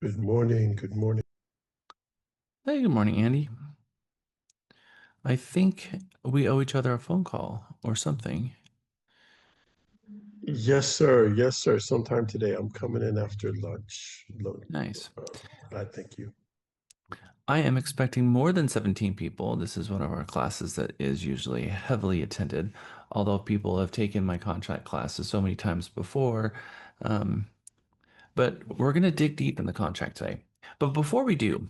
Good morning. Good morning. Hey, good morning, Andy. I think we owe each other a phone call or something. Yes, sir. Yes, sir. Sometime today. I'm coming in after lunch. Nice. I thank you. I am expecting more than 17 people. This is one of our classes that is usually heavily attended, although people have taken my contract classes so many times before. Um, but we're going to dig deep in the contract today. But before we do,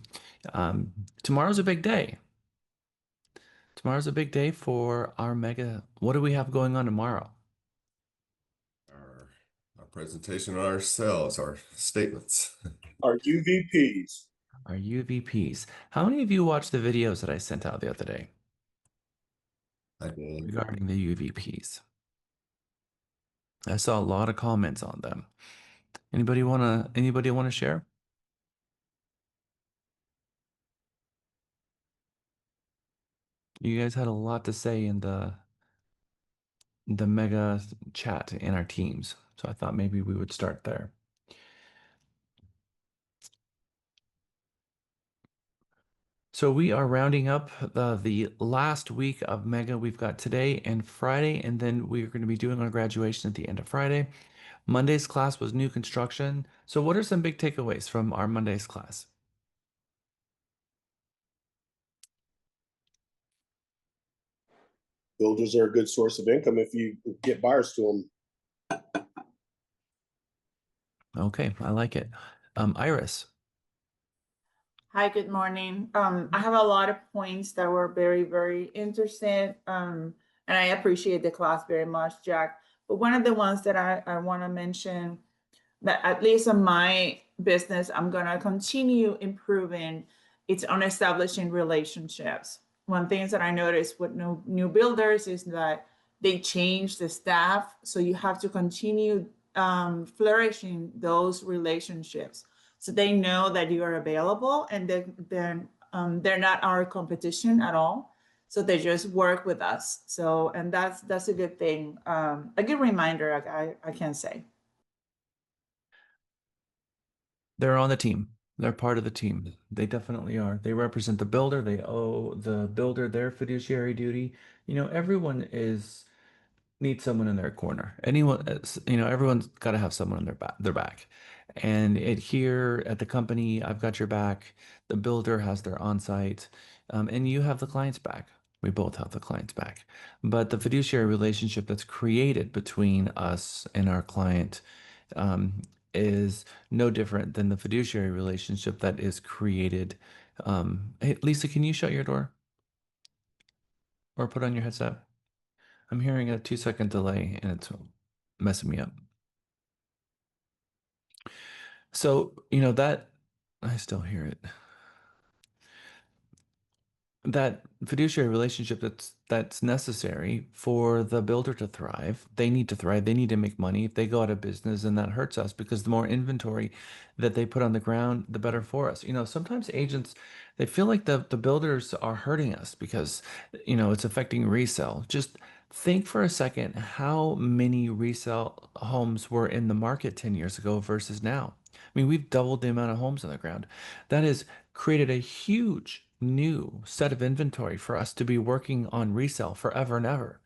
tomorrow's a big day. Tomorrow's a big day for our mega. What do we have going on tomorrow? our, our presentation on ourselves, our statements. Our UVPs. Our UVPs. How many of you watched the videos that I sent out the other day I did. regarding the UVPs? I saw a lot of comments on them. Anybody wanna share? You guys had a lot to say in the mega chat in our teams. So I thought maybe we would start there. So we are rounding up the last week of Mega. We've got today and Friday, and then we're going to be doing our graduation at the end of Friday. Monday's class was new construction. So what are some big takeaways from our Monday's class? Builders are a good source of income if you get buyers to them. Okay, I like it. Iris. Hi, good morning. I have a lot of points that were very, very interesting. And I appreciate the class very much, Jack. But one of the ones that I want to mention that at least in my business, I'm going to continue improving, it's on establishing relationships. One thing that I noticed with new builders is that they change the staff. So you have to continue flourishing those relationships. So they know that you are available and they're not our competition at all. So they just work with us. So, and that's a good thing. A good reminder, I can say. They're on the team. They're part of the team. They definitely are. They represent the builder. They owe the builder their fiduciary duty. Everyone needs someone in their corner. Everyone's got to have someone in their back. And here at the company, I've got your back. The builder has their on-site, and you have the client's back. We both have the client's back. But the fiduciary relationship that's created between us and our client um, is no different than the fiduciary relationship that is created. Hey, Lisa, can you shut your door or put on your headset? I'm hearing a 2-second delay and it's messing me up. So, that I still hear it. That fiduciary relationship that's necessary for the builder to thrive. They need to thrive. They need to make money. If they go out of business, and that hurts us because the more inventory that they put on the ground, the better for us. Sometimes agents, they feel like the builders are hurting us because, it's affecting resale. Just think for a second how many resale homes were in the market 10 years ago versus now. I mean, we've doubled the amount of homes on the ground. That has created a huge new set of inventory for us to be working on resale forever and ever.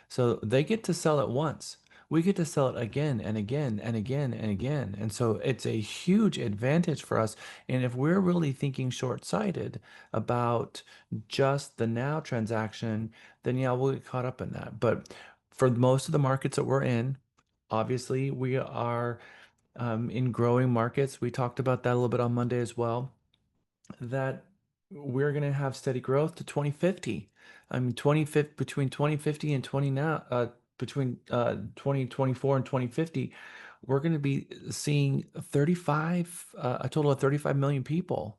So they get to sell it once. We get to sell it again and again and again and again. And so it's a huge advantage for us. And if we're really thinking short-sighted about just the now transaction, then yeah, we'll get caught up in that. But for most of the markets that we're in, obviously we are in growing markets. We talked about that a little bit on Monday as well, that we're going to have steady growth to 2050. I mean, 2050 between 2050 and 20 now, between 2024 and 2050, we're going to be seeing a total of 35 million people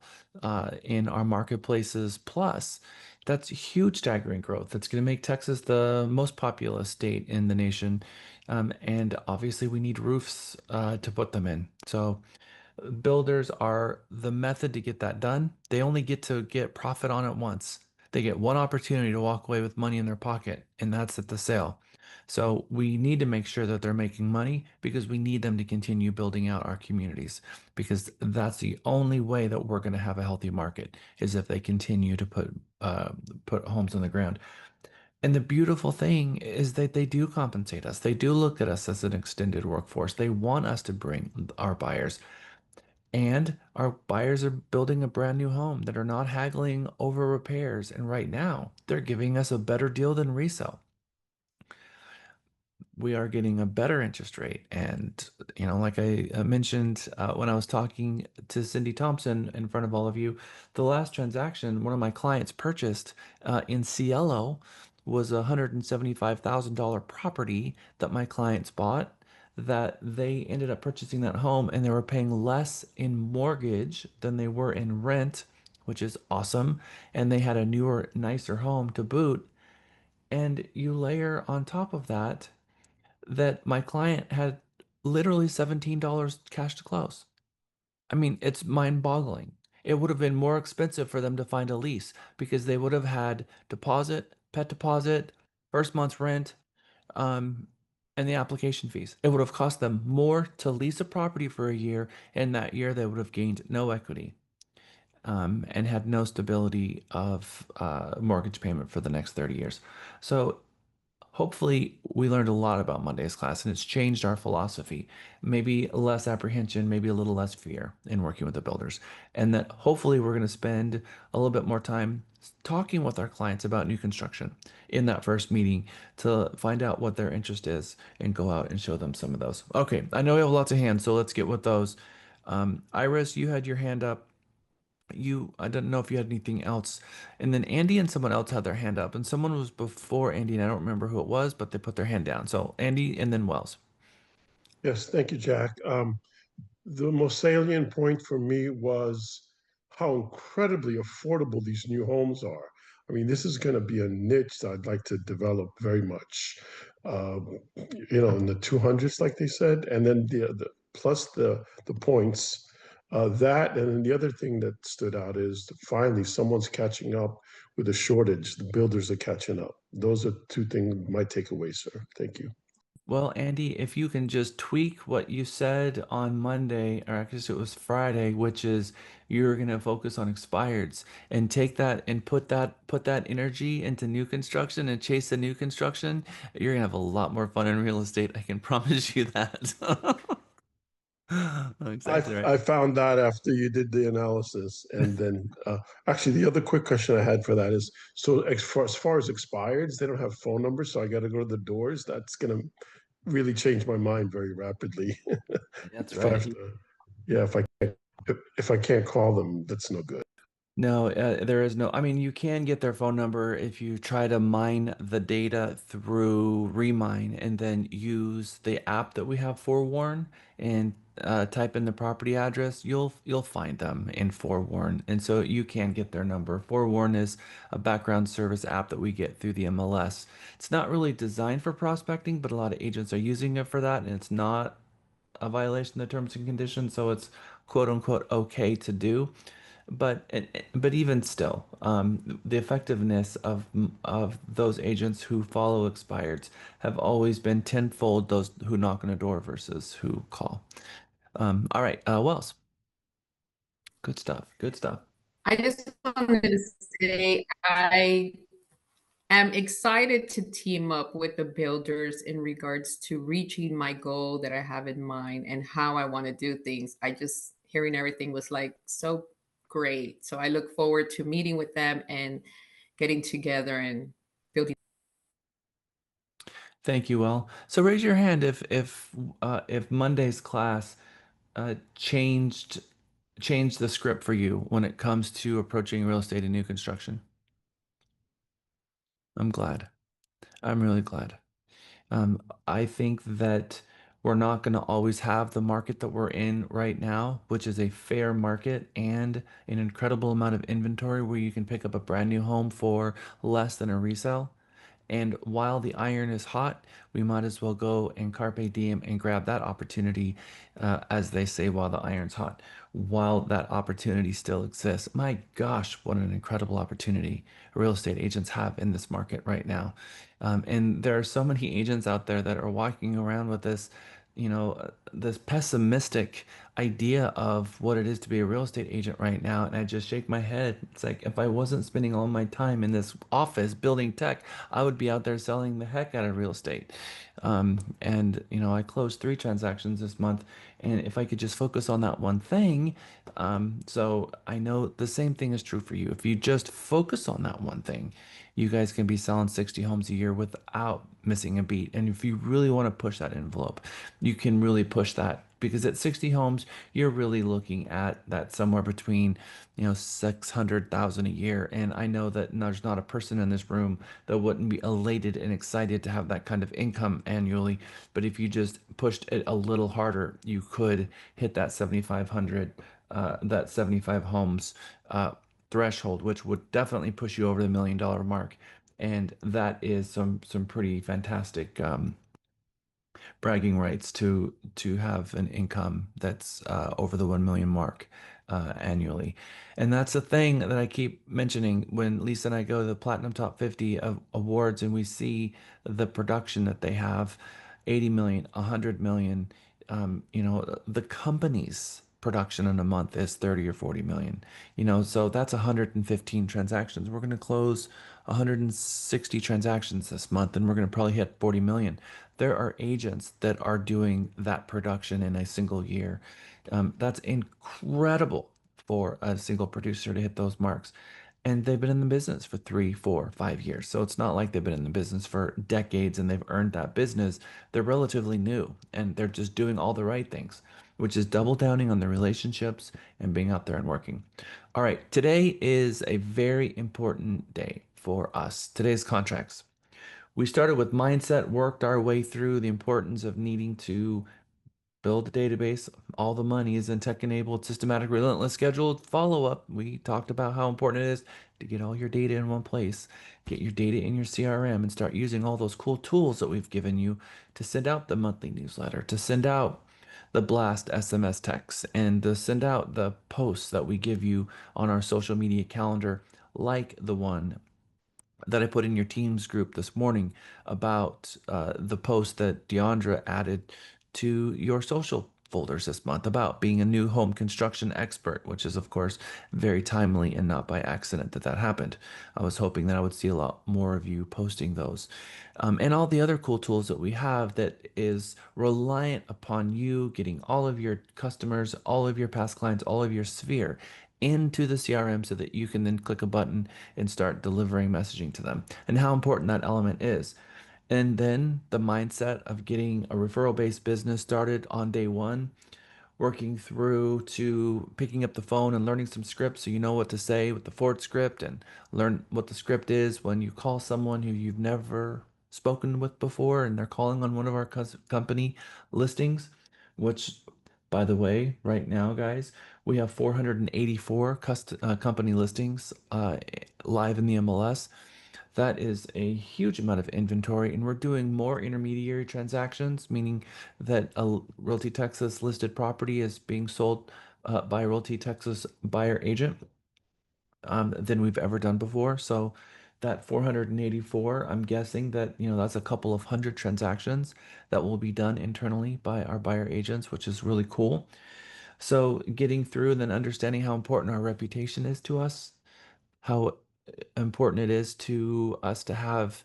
in our marketplaces. Plus, that's huge staggering growth. That's going to make Texas the most populous state in the nation. And obviously, we need roofs to put them in. So builders are the method to get that done. They only get to get profit on it once. They get one opportunity to walk away with money in their pocket, and that's at the sale. So we need to make sure that they're making money because we need them to continue building out our communities, because that's the only way that we're going to have a healthy market is if they continue to put homes on the ground. And the beautiful thing is that they do compensate us. They do look at us as an extended workforce. They want us to bring our buyers. And our buyers are building a brand new home that are not haggling over repairs. And right now, they're giving us a better deal than resale. We are getting a better interest rate. And, like I mentioned when I was talking to Cindy Thompson in front of all of you, the last transaction one of my clients purchased in Cielo was a $175,000 property that my clients bought, that they ended up purchasing that home and they were paying less in mortgage than they were in rent, which is awesome. And they had a newer, nicer home to boot. And you layer on top of that my client had literally $17 cash to close. I mean, it's mind-boggling. It would have been more expensive for them to find a lease because they would have had deposit, pet deposit, first month's rent, and the application fees. It would have cost them more to lease a property for a year, and that year they would have gained no equity, and had no stability of mortgage payment for the next 30 years. So hopefully we learned a lot about Monday's class and it's changed our philosophy. Maybe less apprehension, maybe a little less fear in working with the builders. And that hopefully we're going to spend a little bit more time talking with our clients about new construction in that first meeting to find out what their interest is and go out and show them some of those. Okay, I know we have lots of hands, so let's get with those. Iris, you had your hand up. I don't know if you had anything else. And then Andy and someone else had their hand up, and someone was before Andy, and I don't remember who it was, but they put their hand down. So Andy and then Wells. Yes, thank you, Jack. The most salient point for me was how incredibly affordable these new homes are. I mean, this is going to be a niche that I'd like to develop very much. In the 200s, like they said, and then the plus the points. That and then the other thing that stood out is that finally someone's catching up with the shortage. The builders are catching up. Those are two things my takeaways, sir. Thank you. Well, Andy, if you can just tweak what you said on Monday, or I guess it was Friday, which is you're going to focus on expireds and take that and put that energy into new construction and chase the new construction, you're going to have a lot more fun in real estate. I can promise you that. Exactly right. I found that after you did the analysis, and then actually the other quick question I had for that is, so as far as expireds, they don't have phone numbers, so I got to go to the doors. That's gonna really change my mind very rapidly. That's If I have right. to, yeah, if I can't call them, that's no good. No, there is no. I mean, you can get their phone number if you try to mine the data through Remine and then use the app that we have, Forewarn, and type in the property address. You'll find them in Forewarn, and so you can get their number. Forewarn is a background service app that we get through the MLS. It's not really designed for prospecting, but a lot of agents are using it for that, and it's not a violation of the terms and conditions, so it's quote unquote okay to do. But even still, the effectiveness of those agents who follow expireds have always been tenfold those who knock on a door versus who call. All right, Wells. Good stuff. Good stuff. I just wanted to say I am excited to team up with the builders in regards to reaching my goal that I have in mind and how I want to do things. I just hearing everything was like so great. So I look forward to meeting with them and getting together and building. Thank you, Well. So raise your hand if Monday's class changed the script for you when it comes to approaching real estate and new construction. I'm glad. I'm really glad. I think that we're not going to always have the market that we're in right now, which is a fair market and an incredible amount of inventory where you can pick up a brand new home for less than a resale. And while the iron is hot, we might as well go and carpe diem and grab that opportunity, as they say, while the iron's hot, while that opportunity still exists. My gosh, what an incredible opportunity real estate agents have in this market right now. And there are so many agents out there that are walking around with this, this pessimistic idea of what it is to be a real estate agent right now. And I just shake my head. It's like, if I wasn't spending all my time in this office building tech, I would be out there selling the heck out of real estate. And I closed 3 transactions this month, and if I could just focus on that one thing, so I know the same thing is true for you. If you just focus on that one thing, you guys can be selling 60 homes a year without missing a beat. And if you really want to push that envelope, you can really push that, because at 60 homes, you're really looking at that somewhere between, 600,000 a year. And I know that there's not a person in this room that wouldn't be elated and excited to have that kind of income annually. But if you just pushed it a little harder, you could hit that 7,500, that 75 homes threshold, which would definitely push you over the $1 million mark. And that is some pretty fantastic bragging rights to have an income that's over the 1 million mark annually. And that's the thing that I keep mentioning when Lisa and I go to the Platinum Top 50 of awards, and we see the production that they have, 80 million, 100 million. The company's production in a month is 30 or 40 million. So that's 115 transactions. We're going to close 160 transactions this month, and we're going to probably hit 40 million. There are agents that are doing that production in a single year. That's incredible for a single producer to hit those marks. And they've been in the business for 3, 4, 5 years. So it's not like they've been in the business for decades and they've earned that business. They're relatively new, and they're just doing all the right things, which is double downing on their relationships and being out there and working. All right, today is a very important day for us. Today's contracts. We started with mindset, worked our way through the importance of needing to build a database. All the money is in tech-enabled, systematic, relentless, scheduled follow-up. We talked about how important it is to get all your data in one place, get your data in your CRM, and start using all those cool tools that we've given you to send out the monthly newsletter, to send out the blast SMS texts, and to send out the posts that we give you on our social media calendar, like the one that I put in your Teams group this morning about the post that Deandra added to your social folders this month about being a new home construction expert, which is, of course, very timely and not by accident that happened. I was hoping that I would see a lot more of you posting those. And all the other cool tools that we have that is reliant upon you getting all of your customers, all of your past clients, all of your sphere into the CRM so that you can then click a button and start delivering messaging to them, and how important that element is. And then the mindset of getting a referral based business started on day one, working through to picking up the phone and learning some scripts so you know what to say with the Ford script, and learn what the script is when you call someone who you've never spoken with before and they're calling on one of our company listings, which, by the way, right now, guys, we have 484 company listings live in the MLS. That is a huge amount of inventory, and we're doing more intermediary transactions, meaning that a Realty Texas listed property is being sold by a Realty Texas buyer agent than we've ever done before. So that 484, I'm guessing that, that's a couple of hundred transactions that will be done internally by our buyer agents, which is really cool. So getting through and then understanding how important our reputation is to us, how important it is to us to have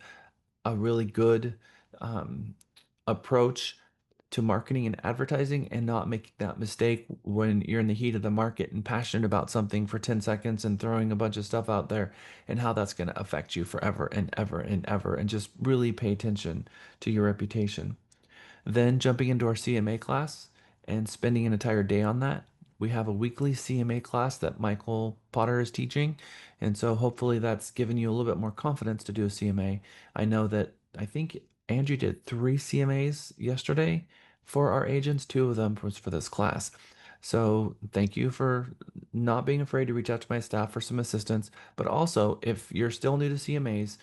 a really good approach to marketing and advertising, and not making that mistake when you're in the heat of the market and passionate about something for 10 seconds and throwing a bunch of stuff out there, and how that's going to affect you forever and ever and ever. And just really pay attention to your reputation. Then jumping into our CMA class and spending an entire day on that. We have a weekly CMA class that Michael Potter is teaching. And so hopefully that's given you a little bit more confidence to do a CMA. I think Andrew did 3 CMAs yesterday for our agents. 2 of them was for this class. So thank you for not being afraid to reach out to my staff for some assistance. But also, if you're still new to CMAs,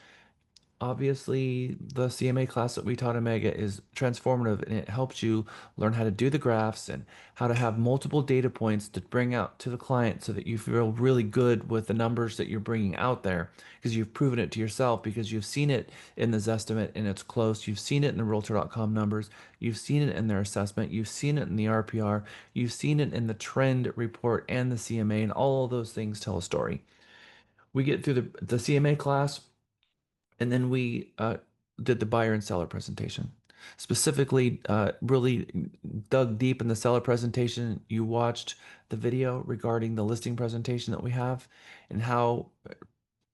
obviously the CMA class that we taught in Mega is transformative, and it helps you learn how to do the graphs and how to have multiple data points to bring out to the client so that you feel really good with the numbers that you're bringing out there because you've proven it to yourself, because you've seen it in the Zestimate and it's close. You've seen it in the Realtor.com numbers. You've seen it in their assessment. You've seen it in the RPR. You've seen it in the trend report and the CMA, and all of those things tell a story. We get through the CMA class, and then we did the buyer and seller presentation. Specifically, really dug deep in the seller presentation. You watched the video regarding the listing presentation that we have and how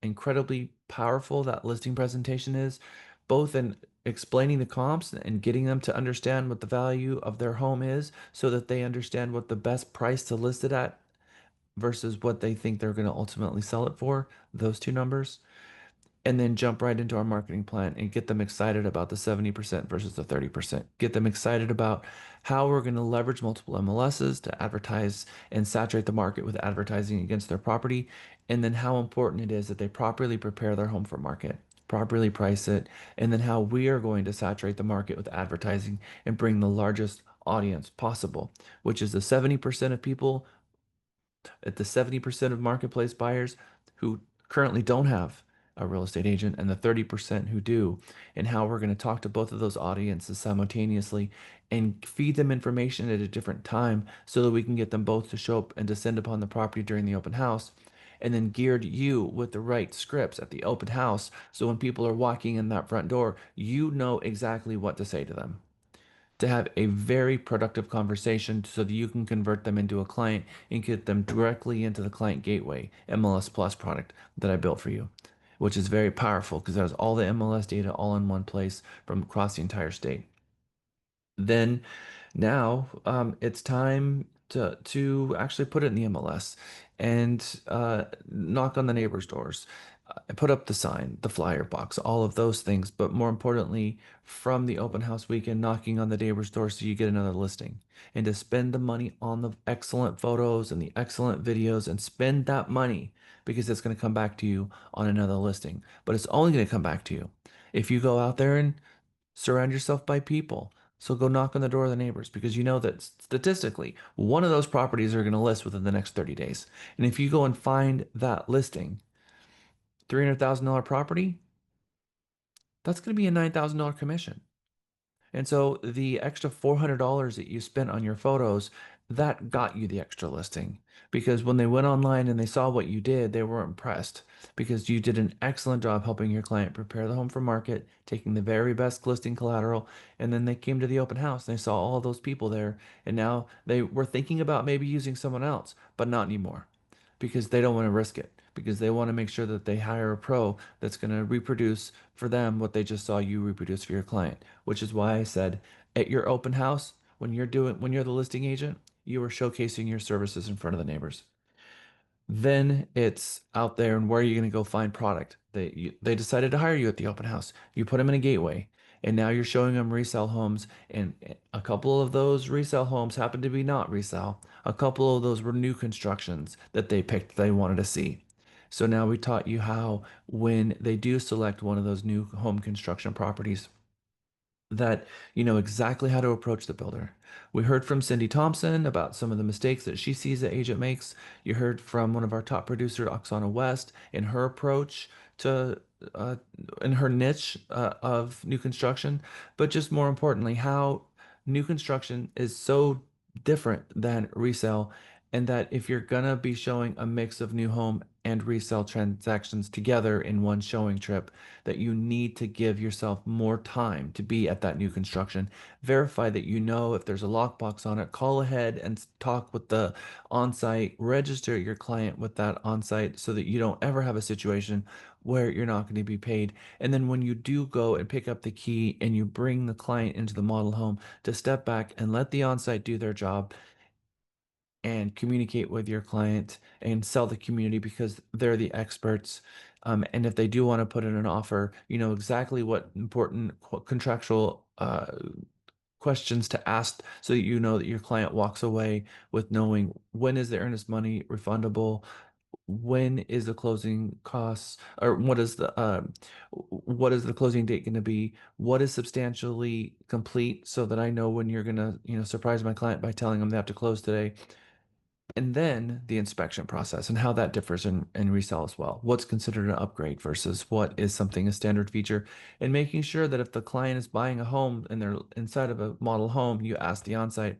incredibly powerful that listing presentation is, both in explaining the comps and getting them to understand what the value of their home is so that they understand what the best price to list it at versus what they think they're going to ultimately sell it for, those two numbers, and then jump right into our marketing plan and get them excited about the 70% versus the 30%. Get them excited about how we're going to leverage multiple MLSs to advertise and saturate the market with advertising against their property, and then how important it is that they properly prepare their home for market, properly price it, and then how we are going to saturate the market with advertising and bring the largest audience possible, which is the 70% of people at the 70% of marketplace buyers who currently don't have a real estate agent and the 30% who do, and how we're going to talk to both of those audiences simultaneously and feed them information at a different time so that we can get them both to show up and descend upon the property during the open house, and then geared you with the right scripts at the open house so when people are walking in that front door, you know exactly what to say to them, to have a very productive conversation so that you can convert them into a client and get them directly into the client gateway MLS Plus product that I built for you, which is very powerful because it has all the MLS data all in one place from across the entire state. Then now it's time to actually put it in the MLS and knock on the neighbors' doors, put up the sign, the flyer box, all of those things. But more importantly, from the open house weekend, knocking on the neighbor's door so you get another listing, and to spend the money on the excellent photos and the excellent videos and spend that money because it's going to come back to you on another listing. But it's only going to come back to you if you go out there and surround yourself by people. So go knock on the door of the neighbors because you know that statistically, one of those properties are going to list within the next 30 days. And if you go and find that listing, $300,000 property, that's going to be a $9,000 commission. And so the extra $400 that you spent on your photos, that got you the extra listing. Because when they went online and they saw what you did, they were impressed because you did an excellent job helping your client prepare the home for market, taking the very best listing collateral. And then they came to the open house and they saw all those people there. And now they were thinking about maybe using someone else, but not anymore because they don't want to risk it, because they want to make sure that they hire a pro that's going to reproduce for them what they just saw you reproduce for your client, which is why I said at your open house, when you're the listing agent, you are showcasing your services in front of the neighbors. Then it's out there and where are you going to go find product? They decided to hire you at the open house. You put them in a gateway, and now you're showing them resale homes, and a couple of those resale homes happen to be not resale. A couple of those were new constructions that they picked they wanted to see. So now we taught you how when they do select one of those new home construction properties, that you know exactly how to approach the builder. We heard from Cindy Thompson about some of the mistakes that she sees the agent makes. You heard from one of our top producers, Oksana West, in her approach to in her niche of new construction, but just more importantly, how new construction is so different than resale, and that if you're gonna be showing a mix of new home and resale transactions together in one showing trip, that you need to give yourself more time to be at that new construction. Verify that you know if there's a lockbox on it, call ahead and talk with the on-site, register your client with that on-site so that you don't ever have a situation where you're not going to be paid. And then when you do go and pick up the key and you bring the client into the model home, to step back and let the on-site do their job and communicate with your client and sell the community because they're the experts. And if they do want to put in an offer, you know exactly what important contractual questions to ask so that you know that your client walks away with knowing when is the earnest money refundable, when is the closing costs, or what is the closing date going to be? What is substantially complete, so that I know when you're going to, surprise my client by telling them they have to close today. And then the inspection process and how that differs in resale as well. What's considered an upgrade versus what is something a standard feature, and making sure that if the client is buying a home and they're inside of a model home, you ask the onsite,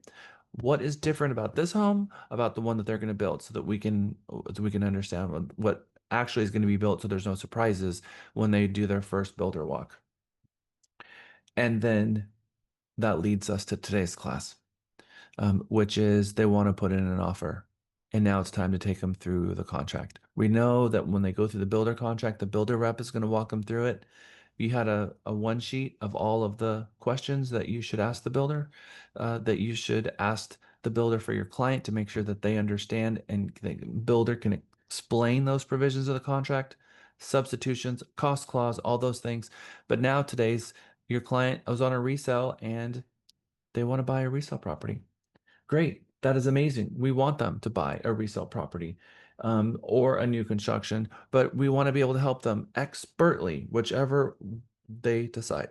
what is different about this home about the one that they're going to build, so that we can understand what actually is going to be built, so there's no surprises when they do their first builder walk. And then that leads us to today's class. Which is they want to put in an offer. And now it's time to take them through the contract. We know that when they go through the builder contract, the builder rep is going to walk them through it. You had a one sheet of all of the questions that you should ask the builder, that you should ask the builder for your client, to make sure that they understand and the builder can explain those provisions of the contract, substitutions, cost clause, all those things. But now your client was on a resale and they want to buy a resale property. Great. That is amazing. We want them to buy a resale property, or a new construction, but we want to be able to help them expertly, whichever they decide.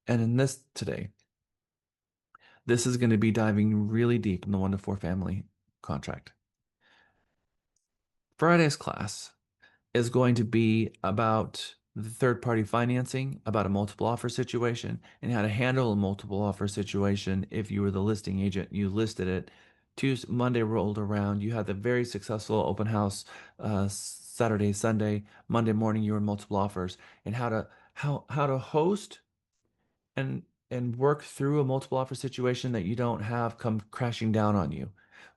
And in this is going to be diving really deep in the 1 to 4 family contract. Friday's class is going to be about the third-party financing, about a multiple offer situation, and how to handle a multiple offer situation. If you were the listing agent, you listed it. Monday rolled around, you had the very successful open house, Saturday, Sunday, Monday morning you were in multiple offers, and how to host and work through a multiple offer situation that you don't have come crashing down on you.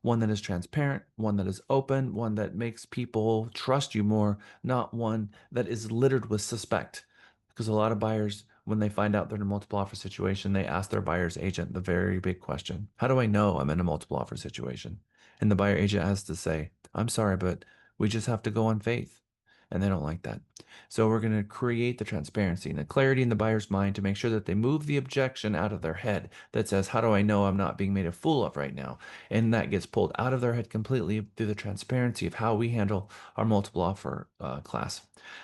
One that is transparent, one that is open, one that makes people trust you more, not one that is littered with suspect. Because a lot of buyers, when they find out they're in a multiple offer situation, they ask their buyer's agent the very big question: how do I know I'm in a multiple offer situation? And the buyer agent has to say, I'm sorry, but we just have to go on faith. And they don't like that. So we're going to create the transparency and the clarity in the buyer's mind to make sure that they move the objection out of their head that says, how do I know I'm not being made a fool of right now? And that gets pulled out of their head completely through the transparency of how we handle our multiple offer class.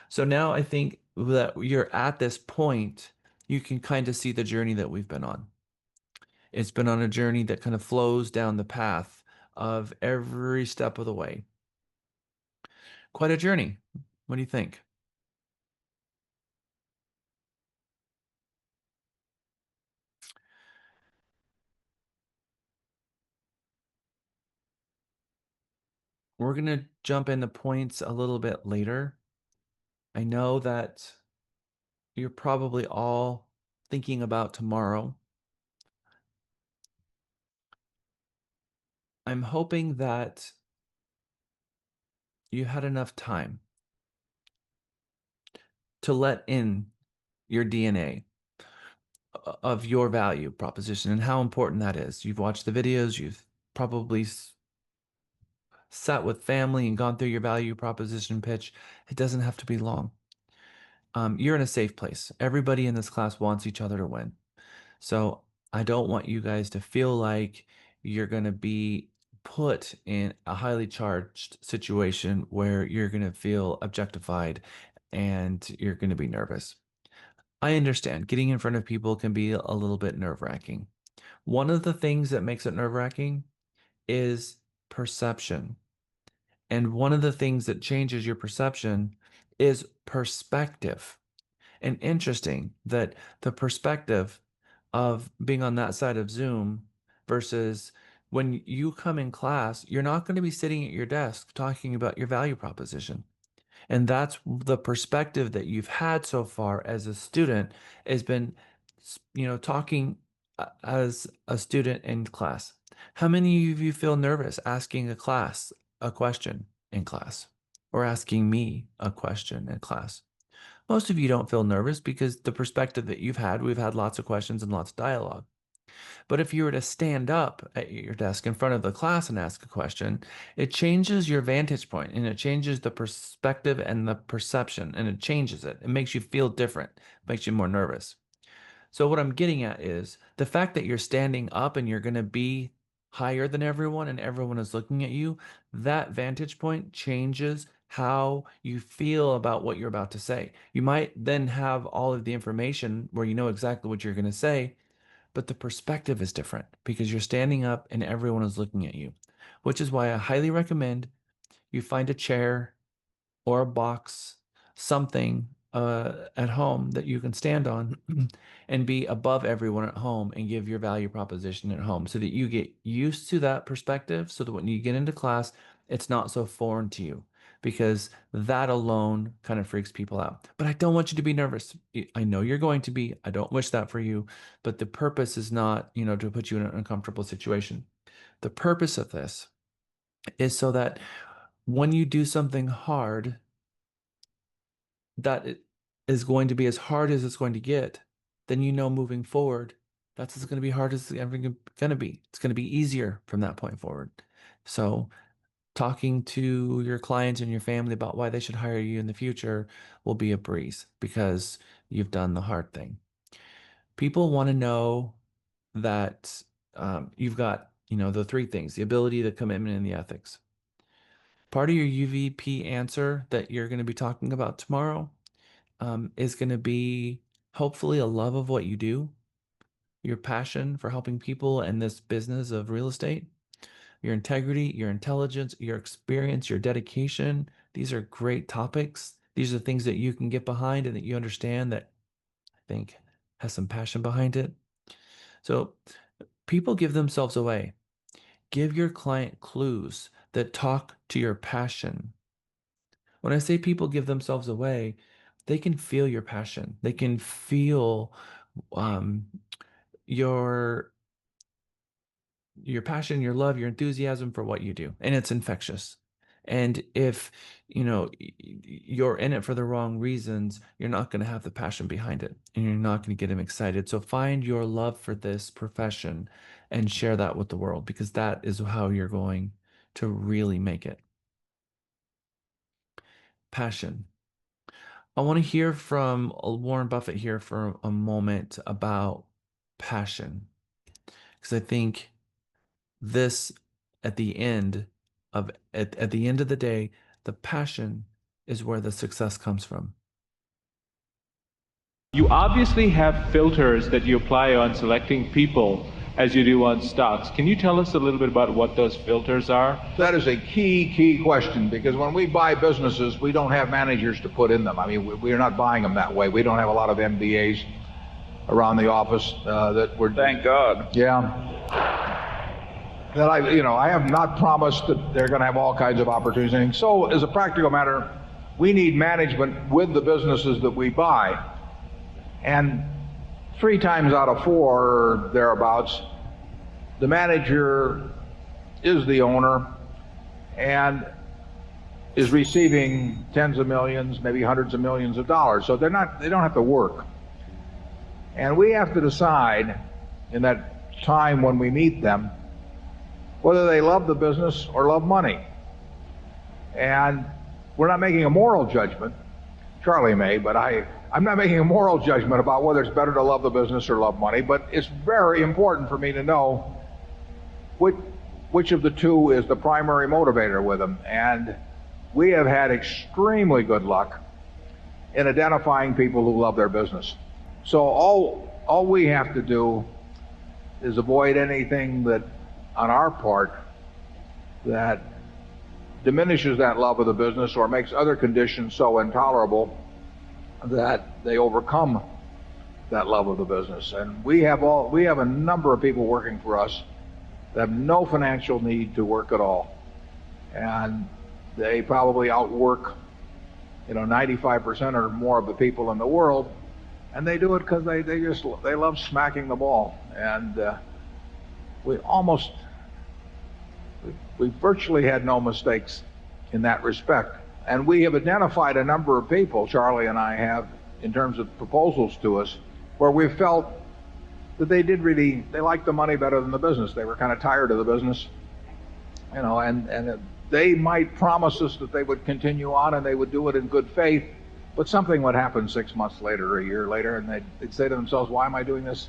So now I think that you're at this point, you can kind of see the journey that we've been on. It's been on a journey that kind of flows down the path of every step of the way. Quite a journey. What do you think? We're going to jump into points a little bit later. I know that you're probably all thinking about tomorrow. I'm hoping that you had enough time to let in your DNA of your value proposition and how important that is. You've watched the videos, you've probably sat with family and gone through your value proposition pitch. It doesn't have to be long. You're in a safe place. Everybody in this class wants each other to win. So I don't want you guys to feel like you're going to be put in a highly charged situation where you're going to feel objectified and you're going to be nervous. I understand getting in front of people can be a little bit nerve-wracking. One of the things that makes it nerve-wracking is perception. And one of the things that changes your perception is perspective. And interesting that the perspective of being on that side of Zoom versus when you come in class, you're not going to be sitting at your desk talking about your value proposition. And that's the perspective that you've had so far as a student, has been, talking as a student in class. How many of you feel nervous asking a question in class, or asking me a question in class? Most of you don't feel nervous because the perspective that we've had lots of questions and lots of dialogue. But if you were to stand up at your desk in front of the class and ask a question, it changes your vantage point and it changes the perspective and the perception, and it changes it. It makes you feel different, makes you more nervous. So what I'm getting at is the fact that you're standing up and you're going to be higher than everyone and everyone is looking at you, that vantage point changes how you feel about what you're about to say. You might then have all of the information where you know exactly what you're going to say, but the perspective is different because you're standing up and everyone is looking at you, which is why I highly recommend you find a chair or a box, something at home that you can stand on and be above everyone at home and give your value proposition at home so that you get used to that perspective so that when you get into class, it's not so foreign to you, because that alone kind of freaks people out. But I don't want you to be nervous. I know you're going to be. I don't wish that for you, but the purpose is not, to put you in an uncomfortable situation. The purpose of this is so that when you do something hard, that it is going to be as hard as it's going to get, then moving forward, that's as going to be hard as it's ever going to be. It's going to be easier from that point forward. So talking to your clients and your family about why they should hire you in the future will be a breeze because you've done the hard thing. People want to know that you've got, the three things: the ability, the commitment, and the ethics. Part of your UVP answer that you're going to be talking about tomorrow is going to be hopefully a love of what you do, your passion for helping people and this business of real estate, your integrity, your intelligence, your experience, your dedication. These are great topics. These are things that you can get behind and that you understand, that I think has some passion behind it. So people give themselves away. Give your client clues that talk to your passion. When I say people give themselves away, they can feel your passion. They can feel your passion, your love, your enthusiasm for what you do, and it's infectious. And if you're in it for the wrong reasons, you're not going to have the passion behind it, and you're not going to get them excited. So find your love for this profession and share that with the world, because that is how you're going to really make it. Passion. I want to hear from Warren Buffett here for a moment about passion, because I think this, at the end of the day, the passion is where the success comes from. You obviously have filters that you apply on selecting people as you do on stocks. Can you tell us a little bit about what those filters are? That is a key question, because when we buy businesses, we don't have managers to put in them. I mean, we're not buying them that way. We don't have a lot of MBAs around the office that we're... Thank God. Yeah. That I have not promised that they're going to have all kinds of opportunities. So as a practical matter, we need management with the businesses that we buy. And 3 times out of 4 or thereabouts, the manager is the owner and is receiving tens of millions, maybe hundreds of millions of dollars. So they don't have to work. And we have to decide in that time when we meet them whether they love the business or love money. And we're not making a moral judgment. Charlie may, but I'm not making a moral judgment about whether it's better to love the business or love money, but it's very important for me to know which of the two is the primary motivator with them. And we have had extremely good luck in identifying people who love their business. So all we have to do is avoid anything that, on our part, that diminishes that love of the business or makes other conditions so intolerable that they overcome that love of the business. And we have a number of people working for us that have no financial need to work at all, and they probably outwork 95% or more of the people in the world, and they do it because they love smacking the ball. And we virtually had no mistakes in that respect. And we have identified a number of people, Charlie and I have, in terms of proposals to us, where we felt that they liked the money better than the business. They were kind of tired of the business, and they might promise us that they would continue on and they would do it in good faith, but something would happen 6 months later or a year later, and they'd say to themselves, why am I doing this,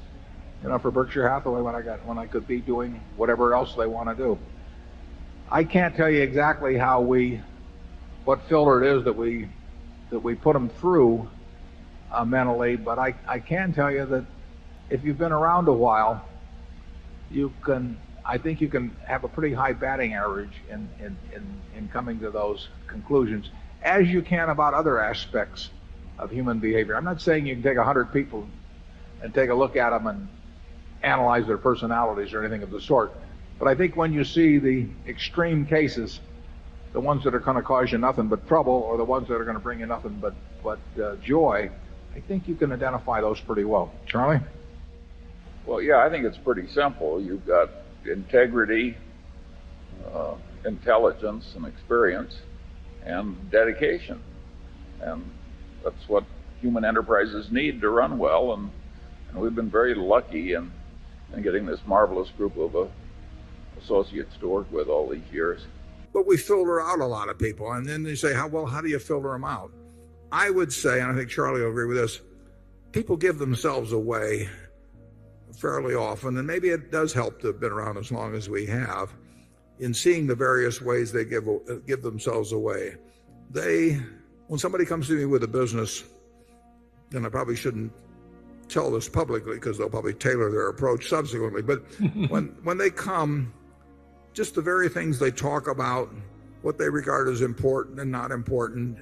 for Berkshire Hathaway when I could be doing whatever else they want to do? I can't tell you exactly how we what filter it is that we put them through mentally. But I can tell you that if you've been around a while, I think you can have a pretty high batting average in coming to those conclusions, as you can about other aspects of human behavior. I'm not saying you can take 100 people and take a look at them and analyze their personalities or anything of the sort. But I think when you see the extreme cases, the ones that are going to cause you nothing but trouble, or the ones that are going to bring you nothing but joy, I think you can identify those pretty well. Charlie? Well, yeah, I think it's pretty simple. You've got integrity, intelligence, and experience, and dedication. And that's what human enterprises need to run well. And we've been very lucky in getting this marvelous group of associates to work with all these years. But we filter out a lot of people. And then they say, how do you filter them out? I would say, and I think Charlie will agree with this, people give themselves away fairly often, and maybe it does help to have been around as long as we have, in seeing the various ways they give themselves away. When somebody comes to me with a business, and I probably shouldn't tell this publicly because they'll probably tailor their approach subsequently, but when they come, just the very things they talk about, what they regard as important and not important,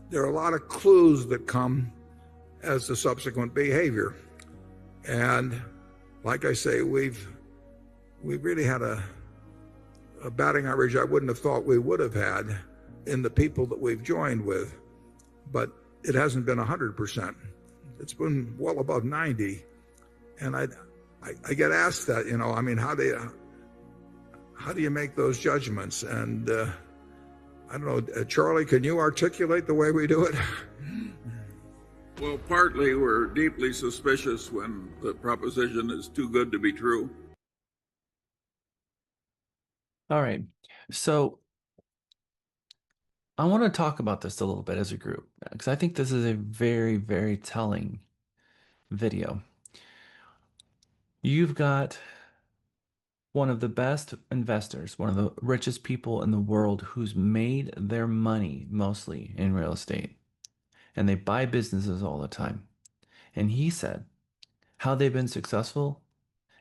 there are a lot of clues that come as to subsequent behavior. And like I say, we've really had a batting average I wouldn't have thought we would have had in the people that we've joined with, but it hasn't been 100%. It's been well above 90. And I get asked that, I mean, how do you make those judgments? And I don't know, Charlie, can you articulate the way we do it? Well, partly we're deeply suspicious when the proposition is too good to be true. All right. So I want to talk about this a little bit as a group, because I think this is a very, very telling video. You've got one of the best investors, one of the richest people in the world, who's made their money mostly in real estate. And they buy businesses all the time. And he said how they've been successful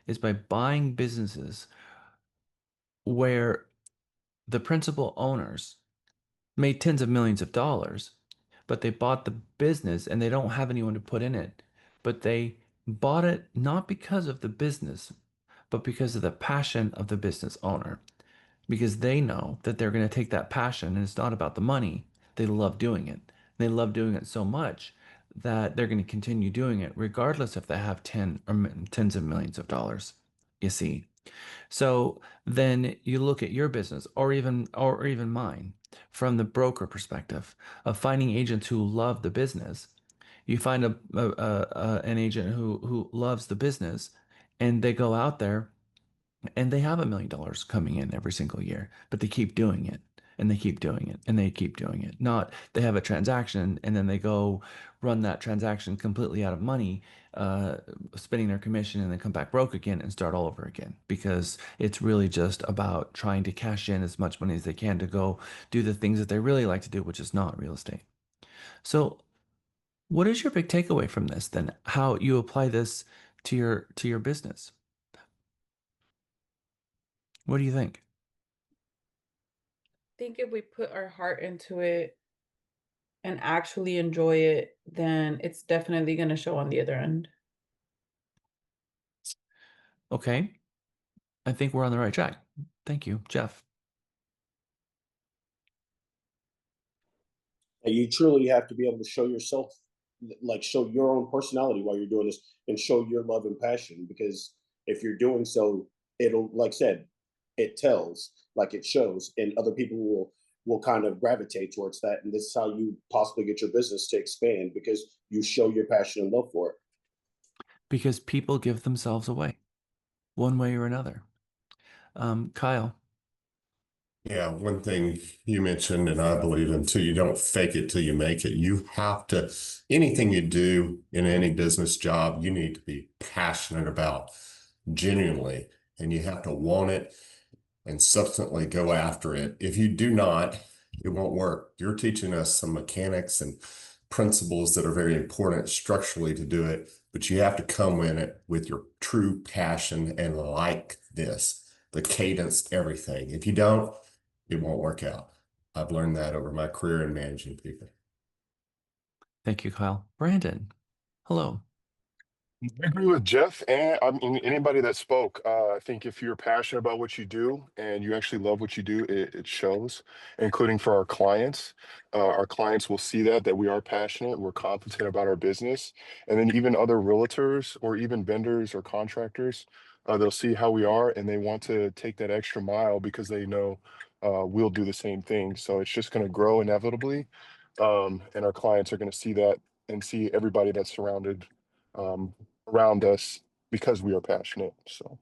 is by buying businesses where the principal owners made tens of millions of dollars, but they bought the business and they don't have anyone to put in it. But they bought it not because of the business, but because of the passion of the business owner. Because they know that they're going to take that passion, and it's not about the money. They love doing it. They love doing it so much that they're going to continue doing it regardless if they have tens of millions of dollars, you see. So then you look at your business, or even mine, from the broker perspective of finding agents who love the business. You find an agent who loves the business, and they go out there and they have $1 million coming in every single year, but they keep doing it. And they keep doing it, and they keep doing it. Not they have a transaction and then they go run that transaction completely out of money, spending their commission, and then come back broke again and start all over again, because it's really just about trying to cash in as much money as they can to go do the things that they really like to do, which is not real estate. So what is your big takeaway from this then? How you apply this to your business? What do you think? I think if we put our heart into it and actually enjoy it, then it's definitely going to show on the other end. Okay. I think we're on the right track. Thank you, Jeff. And you truly have to be able to show yourself, like show your own personality while you're doing this, and show your love and passion, because if you're doing so, it'll, like I said, it tells, like it shows, and other people will kind of gravitate towards that. And this is how you possibly get your business to expand, because you show your passion and love for it. Because people give themselves away one way or another. Kyle. Yeah, one thing you mentioned, and I believe in too, you don't fake it till you make it. You have to, anything you do in any business job, you need to be passionate about genuinely, and you have to want it and subsequently go after it. If you do not, it won't work. You're teaching us some mechanics and principles that are very important structurally to do it, but you have to come in it with your true passion and like this, the cadence, everything. If you don't, it won't work out. I've learned that over my career in managing people. Thank you, Kyle. Brandon, hello. I agree with Jeff, and I mean anybody that spoke. I think if you're passionate about what you do and you actually love what you do, it shows, including for our clients. Our clients will see that we are passionate, we're competent about our business, and then even other realtors or even vendors or contractors, they'll see how we are and they want to take that extra mile because they know we'll do the same thing. So it's just going to grow inevitably, and our clients are going to see that and see everybody that's surrounded. Around us because we are passionate. So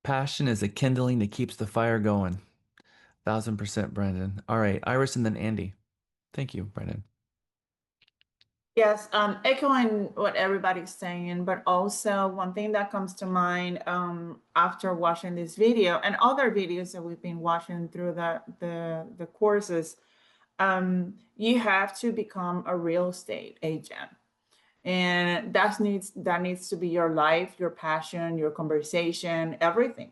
Passion is a kindling that keeps the fire going. 1000%, Brandon. All right, Iris and then Andy. Thank you, Brandon. Yes, echoing what everybody's saying, but also one thing that comes to mind after watching this video and other videos that we've been watching through the courses, you have to become a real estate agent. And that needs to be your life, your passion, your conversation, everything.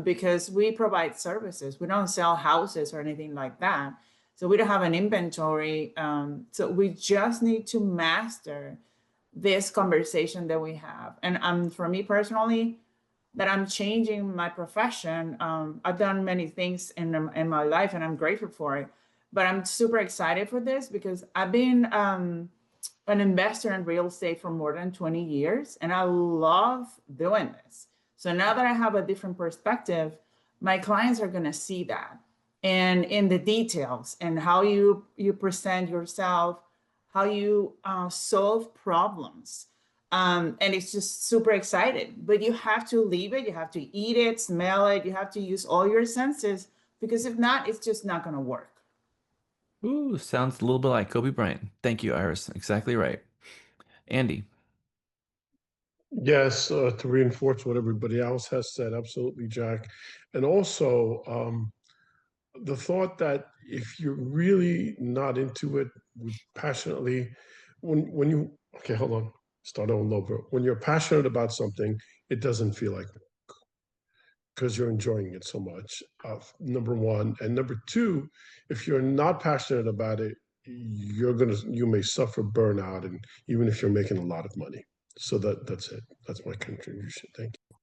Because we provide services. We don't sell houses or anything like that. So we don't have an inventory. So we just need to master this conversation that we have. And for me personally, that I'm changing my profession. I've done many things in my life and I'm grateful for it. But I'm super excited for this because I've been an investor in real estate for more than 20 years, and I love doing this. So now that I have a different perspective, my clients are going to see that and in the details and how you present yourself, how you solve problems. And it's just super exciting, but you have to leave it. You have to eat it, smell it. You have to use all your senses because if not, it's just not going to work. Ooh, sounds a little bit like Kobe Bryant. Thank you, Iris. Exactly right. Andy. Yes, to reinforce what everybody else has said, absolutely, Jack. And also, the thought that if you're really not into it passionately, when you okay, hold on, start all over. When you're passionate about something, it doesn't feel like because you're enjoying it so much. Number one, and number two, if you're not passionate about it, you may suffer burnout, and even if you're making a lot of money. So that's it. That's my contribution. Thank you.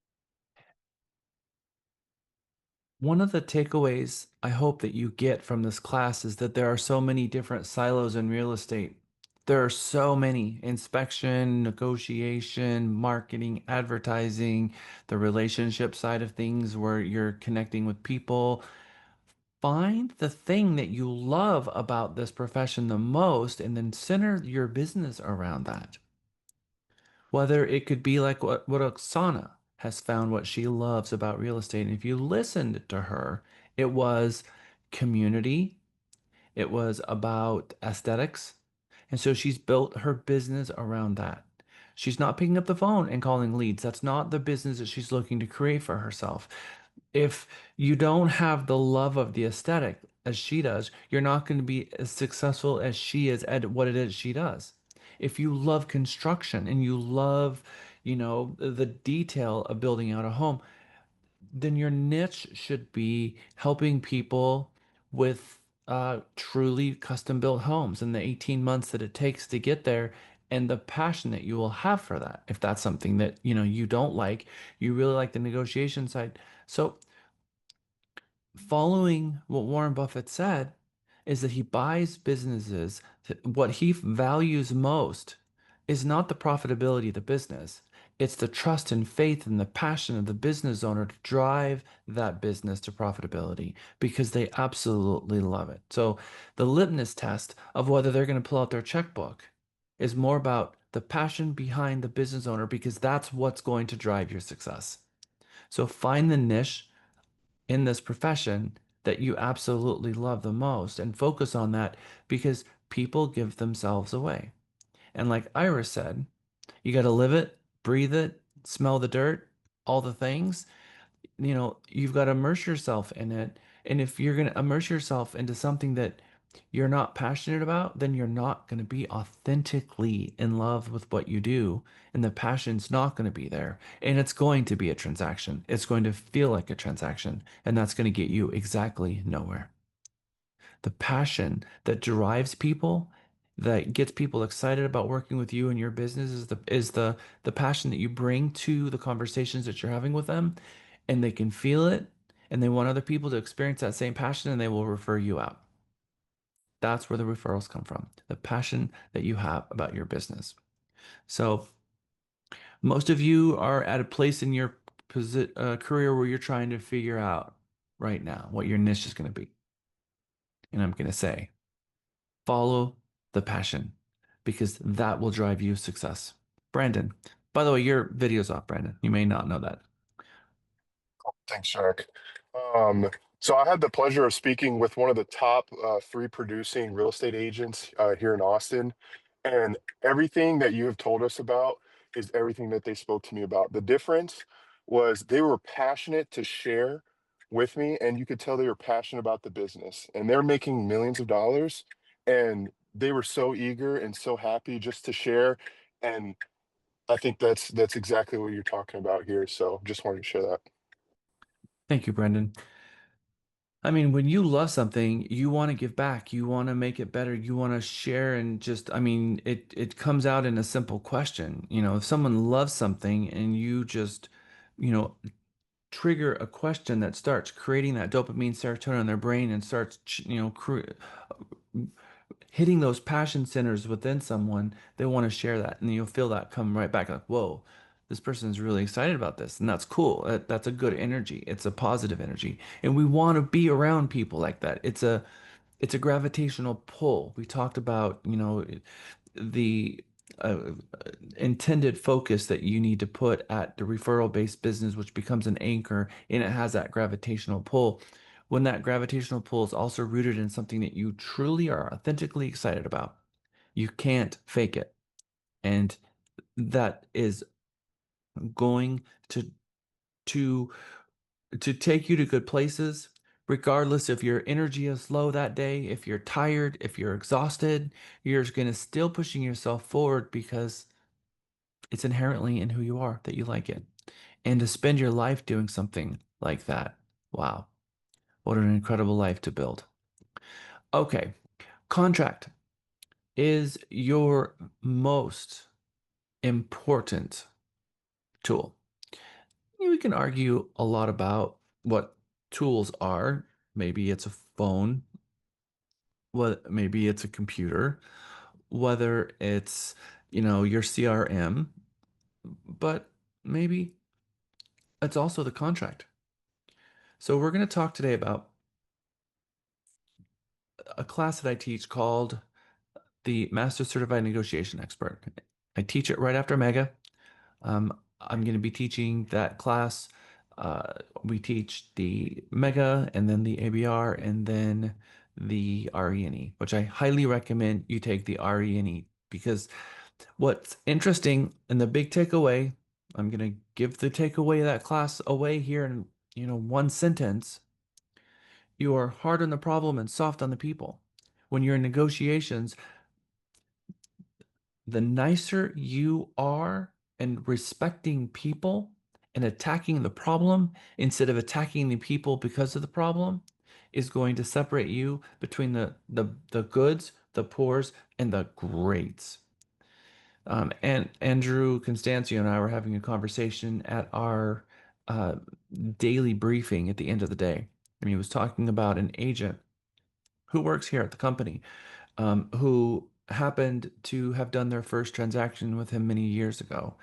One of the takeaways I hope that you get from this class is that there are so many different silos in real estate. There are so many: inspection, negotiation, marketing, advertising, the relationship side of things where you're connecting with people. Find the thing that you love about this profession the most and then center your business around that. Whether it could be like what Oksana has found what she loves about real estate. And if you listened to her, it was community, it was about aesthetics. And so she's built her business around that. She's not picking up the phone and calling leads. That's not the business that she's looking to create for herself. If you don't have the love of the aesthetic as she does, you're not going to be as successful as she is at what it is she does. If you love construction and you love, the detail of building out a home, then your niche should be helping people with truly custom built homes and the 18 months that it takes to get there and the passion that you will have for that. If that's something that, you don't like, you really like the negotiation side. So following what Warren Buffett said is that he buys businesses. What he values most is not the profitability of the business. It's the trust and faith and the passion of the business owner to drive that business to profitability because they absolutely love it. So the litmus test of whether they're going to pull out their checkbook is more about the passion behind the business owner because that's what's going to drive your success. So find the niche in this profession that you absolutely love the most and focus on that because people give themselves away. And like Iris said, you got to live it, breathe it, smell the dirt, all the things. You've got to immerse yourself in it. And if you're going to immerse yourself into something that you're not passionate about, then you're not going to be authentically in love with what you do. And the passion's not going to be there. And it's going to be a transaction. It's going to feel like a transaction. And that's going to get you exactly nowhere. The passion that drives people, that gets people excited about working with you and your business is the passion that you bring to the conversations that you're having with them, and they can feel it, and they want other people to experience that same passion, and they will refer you out. That's where the referrals come from, the passion that you have about your business. So most of you are at a place in your career where you're trying to figure out right now what your niche is going to be. And I'm going to say, follow the passion, because that will drive you success. Brandon, by the way, your video's off, Brandon. You may not know that. Thanks, Jack. So I had the pleasure of speaking with one of the top 3 producing real estate agents here in Austin, and everything that you have told us about is everything that they spoke to me about. The difference was they were passionate to share with me, and you could tell they were passionate about the business, and they're making millions of dollars, and they were so eager and so happy just to share. And I think that's exactly what you're talking about here. So just wanted to share that. Thank you, Brandon. I mean, when you love something, you want to give back. You want to make it better. You want to share and just, I mean, it comes out in a simple question. If someone loves something and you just, you know, trigger a question that starts creating that dopamine, serotonin in their brain and starts, hitting those passion centers within someone, they want to share that. And you'll feel that come right back like, whoa, this person is really excited about this. And that's cool. That's a good energy. It's a positive energy. And we want to be around people like that. It's a gravitational pull. We talked about, the uh, intended focus that you need to put at the referral-based business, which becomes an anchor, and it has that gravitational pull. When that gravitational pull is also rooted in something that you truly are authentically excited about, you can't fake it. And that is going to to take you to good places, regardless if your energy is low that day, if you're tired, if you're exhausted, you're going to still pushing yourself forward because it's inherently in who you are that you like it. And to spend your life doing something like that, wow, what an incredible life to build. Okay, contract is your most important tool. We can argue a lot about what tools are. Maybe it's a phone, what maybe it's a computer, whether it's, your CRM, but maybe it's also the contract. So we're going to talk today about a class that I teach called the Master Certified Negotiation Expert. I teach it right after MEGA. I'm going to be teaching that class. We teach the MEGA and then the ABR and then the RE&E, which I highly recommend you take the RE&E, because what's interesting and the big takeaway, I'm going to give the takeaway of that class away here in, one sentence. You are hard on the problem and soft on the people. When you're in negotiations, the nicer you are and respecting people and attacking the problem instead of attacking the people because of the problem is going to separate you between the goods, the poors, and the greats. And Andrew Constancio and I were having a conversation at our daily briefing at the end of the day. And he was talking about an agent who works here at the company, who happened to have done their first transaction with him many years ago,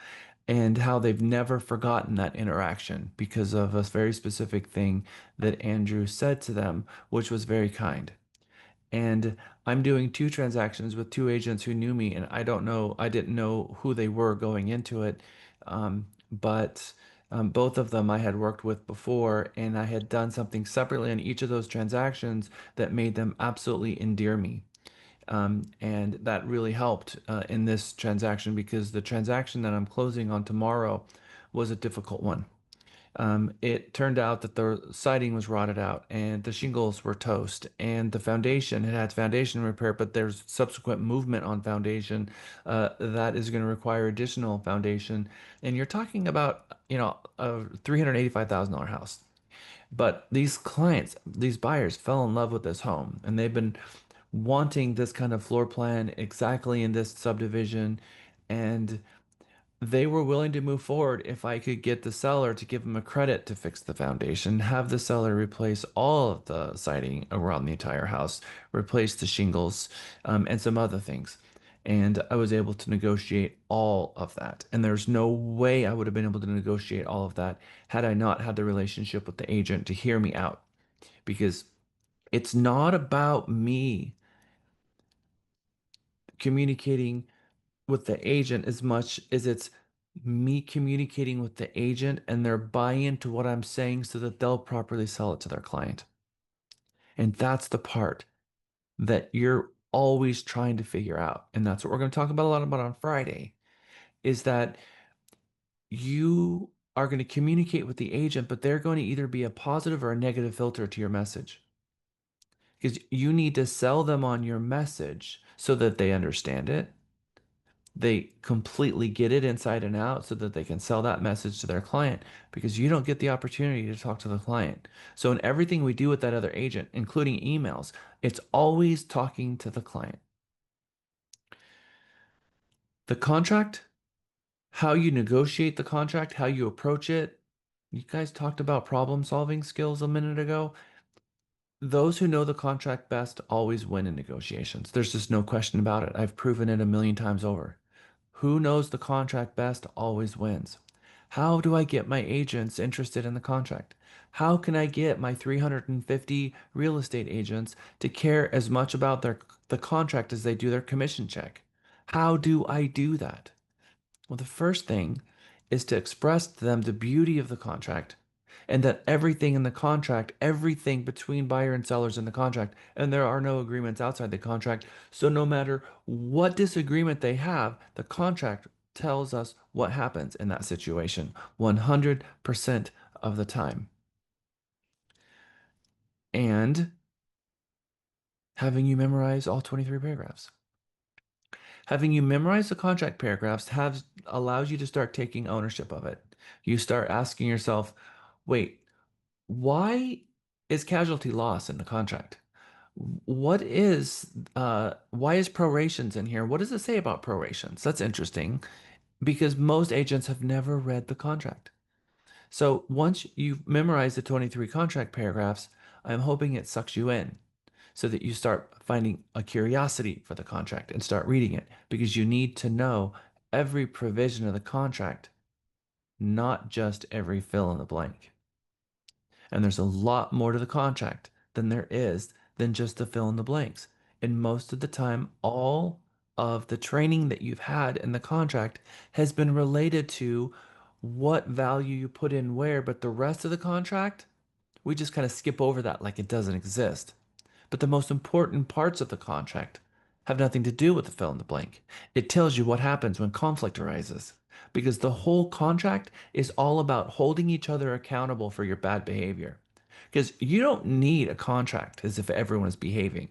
and how they've never forgotten that interaction because of a very specific thing that Andrew said to them, which was very kind. And I'm doing 2 transactions with 2 agents who knew me, and I didn't know who they were going into it. But both of them I had worked with before, and I had done something separately on each of those transactions that made them absolutely endear me. And that really helped in this transaction, because the transaction that I'm closing on tomorrow was a difficult one. It turned out that the siding was rotted out and the shingles were toast and the foundation, it had foundation repair, but there's subsequent movement on foundation that is going to require additional foundation. And you're talking about, a $385,000 house. But these clients, these buyers fell in love with this home and they've been wanting this kind of floor plan exactly in this subdivision. And they were willing to move forward if I could get the seller to give them a credit to fix the foundation, have the seller replace all of the siding around the entire house, replace the shingles, and some other things. And I was able to negotiate all of that. And there's no way I would have been able to negotiate all of that had I not had the relationship with the agent to hear me out. Because it's not about me communicating with the agent as much as it's me communicating with the agent and their buy-in to what I'm saying so that they'll properly sell it to their client. And that's the part that you're always trying to figure out. And that's what we're going to talk about a lot about on Friday, is that you are going to communicate with the agent, but they're going to either be a positive or a negative filter to your message. Because you need to sell them on your message so that they understand it. They completely get it inside and out so that they can sell that message to their client, because you don't get the opportunity to talk to the client. So in everything we do with that other agent, including emails, it's always talking to the client. The contract, how you negotiate the contract, how you approach it. You guys talked about problem solving skills a minute ago. Those who know the contract best always win in negotiations. There's just no question about it. I've proven it a million times over. Who knows the contract best always wins. How do I get my agents interested in the contract? How can I get my 350 real estate agents to care as much about the contract as they do their commission check? How do I do that? Well, the first thing is to express to them the beauty of the contract, and that everything in the contract, everything between buyer and sellers in the contract, and there are no agreements outside the contract. So no matter what disagreement they have, the contract tells us what happens in that situation 100% of the time. And having you memorize all 23 paragraphs. Having you memorize the contract paragraphs allows you to start taking ownership of it. You start asking yourself, wait, why is casualty loss in the contract? Why is prorations in here? What does it say about prorations? That's interesting, because most agents have never read the contract. So once you've memorized the 23 contract paragraphs, I'm hoping it sucks you in so that you start finding a curiosity for the contract and start reading it, because you need to know every provision of the contract, not just every fill in the blank. And there's a lot more to the contract than just the fill in the blanks. And most of the time, all of the training that you've had in the contract has been related to what value you put in where, but the rest of the contract, we just kind of skip over that like it doesn't exist. But the most important parts of the contract have nothing to do with the fill in the blank. It tells you what happens when conflict arises, because the whole contract is all about holding each other accountable for your bad behavior. Because you don't need a contract as if everyone is behaving.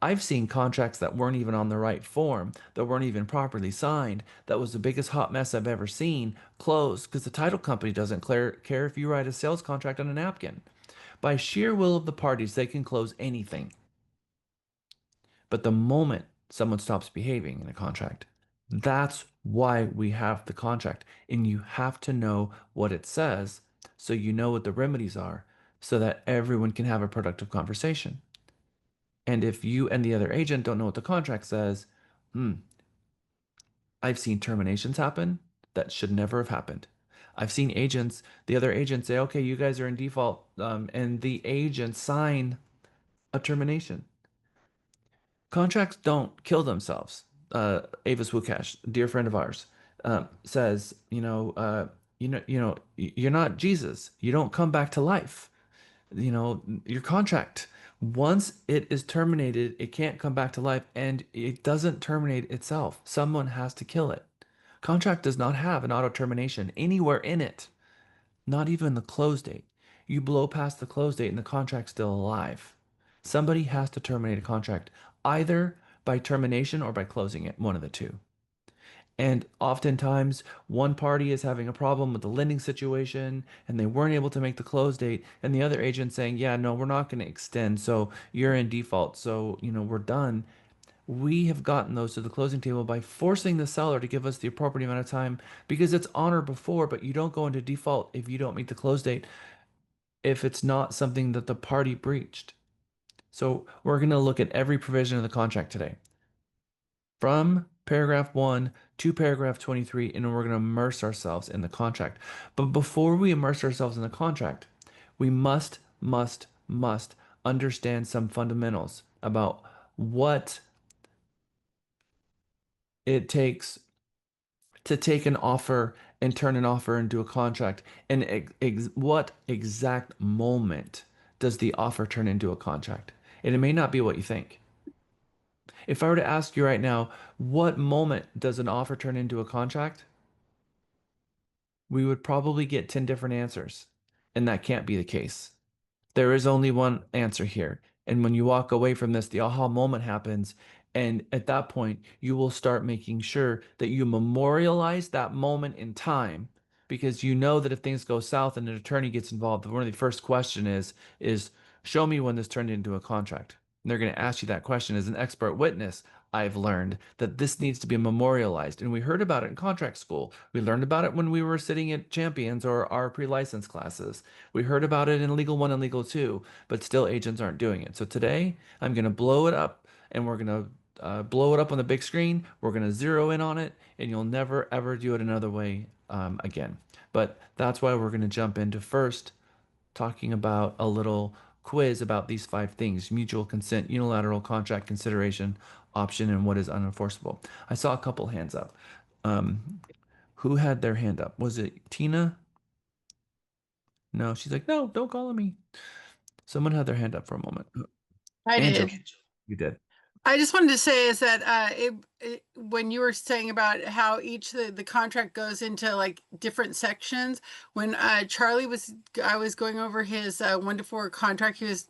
I've seen contracts that weren't even on the right form, that weren't even properly signed, that was the biggest hot mess I've ever seen, closed because the title company doesn't care if you write a sales contract on a napkin. By sheer will of the parties, they can close anything. But the moment someone stops behaving in a contract, that's why we have the contract. And you have to know what it says so you know what the remedies are, so that everyone can have a productive conversation. And if you and the other agent don't know what the contract says, I've seen terminations happen that should never have happened. I've seen the other agents say, okay, you guys are in default, and the agent sign a termination. Contracts don't kill themselves. Avis Wukash, dear friend of ours, says, you're not Jesus. You don't come back to life. Your contract, once it is terminated, it can't come back to life, and it doesn't terminate itself. Someone has to kill it. Contract does not have an auto termination anywhere in it. not even the close date. You blow past the close date and the contract's still alive. Somebody has to terminate a contract either by termination or by closing it, one of the two. And oftentimes, one party is having a problem with the lending situation and they weren't able to make the close date, and the other agent saying, yeah, no, we're not going to extend. So you're in default. So, we're done. We have gotten those to the closing table by forcing the seller to give us the appropriate amount of time because it's on or before, but you don't go into default if you don't meet the close date if it's not something that the party breached. So we're going to look at every provision of the contract today, from paragraph 1 to paragraph 23, and we're going to immerse ourselves in the contract. But before we immerse ourselves in the contract, we must understand some fundamentals about what it takes to take an offer and turn an offer into a contract, and what exact moment does the offer turn into a contract. And it may not be what you think. If I were to ask you right now, what moment does an offer turn into a contract? We would probably get 10 different answers, and that can't be the case. There is only one answer here. And when you walk away from this, the aha moment happens. And at that point, you will start making sure that you memorialize that moment in time, because you know that if things go south and an attorney gets involved, one of the first question is show me when this turned into a contract. And they're going to ask you that question. As an expert witness, I've learned that this needs to be memorialized. And we heard about it in contract school. We learned about it when we were sitting at Champions or our pre-license classes. We heard about it in Legal 1 and Legal 2, but still agents aren't doing it. So today, I'm going to blow it up, and we're going to blow it up on the big screen. We're going to zero in on it, and you'll never, ever do it another way again. But that's why we're going to jump into first talking about a little quiz about these 5 things: mutual consent, unilateral contract consideration, option, and what is unenforceable. I saw a couple hands up. Who had their hand up? Was it Tina? No, she's like, no, don't call on me. Someone had their hand up for a moment. I Angela, did. you did. I just wanted to say is that when you were saying about how each the contract goes into like different sections, when Charlie I was going over his 1 to 4 contract, he was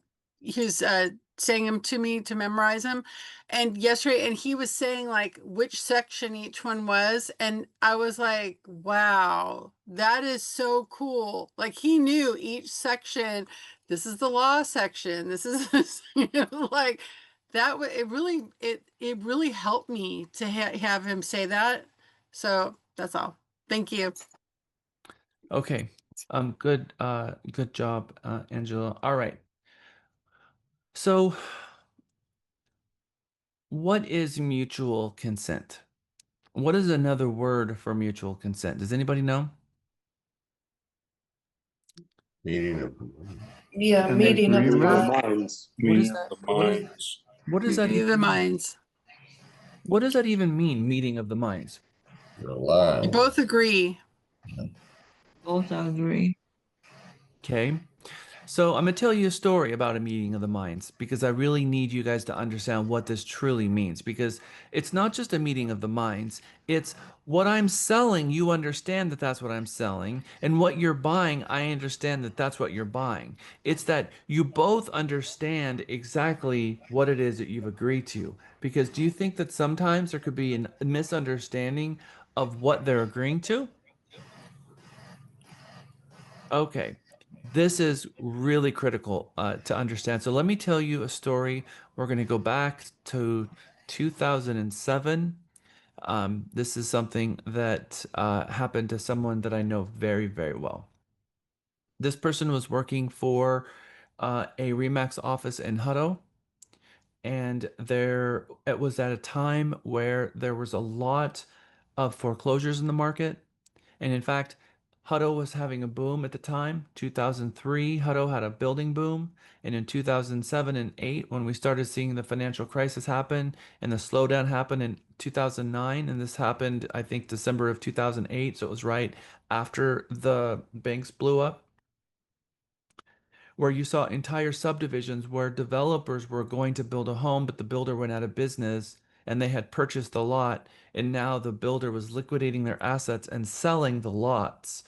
saying them to me to memorize them, and yesterday, and he was saying like which section each one was, and I was like, wow, that is so cool. Like he knew each section. This is the law section. This is like that. It really helped me to have him say that. So that's all. Thank you. Okay. Good job, Angela. All right. So what is mutual consent? What is another word for mutual consent? Does anybody know? Meeting of Yeah, An meeting of the agreement of minds. minds. What is Meeting that? of the minds. What does that Meeting of the even mean? minds. What does that even mean, meeting of the minds? your line. You both agree. Both agree. Okay. So I'm going to tell you a story about a meeting of the minds, because I really need you guys to understand what this truly means, because it's not just a meeting of the minds. It's what I'm selling. You understand that that's what I'm selling, and what you're buying, I understand that that's what you're buying. It's that you both understand exactly what it is that you've agreed to. Because do you think that sometimes there could be a misunderstanding of what they're agreeing to? Okay. This is really critical to understand. So let me tell you a story. We're going to go back to 2007. This is something that happened to someone that I know very, very well. This person was working for a RE/MAX office in Hutto, and it was at a time where there was a lot of foreclosures in the market. And in fact, Hutto was having a boom at the time. 2003, Hutto had a building boom. And in 2007 and 8, when we started seeing the financial crisis happen and the slowdown happen in 2009, and this happened, I think, December of 2008. So it was right after the banks blew up, where you saw entire subdivisions where developers were going to build a home, but the builder went out of business and they had purchased the lot. And now the builder was liquidating their assets and selling the lots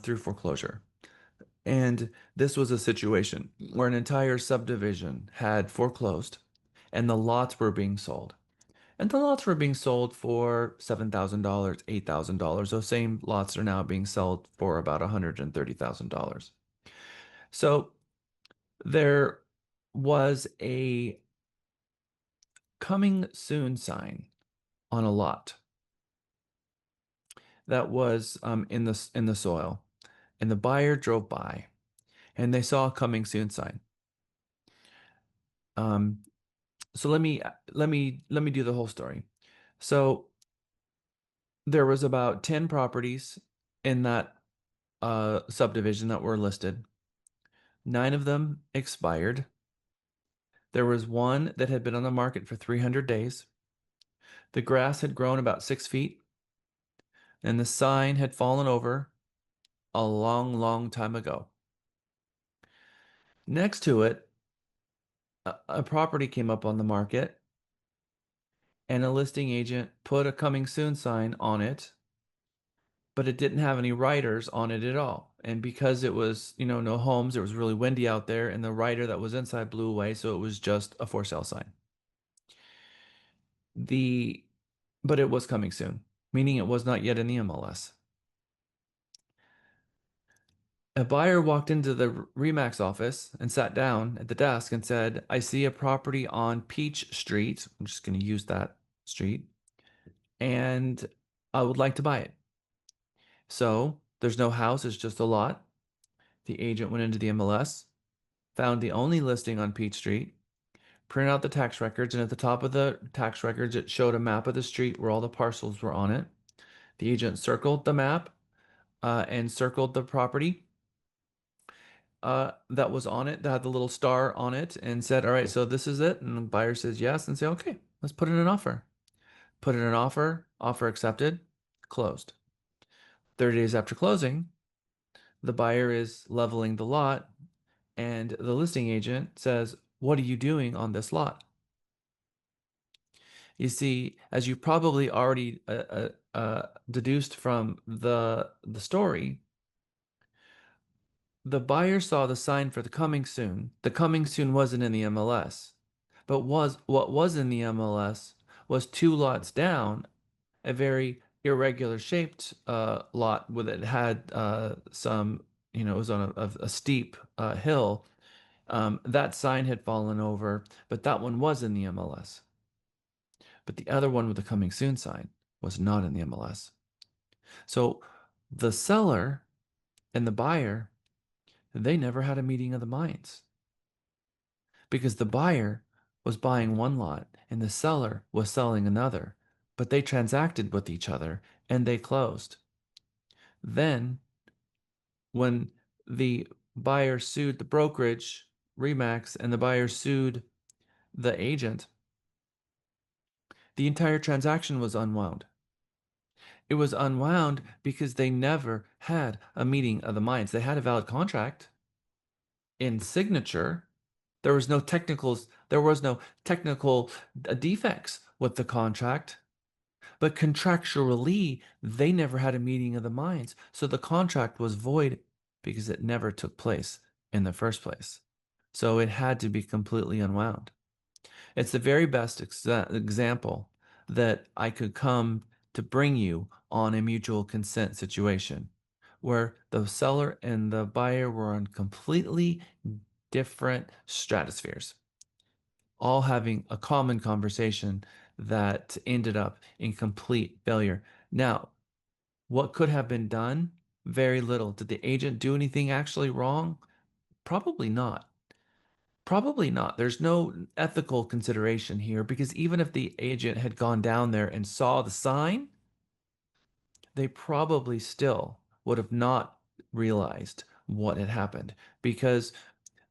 through foreclosure. And this was a situation where an entire subdivision had foreclosed and the lots were being sold. And the lots were being sold for $7,000, $8,000. Those same lots are now being sold for about $130,000. So there was a coming soon sign on a lot that was in the soil, and the buyer drove by, and they saw a coming soon sign. So let me do the whole story. So there was about 10 properties in that subdivision that were listed. 9 of them expired. There was one that had been on the market for 300 days. The grass had grown about 6 feet, and the sign had fallen over a long, long time ago. Next to it, a property came up on the market, and a listing agent put a coming soon sign on it, but it didn't have any writers on it at all. And because it was, no homes, it was really windy out there, and the writer that was inside blew away, so it was just a for sale sign. But it was coming soon, meaning it was not yet in the MLS. A buyer walked into the RE/MAX office and sat down at the desk and said, I see a property on Peach Street. I'm just going to use that street, and I would like to buy it. So there's no house, it's just a lot. The agent went into the MLS, found the only listing on Peach Street, printed out the tax records, and at the top of the tax records, it showed a map of the street where all the parcels were on it. The agent circled the map and circled the property that was on it, that had the little star on it, and said, all right, so this is it. And the buyer says yes, and say, okay, let's put in an offer. Put in an offer, offer accepted, closed. 30 days after closing, the buyer is leveling the lot, and the listing agent says, what are you doing on this lot? You see, as you probably already deduced from the story, the buyer saw the sign for the coming soon. The coming soon wasn't in the MLS, but what was in the MLS was 2 lots down, a very irregular shaped lot with it had some, it was on a steep hill. That sign had fallen over, but that one was in the MLS. But the other one with the coming soon sign was not in the MLS. So the seller and the buyer, they never had a meeting of the minds, because the buyer was buying one lot and the seller was selling another, but they transacted with each other and they closed. Then when the buyer sued the brokerage, RE/MAX, and the buyer sued the agent, the entire transaction was unwound. It was unwound because they never had a meeting of the minds. They had a valid contract in signature. There was no technical defects with the contract, but contractually, they never had a meeting of the minds. So the contract was void because it never took place in the first place. So it had to be completely unwound. It's the very best example that I could come to bring you on a mutual consent situation where the seller and the buyer were on completely different stratospheres, all having a common conversation that ended up in complete failure. Now, what could have been done? Very little. Did the agent do anything actually wrong? Probably not. Probably not. There's no ethical consideration here, because even if the agent had gone down there and saw the sign, they probably still would have not realized what had happened, because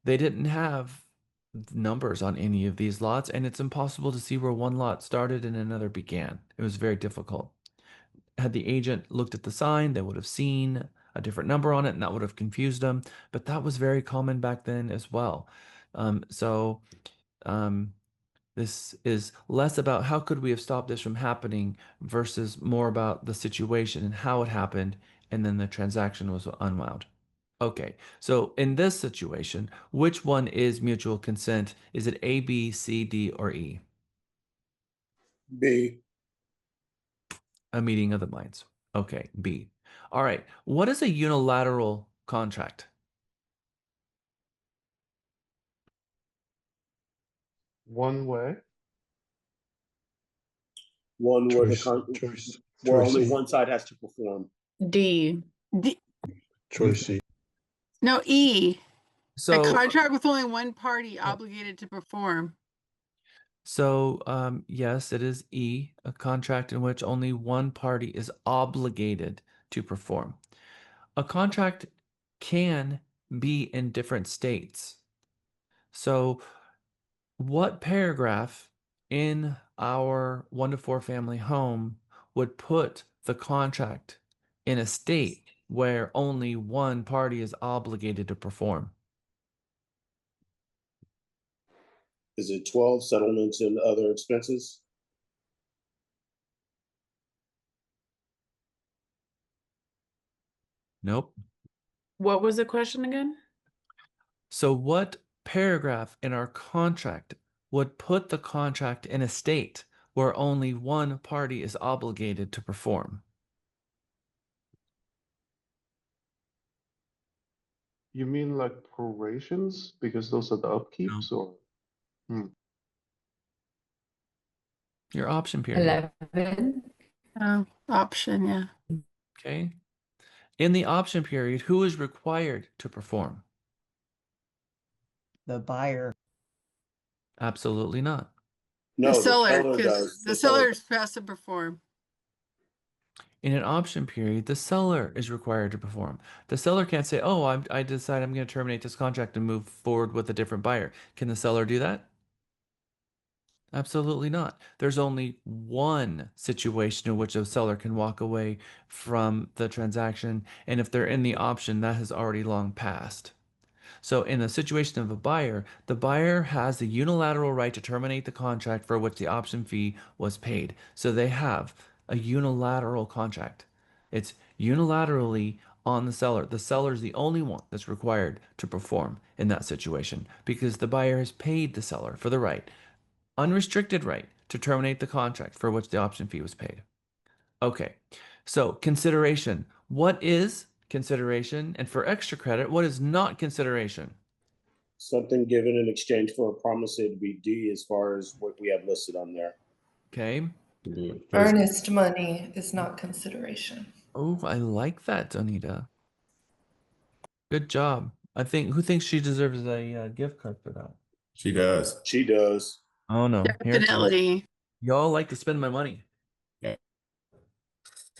they didn't have numbers on any of these lots, and it's impossible to see where one lot started and another began. It was very difficult. Had the agent looked at the sign, they would have seen a different number on it, and that would have confused them. But that was very common back then as well. This is less about how could we have stopped this from happening versus more about the situation and how it happened, and then the transaction was unwound. Okay, so in this situation, which one is mutual consent? Is it A, B, C, D, or E? B. A meeting of the minds. Okay, B. All right, what is a unilateral contract? One way. One where the where only E. one side has to perform. D. Choice C. No, E. A So, contract with only one party obligated to perform. yes, it is E, a contract in which only one party is obligated to perform. A contract can be in different states. So, what paragraph in our 1 to 4 family home would put the contract in a state where only one party is obligated to perform? Is it 12 settlements and other expenses? Nope. What was the question again? So what paragraph in our contract would put the contract in a state where only one party is obligated to perform? You mean like prorations? Because those are the upkeeps or? Your option period. 11. Option, yeah. Okay. In the option period, who is required to perform? The buyer. Absolutely not. No, The seller, does. because the seller has to perform. In an option period, the seller is required to perform. The seller can't say, oh, I decide I'm going to terminate this contract and move forward with a different buyer. Can the seller do that? Absolutely not. There's only one situation in which a seller can walk away from the transaction, and if they're in the option, that has already long passed. So in the situation of a buyer, the buyer has the unilateral right to terminate the contract for which the option fee was paid. So they have a unilateral contract. It's unilaterally on the seller. The seller is the only one that's required to perform in that situation because the buyer has paid the seller for the right, unrestricted right, to terminate the contract for which the option fee was paid. Okay, so consideration. What is consideration? And for extra credit, what is not consideration? Something given in exchange for a promise. It'd be D as far as what we have listed on there. Okay. Earnest money is not consideration. Oh, I like that, Donita. Good job. Who thinks she deserves a gift card for that? She does. She does. Oh no. Here it comes. Definitely. Y'all like to spend my money. Yeah.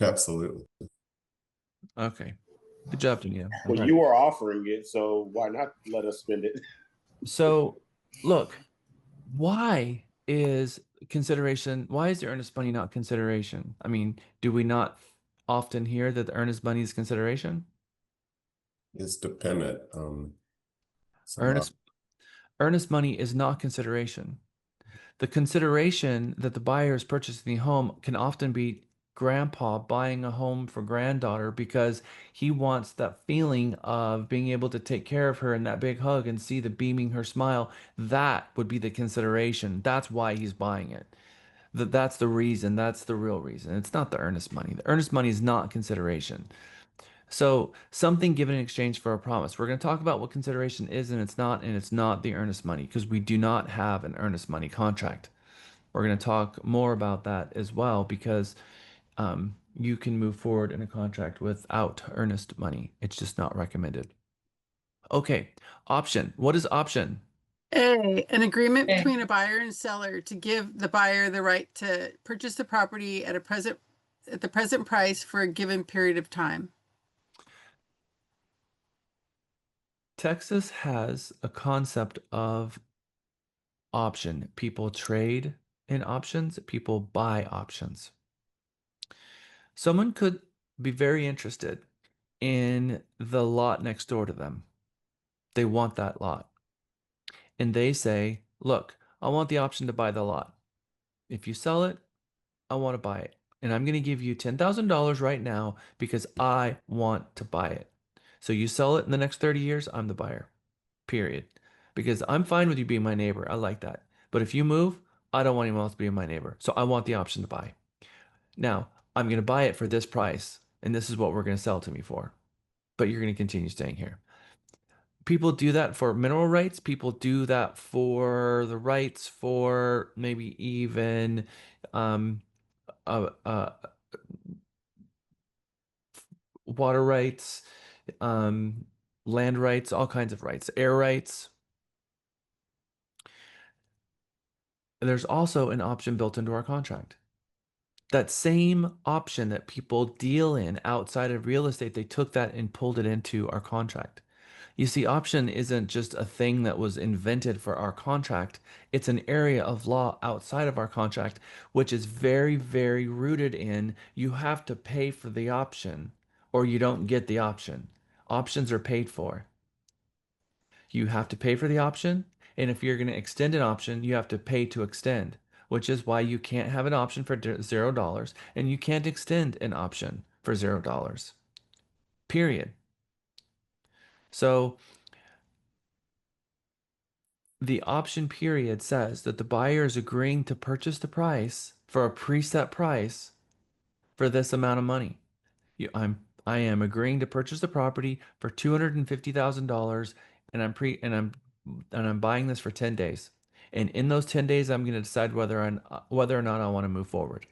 Absolutely. Okay. Good job, Donita. Well, you are offering it, so why not let us spend it? So, look, why is the earnest money not consideration? I mean, do we not often hear that the earnest money is consideration? It's dependent on Earnest money is not consideration. The consideration that the buyer is purchasing the home can often be grandpa buying a home for granddaughter because he wants that feeling of being able to take care of her in that big hug and see the beaming her smile. That would be the consideration. That's why he's buying it. That's the reason. That's the real reason. It's not the earnest money. The earnest money is not consideration. So something given in exchange for a promise. We're going to talk about what consideration is and it's not the earnest money because we do not have an earnest money contract. We're going to talk more about that as well because you can move forward in a contract without earnest money. It's just not recommended. Okay, option. What is option? A, an agreement between a buyer and seller to give the buyer the right to purchase the property at the present price for a given period of time. Texas has a concept of option. People trade in options, people buy options. Someone could be very interested in the lot next door to them. They want that lot. And they say, look, I want the option to buy the lot. If you sell it, I want to buy it. And I'm going to give you $10,000 right now because I want to buy it. So you sell it in the next 30 years, I'm the buyer. Period. Because I'm fine with you being my neighbor. I like that. But if you move, I don't want anyone else being my neighbor. So I want the option to buy. Now, I'm going to buy it for this price, and this is what we're going to sell to me for. But you're going to continue staying here. People do that for mineral rights. People do that for the rights for maybe even uh, uh, water rights, land rights, all kinds of rights, air rights. There's also an option built into our contract. That same option that people deal in outside of real estate, they took that and pulled it into our contract. You see, option isn't just a thing that was invented for our contract. It's an area of law outside of our contract, which is very, very rooted in you have to pay for the option or you don't get the option. Options are paid for. You have to pay for the option. And if you're going to extend an option, you have to pay to extend, which is why you can't have an option for $0 and you can't extend an option for $0. Period. So the option period says that the buyer is agreeing to purchase the price for a preset price for this amount of money. I am agreeing to purchase the property for $250,000 and I'm buying this for 10 days. And in those 10 days I'm going to decide whether or not I want to move forward.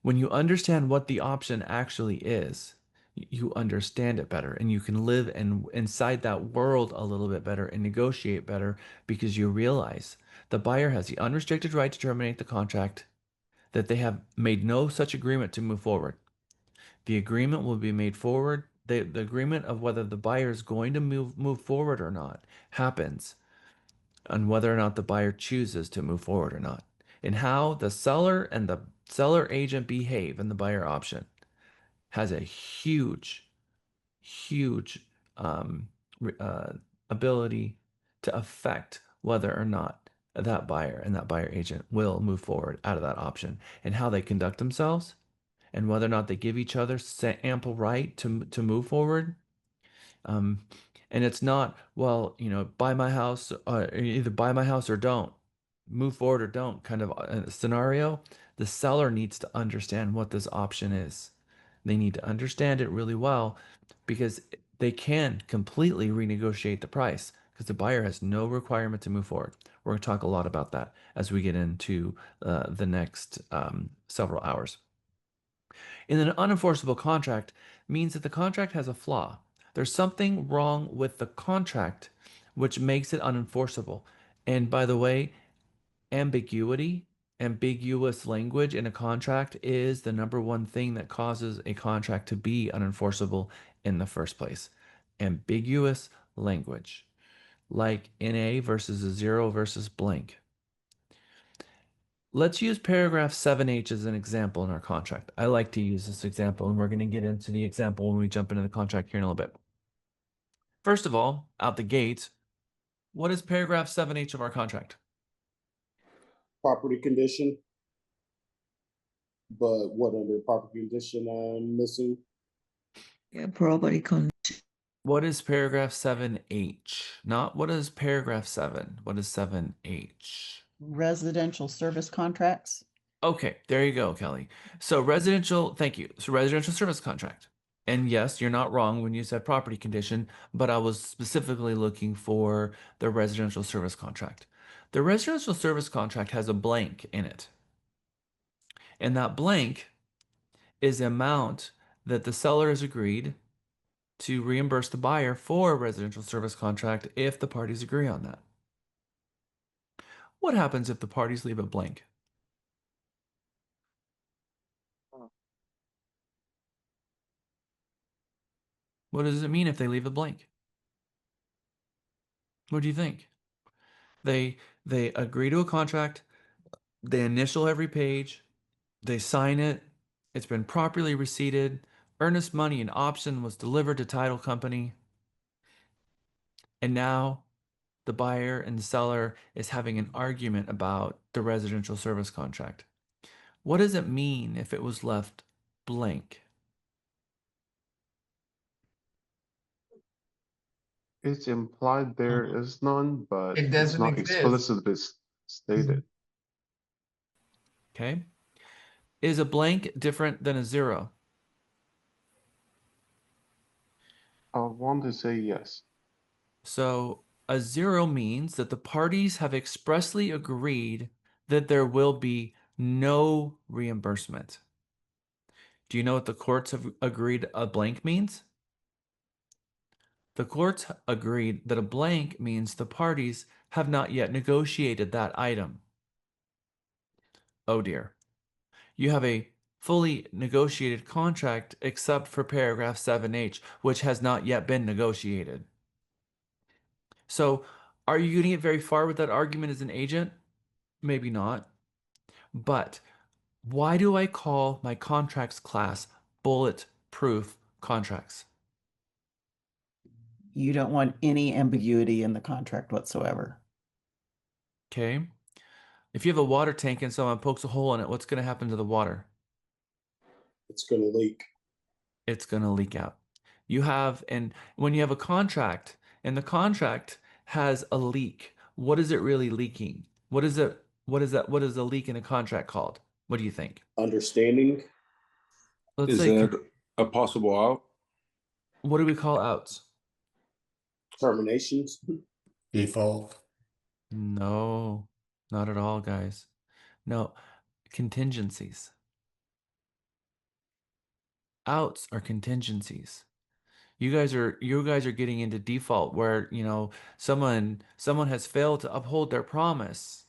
When you understand what the option actually is, you understand it better and you can live inside that world a little bit better and negotiate better because you realize the buyer has the unrestricted right to terminate the contract, that they have made no such agreement to move forward. The agreement will be made forward. The agreement of whether the buyer is going to move forward or not happens on whether or not the buyer chooses to move forward or not, and how the seller and the seller agent behave in the buyer option has a huge um, ability to affect whether or not that buyer and that buyer agent will move forward out of that option, and how they conduct themselves and whether or not they give each other ample right to move forward. Um, and it's not, well, buy my house, either buy my house or don't, move forward or don't kind of a scenario. The seller needs to understand what this option is. They need to understand it really well because they can completely renegotiate the price because the buyer has no requirement to move forward. We're going to talk a lot about that as we get into the next several hours. And an unenforceable contract means that the contract has a flaw. There's something wrong with the contract which makes it unenforceable. And by the way, ambiguous language in a contract is the number one thing that causes a contract to be unenforceable in the first place. Ambiguous language, like NA versus a 0 versus blank. Let's use paragraph 7H as an example in our contract. I like to use this example, and we're going to get into the example when we jump into the contract here in a little bit. First of all, out the gate, what is paragraph 7H of our contract? Property condition. But what under property condition I'm missing? Yeah, property condition. What is paragraph 7H? Not what is paragraph 7. What is 7H? Residential service contracts. Okay, there you go, Kelly. So thank you. So residential service contract. And yes, you're not wrong when you said property condition, but I was specifically looking for the residential service contract. The residential service contract has a blank in it. And that blank is the amount that the seller has agreed to reimburse the buyer for a residential service contract if the parties agree on that. What happens if the parties leave it blank? What does it mean if they leave it blank? What do you think? They agree to a contract, they initial every page, they sign it, it's been properly receipted, earnest money and option was delivered to title company, and now the buyer and the seller is having an argument about the residential service contract. What does it mean if it was left blank? It's implied there is none, but It it's doesn't not exist. explicitly stated. Okay. Is a blank different than a zero? I want to say yes. So a zero means that the parties have expressly agreed that there will be no reimbursement. Do you know what the courts have agreed a blank means? The courts agreed that a blank means the parties have not yet negotiated that item. Oh dear. You have a fully negotiated contract except for paragraph 7H, which has not yet been negotiated. So, are you going to get very far with that argument as an agent? Maybe not. But why do I call my contracts class bulletproof contracts? You don't want any ambiguity in the contract whatsoever. Okay. If you have a water tank and someone pokes a hole in it, what's going to happen to the water? It's going to leak. It's going to leak out. You have, and when you have a contract and the contract has a leak, what is it really leaking? What is it? What is that? What is a leak in a contract called? What do you think? Understanding. Let's Is say, that a possible out? what do we call outs? Terminations. Default. No, not at all, guys. No, contingencies. Outs are contingencies. You guys are getting into default where, someone has failed to uphold their promise.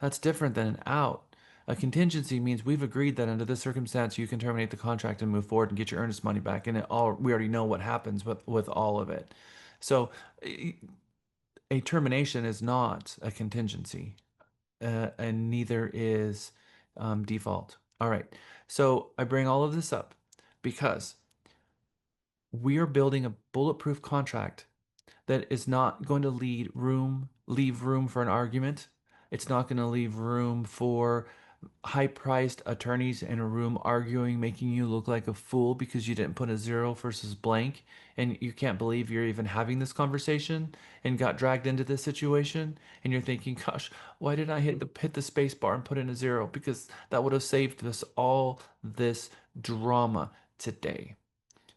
That's different than an out. A contingency means we've agreed that under this circumstance you can terminate the contract and move forward and get your earnest money back, and we already know what happens with all of it. So a termination is not a contingency, and neither is default. All right. So I bring all of this up because we are building a bulletproof contract that is not going to leave room for an argument. It's not going to leave room for high-priced attorneys in a room arguing, making you look like a fool because you didn't put a zero versus blank, and you can't believe you're even having this conversation and got dragged into this situation, and you're thinking, gosh, why did I hit the space bar and put in a zero? Because that would have saved us all this drama today.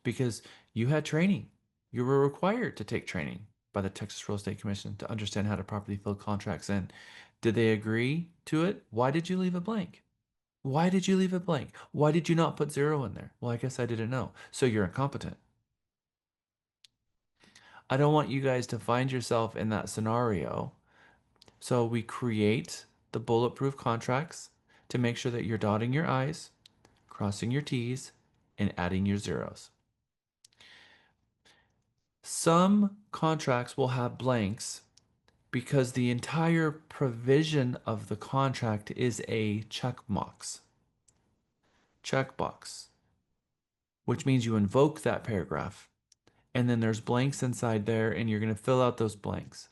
Because you had training. You were required to take training by the Texas Real Estate Commission to understand how to properly fill contracts in. Did they agree to it? Why did you leave it blank? Why did you leave it blank? Why did you not put zero in there? Well, I guess I didn't know. So you're incompetent. I don't want you guys to find yourself in that scenario. So we create the bulletproof contracts to make sure that you're dotting your I's, crossing your T's, and adding your zeros. Some contracts will have blanks because the entire provision of the contract is a checkbox, which means you invoke that paragraph, and then there's blanks inside there, and you're going to fill out those blanks.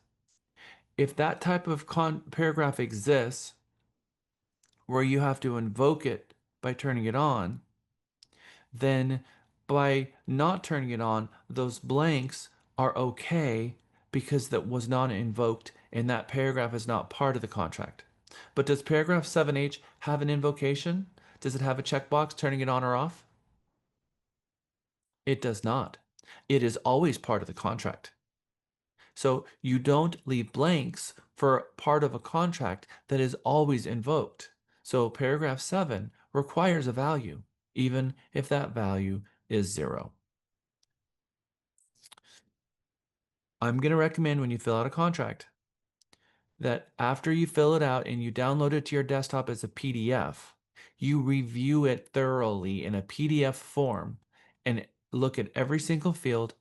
If that type of paragraph exists, where you have to invoke it by turning it on, then by not turning it on, those blanks are okay because that was not invoked and that paragraph is not part of the contract. But does paragraph 7H have an invocation? Does it have a checkbox turning it on or off? It does not. It is always part of the contract. So you don't leave blanks for part of a contract that is always invoked. So paragraph 7 requires a value, even if that value is 0. I'm going to recommend when you fill out a contract that after you fill it out and you download it to your desktop as a PDF, you review it thoroughly in a PDF form and look at every single field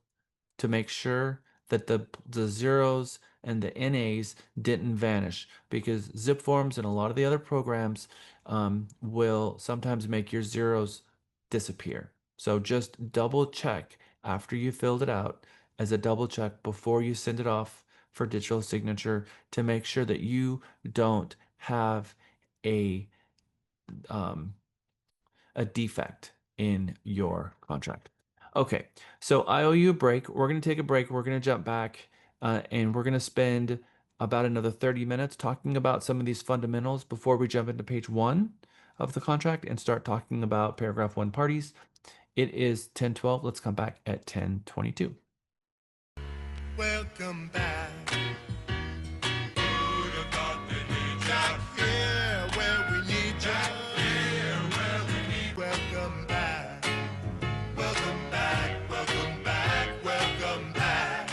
to make sure that the zeros and the NAs didn't vanish, because zip forms and a lot of the other programs will sometimes make your zeros disappear. So just double check after you filled it out as a double check before you send it off for digital signature to make sure that you don't have a defect in your contract. Okay, so I owe you a break. We're going to take a break. We're going to jump back And we're going to spend about another 30 minutes talking about some of these fundamentals before we jump into page 1 of the contract and start talking about paragraph 1 parties. It is 10:12. Let's come back at 10:22. Welcome back. Who'd have thought they need Jack here where we need Jack here where we need. Welcome back. Welcome back. Welcome back. Welcome back.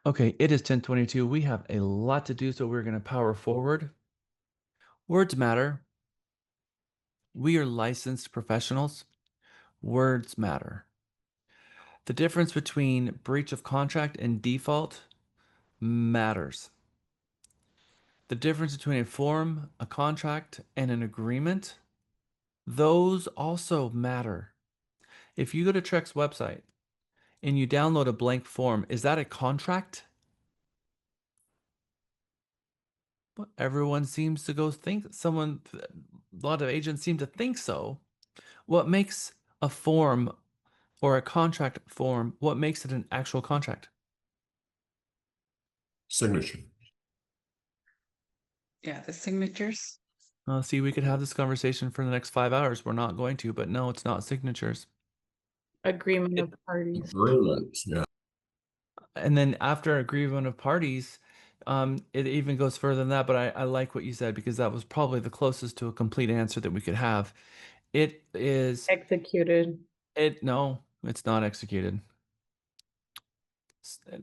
Okay, it is 10:22. We have a lot to do, so we're going to power forward. Words matter. We are licensed professionals. Words matter. The difference between breach of contract and default matters. The difference between a form, a contract, and an agreement, those also matter. If you go to TREC's website and you download a blank form, is that a contract? Well, everyone seems to a lot of agents seem to think so. What makes a form or a contract form, what makes it an actual contract? Signature. Yeah, the signatures. See, we could have this conversation for the next 5 hours. We're not going to, but no, it's not signatures. Agreement of parties. Agreement, yeah. And then after agreement of parties, it even goes further than that, but I like what you said because that was probably the closest to a complete answer that we could have. It is Executed. no, it's not executed.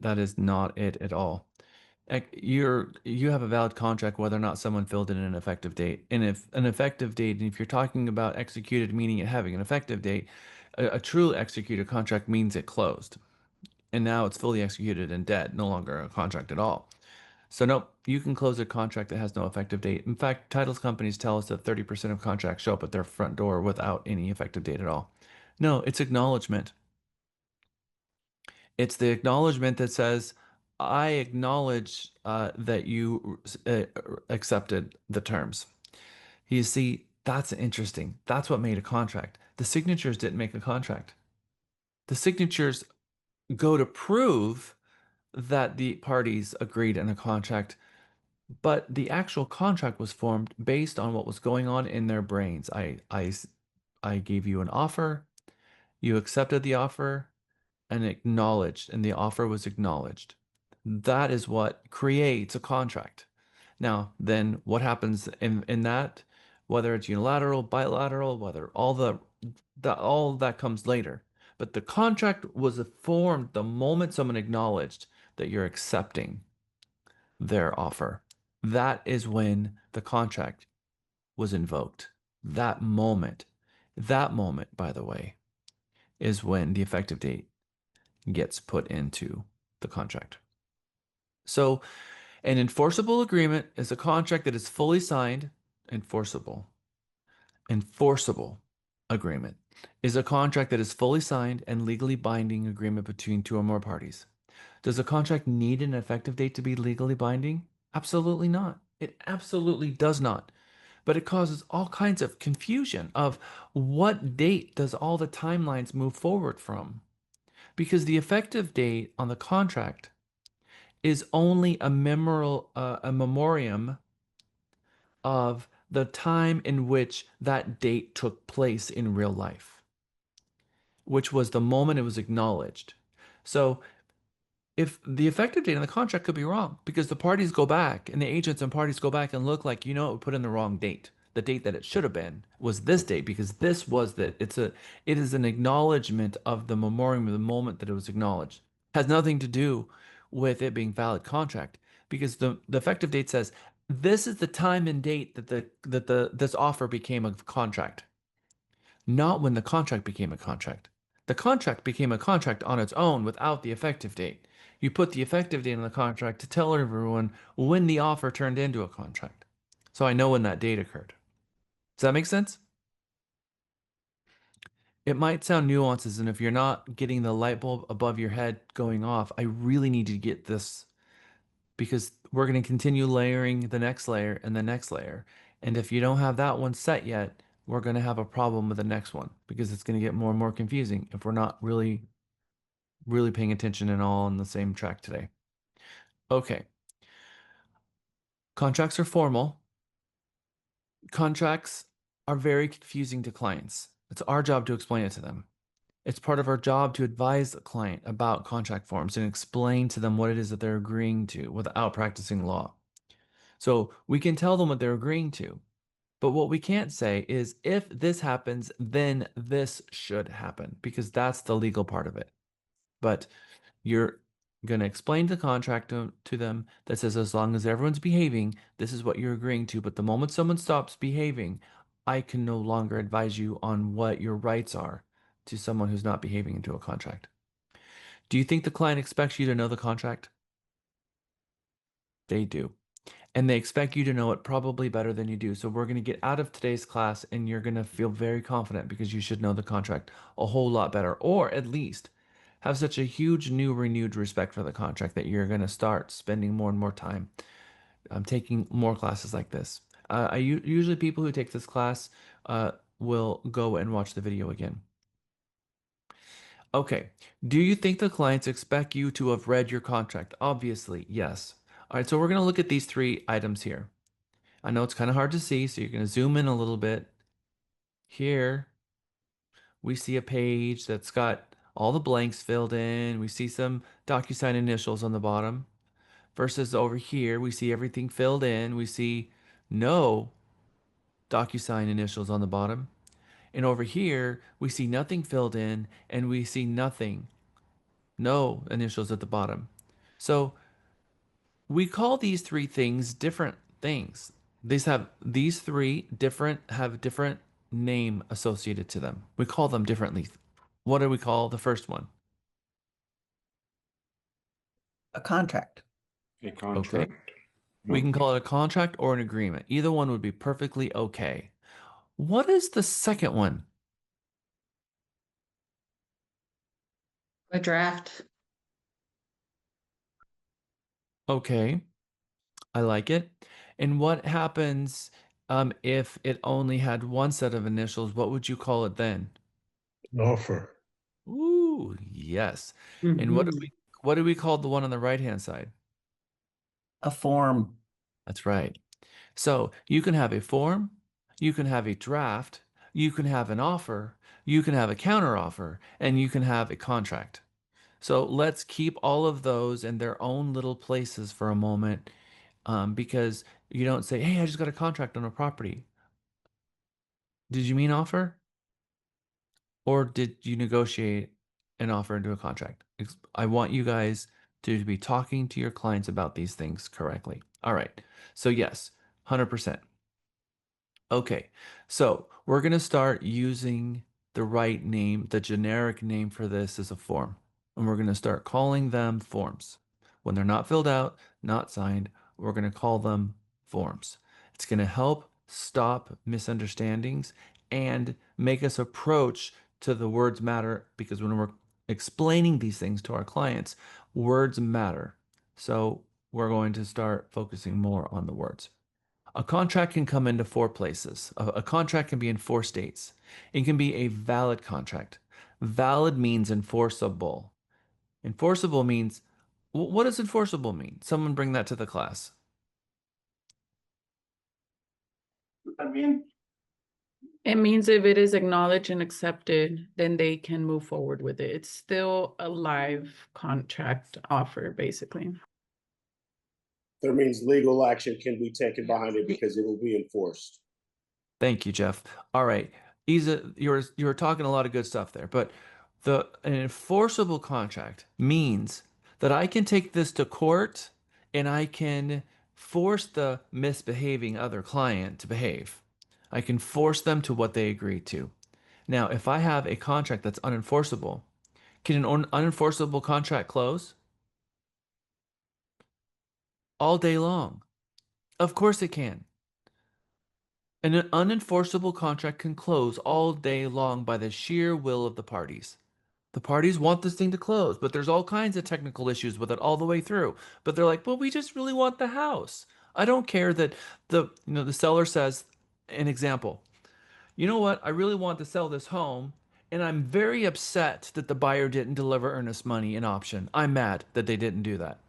That is not it at all. You have a valid contract whether or not someone filled in an effective date. And if an effective date, and if you're talking about executed meaning it having an effective date, a true executed contract means it closed. And now it's fully executed and dead, no longer a contract at all. So nope, you can close a contract that has no effective date. In fact, titles companies tell us that 30% of contracts show up at their front door without any effective date at all. No, it's acknowledgement. It's the acknowledgement that says, I acknowledge that you accepted the terms. You see, that's interesting. That's what made a contract. The signatures didn't make a contract. The signatures go to prove that the parties agreed in a contract, but the actual contract was formed based on what was going on in their brains. I gave you an offer, you accepted the offer, and acknowledged, and the offer was acknowledged. That is what creates a contract. Now, then what happens in that, whether it's unilateral, bilateral, whether all that comes later. But the contract was formed the moment someone acknowledged that you're accepting their offer. That is when the contract was invoked. That moment, by the way, is when the effective date gets put into the contract. So an enforceable agreement is a contract that is fully signed. Enforceable agreement is a contract that is fully signed and legally binding agreement between two or more parties. Does a contract need an effective date to be legally binding? Absolutely not. It absolutely does not. But it causes all kinds of confusion of what date does all the timelines move forward from? Because the effective date on the contract is only a memoriam of the time in which that date took place in real life, which was the moment it was acknowledged. So if the effective date on the contract could be wrong because the parties go back and the agents and parties go back and look like, we put in the wrong date. The date that it should have been was this date because this was it is an acknowledgement of the memoriam of the moment that it was acknowledged. It has nothing to do with it being valid contract because the effective date says this is the time and date that this offer became a contract. Not when the contract became a contract. The contract became a contract on its own without the effective date. You put the effective date on the contract to tell everyone when the offer turned into a contract. So I know when that date occurred. Does that make sense? It might sound nuances, and if you're not getting the light bulb above your head going off, I really need to get this because we're going to continue layering the next layer and the next layer. And if you don't have that one set yet, we're going to have a problem with the next one because it's going to get more and more confusing if we're not really really paying attention and all on the same track today. Okay. Contracts are formal. Contracts are very confusing to clients. It's our job to explain it to them. It's part of our job to advise the client about contract forms and explain to them what it is that they're agreeing to without practicing law. So we can tell them what they're agreeing to, but what we can't say is if this happens, then this should happen, because that's the legal part of it. But you're going to explain the contract to them that says, as long as everyone's behaving, this is what you're agreeing to. But the moment someone stops behaving, I can no longer advise you on what your rights are to someone who's not behaving into a contract. Do you think the client expects you to know the contract? They do. And they expect you to know it probably better than you do. So we're going to get out of today's class and you're going to feel very confident because you should know the contract a whole lot better, or at least have such a huge new renewed respect for the contract that you're going to start spending more and more time taking more classes like this. Usually people who take this class will go and watch the video again. Okay. Do you think the clients expect you to have read your contract? Obviously, yes. All right, so we're going to look at these 3 items here. I know it's kind of hard to see, so you're going to zoom in a little bit. Here, we see a page that's got all the blanks filled in. We see some DocuSign initials on the bottom. Versus over here, we see everything filled in. We see no DocuSign initials on the bottom. And over here, we see nothing filled in, and we see nothing, no initials at the bottom. So we call these 3 things different things. These 3 have different name associated to them. We call them differently. What do we call the first one? A contract. A contract. Okay. We can call it a contract or an agreement. Either one would be perfectly okay. What is the second one? A draft. Okay. I like it. And what happens if it only had one set of initials? What would you call it then? An offer. Ooh, yes. And what do we call the one on the right-hand side? A form. That's right. So you can have a form, you can have a draft, you can have an offer, you can have a counter offer, and you can have a contract. So let's keep all of those in their own little places for a moment, because you don't say, hey, I just got a contract on a property. Did you mean offer? Or did you negotiate an offer into a contract? I want you guys to be talking to your clients about these things correctly. All right. So yes, 100%. Okay. So we're going to start using the right name. The generic name for this is a form. And we're going to start calling them forms. When they're not filled out, not signed, we're going to call them forms. It's going to help stop misunderstandings and make us approach to the words matter, because when we're explaining these things to our clients, words matter. So we're going to start focusing more on the words. A contract can come into 4 places. A contract can be in 4 states. It can be a valid contract. Valid means enforceable. Enforceable means, what does enforceable mean? Someone bring that to the class. It means if it is acknowledged and accepted, then they can move forward with it. It's still a live contract offer, basically. That means legal action can be taken behind it because it will be enforced. Thank you, Jeff. All right. Isa, you were talking a lot of good stuff there, but an enforceable contract means that I can take this to court and I can force the misbehaving other client to behave. I can force them to what they agree to. Now, if I have a contract that's unenforceable, can an unenforceable contract close? All day long. Of course it can. An unenforceable contract can close all day long by the sheer will of the parties. The parties want this thing to close, but there's all kinds of technical issues with it all the way through. But they're like, well, we just really want the house. I don't care that the seller says, an example, you know what? I really want to sell this home, And I'm very upset that the buyer didn't deliver earnest money in option. I'm mad that they didn't do that.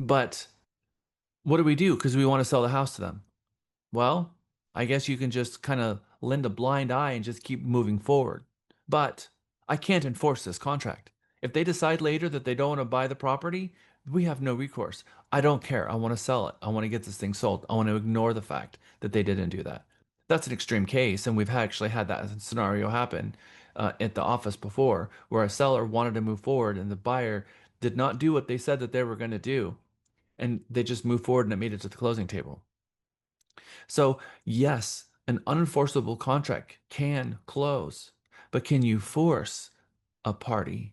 But what do we do? Because we want to sell the house to them. Well, I guess you can just kind of lend a blind eye and just keep moving forward. But I can't enforce this contract. If they decide later that they don't want to buy the property, we have no recourse. I don't care. I want to sell it. I want to get this thing sold. I want to ignore the fact that they didn't do that. That's an extreme case, and we've actually had that scenario happen at the office before, where a seller wanted to move forward and the buyer did not do what they said that they were going to do, and they just moved forward and it made it to the closing table. So, yes, an unenforceable contract can close, but can you force a party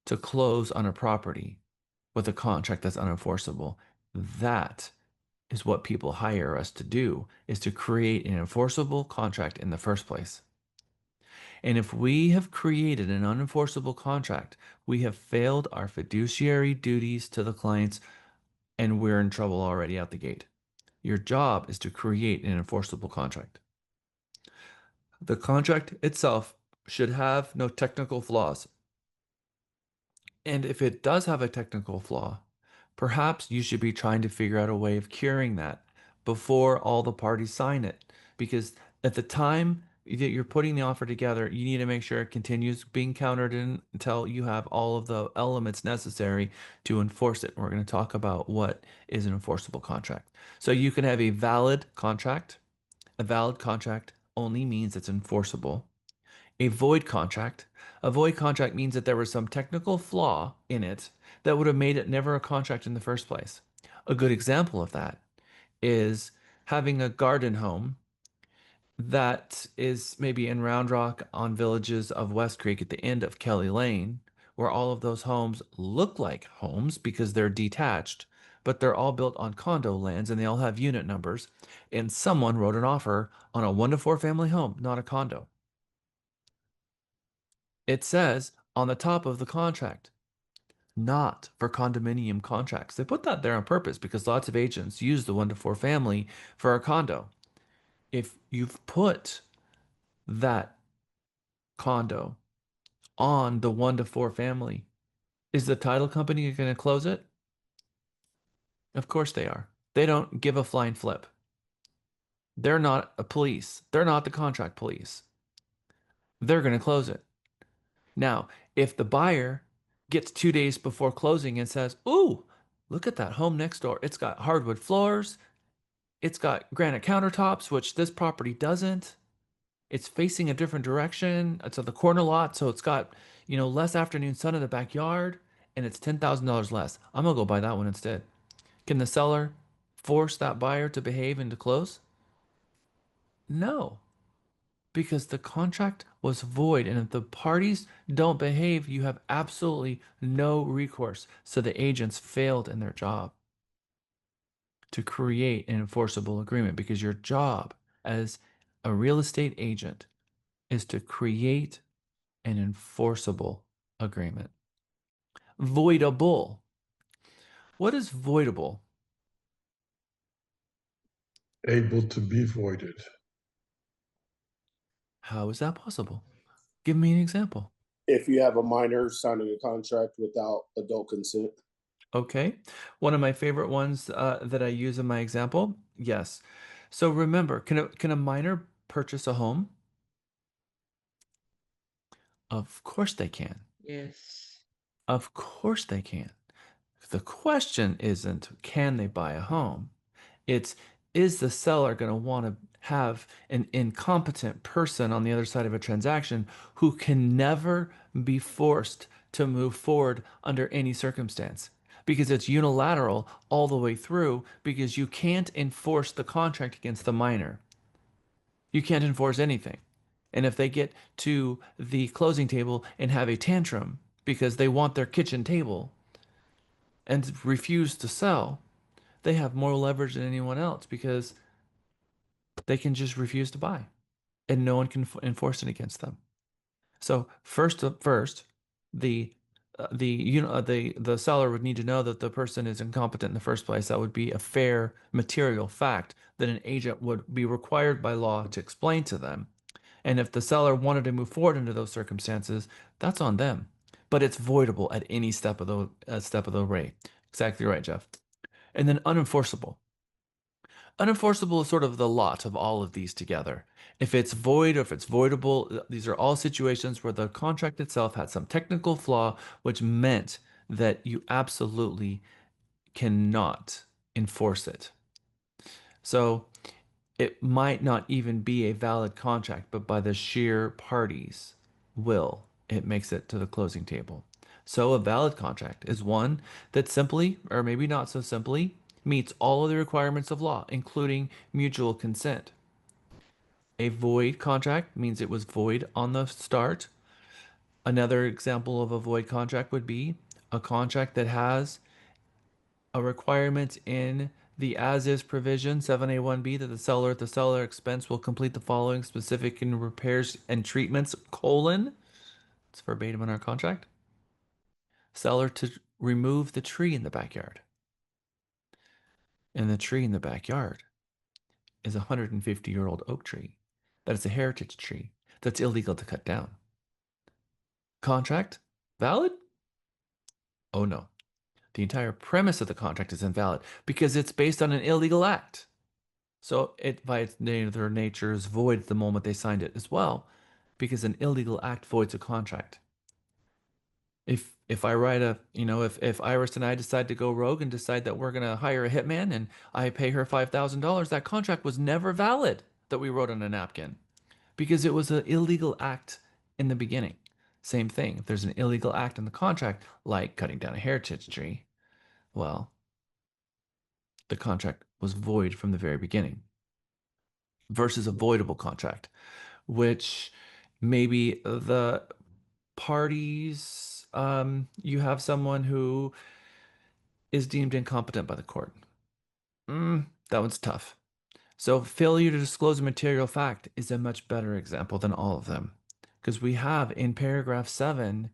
to close on a property with a contract that's unenforceable? That is what people hire us to do, is to create an enforceable contract in the first place. And if we have created an unenforceable contract, we have failed our fiduciary duties to the clients, and we're in trouble already out the gate. Your job is to create an enforceable contract. The contract itself should have no technical flaws. And if it does have a technical flaw, perhaps you should be trying to figure out a way of curing that before all the parties sign it. Because at the time that you're putting the offer together, you need to make sure it continues being countered in until you have all of the elements necessary to enforce it. We're going to talk about what is an enforceable contract. So you can have a valid contract. A valid contract only means it's enforceable. A void contract. A void contract means that there was some technical flaw in it that would have made it never a contract in the first place. A good example of that is having a garden home that is maybe in Round Rock on Villages of West Creek at the end of Kelly Lane, where all of those homes look like homes because they're detached, but they're all built on condo lands and they all have unit numbers. And someone wrote an offer on a 1 to 4 family home, not a condo. It says on the top of the contract, not for condominium contracts. They put that there on purpose because lots of agents use the 1 to 4 family for a condo. If you've put that condo on the 1 to 4 family, is the title company going to close it? Of course they are. They don't give a flying flip. They're not a police. They're not the contract police. They're going to close it. Now, if the buyer gets 2 days before closing and says, "Ooh, look at that home next door. It's got hardwood floors. It's got granite countertops, which this property doesn't. It's facing a different direction. It's on the corner lot, so it's got, less afternoon sun in the backyard, and it's $10,000 less. I'm going to go buy that one instead." Can the seller force that buyer to behave and to close? No, because the contract was void, and if the parties don't behave, you have absolutely no recourse. So the agents failed in their job to create an enforceable agreement, because your job as a real estate agent is to create an enforceable agreement. Voidable. What is voidable? Able to be voided. How is that possible? Give me an example. If you have a minor signing a contract without adult consent. Okay. One of my favorite ones that I use in my example. Yes. So remember, can a minor purchase a home? Of course they can. Yes. Of course they can. The question isn't, can they buy a home? It's, is the seller going to want to have an incompetent person on the other side of a transaction who can never be forced to move forward under any circumstance? Because it's unilateral all the way through, because you can't enforce the contract against the minor. You can't enforce anything. And if they get to the closing table and have a tantrum because they want their kitchen table and refuse to sell, they have more leverage than anyone else because they can just refuse to buy and no one can enforce it against them. So first, the seller would need to know that the person is incompetent in the first place. That would be a fair material fact that an agent would be required by law to explain to them. And if the seller wanted to move forward under those circumstances, that's on them. But it's voidable at any step of the way. Exactly right, Jeff. And then unenforceable. Unenforceable is sort of the lot of all of these together. If it's void or if it's voidable, these are all situations where the contract itself had some technical flaw, which meant that you absolutely cannot enforce it. So it might not even be a valid contract, but by the sheer parties' will, it makes it to the closing table. So a valid contract is one that simply, or maybe not so simply, meets all of the requirements of law, including mutual consent. A void contract means it was void on the start. Another example of a void contract would be a contract that has a requirement in the as-is provision 7A1B that the seller at the seller expense will complete the following specific in repairs and treatments, colon, it's verbatim in our contract. Seller to remove the tree in the backyard. And the tree in the backyard is a 150-year-old oak tree. That is a heritage tree that's illegal to cut down. Contract valid? Oh no. The entire premise of the contract is invalid because it's based on an illegal act. So it, by its their nature, is void at the moment they signed it as well, because an illegal act voids a contract. If I write a, if Iris and I decide to go rogue and decide that we're going to hire a hitman and I pay her $5,000, that contract was never valid that we wrote on a napkin because it was an illegal act in the beginning. Same thing. If there's an illegal act in the contract, like cutting down a heritage tree, well, the contract was void from the very beginning. Versus a voidable contract, which maybe the parties, you have someone who is deemed incompetent by the court. That one's tough. So failure to disclose a material fact is a much better example than all of them. Because we have in paragraph 7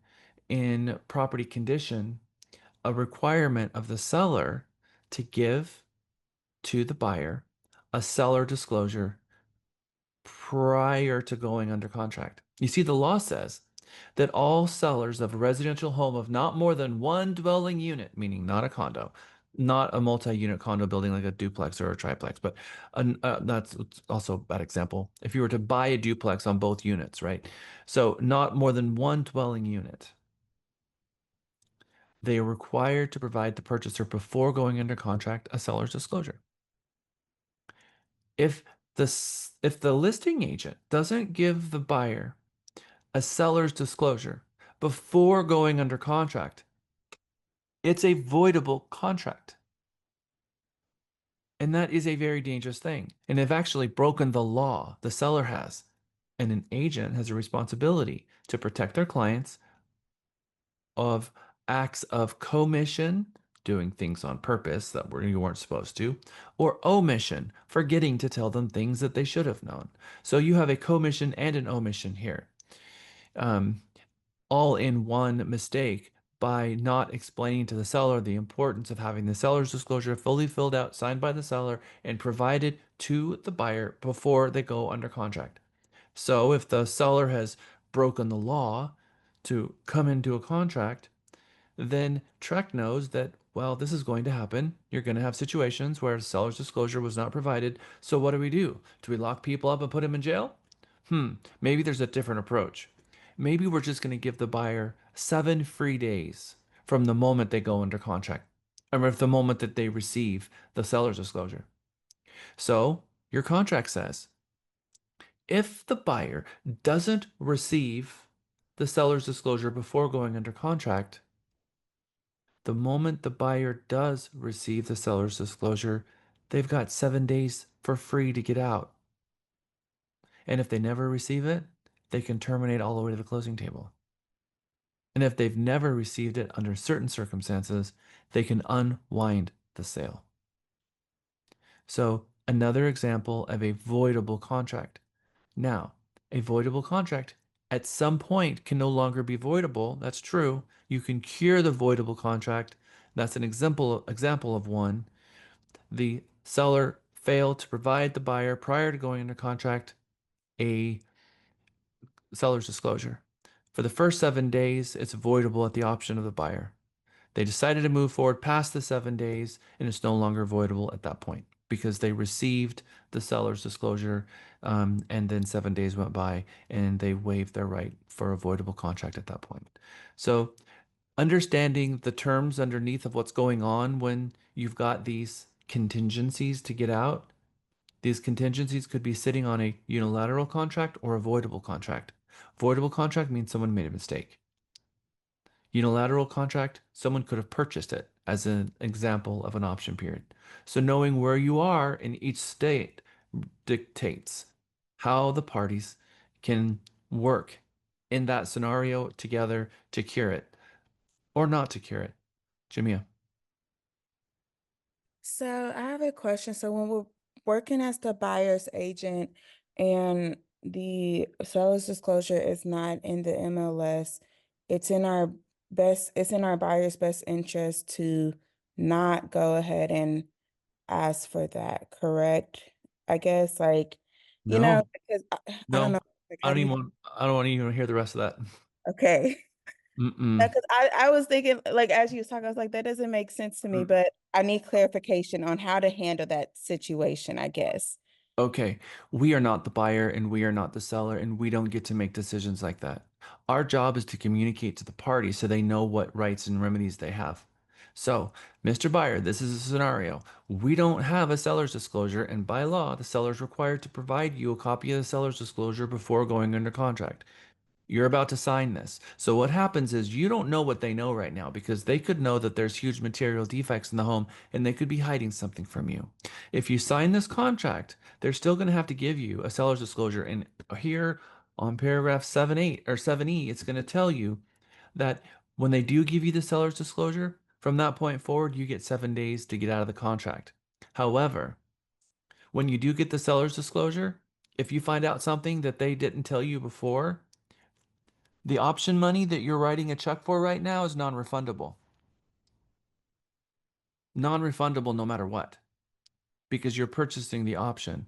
in property condition a requirement of the seller to give to the buyer a seller disclosure prior to going under contract. You see, the law says that all sellers of a residential home of not more than one dwelling unit, meaning not a condo, not a multi-unit condo building like a duplex or a triplex, but that's also a bad example. If you were to buy a duplex on both units, right? So not more than one dwelling unit. They are required to provide the purchaser before going under contract a seller's disclosure. If the listing agent doesn't give the buyer a seller's disclosure before going under contract, it's a voidable contract. And that is a very dangerous thing. And they've actually broken the law. The seller has. And an agent has a responsibility to protect their clients of acts of commission, doing things on purpose that you weren't supposed to, or omission, forgetting to tell them things that they should have known. So you have a commission and an omission here. All in one mistake by not explaining to the seller the importance of having the seller's disclosure fully filled out, signed by the seller, and provided to the buyer before they go under contract. So if the seller has broken the law to come into a contract, then TREC knows that, well, this is going to happen. You're going to have situations where the seller's disclosure was not provided. So what do? Do we lock people up and put them in jail? Maybe there's a different approach. Maybe we're just going to give the buyer 7 free days from the moment they go under contract, or from the moment that they receive the seller's disclosure. So your contract says, if the buyer doesn't receive the seller's disclosure before going under contract, the moment the buyer does receive the seller's disclosure, they've got 7 days for free to get out. And if they never receive it, they can terminate all the way to the closing table. And if they've never received it under certain circumstances, they can unwind the sale. So another example of a voidable contract. Now, a voidable contract at some point can no longer be voidable. That's true. You can cure the voidable contract. That's an example of one. The seller failed to provide the buyer prior to going under contract a seller's disclosure. For the first 7 days, it's voidable at the option of the buyer. They decided to move forward past the 7 days, and it's no longer voidable at that point because they received the seller's disclosure, and then 7 days went by and they waived their right for a voidable contract at that point. So understanding the terms underneath of what's going on when you've got these contingencies to get out, these contingencies could be sitting on a unilateral contract or a voidable contract. Voidable contract means someone made a mistake. Unilateral contract, someone could have purchased it as an example of an option period. So knowing where you are in each state dictates how the parties can work in that scenario together to cure it or not to cure it. Jamia. So I have a question. So when we're working as the buyer's agent and the seller's disclosure is not in the MLS, it's in our buyer's best interest to not go ahead and ask for that, correct? I guess No, because I don't no, know, like how do you, I don't want to even hear the rest of that. okay. Mm-mm. Because I was thinking, like, as you was talking, I was like, that doesn't make sense to me, but I need clarification on how to handle that situation, I guess. Okay, we are not the buyer and we are not the seller, and we don't get to make decisions like that. Our job is to communicate to the party so they know what rights and remedies they have. So, Mr. Buyer, this is a scenario. We don't have a seller's disclosure, and by law, the seller is required to provide you a copy of the seller's disclosure before going under contract. You're about to sign this. So what happens is you don't know what they know right now because they could know that there's huge material defects in the home and they could be hiding something from you. If you sign this contract, they're still going to have to give you a seller's disclosure. And here on paragraph 7.8 or 7E, it's going to tell you that when they do give you the seller's disclosure, from that point forward, you get 7 days to get out of the contract. However, when you do get the seller's disclosure, if you find out something that they didn't tell you before, the option money that you're writing a check for right now is non-refundable. Non-refundable no matter what, because you're purchasing the option.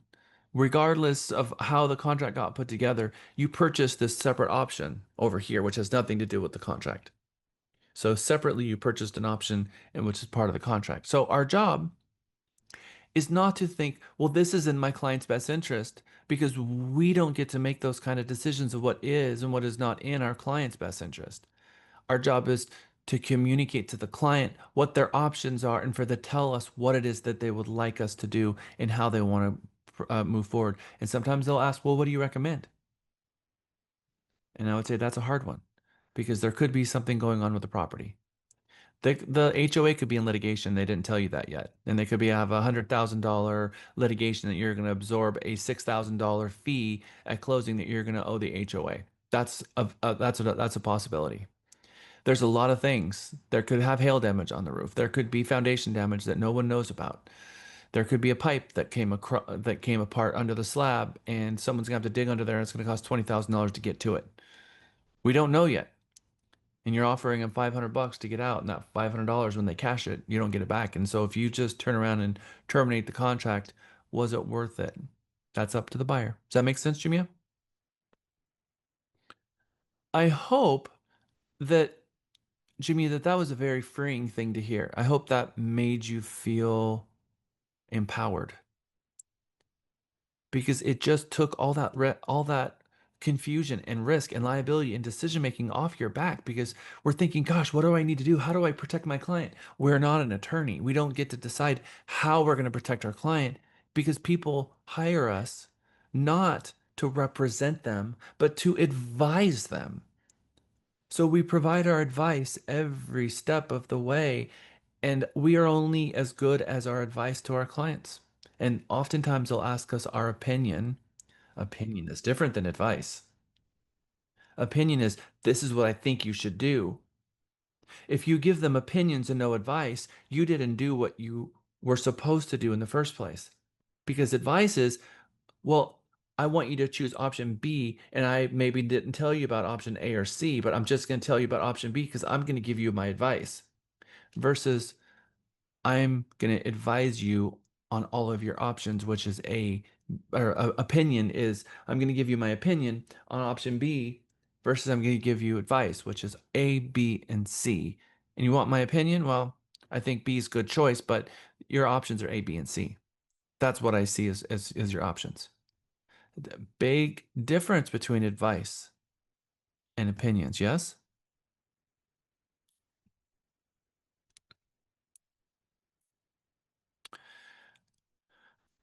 Regardless of how the contract got put together, you purchased this separate option over here, which has nothing to do with the contract. So separately, you purchased an option, and which is part of the contract. So our job is not to think, well, this is in my client's best interest, because we don't get to make those kind of decisions of what is and what is not in our client's best interest. Our job is to communicate to the client what their options are and for them to tell us what it is that they would like us to do and how they want to move forward. And sometimes they'll ask, well, what do you recommend? And I would say that's a hard one because there could be something going on with the property. The HOA could be in litigation. They didn't tell you that yet. And they could have a $100,000 litigation that you're going to absorb a $6,000 fee at closing that you're going to owe the HOA. That's a possibility. There's a lot of things. There could have hail damage on the roof. There could be foundation damage that no one knows about. There could be a pipe that came apart under the slab, and someone's gonna have to dig under there, and it's gonna cost $20,000 to get to it. We don't know yet. And you're offering them $500 to get out, and that $500 when they cash it, you don't get it back. And so if you just turn around and terminate the contract, was it worth it? That's up to the buyer. Does that make sense, Jamia? I hope that Jimmy, that was a very freeing thing to hear. I hope that made you feel empowered because it just took all that confusion and risk and liability and decision making off your back because we're thinking, gosh, what do I need to do? How do I protect my client? We're not an attorney. We don't get to decide how we're going to protect our client because people hire us not to represent them, but to advise them. So we provide our advice every step of the way, and we are only as good as our advice to our clients. And oftentimes they'll ask us our opinion. Opinion is different than advice. Opinion is, this is what I think you should do. If you give them opinions and no advice, you didn't do what you were supposed to do in the first place. Because advice is, well, I want you to choose option B, and I maybe didn't tell you about option A or C, but I'm just going to tell you about option B because I'm going to give you my advice. Versus, I'm going to advise you on all of your options, which is A, or opinion is I'm going to give you my opinion on option B versus I'm going to give you advice, which is A, B, and C. And you want my opinion? Well, I think B is a good choice, but your options are A, B, and C. That's what I see as your options. The big difference between advice and opinions, yes?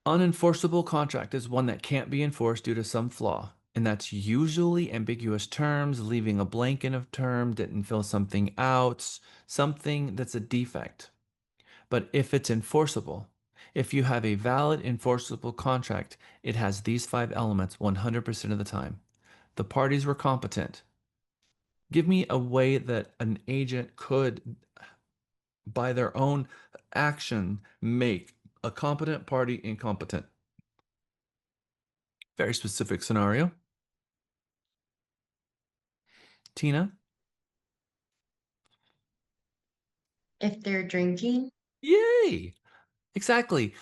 Unenforceable contract is one that can't be enforced due to some flaw, and that's usually ambiguous terms, leaving a blank in a term, didn't fill something out, something that's a defect. But if it's enforceable, if you have a valid enforceable contract, it has these 5 elements 100% of the time. The parties were competent. Give me a way that an agent could, by their own action, make a competent party incompetent. Very specific scenario. Tina? If they're drinking? Yay! Exactly.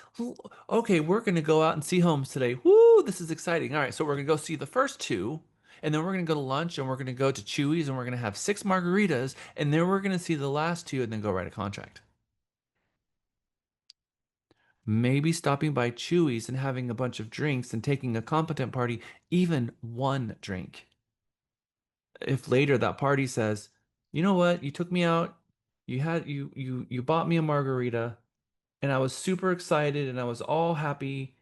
Okay, we're going to go out and see homes today. Woo, this is exciting. All right, so we're going to go see the first 2, and then we're going to go to lunch, and we're going to go to Chewy's, and we're going to have 6 margaritas, and then we're going to see the last 2, and then go write a contract. Maybe stopping by Chewy's and having a bunch of drinks and taking a competent party even 1 drink. If later that party says, you know what, you took me out, you bought me a margarita, and I was super excited and I was all happy.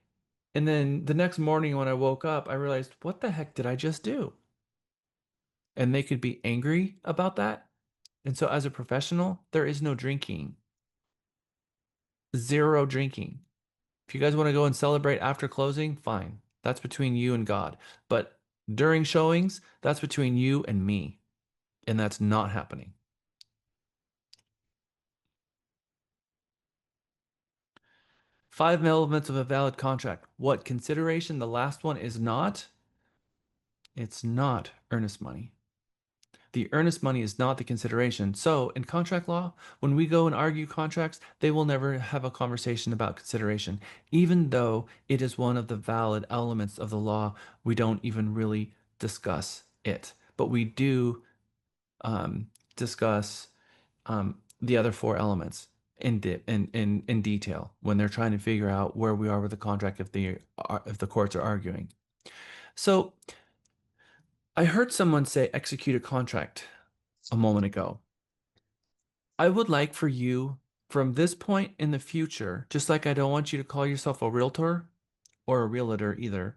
And then the next morning when I woke up, I realized, what the heck did I just do? And they could be angry about that. And so as a professional, there is no drinking. 0 drinking. If you guys want to go and celebrate after closing, fine. That's between you and God. But during showings, that's between you and me. And that's not happening. Five elements of a valid contract. What consideration? The last one is not. It's not earnest money. The earnest money is not the consideration. So in contract law, when we go and argue contracts, they will never have a conversation about consideration. Even though it is one of the valid elements of the law, we don't even really discuss it. But we do discuss the other 4 elements in detail when they're trying to figure out where we are with the contract if the courts are arguing. So I heard someone say execute a contract a moment ago. I would like for you from this point in the future, just like I don't want you to call yourself a realtor or a realtor either,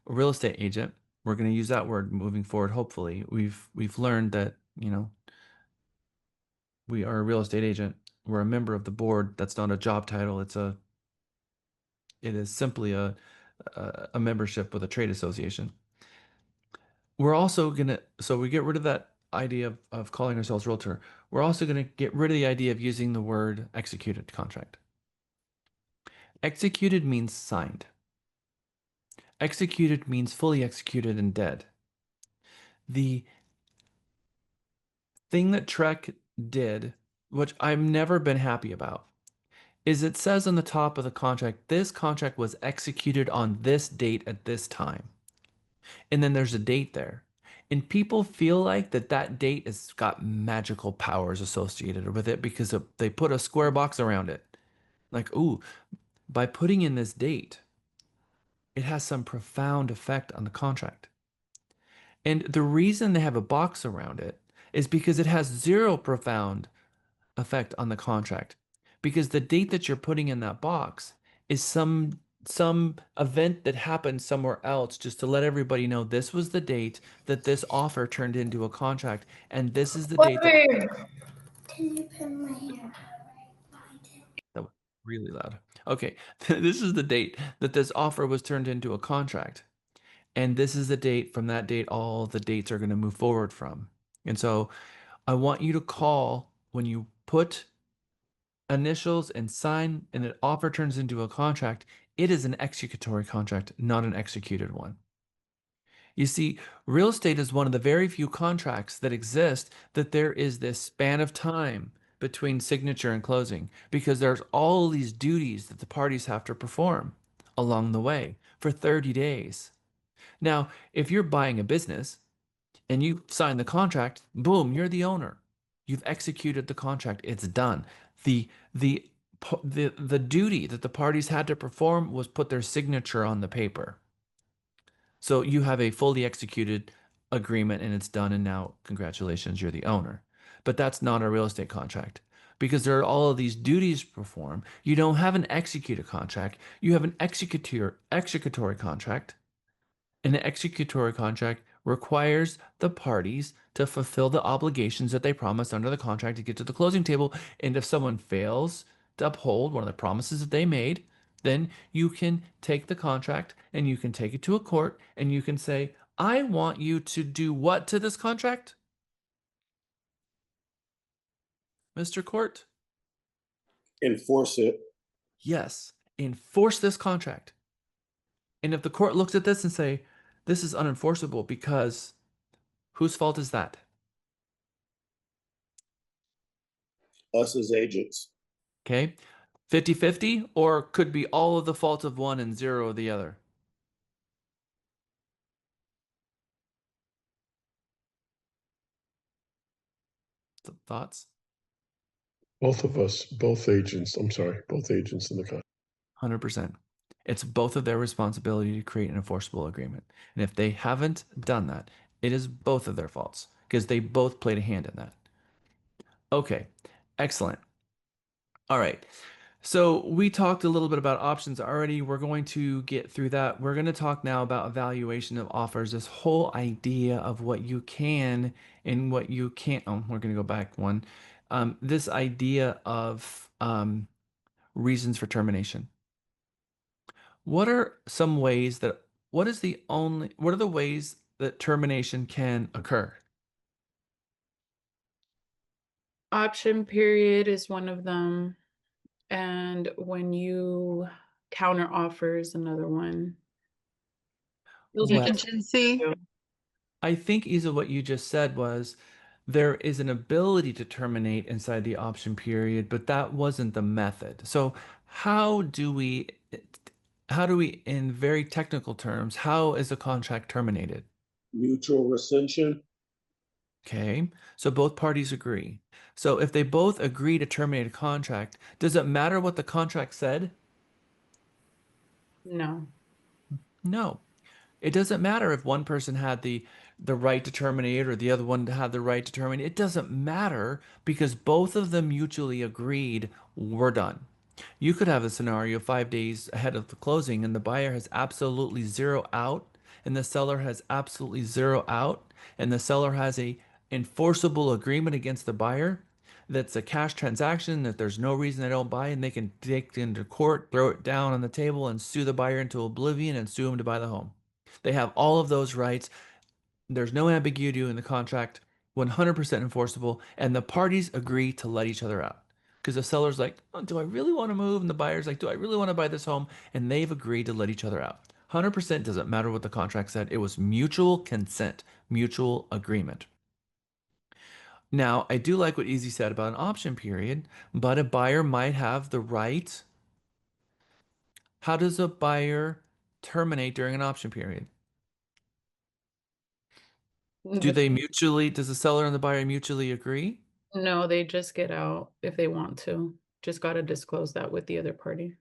a real estate agent. We're going to use that word moving forward. Hopefully we've learned that, you know, we are a real estate agent. We're a member of the board. That's not a job title. It is simply a membership with a trade association. We're also going to, so we get rid of that idea of calling ourselves realtor. We're also going to get rid of the idea of using the word executed contract. Executed means signed. Executed means fully executed and dead. The thing that TREC did, which I've never been happy about, is it says on the top of the contract, this contract was executed on this date at this time. And then there's a date there. And people feel like that date has got magical powers associated with it because they put a square box around it. Like, ooh, by putting in this date, it has some profound effect on the contract. And the reason they have a box around it is because it has 0 profound effect on the contract. Because the date that you're putting in that box is some event that happened somewhere else, just to let everybody know this was the date that this offer turned into a contract, and this is the date that... Can you put my hair? That was really loud. Okay, this is the date that this offer was turned into a contract, and this is the date, from that date all the dates are going to move forward from. And so I want you to call when you put initials and sign and an offer turns into a contract, it is an executory contract, not an executed one. You see, real estate is one of the very few contracts that exist that there is this span of time between signature and closing, because there's all these duties that the parties have to perform along the way. for 30 days. Now, if you're buying a business and you sign the contract, boom, you're the owner. You've executed the contract. It's done. The duty that the parties had to perform was put their signature on the paper. So you have a fully executed agreement and it's done, and now congratulations, you're the owner. But that's not a real estate contract because there are all of these duties to perform. You don't have an executed contract. You have an executory contract. An executory contract requires the parties to fulfill the obligations that they promised under the contract to get to the closing table. And if someone fails to uphold one of the promises that they made, then you can take the contract and you can take it to a court and you can say, I want you to do what to this contract? Mr. Court? Enforce it. Yes, enforce this contract. And if the court looks at this and say, this is unenforceable because whose fault is that? Us as agents. Okay. 50-50, or could be all of the fault of one and zero of the other. Thoughts? Both of us, both agents, I'm sorry, both agents in the contract. 100%. It's both of their responsibility to create an enforceable agreement. And if they haven't done that, it is both of their faults because they both played a hand in that. Okay, excellent. All right. So we talked a little bit about options already. We're going to get through that. We're going to talk now about evaluation of offers, this whole idea of what you can and what you can't. Oh, we're going to go back one. This idea of reasons for termination. What are some ways that, what are the ways that termination can occur? Option period is one of them. And when you counter offer is another one. Contingency. I think, Isa, what you just said was there is an ability to terminate inside the option period, but that wasn't the method. So how do we, in very technical terms, how is a contract terminated? Mutual rescission. Okay, so both parties agree. So if they both agree to terminate a contract, does it matter what the contract said? No. No. It doesn't matter if one person had the right to terminate or the other one had the right to terminate. It doesn't matter because both of them mutually agreed we're done. You could have a scenario 5 days ahead of the closing and the buyer has absolutely zero out and the seller has absolutely zero out and the seller has a enforceable agreement against the buyer that's a cash transaction that there's no reason they don't buy, and they can take it into court, throw it down on the table and sue the buyer into oblivion and sue him to buy the home. They have all of those rights. There's no ambiguity in the contract, 100% enforceable, and the parties agree to let each other out. Because the seller's like, oh, do I really want to move? And the buyer's like, do I really want to buy this home? And they've agreed to let each other out. 100% doesn't matter what the contract said. It was mutual consent, mutual agreement. Now, I do like what Easy said about an option period, but a buyer might have the right. How does a buyer terminate during an option period? Does the seller and the buyer mutually agree? No, they just get out if they want to. Just got to disclose that with the other party.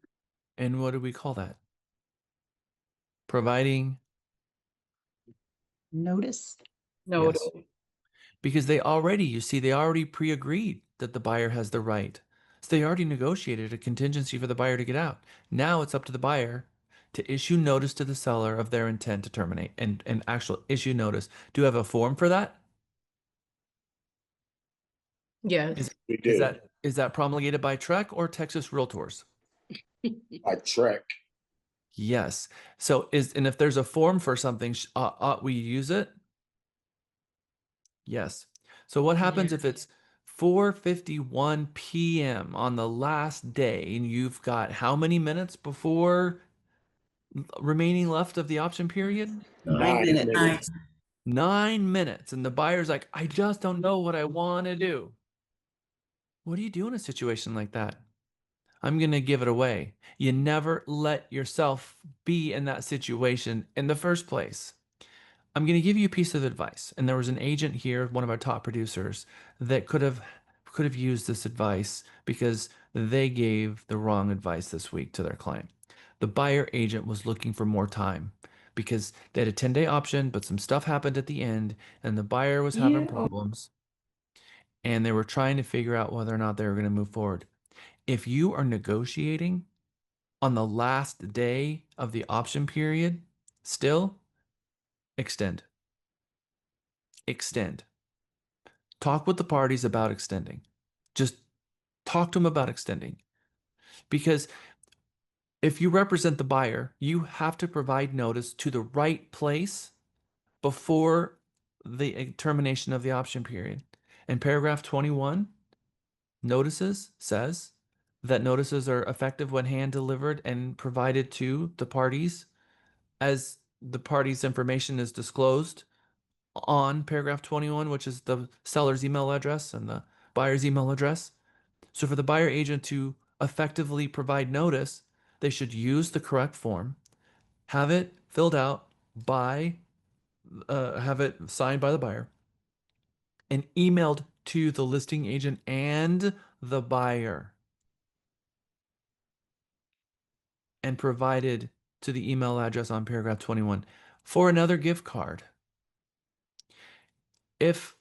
And what do we call that? Providing notice. Notice. Yes. Because they already pre-agreed that the buyer has the right. So they already negotiated a contingency for the buyer to get out. Now it's up to the buyer to issue notice to the seller of their intent to terminate and actual issue notice. Do you have a form for that? Yes. Is that promulgated by TREC or Texas Realtors? By TREC. Yes. So if there's a form for something, ought we use it? Yes. So what happens if it's 4:51 p.m. on the last day and you've got how many minutes before remaining left of the option period? 9 minutes. 9 minutes. And the buyer's like, I just don't know what I want to do. What do you do in a situation like that? I'm going to give it away. You never let yourself be in that situation in the first place. I'm going to give you a piece of advice. And there was an agent here, one of our top producers, that could have used this advice because they gave the wrong advice this week to their client. The buyer agent was looking for more time because they had a 10-day option, but some stuff happened at the end and the buyer was having problems and they were trying to figure out whether or not they were going to move forward. If you are negotiating on the last day of the option period, still extend. Extend. Talk with the parties about extending. Just talk to them about extending. Because if you represent the buyer, you have to provide notice to the right place before the termination of the option period. And paragraph 21 notices says that notices are effective when hand delivered and provided to the parties as the party's information is disclosed on paragraph 21, which is the seller's email address and the buyer's email address. So for the buyer agent to effectively provide notice, they should use the correct form, have it filled out by, have it signed by the buyer, and emailed to the listing agent and the buyer, and provided to the email address on paragraph 21 for another gift card. If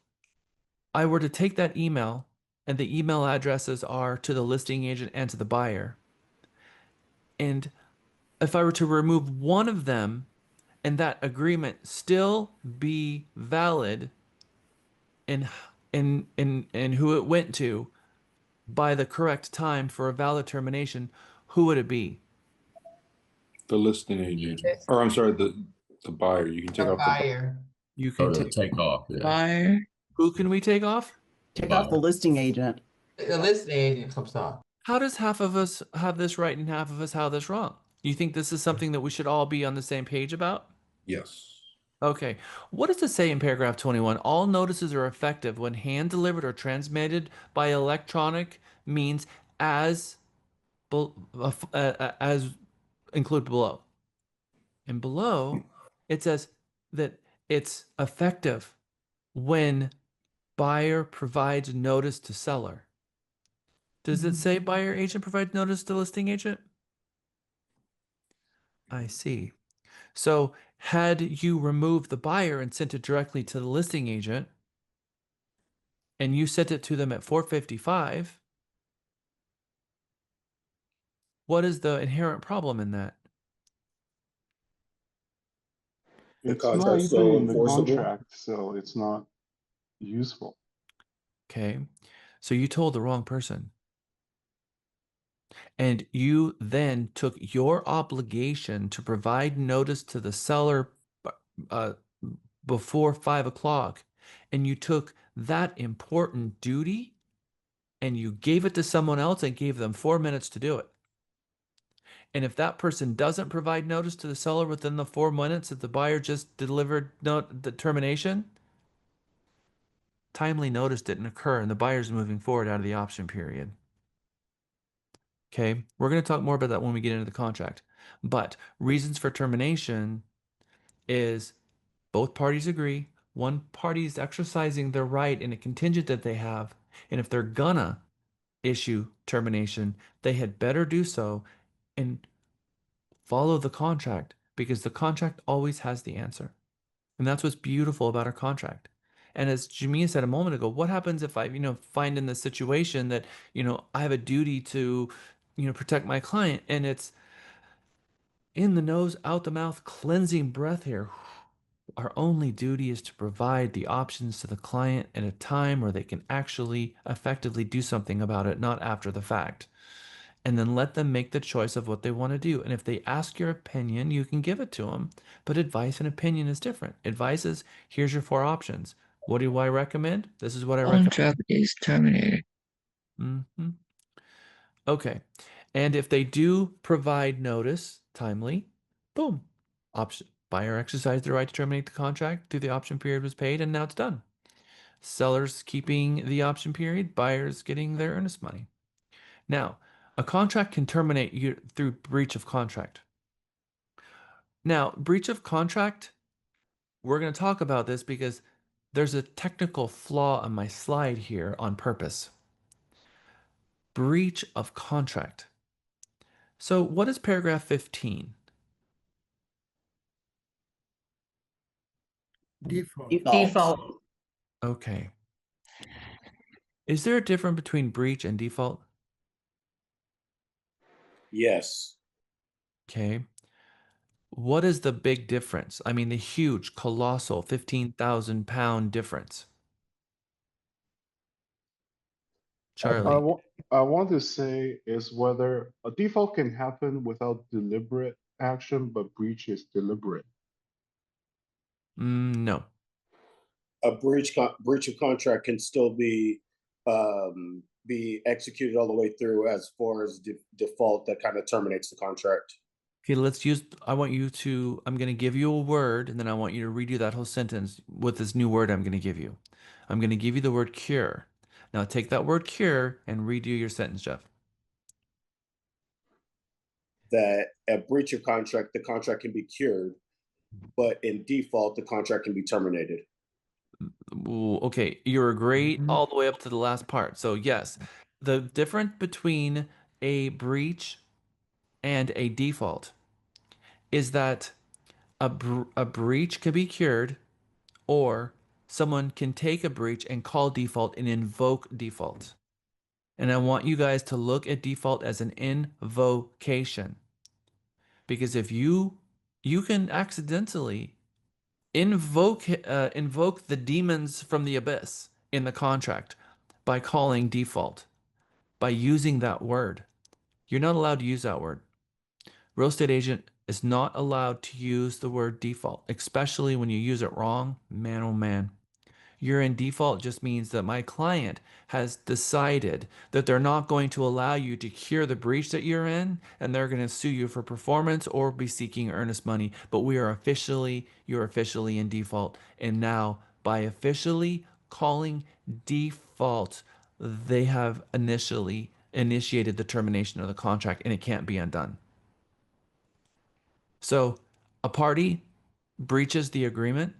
I were to take that email and the email addresses are to the listing agent and to the buyer, and if I were to remove one of them and that agreement still be valid in who it went to by the correct time for a valid termination, who would it be? The listing agent, or I'm sorry, the buyer. You can take The off buyer. You can take off. Yeah. Buyer. Who can we take off? Take off the listing agent. The listing agent comes off. How does half of us have this right and half of us have this wrong? You think this is something that we should all be on the same page about? Yes. Okay. What does it say in paragraph 21? All notices are effective when hand delivered or transmitted by electronic means as included below. And below, it says that it's effective when buyer provides notice to seller. Does it say buyer agent provides notice to listing agent? I see. So had you removed the buyer and sent it directly to the listing agent, and you sent it to them at 4:55, what is the inherent problem in that? It's contract's not still even in the enforceable? contract, so it's not useful. Okay. So you told the wrong person. And you then took your obligation to provide notice to the seller before 5 o'clock, and you took that important duty and you gave it to someone else and gave them 4 minutes to do it. And if that person doesn't provide notice to the seller within the 4 minutes that the buyer just delivered the termination, timely notice didn't occur and the buyer's moving forward out of the option period. Okay, we're going to talk more about that when we get into the contract. But reasons for termination is both parties agree, one party is exercising their right in a contingent that they have, and if they're gonna issue termination, they had better do so and follow the contract because the contract always has the answer. And that's what's beautiful about our contract. And as Jamia said a moment ago, what happens if I, find in the situation that, I have a duty to, protect my client and it's in the nose, out the mouth, cleansing breath here. Our only duty is to provide the options to the client at a time where they can actually effectively do something about it, not after the fact. And then let them make the choice of what they want to do. And if they ask your opinion, you can give it to them. But advice and opinion is different. Advice is, here's your 4 options. What do I recommend? This is what I recommend. Contract is terminated. Okay. And if they do provide notice timely, boom, buyer exercised the right to terminate the contract through the option period was paid, and now it's done. Sellers keeping the option period, buyers getting their earnest money. Now, A contract can terminate you through breach of contract. Now, breach of contract, we're going to talk about this because there's a technical flaw on my slide here on purpose. Breach of contract. So what is paragraph 15? Default. Okay. Is there a difference between breach and default? Yes. Okay. What is the big difference? I mean, the huge, colossal 15,000 pound difference. Charlie. I want to say is whether a default can happen without deliberate action, but breach is deliberate. No. A breach of contract can still be executed all the way through as far as default that kind of terminates the contract. Okay, let's use, I'm going to give you a word, and then I want you to redo that whole sentence with this new word I'm going to give you. I'm going to give you the word cure. Now take that word cure and redo your sentence, Jeff. That a breach of contract, the contract can be cured, but in default, the contract can be terminated. Ooh, okay, you're great all the way up to the last part. So yes, the difference between a breach and a default is that a breach can be cured, or someone can take a breach and call default and invoke default. And I want you guys to look at default as an invocation. Because if you can accidentally invoke the demons from the abyss in the contract by calling default, by using that word. You're not allowed to use that word. Real estate agent is not allowed to use the word default, especially when you use it wrong. Man, oh man. You're in default just means that my client has decided that they're not going to allow you to cure the breach that you're in, and they're going to sue you for performance or be seeking earnest money. But you're officially in default. And now by officially calling default, they have initiated the termination of the contract, and it can't be undone. So a party breaches the agreement.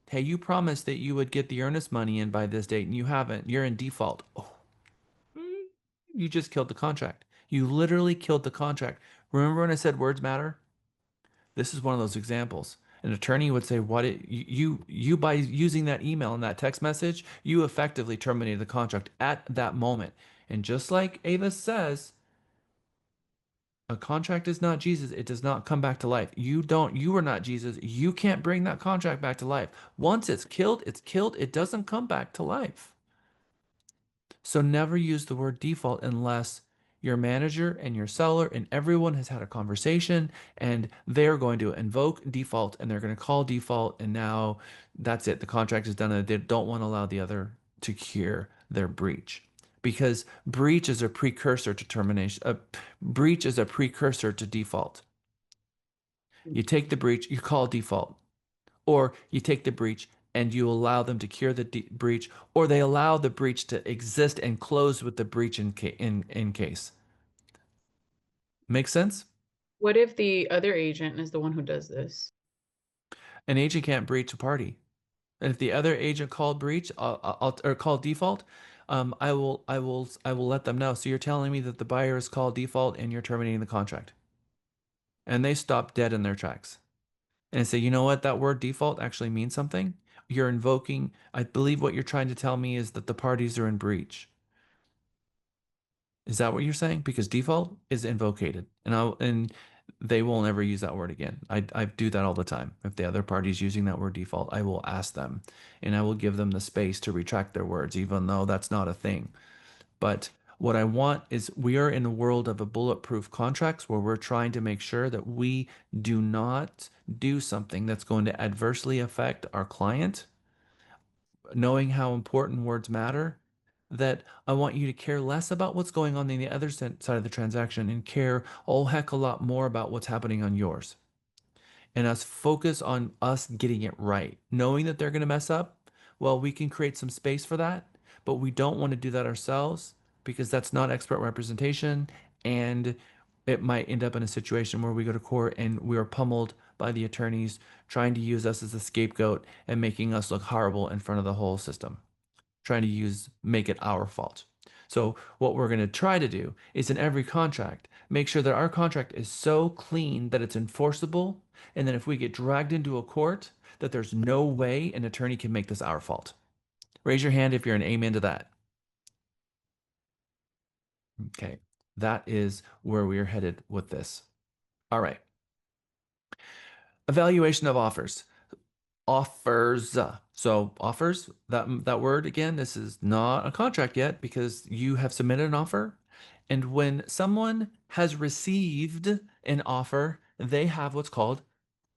Hey, you promised that you would get the earnest money in by this date and you haven't. You're in default. Oh, you just killed the contract. You literally killed the contract. Remember when I said words matter? This is one of those examples. An attorney would say, you by using that email and that text message, you effectively terminated the contract at that moment. And just like Ava says, a contract is not Jesus. It does not come back to life. You are not Jesus. You can't bring that contract back to life. Once it's killed, it's killed. It doesn't come back to life. So never use the word default unless your manager and your seller and everyone has had a conversation and they're going to invoke default and they're going to call default, and now that's it. The contract is done and they don't want to allow the other to cure their breach. Because breach is a precursor to termination. Breach is a precursor to default. You take the breach, you call default. Or you take the breach and you allow them to cure the breach, or they allow the breach to exist and close with the breach in case. Make sense? What if the other agent is the one who does this? An agent can't breach a party. And if the other agent called breach or called default, I will let them know. So you're telling me that the buyer has called default and you're terminating the contract. And they stop dead in their tracks. And say, you know what, that word default actually means something. You're invoking, I believe what you're trying to tell me is that the parties are in breach. Is that what you're saying? Because default is invocated, and they will never use that word again. I do that all the time. If the other party is using that word default, I will ask them, and I will give them the space to retract their words, even though that's not a thing. But what I want is, we are in a world of a bulletproof contracts where we're trying to make sure that we do not do something that's going to adversely affect our client, knowing how important words matter, that I want you to care less about what's going on in the other side of the transaction and care a whole heck a lot more about what's happening on yours. And us focus on us getting it right. Knowing that they're going to mess up, well, we can create some space for that, but we don't want to do that ourselves because that's not expert representation And it might end up in a situation where we go to court and we are pummeled by the attorneys trying to use us as a scapegoat and making us look horrible in front of the whole system, trying to make it our fault. So what we're going to try to do is in every contract, make sure that our contract is so clean that it's enforceable. And then if we get dragged into a court, that there's no way an attorney can make this our fault. Raise your hand if you're an amen to that. Okay, that is where we are headed with this. All right. Evaluation of offers. Offers. So offers, that word again, this is not a contract yet because you have submitted an offer. And when someone has received an offer, they have what's called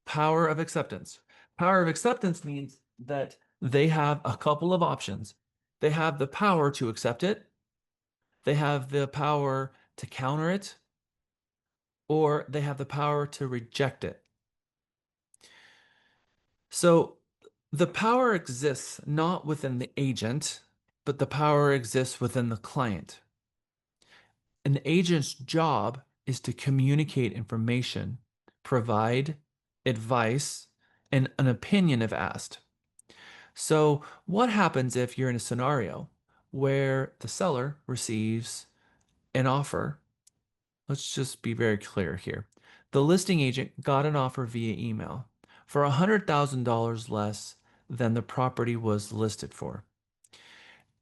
power of acceptance. Power of acceptance means that they have a couple of options. They have the power to accept it. They have the power to counter it, or they have the power to reject it. So the power exists not within the agent, but the power exists within the client. An agent's job is to communicate information, provide advice, and an opinion if asked. So what happens if you're in a scenario where the seller receives an offer? Let's just be very clear here. The listing agent got an offer via email for $100,000 less than the property was listed for.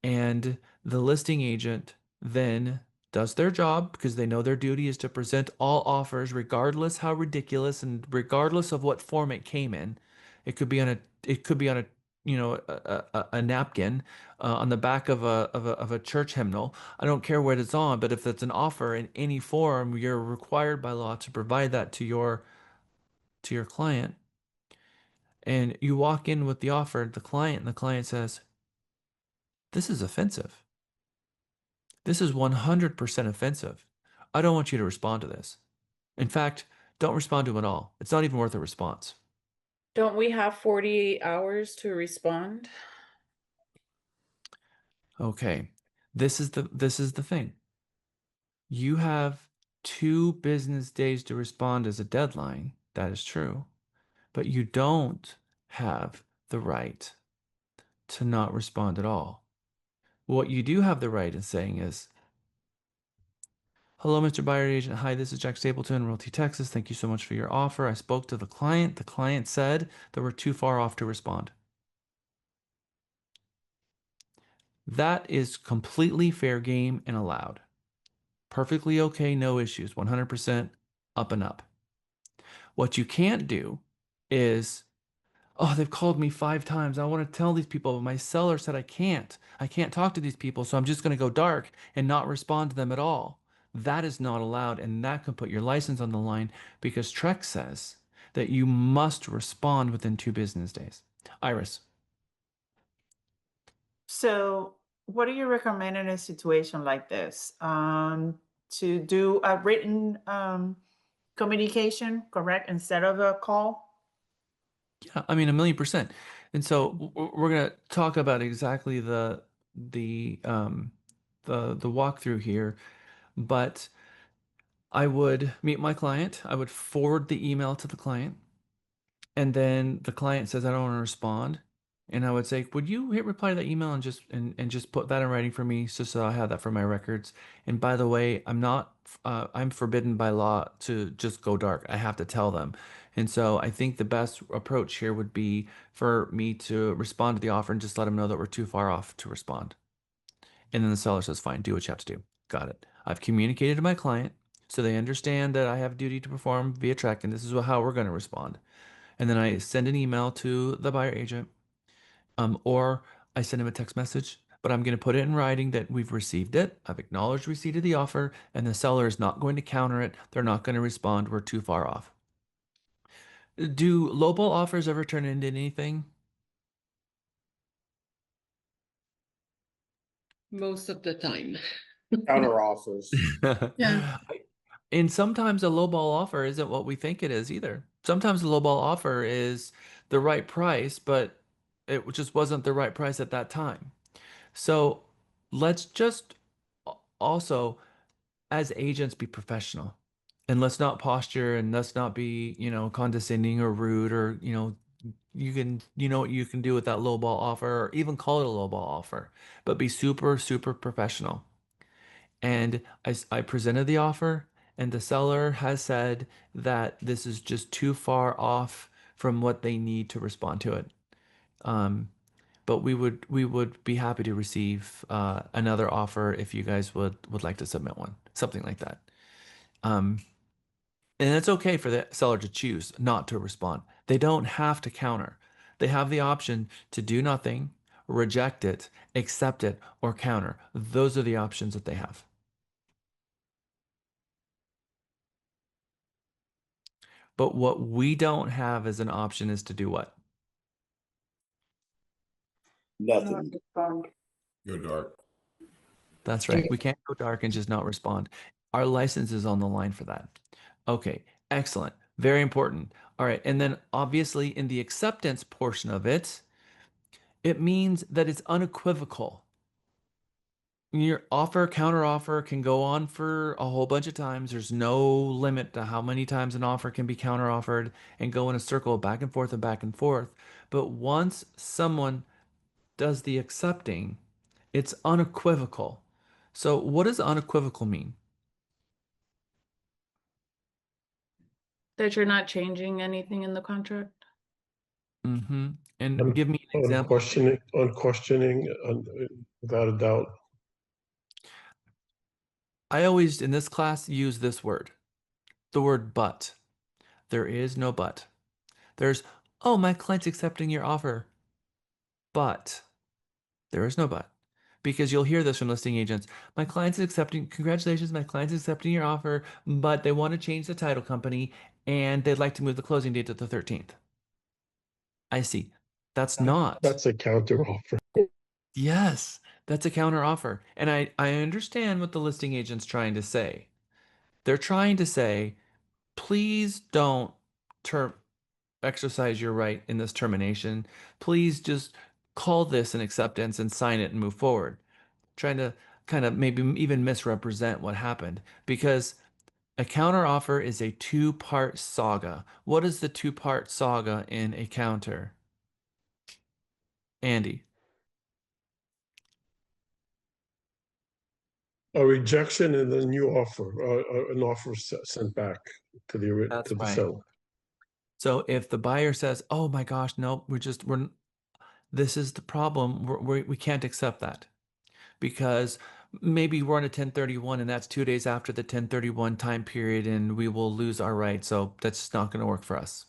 And the listing agent then does their job because they know their duty is to present all offers, regardless how ridiculous and regardless of what form it came in. It could be on a a napkin on the back of a church hymnal. I don't care what it's on, but if it's an offer in any form, you're required by law to provide that to your client. And you walk in with the offer to the client, and the client says, "This is offensive. This is 100% offensive. I don't want you to respond to this. In fact, don't respond to it at all. It's not even worth a response." Don't we have 48 hours to respond? Okay, this is the thing. You have 2 business days to respond as a deadline. That is true. But you don't have the right to not respond at all. What you do have the right in saying is, "Hello, Mr. Buyer Agent. Hi, this is Jack Stapleton, Realty, Texas. Thank you so much for your offer. I spoke to the client. The client said that we're too far off to respond." That is completely fair game and allowed. Perfectly okay, no issues, 100% up and up. What you can't do is, "Oh, they've called me 5 times. I want to tell these people, but my seller said I can't. I can't talk to these people, so I'm just going to go dark and not respond to them at all." That is not allowed, and that can put your license on the line because TREC says that you must respond within 2 business days. Iris. So what do you recommend in a situation like this? To do a written communication, correct, instead of a call? Yeah, I mean, 1,000,000%. And so we're going to talk about exactly the walkthrough here, but I would meet my client. I would forward the email to the client, and then the client says, "I don't want to respond." And I would say, "Would you hit reply to that email and just put that in writing for me so I have that for my records? And by the way, I'm forbidden by law to just go dark. I have to tell them." And so I think the best approach here would be for me to respond to the offer and just let them know that we're too far off to respond. And then the seller says, "Fine, do what you have to do." Got it. I've communicated to my client so they understand that I have a duty to perform via TREC, and this is how we're going to respond. And then I send an email to the buyer agent, or I send him a text message, but I'm going to put it in writing that we've received it. I've acknowledged receipt of the offer, and the seller is not going to counter it. They're not going to respond. We're too far off. Do lowball offers ever turn into anything? Most of the time. Counter offers. Yeah. And sometimes a lowball offer isn't what we think it is either. Sometimes a lowball offer is the right price, but it just wasn't the right price at that time. So let's just also as agents, be professional, and let's not posture, and let's not be, condescending or rude, or, you can, what you can do with that low ball offer, or even call it a low ball offer, but be super, super professional. And I presented the offer, and the seller has said that this is just too far off from what they need to respond to it. But we would be happy to receive another offer if you guys would like to submit one, something like that. And it's okay for the seller to choose not to respond. They don't have to counter. They have the option to do nothing, reject it, accept it, or counter. Those are the options that they have. But what we don't have as an option is to do what? Nothing. Go dark. That's right. We can't go dark and just not respond. Our license is on the line for that. Okay, excellent. Very important. All right. And then obviously in the acceptance portion of it, it means that it's unequivocal. Your offer, counter offer can go on for a whole bunch of times. There's no limit to how many times an offer can be counter offered and go in a circle back and forth and back and forth. But once someone does the accepting, it's unequivocal. So what does unequivocal mean? That you're not changing anything in the contract? Mm-hmm. And give me an example. Questioning, without a doubt. I always, in this class, use this word, the word but. There is no but. There's, oh, my client's accepting your offer, but there is no but. Because you'll hear this from listing agents. My client's accepting, congratulations, my client's accepting your offer, but they want to change the title company and they'd like to move the closing date to the 13th. I see. That's a counter offer. Yes, that's a counter offer. And I understand what the listing agent's trying to say. They're trying to say, please don't exercise your right in this termination. Please just call this an acceptance and sign it and move forward. Trying to kind of maybe even misrepresent what happened, because a counter offer is a two-part saga. What is the two-part saga in a counter? Andy. A rejection and a new offer, an offer sent back to the seller. So if the buyer says, "Oh my gosh, no, this is the problem. We can't accept that because maybe we're on a 1031 and that's 2 days after the 1031 time period and we will lose our right. So that's not going to work for us."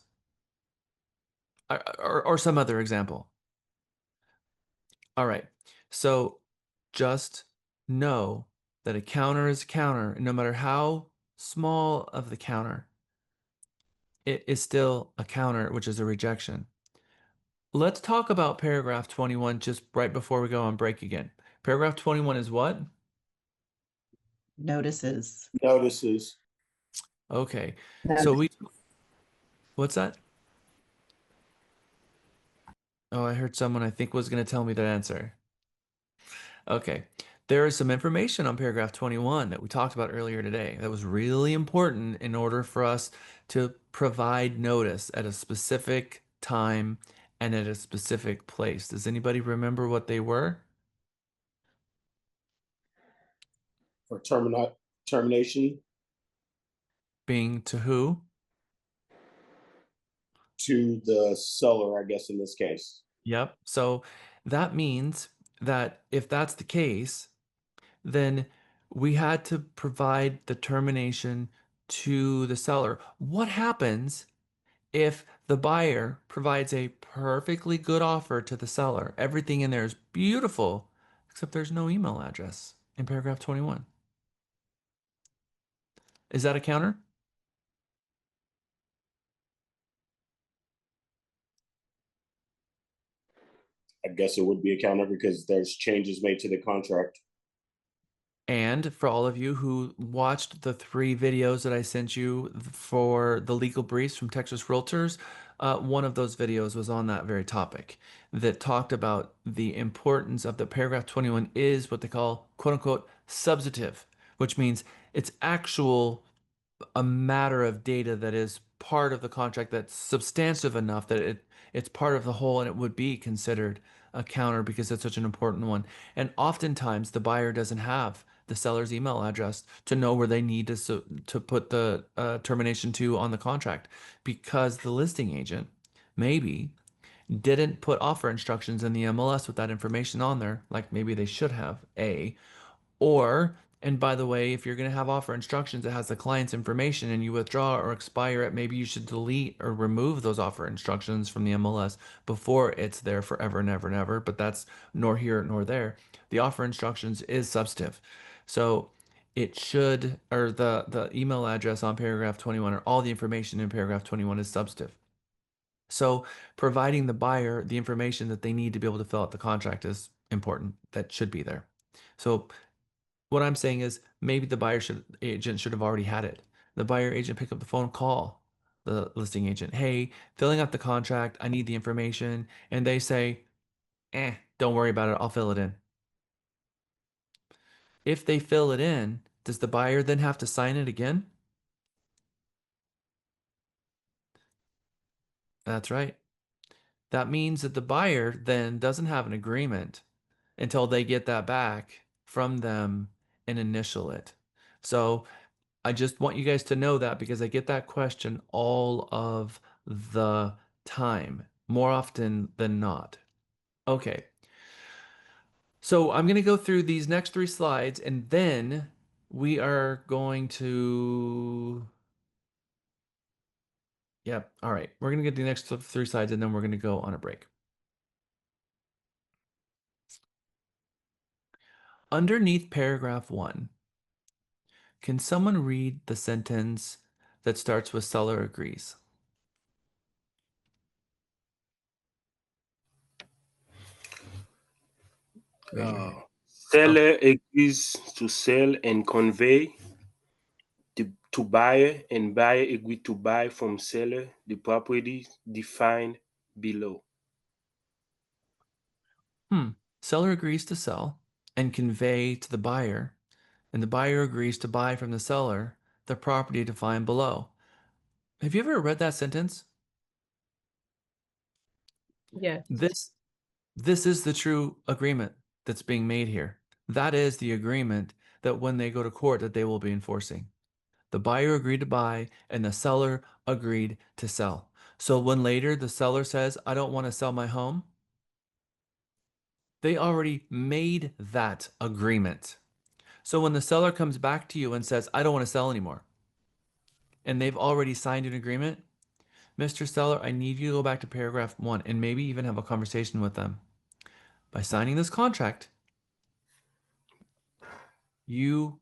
Or some other example. All right. So just know that a counter is a counter, and no matter how small of the counter, it is still a counter, which is a rejection. Let's talk about paragraph 21 just right before we go on break again. Paragraph 21 is what? Notices. Notices. Okay. So what's that? Oh, I heard someone I think was going to tell me that answer. Okay. There is some information on paragraph 21 that we talked about earlier today that was really important in order for us to provide notice at a specific time and at a specific place. Does anybody remember what they were? For termination. Being to who? To the seller, I guess, in this case. Yep. So that means that if that's the case, then we had to provide the termination to the seller. What happens if the buyer provides a perfectly good offer to the seller? Everything in there is beautiful, except there's no email address in paragraph 21. Is that a counter? I guess it would be a counter because there's changes made to the contract. And for all of you who watched the 3 videos that I sent you for the legal briefs from Texas Realtors, one of those videos was on that very topic that talked about the importance of the paragraph 21 is what they call, quote unquote, substantive, which means it's a matter of data that is part of the contract that's substantive enough that it's part of the whole and it would be considered a counter because it's such an important one. And oftentimes the buyer doesn't have the seller's email address to know where they need to put the termination to on the contract, because the listing agent maybe didn't put offer instructions in the MLS with that information on there, like maybe they should have, or, and by the way, if you're going to have offer instructions that has the client's information and you withdraw or expire it, maybe you should delete or remove those offer instructions from the MLS before it's there forever and ever and ever. But that's nor here nor there. The offer instructions is substantive. So it should, or the email address on paragraph 21 or all the information in paragraph 21 is substantive. So providing the buyer the information that they need to be able to fill out the contract is important. That should be there. So what I'm saying is maybe the agent should have already had it. The buyer agent pick up the phone, call the listing agent. Hey, filling out the contract, I need the information. And they say, don't worry about it. I'll fill it in. If they fill it in, does the buyer then have to sign it again? That's right. That means that the buyer then doesn't have an agreement until they get that back from them and initial it. So I just want you guys to know that, because I get that question all of the time, more often than not. Okay. So I'm going to go through these next 3 slides, and then we are going to... Yep. All right. We're going to get the next 3 slides, and then we're going to go on a break. Underneath paragraph 1, can someone read the sentence that starts with seller agrees? Seller agrees to sell and convey to buyer, and buyer agree to buy from seller the property defined below. Seller agrees to sell and convey to the buyer, and the buyer agrees to buy from the seller the property defined below. Have you ever read that sentence? Yes. This is the true agreement that's being made here. That is the agreement that when they go to court that they will be enforcing. The buyer agreed to buy and the seller agreed to sell. So when later the seller says, I don't want to sell my home, they already made that agreement. So when the seller comes back to you and says, I don't want to sell anymore, and they've already signed an agreement, Mr. Seller, I need you to go back to paragraph 1 and maybe even have a conversation with them. By signing this contract, you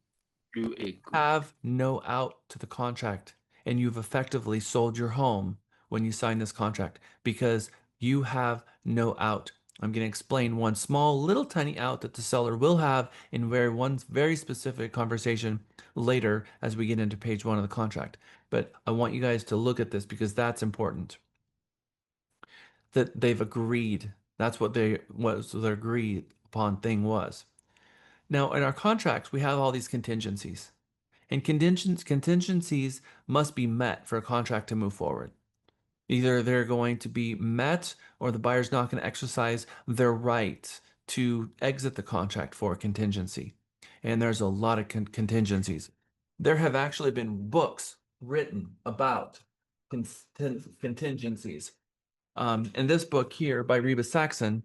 have no out to the contract, and you've effectively sold your home when you sign this contract, because you have no out. I'm going to explain one small little tiny out that the seller will have in one very specific conversation later as we get into page 1 of the contract. But I want you guys to look at this because that's important. That they've agreed. That's what their agreed upon thing was. Now, in our contracts, we have all these contingencies. And contingencies must be met for a contract to move forward. Either they're going to be met or the buyer's not going to exercise their right to exit the contract for a contingency. And there's a lot of contingencies. There have actually been books written about contingencies. In this book here by Reba Saxon,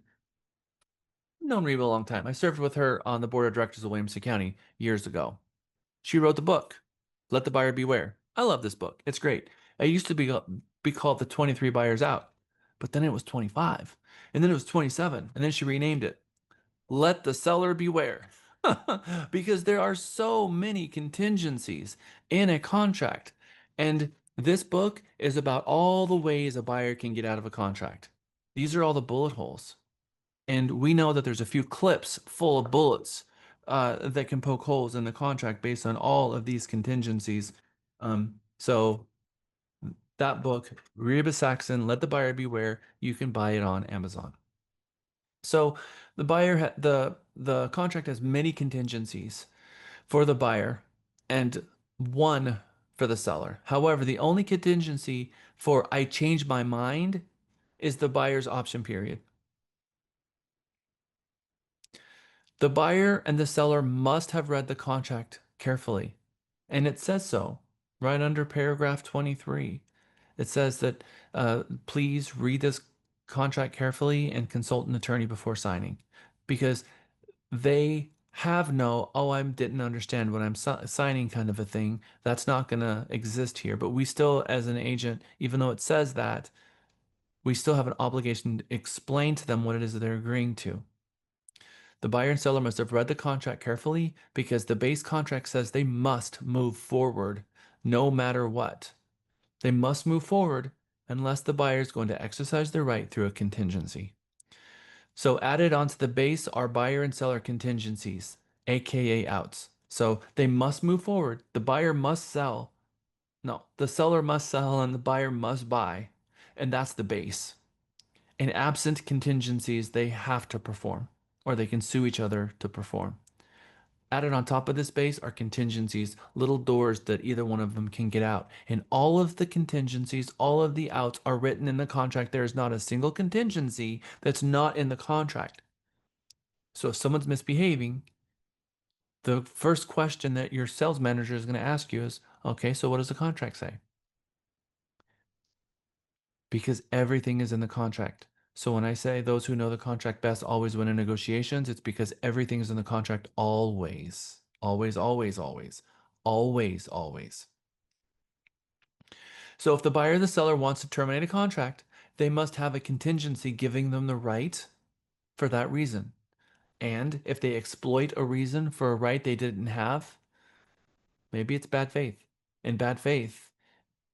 I've known Reba a long time. I served with her on the board of directors of Williamson County years ago. She wrote the book, Let the Buyer Beware. I love this book. It's great. It used to be called The 23 Buyers Out, but then it was 25, and then it was 27, and then she renamed it Let the Seller Beware, because there are so many contingencies in a contract. And this book is about all the ways a buyer can get out of a contract. These are all the bullet holes. And we know that there's a few clips full of bullets that can poke holes in the contract based on all of these contingencies. So that book, Reba Saxon, Let the Buyer Beware, you can buy it on Amazon. So the contract has many contingencies. for the buyer and 1 for the seller. However, the only contingency for I change my mind is the buyer's option period. The buyer and the seller must have read the contract carefully. And it says so right under paragraph 23. It says that please read this contract carefully and consult an attorney before signing, because they have no, oh, I didn't understand what I'm signing kind of a thing. That's not going to exist here. But we still, as an agent, even though it says that, we still have an obligation to explain to them what it is that they're agreeing to. The buyer and seller must have read the contract carefully, because the base contract says they must move forward no matter what. They must move forward unless the buyer is going to exercise their right through a contingency. So added onto the base are buyer and seller contingencies, aka outs. So they must move forward. The buyer must sell. No, the seller must sell and the buyer must buy. And that's the base. And absent contingencies, they have to perform, or they can sue each other to perform. Added on top of this base are contingencies, little doors that either one of them can get out. And all of the contingencies, all of the outs are written in the contract. There is not a single contingency that's not in the contract. So if someone's misbehaving, the first question that your sales manager is going to ask you is, okay, so what does the contract say? Because everything is in the contract. So when I say those who know the contract best always win in negotiations, it's because everything is in the contract always. Always, always, always. Always, always. So if the buyer or the seller wants to terminate a contract, they must have a contingency giving them the right for that reason. And if they exploit a reason for a right they didn't have, maybe it's bad faith. And bad faith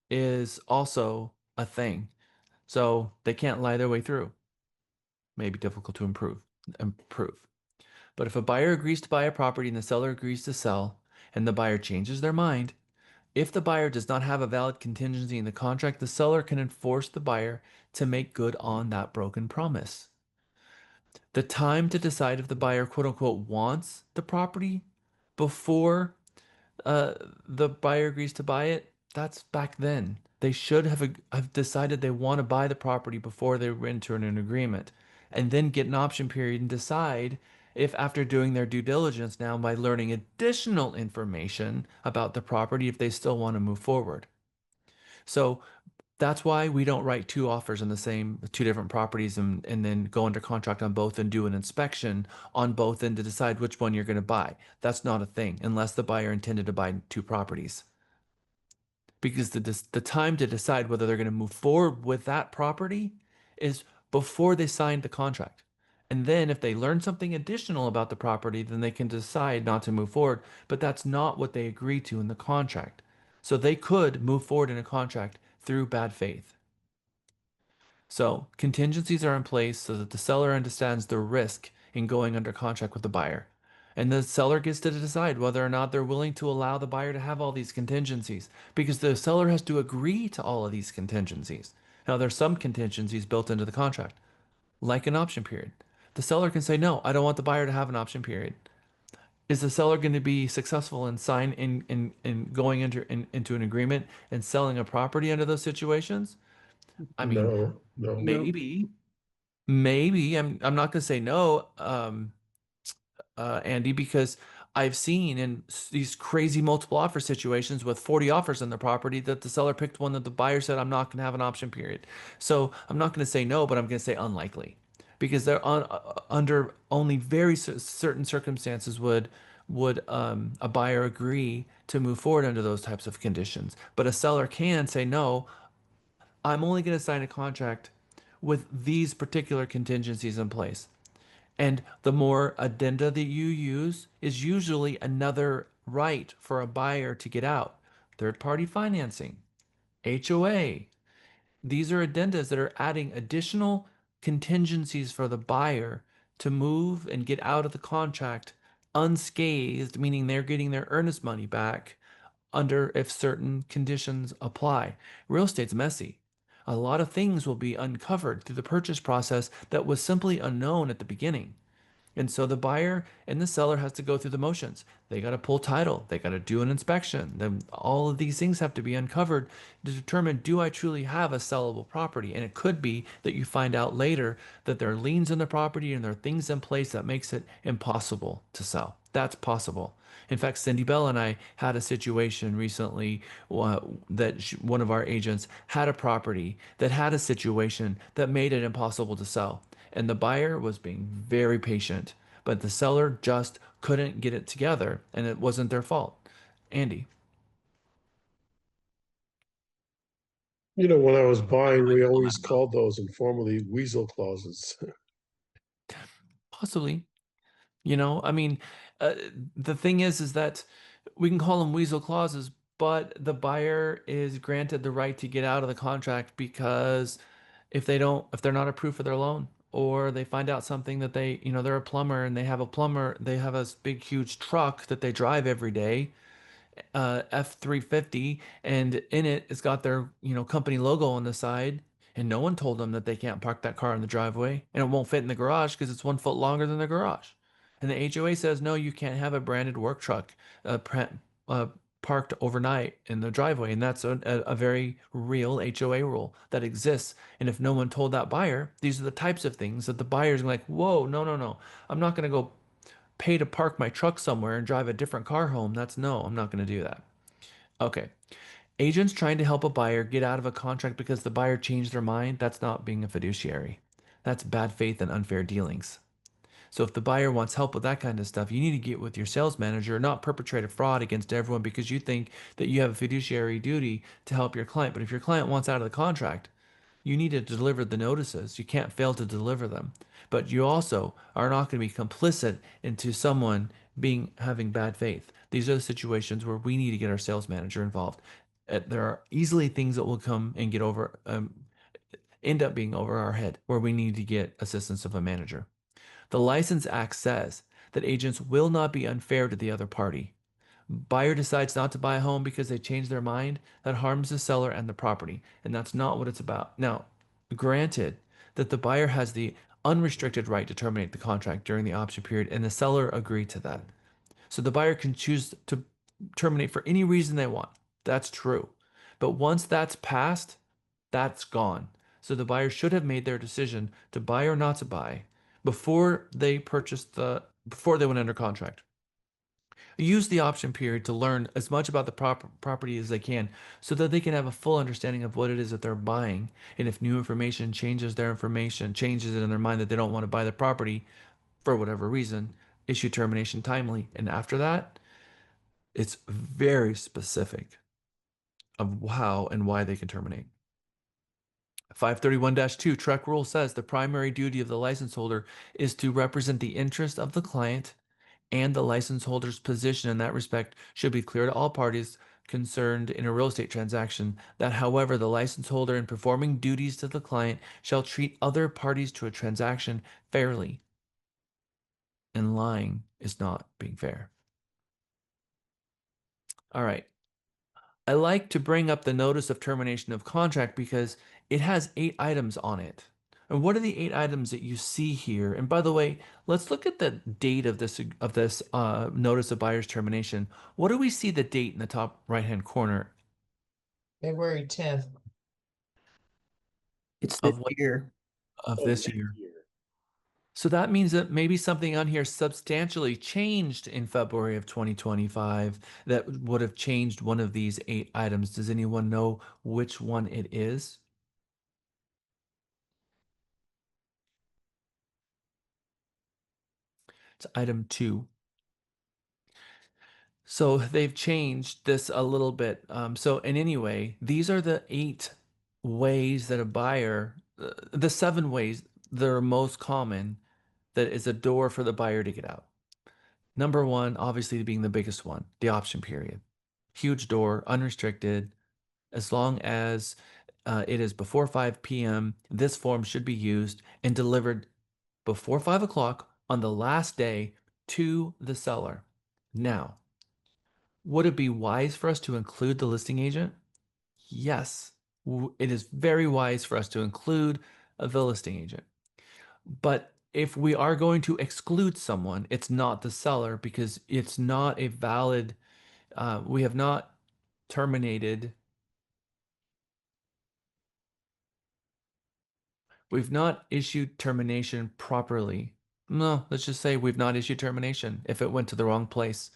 is also a thing. So they can't lie their way through. May be difficult to improve. But if a buyer agrees to buy a property and the seller agrees to sell, and the buyer changes their mind, if the buyer does not have a valid contingency in the contract, the seller can enforce the buyer to make good on that broken promise. The time to decide if the buyer, quote unquote, wants the property before the buyer agrees to buy it, that's back then. They should have decided they want to buy the property before they enter an agreement, and then get an option period and decide if, after doing their due diligence now by learning additional information about the property, if they still want to move forward. So that's why we don't write 2 offers on the same 2 different properties and then go under contract on both and do an inspection on both and to decide which one you're going to buy. That's not a thing unless the buyer intended to buy 2 properties. Because the time to decide whether they're going to move forward with that property is before they signed the contract. And then if they learn something additional about the property, then they can decide not to move forward. But that's not what they agreed to in the contract. So they could move forward in a contract through bad faith. So contingencies are in place so that the seller understands the risk in going under contract with the buyer. And the seller gets to decide whether or not they're willing to allow the buyer to have all these contingencies, because the seller has to agree to all of these contingencies. Now, there's some contingencies built into the contract, like an option period. The seller can say, no, I don't want the buyer to have an option period. Is the seller going to be successful in going into an agreement and selling a property under those situations? I mean, No. maybe. I'm not going to say no, Andy, because I've seen in these crazy multiple offer situations with 40 offers on the property that the seller picked one that the buyer said, I'm not going to have an option period. So I'm not going to say no, but I'm going to say unlikely, because they're under only very certain circumstances would a buyer agree to move forward under those types of conditions. But a seller can say, no, I'm only going to sign a contract with these particular contingencies in place. And the more addenda that you use is usually another right for a buyer to get out. Third-party financing, HOA. These are addendas that are adding additional contingencies for the buyer to move and get out of the contract unscathed, meaning they're getting their earnest money back under if certain conditions apply. Real estate's messy. A lot of things will be uncovered through the purchase process that was simply unknown at the beginning. And so the buyer and the seller has to go through the motions. They got to pull title. They got to do an inspection. Then all of these things have to be uncovered to determine, do I truly have a sellable property? And it could be that you find out later that there are liens on the property and there are things in place that makes it impossible to sell. That's possible. In fact, Cindy Bell and I had a situation recently that one of our agents had a property that had a situation that made it impossible to sell. And the buyer was being very patient, but the seller just couldn't get it together, and it wasn't their fault. Andy. When I was buying, we always called those informally weasel clauses. Possibly. I mean, the thing is that we can call them weasel clauses, but the buyer is granted the right to get out of the contract because if they're not approved for their loan, or they find out something that they're a plumber and they have a big, huge truck that they drive every day, F-350, and in it, it's got their, company logo on the side, and no one told them that they can't park that car in the driveway, and it won't fit in the garage because it's 1 foot longer than the garage. And the HOA says, no, you can't have a branded work truck parked overnight in the driveway. And that's a very real HOA rule that exists. And if no one told that buyer, these are the types of things that the buyer's like, whoa, no. I'm not going to go pay to park my truck somewhere and drive a different car home. I'm not going to do that. Okay. Agents trying to help a buyer get out of a contract because the buyer changed their mind, that's not being a fiduciary. That's bad faith and unfair dealings. So if the buyer wants help with that kind of stuff, you need to get with your sales manager, not perpetrate a fraud against everyone because you think that you have a fiduciary duty to help your client. But if your client wants out of the contract, you need to deliver the notices. You can't fail to deliver them. But you also are not going to be complicit into someone having bad faith. These are the situations where we need to get our sales manager involved. There are easily things that will come and end up being over our head where we need to get assistance of a manager. The License Act says that agents will not be unfair to the other party. Buyer decides not to buy a home because they change their mind, that harms the seller and the property, and that's not what it's about. Now, granted that the buyer has the unrestricted right to terminate the contract during the option period, and the seller agreed to that. So the buyer can choose to terminate for any reason they want. That's true. But once that's passed, that's gone. So the buyer should have made their decision to buy or not to buy before they went under contract. Use the option period to learn as much about the property as they can so that they can have a full understanding of what it is that they're buying. And if new information changes it in their mind that they don't want to buy the property for whatever reason, issue termination timely. And after that, it's very specific of how and why they can terminate. 531-2 TREC rule says the primary duty of the license holder is to represent the interest of the client, and the license holder's position in that respect should be clear to all parties concerned in a real estate transaction. That, however, the license holder in performing duties to the client shall treat other parties to a transaction fairly. And lying is not being fair. All right. I like to bring up the notice of termination of contract because it has 8 items on it. And what are the 8 items that you see here? And by the way, let's look at the date of this notice of buyer's termination. What do we see the date in the top right-hand corner? February 10th. It's this year. Of this year. So that means that maybe something on here substantially changed in February of 2025 that would have changed one of these 8 items. Does anyone know which one it is? It's item 2. So they've changed this a little bit. And anyway, these are the 8 ways that a buyer, the 7 ways that are most common that is a door for the buyer to get out. Number 1, obviously being the biggest one, the option period. Huge door, unrestricted. As long as it is before 5 p.m., this form should be used and delivered before 5 o'clock on the last day to the seller. Now, would it be wise for us to include the listing agent? Yes, it is very wise for us to include the listing agent. But if we are going to exclude someone, it's not the seller because it's not a valid, we have not terminated. We've not issued termination properly. No, let's just say we've not issued termination. If it went to the wrong place,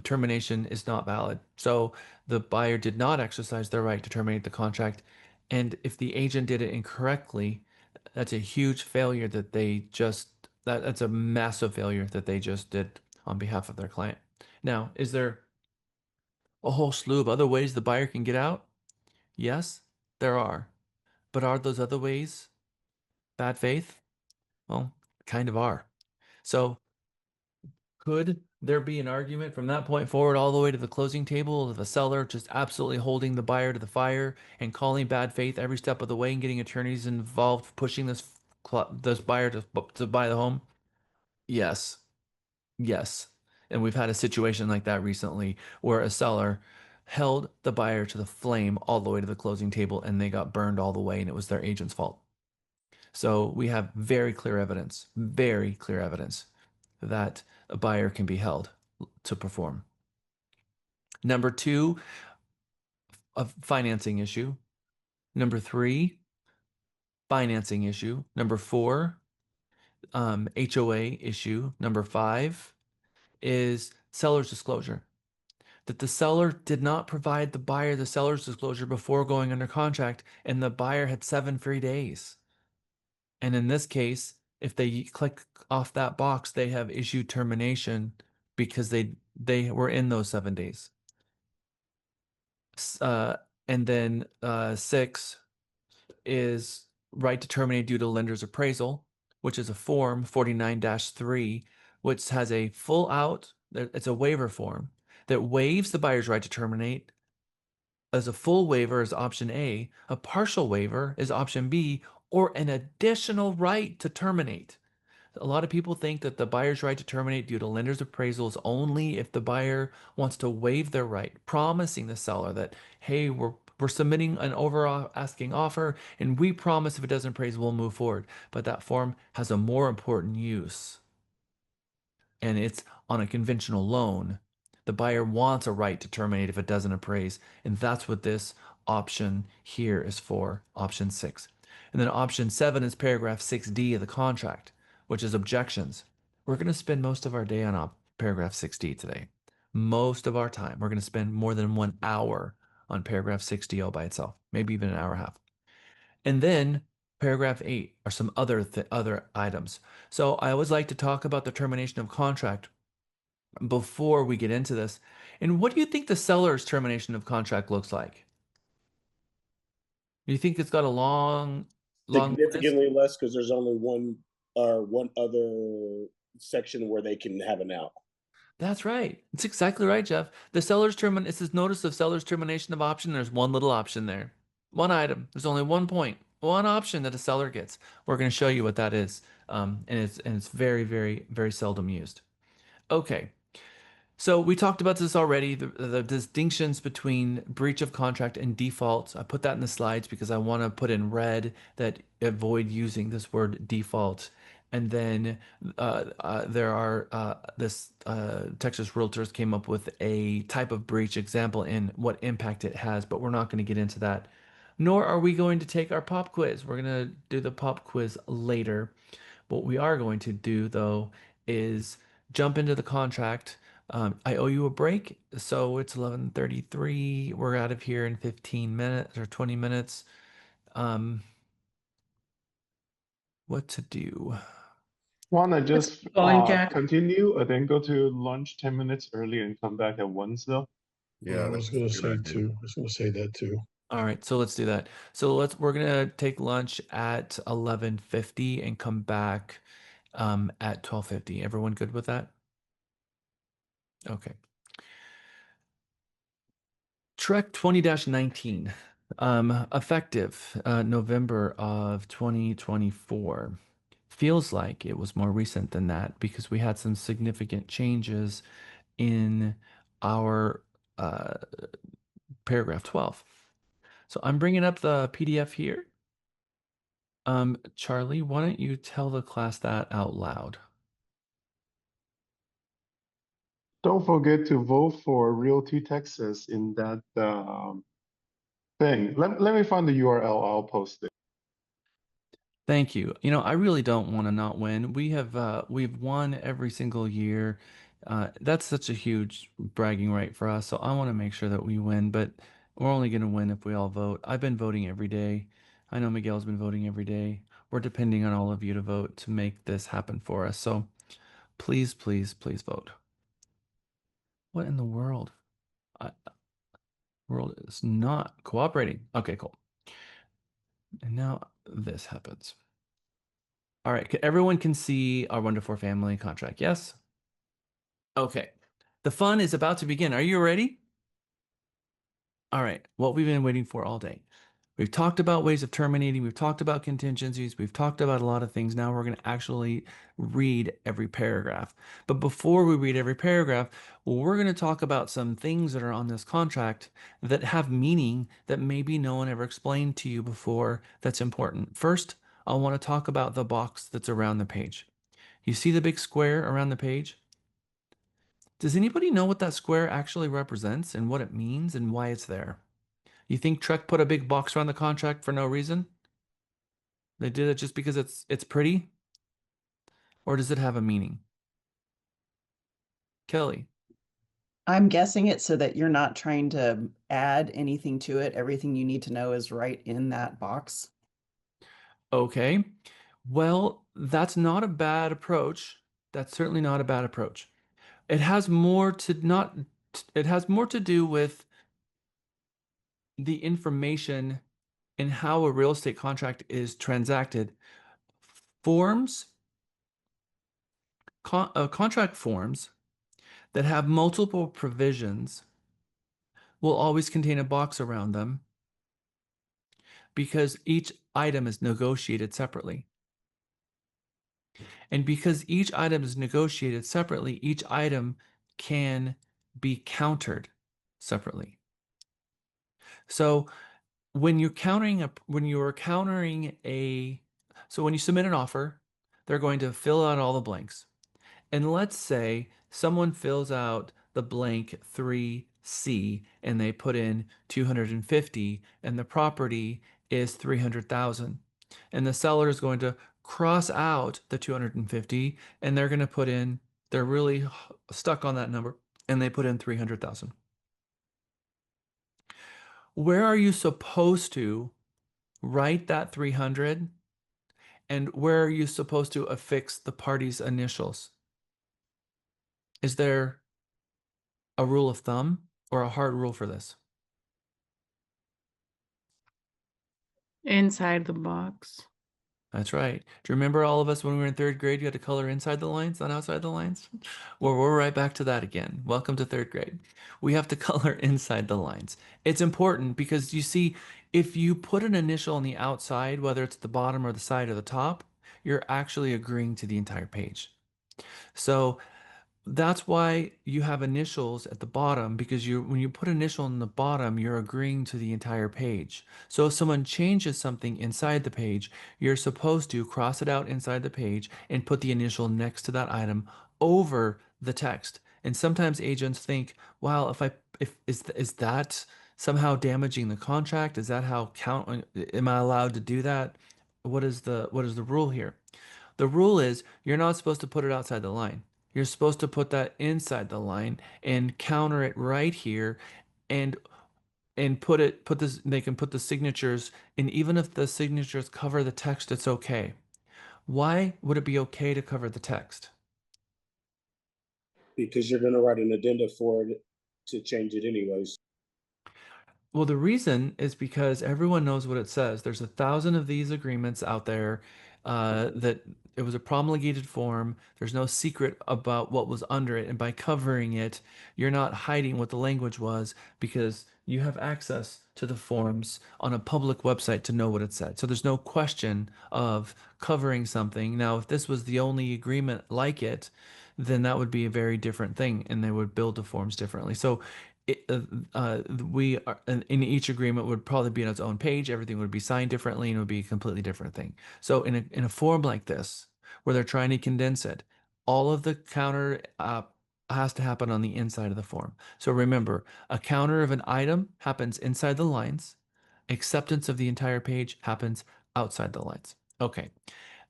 termination is not valid. So the buyer did not exercise their right to terminate the contract. And if the agent did it incorrectly, that's a huge failure that they just, that's a massive failure that they just did on behalf of their client. Now, is there a whole slew of other ways the buyer can get out? Yes, there are. But are those other ways bad faith? Well, kind of are. So could there be an argument from that point forward all the way to the closing table of the seller just absolutely holding the buyer to the fire and calling bad faith every step of the way and getting attorneys involved, pushing this buyer to buy the home? Yes. Yes. And we've had a situation like that recently where a seller held the buyer to the flame all the way to the closing table and they got burned all the way and it was their agent's fault. So we have very clear evidence that a buyer can be held to perform. Number two, a financing issue. Number three, financing issue. Number four, HOA issue. Number five is seller's disclosure. That the seller did not provide the buyer the seller's disclosure before going under contract, and the buyer had 7 free days. And in this case, if they click off that box, they have issued termination because they were in those 7 days. And then 6 is right to terminate due to lender's appraisal, which is a form 49-3, which has a full out, it's a waiver form that waives the buyer's right to terminate. As a full waiver is option A, a partial waiver is option B, or an additional right to terminate. A lot of people think that the buyer's right to terminate due to lender's appraisal is only if the buyer wants to waive their right, promising the seller that, hey, we're submitting an over asking offer and we promise if it doesn't appraise, we'll move forward. But that form has a more important use. And it's on a conventional loan. The buyer wants a right to terminate if it doesn't appraise. And that's what this option here is for, option 6. And then option 7 is paragraph 6D of the contract, which is objections. We're going to spend most of our day on paragraph 6D today. Most of our time. We're going to spend more than 1 hour on paragraph 6D all by itself, maybe even an hour and a half. And then paragraph 8 are some other items. So I always like to talk about the termination of contract before we get into this. And what do you think the seller's termination of contract looks like? Do you think it's got a long Significantly less because there's only one other section where they can have an out. That's right. It's exactly right, Jeff. The seller's it says notice of seller's termination of option. There's one little option there. One item. There's only one point. One option that a seller gets. We're going to show you what that is. And it's very, very, very seldom used. Okay. So we talked about this already, the distinctions between breach of contract and default. I put that in the slides because I want to put in red that avoid using this word default. And then there are Texas Realtors came up with a type of breach example and what impact it has, but we're not going to get into that. Nor are we going to take our pop quiz. We're going to do the pop quiz later. What we are going to do, though, is jump into the contract. I owe you a break, so it's 11:33. We're out of here in 15 minutes or 20 minutes. What to do? Wanna just going, Jack? continue and then go to lunch 10 minutes early and come back at 1 still? Yeah, I was going to say too. I was going to say that too. All right, so let's do that. So we're gonna take lunch at 11:50 and come back at 12:50. Everyone good with that? Okay. TREC 20-19, effective November of 2024. Feels like it was more recent than that because we had some significant changes in our paragraph 12. So I'm bringing up the PDF here. Charlie, why don't you tell the class that out loud? Don't forget to vote for Realty Texas in that thing. Let me find the URL. I'll post it. Thank you. You know, I really don't want to not win. We've won every single year. That's such a huge bragging right for us. So I want to make sure that we win, but we're only going to win if we all vote. I've been voting every day. I know Miguel's been voting every day. We're depending on all of you to vote to make this happen for us. So please, please, please vote. What in the world? World is not cooperating. Okay, cool. And now this happens. All right, everyone can see our 1 to 4 family contract, yes? Okay, the fun is about to begin. Are you ready? All right, what we've been waiting for all day. We've talked about ways of terminating, we've talked about contingencies, we've talked about a lot of things. Now we're going to actually read every paragraph. But before we read every paragraph, we're going to talk about some things that are on this contract that have meaning that maybe no one ever explained to you before that's important. First, I want to talk about the box that's around the page. You see the big square around the page? Does anybody know what that square actually represents and what it means and why it's there? You think TREC put a big box around the contract for no reason? They did it just because it's pretty? Or does it have a meaning? Kelly. I'm guessing it so that you're not trying to add anything to it. Everything you need to know is right in that box. Okay. Well, that's not a bad approach. That's certainly not a bad approach. It has more to do with the information and how a real estate contract is transacted. Contract forms that have multiple provisions will always contain a box around them because each item is negotiated separately. And because each item is negotiated separately, each item can be countered separately. So when you submit an offer, they're going to fill out all the blanks. And let's say someone fills out the blank 3C and they put in 250 and the property is 300,000. And the seller is going to cross out the 250 and they're going to put in, they're really stuck on that number and they put in 300,000. Where are you supposed to write that 300 and where are you supposed to affix the party's initials? Is there a rule of thumb or a hard rule for this? Inside the box. That's right. Do you remember all of us when we were in 3rd grade, you had to color inside the lines, not outside the lines? Well, we're right back to that again. Welcome to 3rd grade. We have to color inside the lines. It's important because you see, if you put an initial on the outside, whether it's the bottom or the side or the top, you're actually agreeing to the entire page. So that's why you have initials at the bottom, because when you put initial in the bottom, you're agreeing to the entire page. So if someone changes something inside the page, you're supposed to cross it out inside the page and put the initial next to that item over the text. And sometimes agents think, wow, is that somehow damaging the contract? Is that how am I allowed to do that? What is the rule here? The rule is you're not supposed to put it outside the line. You're supposed to put that inside the line and counter it right here and they can put the signatures, and even if the signatures cover the text, it's okay. Why would it be okay to cover the text? Because you're going to write an addenda for it to change it anyways. Well, the reason is because everyone knows what it says. There's 1,000 of these agreements out there that it was a promulgated form. There's no secret about what was under it. And by covering it, you're not hiding what the language was because you have access to the forms on a public website to know what it said. So there's no question of covering something. Now, if this was the only agreement like it, then that would be a very different thing and they would build the forms differently. So we are in each agreement would probably be on its own page. Everything would be signed differently and it would be a completely different thing. So in a form like this, where they're trying to condense it, all of the counter has to happen on the inside of the form. So remember, a counter of an item happens inside the lines. Acceptance of the entire page happens outside the lines. Okay.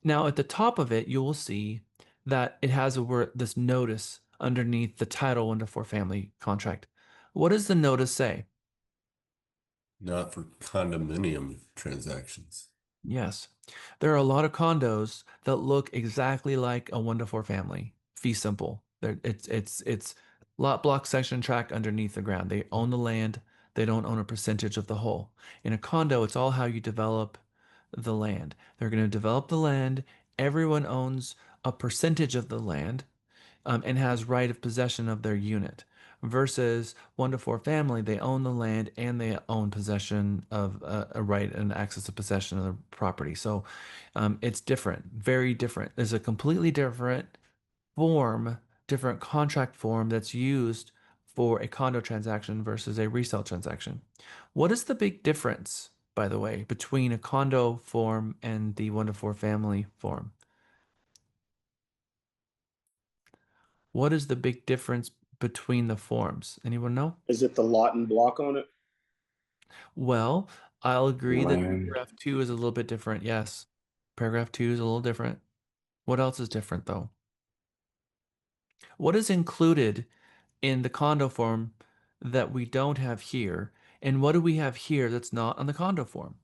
Now at the top of it, you will see that it has a word, this notice underneath the title 1 to 4 family contract. What does the notice say? Not for condominium transactions. Yes. There are a lot of condos that look exactly like a 1 to 4 family. Fee simple. It's lot, block, section, tract underneath the ground. They own the land. They don't own a percentage of the whole. In a condo, it's all how you develop the land. They're going to develop the land. Everyone owns a percentage of the land, and has right of possession of their unit. Versus 1 to 4 family, they own the land and they own possession of a right and access to possession of the property. So it's different, very different. There's a completely different form, different contract form that's used for a condo transaction versus a resale transaction. What is the big difference, by the way, between a condo form and the 1 to 4 family form? What is the big difference between the forms? Anyone know? Is it the lot and block on it? Well, I'll agree that Land. paragraph 2 is a little bit different. Yes. Paragraph 2 is a little different. What else is different though? What is included in the condo form that we don't have here? And what do we have here that's not on the condo form?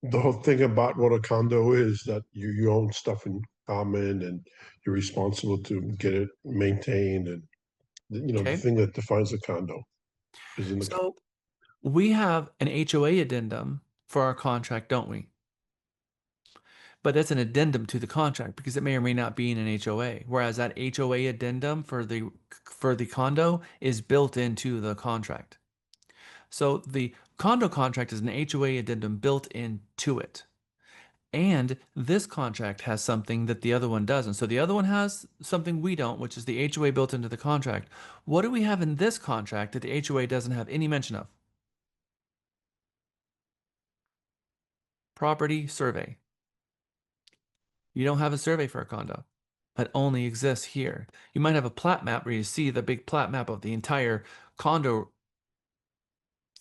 The whole thing about what a condo is that you own stuff in common and you're responsible to get it maintained, and the Okay. thing that defines a condo is in the So we have an HOA addendum for our contract, don't we? But that's an addendum to the contract because it may or may not be in an HOA. Whereas that HOA addendum for the condo is built into the contract. So the condo contract is an HOA addendum built into it. And this contract has something that the other one doesn't. So the other one has something we don't, which is the HOA built into the contract. What do we have in this contract that the HOA doesn't have any mention of? Property survey. You don't have a survey for a condo. It only exists here. You might have a plat map where you see the big plat map of the entire condo,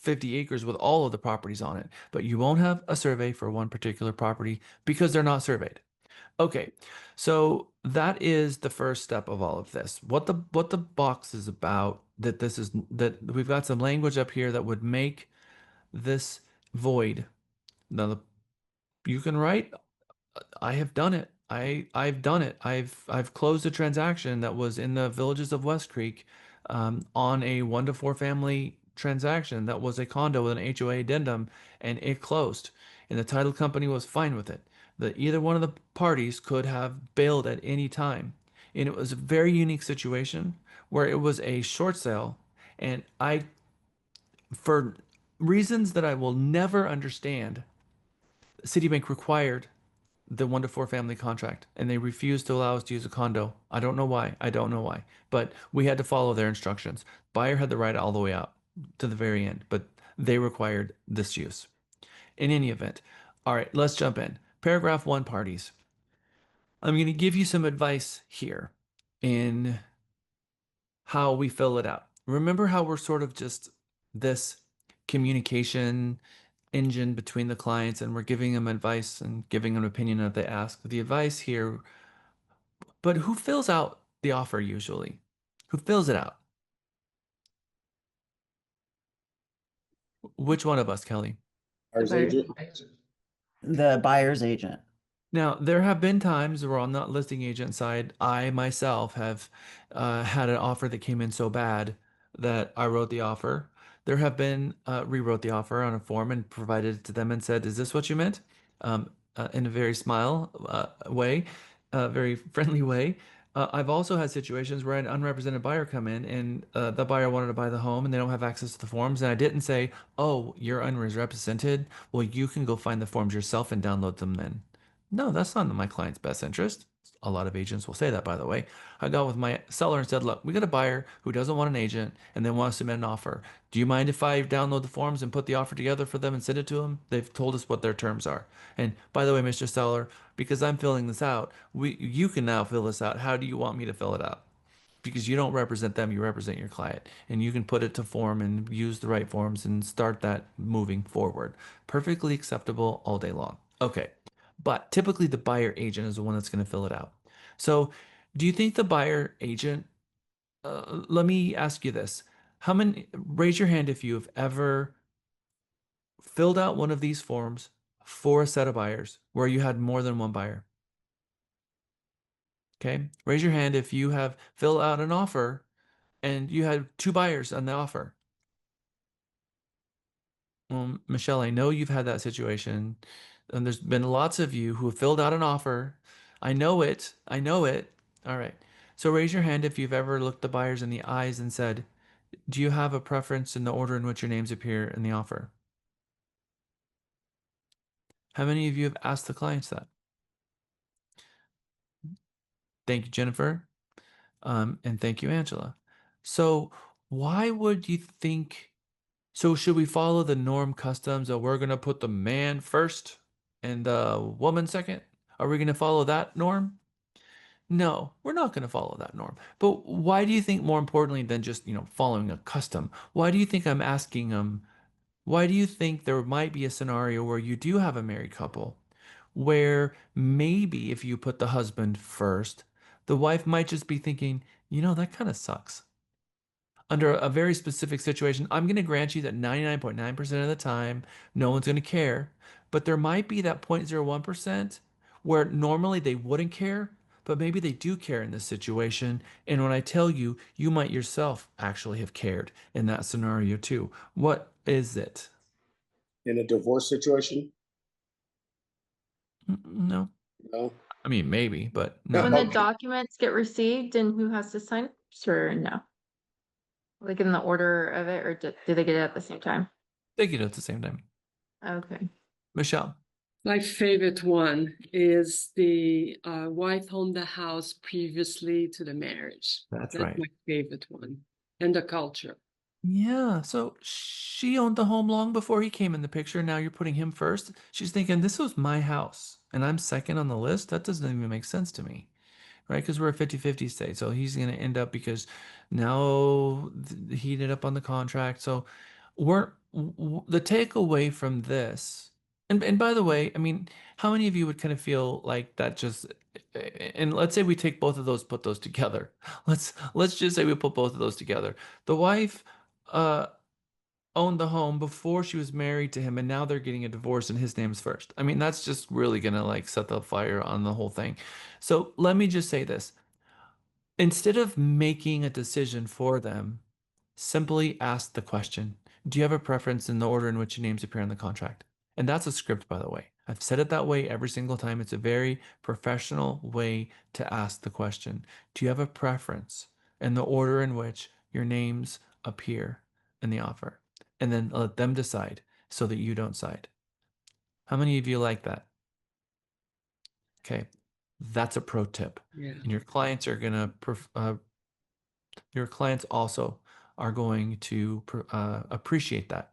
50 acres with all of the properties on it, but you won't have a survey for one particular property because they're not surveyed. Okay, so that is the first step of all of this. What the box is about, that we've got some language up here that would make this void. Now you can write, I have done it. I've done it. I've closed a transaction that was in the Villages of West Creek, on a 1 to 4 family transaction that was a condo with an HOA addendum, and it closed. And the title company was fine with it. That either one of the parties could have bailed at any time. And it was a very unique situation where it was a short sale, and for reasons that I will never understand, Citibank required the 1 to 4 family contract, and they refused to allow us to use a condo. I don't know why. I don't know why. But we had to follow their instructions. Buyer had the right all the way out to the very end, but they required this use. In any event, all right, let's jump in. Paragraph 1, parties. I'm going to give you some advice here in how we fill it out. Remember how we're sort of just this communication engine between the clients, and we're giving them advice and giving them an opinion if they ask. The advice here, but who fills out the offer usually? Who fills it out? Which one of us, Kelly? Buyer's agent. The buyer's agent. Now, there have been times where on the listing agent side, I myself have had an offer that came in so bad that I wrote the offer. There have been rewrote the offer on a form and provided it to them and said, "Is this what you meant?" In a very way, very friendly way. I've also had situations where an unrepresented buyer come in and the buyer wanted to buy the home and they don't have access to the forms, and I didn't say, "Oh, you're unrepresented. Well, you can go find the forms yourself and download them then." No, that's not in my client's best interest. A lot of agents will say that, by the way. I got with my seller and said, look, we got a buyer who doesn't want an agent and they want to submit an offer. Do you mind if I download the forms and put the offer together for them and send it to them? They've told us what their terms are. And by the way, Mr. Seller, because I'm filling this out, you can now fill this out. How do you want me to fill it out? Because you don't represent them, you represent your client. And you can put it to form and use the right forms and start that moving forward. Perfectly acceptable all day long. Okay. But typically the buyer agent is the one that's going to fill it out. So do you think the buyer agent, let me ask you this. Raise your hand if you've ever filled out one of these forms for a set of buyers where you had more than one buyer. Okay. Raise your hand if you have filled out an offer and you had two buyers on the offer. Well, Michelle, I know you've had that situation, and there's been lots of you who have filled out an offer. I know it. I know it. All right. So raise your hand if you've ever looked the buyers in the eyes and said, do you have a preference in the order in which your names appear in the offer? How many of you have asked the clients that? Thank you, Jennifer. And thank you, Angela. So why would you think, so should we follow the norm customs that we're going to put the man first and the woman second? Are we going to follow that norm? No, we're not going to follow that norm. But why do you think, more importantly than just, following a custom, why do you think I'm asking them, why do you think there might be a scenario where you do have a married couple where maybe if you put the husband first, the wife might just be thinking, that kind of sucks. Under a very specific situation, I'm going to grant you that 99.9% of the time, no one's going to care. But there might be that 0.01% where normally they wouldn't care, but maybe they do care in this situation. And when I tell you, you might yourself actually have cared in that scenario too. What is it? In a divorce situation? No. No. I mean, maybe, but no. When the documents get received and who has to sign it, or no? Like in the order of it, or do they get it at the same time? They get it at the same time. Okay. Michelle. My favorite one is the wife owned the house previously to the marriage. That's That's right. my favorite one. And the culture. Yeah, so she owned the home long before he came in the picture. Now you're putting him first. She's thinking, this was my house and I'm second on the list. That doesn't even make sense to me, right? Because we're a 50-50 state. So he's going to end up because now he ended up on the contract. So the takeaway from this, and by the way, I mean, how many of you would kind of feel like that just, and let's say we take both of those, put those together. Let's just say we put both of those together. The wife owned the home before she was married to him, and now they're getting a divorce and his name's first. I mean, that's just really gonna like set the fire on the whole thing. So let me just say this. Instead of making a decision for them, simply ask the question, do you have a preference in the order in which your names appear on the contract? And that's a script, by the way. I've said it that way every single time. It's a very professional way to ask the question. Do you have a preference in the order in which your names appear in the offer? And then let them decide so that you don't side. How many of you like that? Okay, that's a pro tip. Yeah. And your clients are going to, your clients also are going to appreciate that.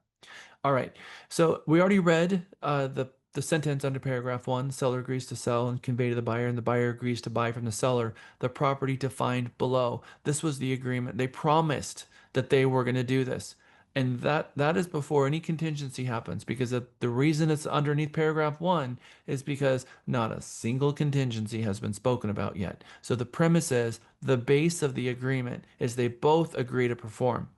All right. So we already read the sentence under paragraph 1. Seller agrees to sell and convey to the buyer, and the buyer agrees to buy from the seller the property defined below. This was the agreement. They promised that they were going to do this. And that is before any contingency happens, because the reason it's underneath paragraph 1 is because not a single contingency has been spoken about yet. So the premise is the base of the agreement is they both agree to perform.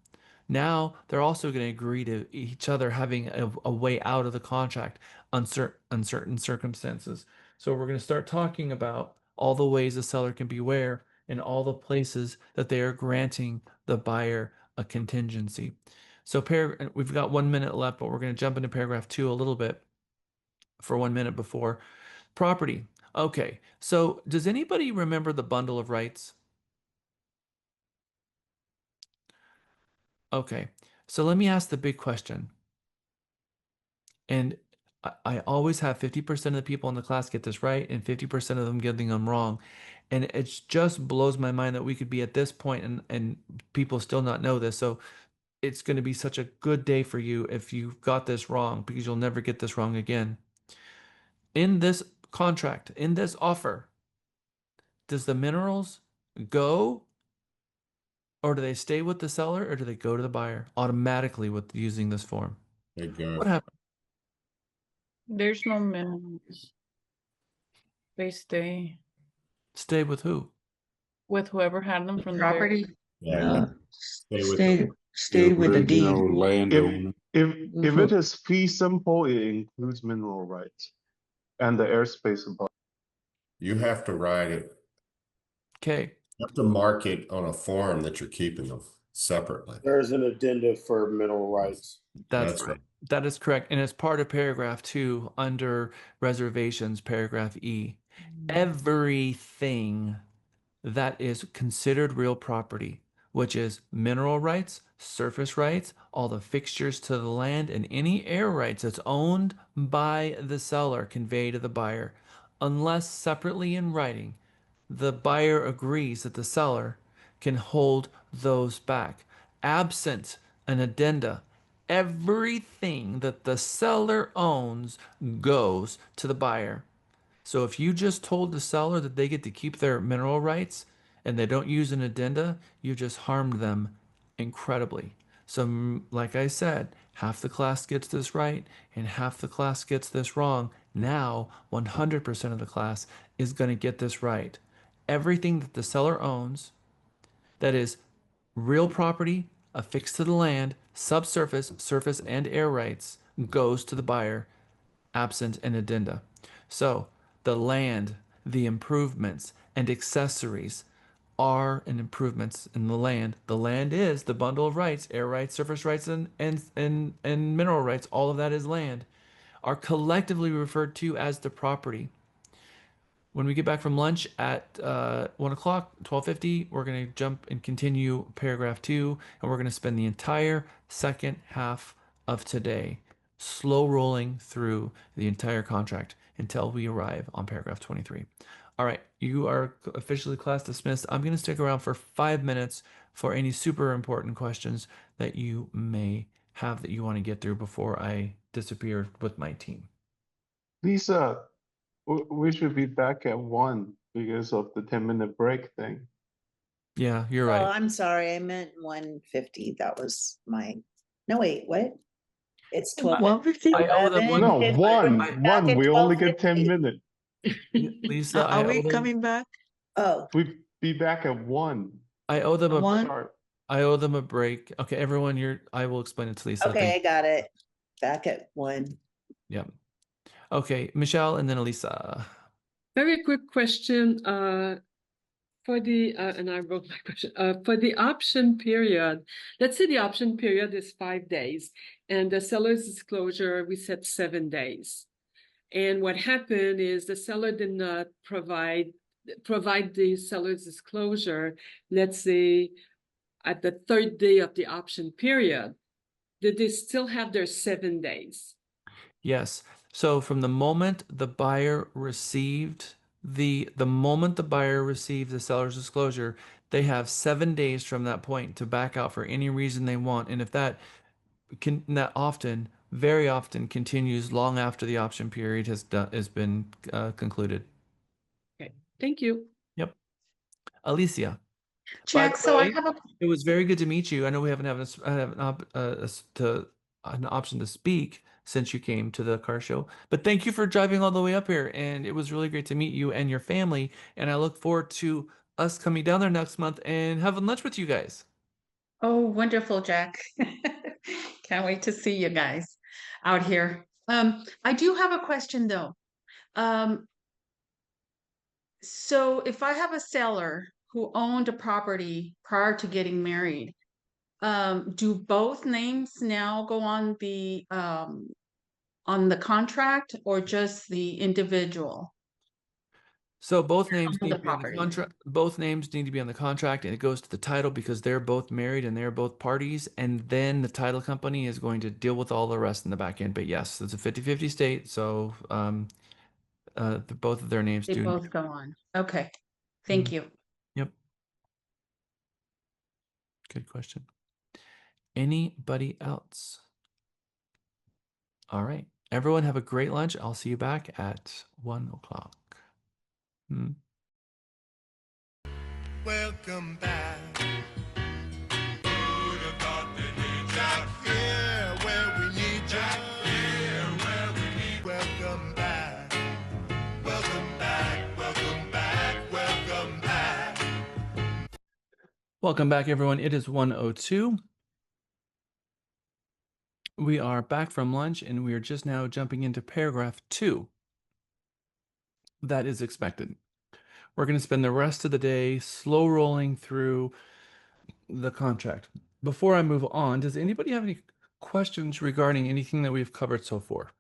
Now they're also going to agree to each other having a way out of the contract under uncertain circumstances. So we're going to start talking about all the ways the seller can beware and all the places that they are granting the buyer a contingency. So we've got 1 minute left, but we're going to jump into paragraph 2 a little bit for 1 minute before property. Okay, so does anybody remember the bundle of rights? Okay, so let me ask the big question. And I always have 50% of the people in the class get this right and 50% of them getting them wrong. And it just blows my mind that we could be at this point and people still not know this. So it's going to be such a good day for you if you got this wrong, because you'll never get this wrong again. In this contract, in this offer, does the minerals go, or do they stay with the seller, or do they go to the buyer automatically with using this form? They go. What happened? There's no minimums. They stay Stay with who? with whoever had them from the Property, Yeah. Stay with stayed with the deed. original landowner. If it is fee simple, it includes mineral rights and the airspace above. You have to write it. Okay. You have to mark it on a form that you're keeping them separately. There's an addenda for mineral rights. That's right. That is correct. And as part of paragraph 2 under reservations, paragraph E, everything that is considered real property, which is mineral rights, surface rights, all the fixtures to the land, and any air rights that's owned by the seller convey to the buyer, unless separately in writing, the buyer agrees that the seller can hold those back. Absent an addenda, everything that the seller owns goes to the buyer. So if you just told the seller that they get to keep their mineral rights and they don't use an addenda, you just harmed them incredibly. So like I said, half the class gets this right and half the class gets this wrong. Now 100% of the class is going to get this right. Everything that the seller owns that is real property affixed to the land, subsurface, surface, and air rights goes to the buyer, absent an addenda. So the land, the improvements, and accessories are an improvements in the land. The land is the bundle of rights, air rights, surface rights, and mineral rights. All of that is land, are collectively referred to as the property. When we get back from lunch at 1 o'clock, 12:50, we're going to jump and continue paragraph 2, and we're going to spend the entire second half of today slow rolling through the entire contract until we arrive on paragraph 23. All right, you are officially class dismissed. I'm going to stick around for 5 minutes for any super important questions that you may have that you want to get through before I disappear with my team. Lisa, we should be back at 1 because of the 10-minute break thing. Yeah, you're Oh, right. I'm sorry. I meant 1:50. That was my. No, wait, what? It's 12. 1:50? I owe them one. No, 1. Back at We only get 10 12:50. minutes. Lisa, I Are we owe them. coming back? Oh, We be back at 1. I owe them a. One? Sharp. I owe them a break. Okay, everyone, I will explain it to Lisa. okay, I got it. Back at 1. Yeah. Okay, Michelle and then Elisa. Very quick question. For the and I wrote my question. For the option period, let's say the option period is 5 days, and the seller's disclosure we set 7 days. And what happened is the seller did not provide the seller's disclosure. Let's say at the 3rd day of the option period, did they still have their 7 days? Yes. So from the moment the buyer received the moment the buyer received the seller's disclosure, they have 7 days from that point to back out for any reason they want. And if that very often continues long after the option period has been concluded. Okay, thank you. Yep. Alicia. Jack, so I have a It was very good to meet you. I know we haven't had an option to speak since you came to the car show, but thank you for driving all the way up here. And it was really great to meet you and your family. And I look forward to us coming down there next month and having lunch with you guys. Oh, wonderful, Jack. Can't wait to see you guys out here. I do have a question though. So if I have a seller who owned a property prior to getting married, do both names now go on the contract or just the individual? So both names own need the to be on the property. contract. Both names need to be on the contract, and it goes to the title because they're both married and they're both parties. And then the title company is going to deal with all the rest in the back end. But yes, it's a 50-50 state. So both of their names They do. both go on. Okay. Thank you. Yep. Good question. Anybody else? All right. Everyone have a great lunch. I'll see you back at 1 o'clock. Welcome back. Who'd have thought they'd need ya here where we need ya? Here where we need. Welcome back. Welcome back. Welcome back. Welcome back. Welcome back, everyone. It is 1:02. We are back from lunch, and we are just now jumping into paragraph 2. That is expected. We're going to spend the rest of the day slow rolling through the contract. Before I move on, does anybody have any questions regarding anything that we've covered so far?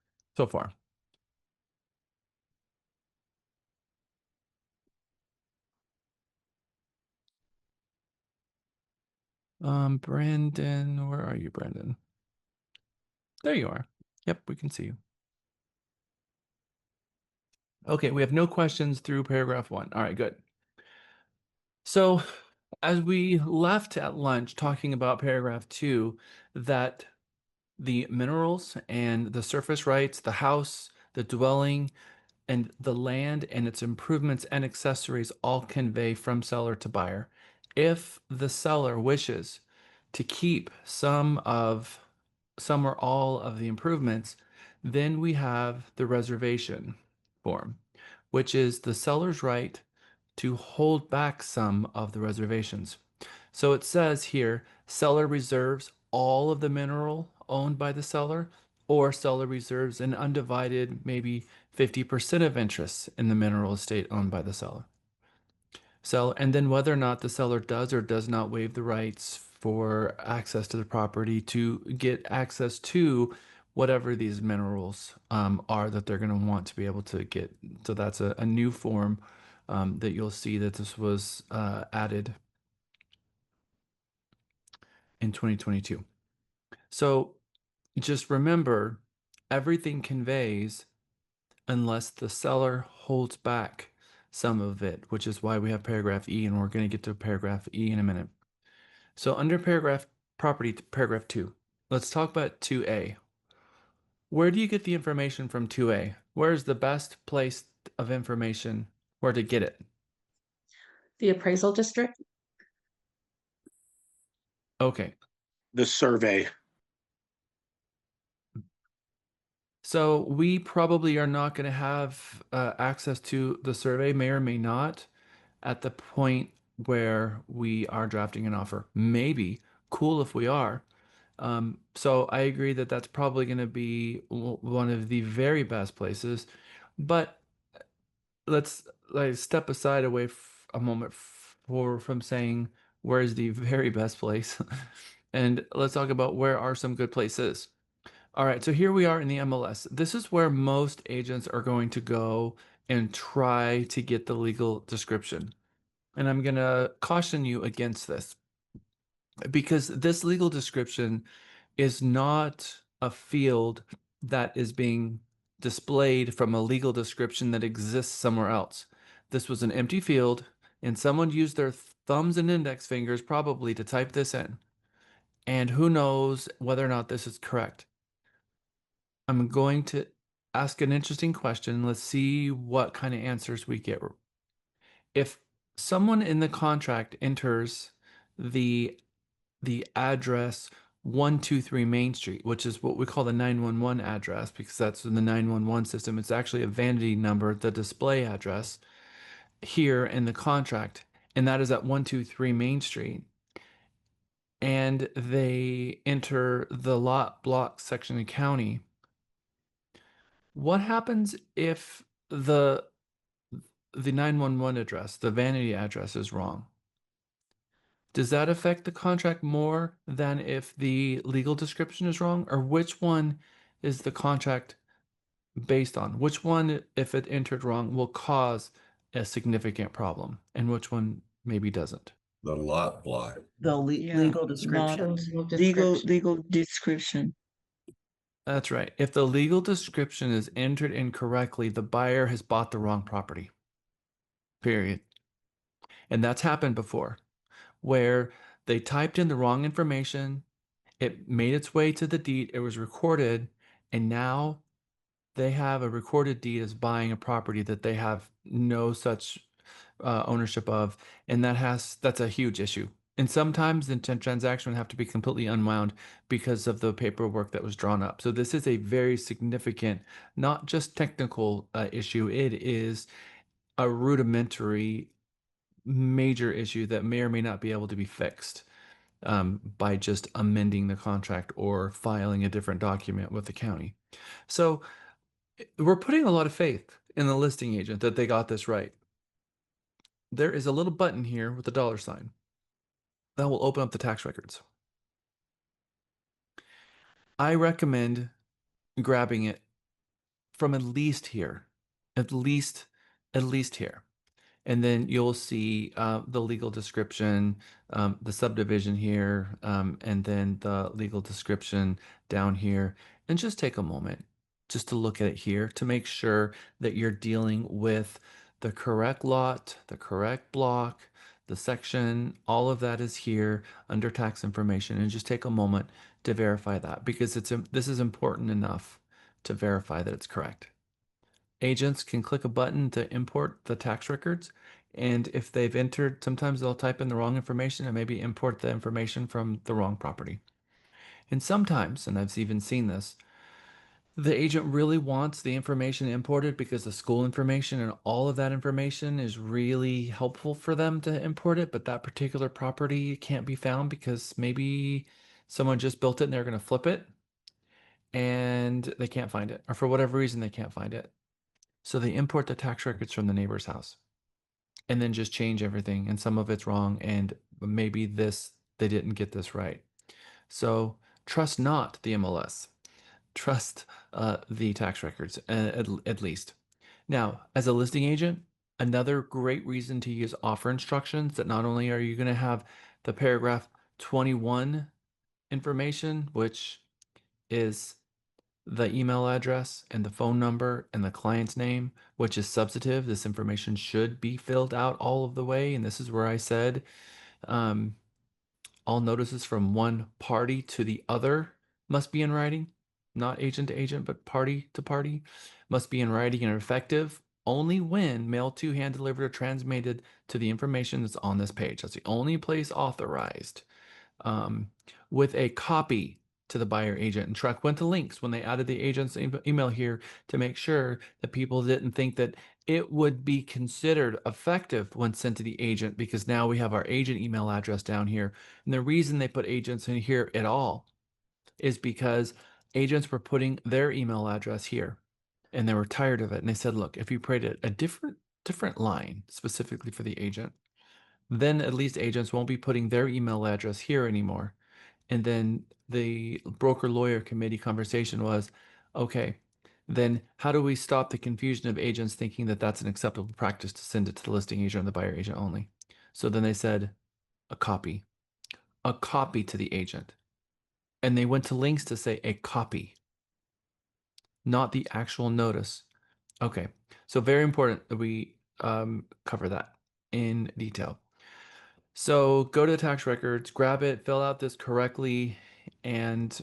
Brandon, where are you, Brandon? There you are. Yep, we can see you. Okay, we have no questions through paragraph 1. All right, good. So as we left at lunch talking about paragraph 2, that the minerals and the surface rights, the house, the dwelling, and the land and its improvements and accessories all convey from seller to buyer. If the seller wishes to keep some or all of the improvements, then we have the reservation form, which is the seller's right to hold back some of the reservations. So it says here, seller reserves all of the mineral owned by the seller, or seller reserves an undivided, maybe 50% of interest in the mineral estate owned by the seller. And then whether or not the seller does or does not waive the rights for access to the property to get access to whatever these minerals are that they're going to want to be able to get. So that's a new form that you'll see that this was added in 2022. So just remember, everything conveys unless the seller holds back some of it, which is why we have paragraph E, and we're going to get to paragraph E in a minute. So under paragraph 2, let's talk about 2A. Where do you get the information from 2A? Where is the best place of information where to get it? The appraisal district. Okay. The survey. So we probably are not going to have access to the survey, may or may not, at the point where we are drafting an offer. Maybe. Cool if we are. So I agree that that's probably going to be one of the very best places. But let's step aside away a moment from saying where is the very best place. And let's talk about where are some good places. All right, so here we are in the MLS. This is where most agents are going to go and try to get the legal description. And I'm going to caution you against this because this legal description is not a field that is being displayed from a legal description that exists somewhere else. This was an empty field, and someone used their thumbs and index fingers probably to type this in. And who knows whether or not this is correct. I'm going to ask an interesting question. Let's see what kind of answers we get. If someone in the contract enters the address 123 Main Street, which is what we call the 911 address because that's in the 911 system. It's actually a vanity number, the display address here in the contract, and that is at 123 Main Street. And they enter the lot, block, section, and county. What happens if the 911 address, the vanity address, is wrong? Does that affect the contract more than if the legal description is wrong? Or which one is the contract based on? Which one, if it entered wrong, will cause a significant problem and which one maybe doesn't. The lot block. The legal description. Legal description. That's right. If the legal description is entered incorrectly, the buyer has bought the wrong property. Period. And that's happened before, where they typed in the wrong information, it made its way to the deed, it was recorded, and now they have a recorded deed as buying a property that they have no such ownership of, and that's a huge issue. And sometimes the transaction would have to be completely unwound because of the paperwork that was drawn up. So this is a very significant, not just technical issue. It is a rudimentary, major issue that may or may not be able to be fixed by just amending the contract or filing a different document with the county. So we're putting a lot of faith in the listing agent that they got this right. There is a little button here with a $sign that will open up the tax records. I recommend grabbing it from at least here, at least here. And then you'll see the legal description, the subdivision here, and then the legal description down here. And just take a moment just to look at it here to make sure that you're dealing with the correct lot, the correct block, the section, all of that is here under tax information. And just take a moment to verify that, because this is important enough to verify that it's correct. Agents can click a button to import the tax records, and if they've entered, sometimes they'll type in the wrong information and maybe import the information from the wrong property. And sometimes, and I've even seen this, the agent really wants the information imported because the school information and all of that information is really helpful for them to import it, but that particular property can't be found because maybe someone just built it and they're going to flip it and they can't find it, or for whatever reason they can't find it. So they import the tax records from the neighbor's house and then just change everything, and some of it's wrong, and maybe they didn't get this right. So trust not the MLS. Trust the tax records at least. Now, as a listing agent, another great reason to use offer instructions, that not only are you going to have the paragraph 21 information, which is the email address and the phone number and the client's name, which is substantive. This information should be filled out all of the way. And this is where I said all notices from one party to the other must be in writing, not agent to agent, but party to party, must be in writing and effective only when mailed to, hand delivered, or transmitted to the information that's on this page. That's the only place authorized. With a copy to the buyer agent. And TREC went to links when they added the agent's email here to make sure that people didn't think that it would be considered effective when sent to the agent, because now we have our agent email address down here. And the reason they put agents in here at all is because agents were putting their email address here and they were tired of it. And they said, look, if you created a different line specifically for the agent, then at least agents won't be putting their email address here anymore. And then the broker lawyer committee conversation was, okay, then how do we stop the confusion of agents thinking that that's an acceptable practice to send it to the listing agent and the buyer agent only? So then they said a copy to the agent. And they went to links to say a copy, not the actual notice. Okay, so very important that we cover that in detail. So go to the tax records, grab it, fill out this correctly, and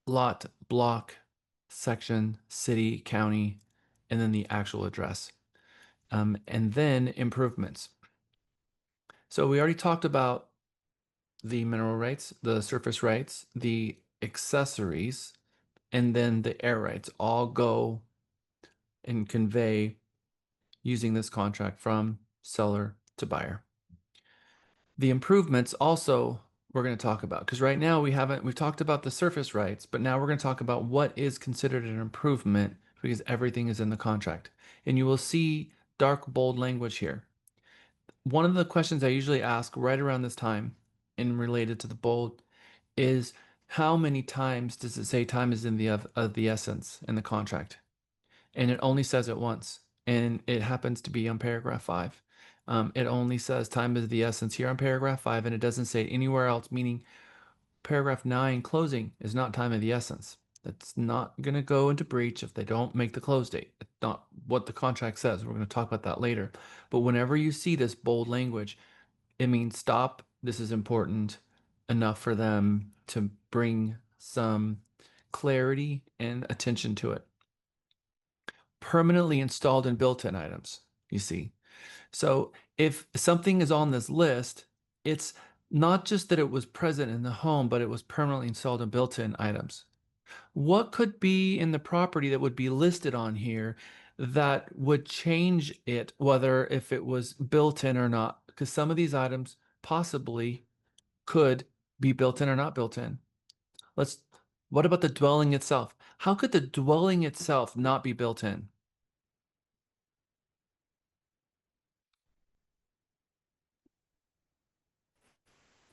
lot, block, section, city, county, and then the actual address. And then improvements. So we already talked about the mineral rights, the surface rights, the accessories, and then the air rights all go and convey using this contract from seller to buyer. The improvements also we're going to talk about, because right now we've talked about the surface rights, but now we're going to talk about what is considered an improvement, because everything is in the contract. And you will see dark bold language here. One of the questions I usually ask right around this time and related to the bold is, how many times does it say time is in the of the essence in the contract? And it only says it once. and it happens to be on paragraph 5. It only says time is the essence here on paragraph 5, and it doesn't say it anywhere else, meaning paragraph 9 closing is not time of the essence. That's not going to go into breach if they don't make the close date. It's not what the contract says. We're going to talk about that later. But whenever you see this bold language, it means stop. This is important enough for them to bring some clarity and attention to it. Permanently installed and built-in items, you see. So if something is on this list, it's not just that it was present in the home, but it was permanently installed and built-in items. What could be in the property that would be listed on here that would change it, whether if it was built in or not? Because some of these items possibly could be built in or not built in. What about the dwelling itself? How could the dwelling itself not be built in?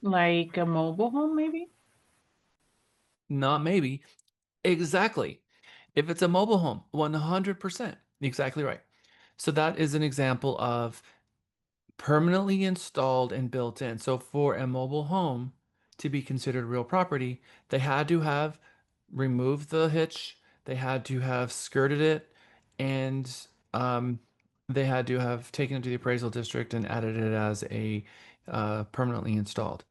Like a mobile home, maybe? Not maybe. Exactly. If it's a mobile home, 100%. Exactly right. So that is an example of permanently installed and built in. So for a mobile home to be considered real property, they had to have removed the hitch, they had to have skirted it, and they had to have taken it to the appraisal district and added it as a permanently installed.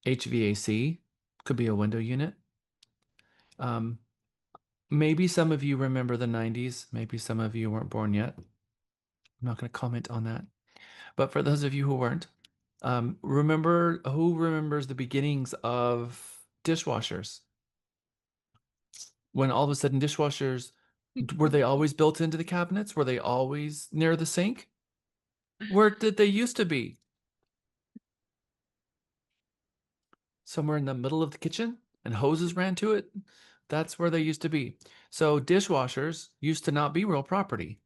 HVAC could be a window unit. Maybe some of you remember the 90s. Maybe some of you weren't born yet. I'm not going to comment on that. But for those of you who weren't, who remembers the beginnings of dishwashers? When all of a sudden dishwashers, were they always built into the cabinets? Were they always near the sink? Where did they used to be? Somewhere in the middle of the kitchen and hoses ran to it? That's where they used to be. So dishwashers used to not be real property.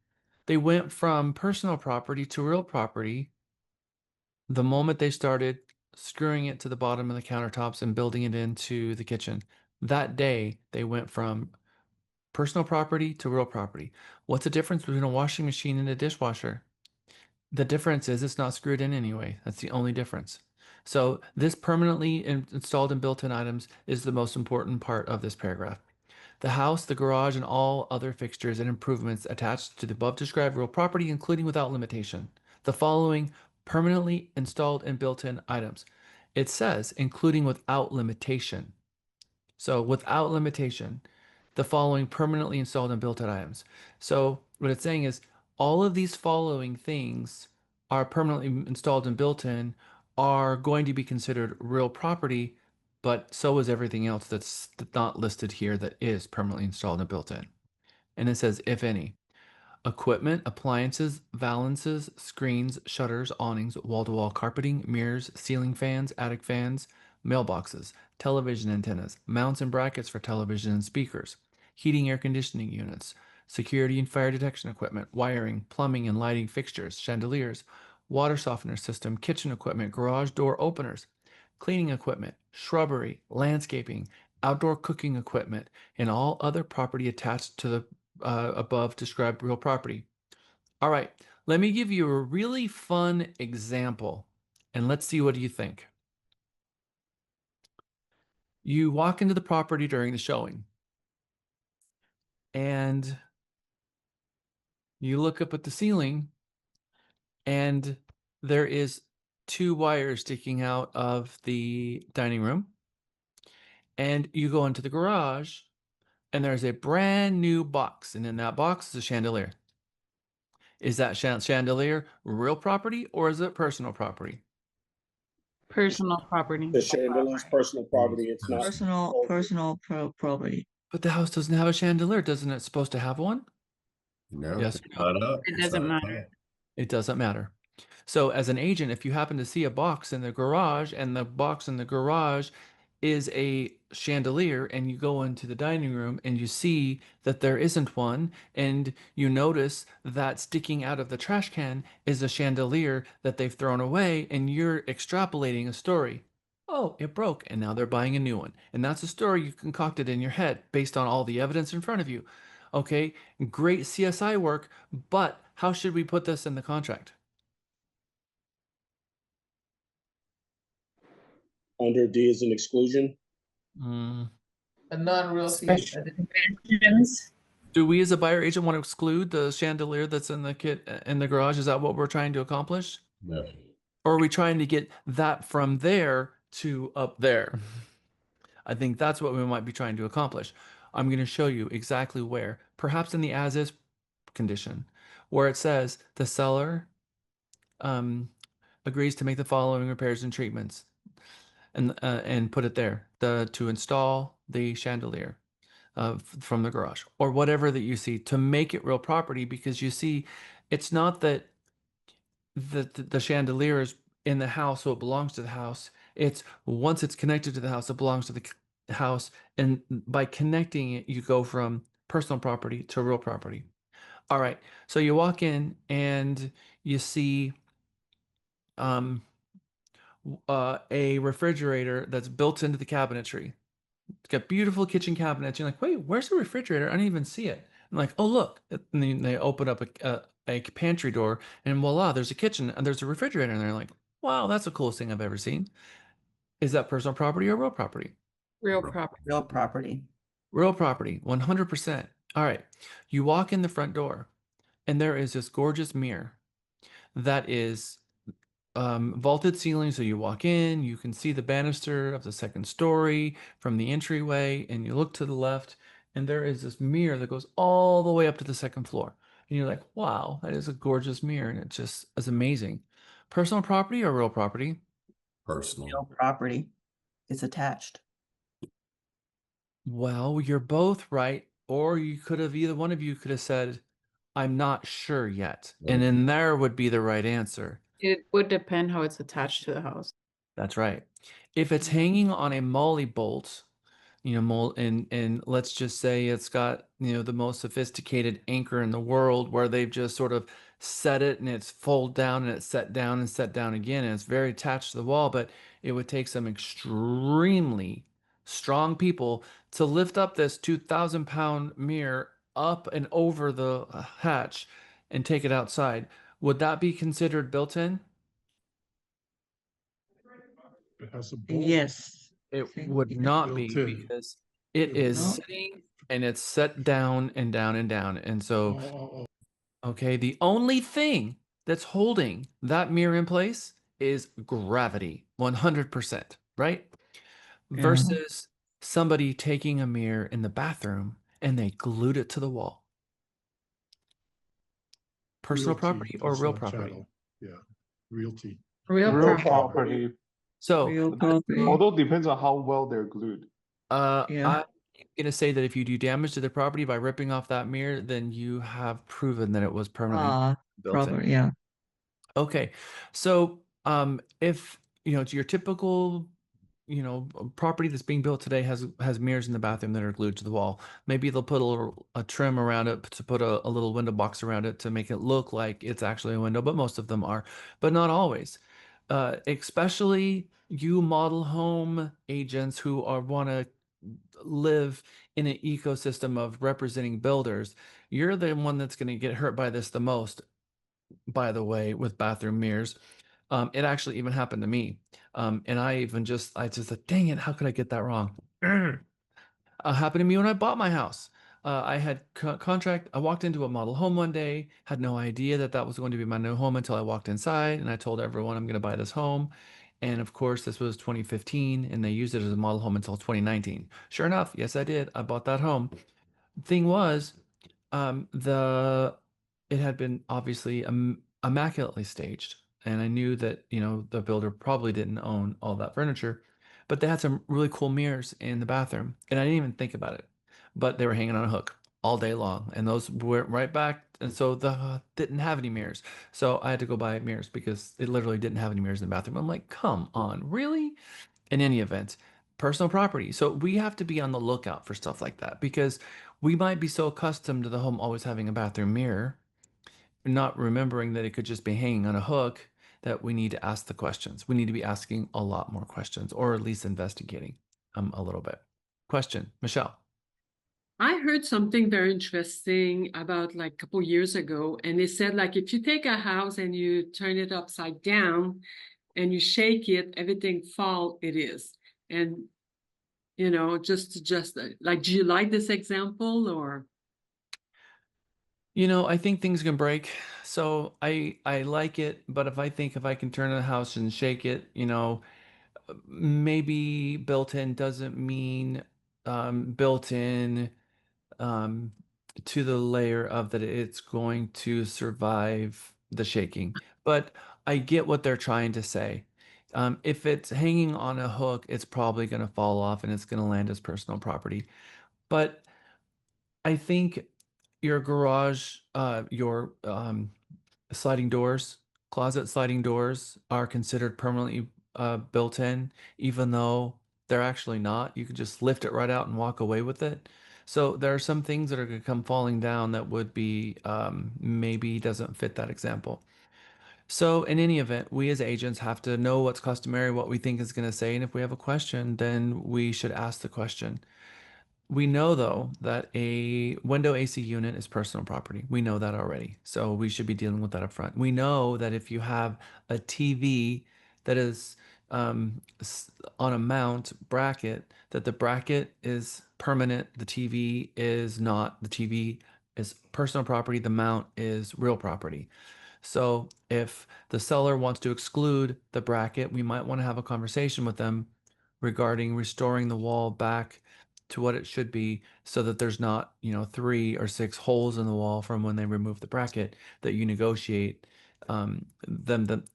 They went from personal property to real property the moment they started screwing it to the bottom of the countertops and building it into the kitchen. That day, they went from personal property to real property. What's the difference between a washing machine and a dishwasher? The difference is it's not screwed in anyway. That's the only difference. So this permanently installed and built-in items is the most important part of this paragraph. The house, the garage, and all other fixtures and improvements attached to the above described real property, including without limitation. The following permanently installed and built-in items. It says including without limitation. So without limitation, the following permanently installed and built-in items. So what it's saying is all of these following things are permanently installed and built in are going to be considered real property, but so is everything else that's not listed here that is permanently installed and built in. And it says, if any, equipment, appliances, valances, screens, shutters, awnings, wall-to-wall carpeting, mirrors, ceiling fans, attic fans, mailboxes, television antennas, mounts and brackets for television and speakers, heating air conditioning units, security and fire detection equipment, wiring, plumbing and lighting fixtures, chandeliers, water softener system, kitchen equipment, garage door openers, cleaning equipment, shrubbery, landscaping, outdoor cooking equipment, and all other property attached to the above described real property. All right, let me give you a really fun example, and let's see what you think. You walk into the property during the showing, and you look up at the ceiling, and there is 2 wires sticking out of the dining room. And you go into the garage, and there's a brand new box, and in that box is a chandelier. Is that chandelier real property or is it personal property? Personal property. The chandelier's personal property. It's not Personal property. But the house doesn't have a chandelier. Doesn't it supposed to have one? No, Yes. it's not up. It It's doesn't not matter. up. It doesn't matter. So as an agent, if you happen to see a box in the garage and the box in the garage is a chandelier and you go into the dining room and you see that there isn't one and you notice that sticking out of the trash can is a chandelier that they've thrown away and you're extrapolating a story. Oh, it broke and now they're buying a new one. And that's a story you concocted in your head based on all the evidence in front of you. Okay, great CSI work, but how should we put this in the contract? Under D is an exclusion. Mm. A non-realty. Special dimensions. Do we as a buyer agent want to exclude the chandelier that's in the kit in the garage? Is that what we're trying to accomplish? No. Or are we trying to get that from there to up there? I think that's what we might be trying to accomplish. I'm going to show you exactly where, perhaps in the as-is condition, where it says the seller agrees to make the following repairs and treatments, and put it there, to install the chandelier from the garage, or whatever that you see, to make it real property, because you see, it's not that the chandelier is in the house, so it belongs to the house. It's once it's connected to the house, it belongs to the house. And by connecting it, you go from personal property to real property. All right. So you walk in and you see a refrigerator that's built into the cabinetry. It's got beautiful kitchen cabinets. You're like, wait, where's the refrigerator? I didn't even see it. I'm like, oh, look. And then they open up a pantry door, and voila, there's a kitchen and there's a refrigerator. And they're like, wow, that's the coolest thing I've ever seen. Is that personal property or real property? Real property. Real property. Real property, 100%. All right. You walk in the front door, and there is this gorgeous mirror that is vaulted ceiling. So you walk in, you can see the banister of the second story from the entryway, and you look to the left, and there is this mirror that goes all the way up to the second floor. And you're like, wow, that is a gorgeous mirror, and it just is amazing. Personal property or real property? Personal. Real property. It's attached. Well, you're both right. Or you could have, either one of you could have said, I'm not sure yet. And then there would be the right answer. It would depend how it's attached to the house. That's right. If it's hanging on a molly bolt, and let's just say it's got, the most sophisticated anchor in the world, where they've just sort of set it and it's fold down and it's set down and set down again, and it's very attached to the wall, but it would take some extremely strong people to lift up this 2,000-pound mirror up and over the hatch and take it outside. Would that be considered built in? It has a bolt. Yes. It would not be, Built in. because it is sitting and it's set down and down and down. And so, okay, the only thing that's holding that mirror in place is gravity, 100%, right? Versus somebody taking a mirror in the bathroom and they glued it to the wall. Personal Realty, property or that's real our property? channel. Yeah, realty. Real property. So, Real property. Although it depends on how well they're glued. Yeah. I'm gonna say that if you do damage to the property by ripping off that mirror, then you have proven that it was permanently built in. Property. Yeah. Okay, so if it's your typical property that's being built today has mirrors in the bathroom that are glued to the wall. Maybe they'll put a trim around it to put a little window box around it to make it look like it's actually a window, but most of them are, but not always. Especially you model home agents who want to live in an ecosystem of representing builders. You're the one that's going to get hurt by this the most, by the way, with bathroom mirrors. It actually even happened to me. And I just said, dang it, how could I get that wrong? Happened to me when I bought my house. I had contract. I walked into a model home one day, had no idea that was going to be my new home until I walked inside, and I told everyone I'm going to buy this home. And of course, this was 2015, and they used it as a model home until 2019. Sure enough, yes, I did. I bought that home. Thing was, it had been obviously immaculately staged, and I knew that the builder probably didn't own all that furniture, but they had some really cool mirrors in the bathroom, and I didn't even think about it, but they were hanging on a hook all day long, and those went right back, and so the didn't have any mirrors, so I had to go buy mirrors because it literally didn't have any mirrors in the bathroom. I'm like, come on, really? In any event, personal property. So we have to be on the lookout for stuff like that, because we might be so accustomed to the home always having a bathroom mirror, not remembering that it could just be hanging on a hook, that we need to ask the questions. We need to be asking a lot more questions, or at least investigating a little bit. Question, Michelle. I heard something very interesting about like a couple years ago, and they said like if you take a house and you turn it upside down and you shake it, everything fall it is. And just like, do you like this example or? I think things can break. So I like it, but if I can turn a house and shake it, maybe built in doesn't mean built in um, to the layer of that it's going to survive the shaking. But I get what they're trying to say. If it's hanging on a hook, it's probably going to fall off and it's going to land as personal property. But I think your garage, your sliding doors, closet sliding doors are considered permanently built in, even though they're actually not. You can just lift it right out and walk away with it. So there are some things that are going to come falling down that would be maybe doesn't fit that example. So in any event, we as agents have to know what's customary, what we think is going to say, and if we have a question, then we should ask the question. We know though that a window AC unit is personal property. We know that already. So we should be dealing with that up front. We know that if you have a TV that is on a mount bracket, that the bracket is permanent. The TV is not. The TV is personal property. The mount is real property. So if the seller wants to exclude the bracket, we might want to have a conversation with them regarding restoring the wall back to what it should be so that there's not, 3 or 6 holes in the wall from when they remove the bracket that you negotiate even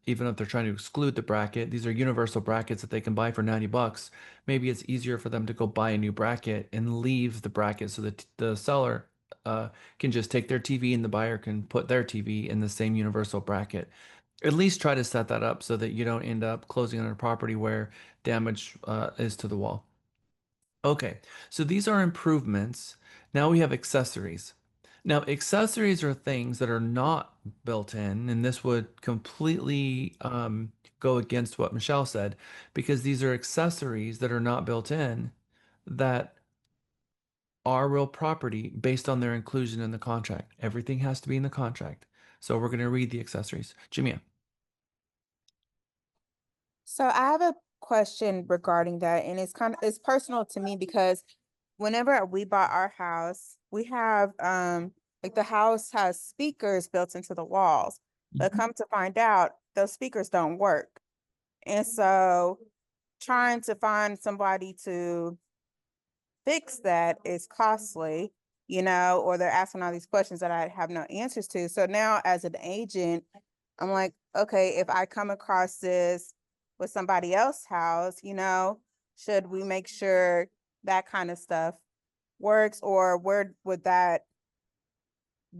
if they're trying to exclude the bracket. These are universal brackets that they can buy for $90. Maybe it's easier for them to go buy a new bracket and leave the bracket so that the seller can just take their TV and the buyer can put their TV in the same universal bracket. At least try to set that up so that you don't end up closing on a property where damage is to the wall. Okay, so these are improvements. Now we have accessories. Now, accessories are things that are not built in, and this would completely go against what Michelle said, because these are accessories that are not built in that are real property based on their inclusion in the contract. Everything has to be in the contract. So we're going to read the accessories. Jamia. So I have a question regarding that, and it's personal to me because whenever we bought our house, we have like the house has speakers built into the walls, but come to find out those speakers don't work. And so trying to find somebody to fix that is costly, or they're asking all these questions that I have no answers to. So now as an agent, I'm like, okay, if I come across this with somebody else's house, should we make sure that kind of stuff works, or where would that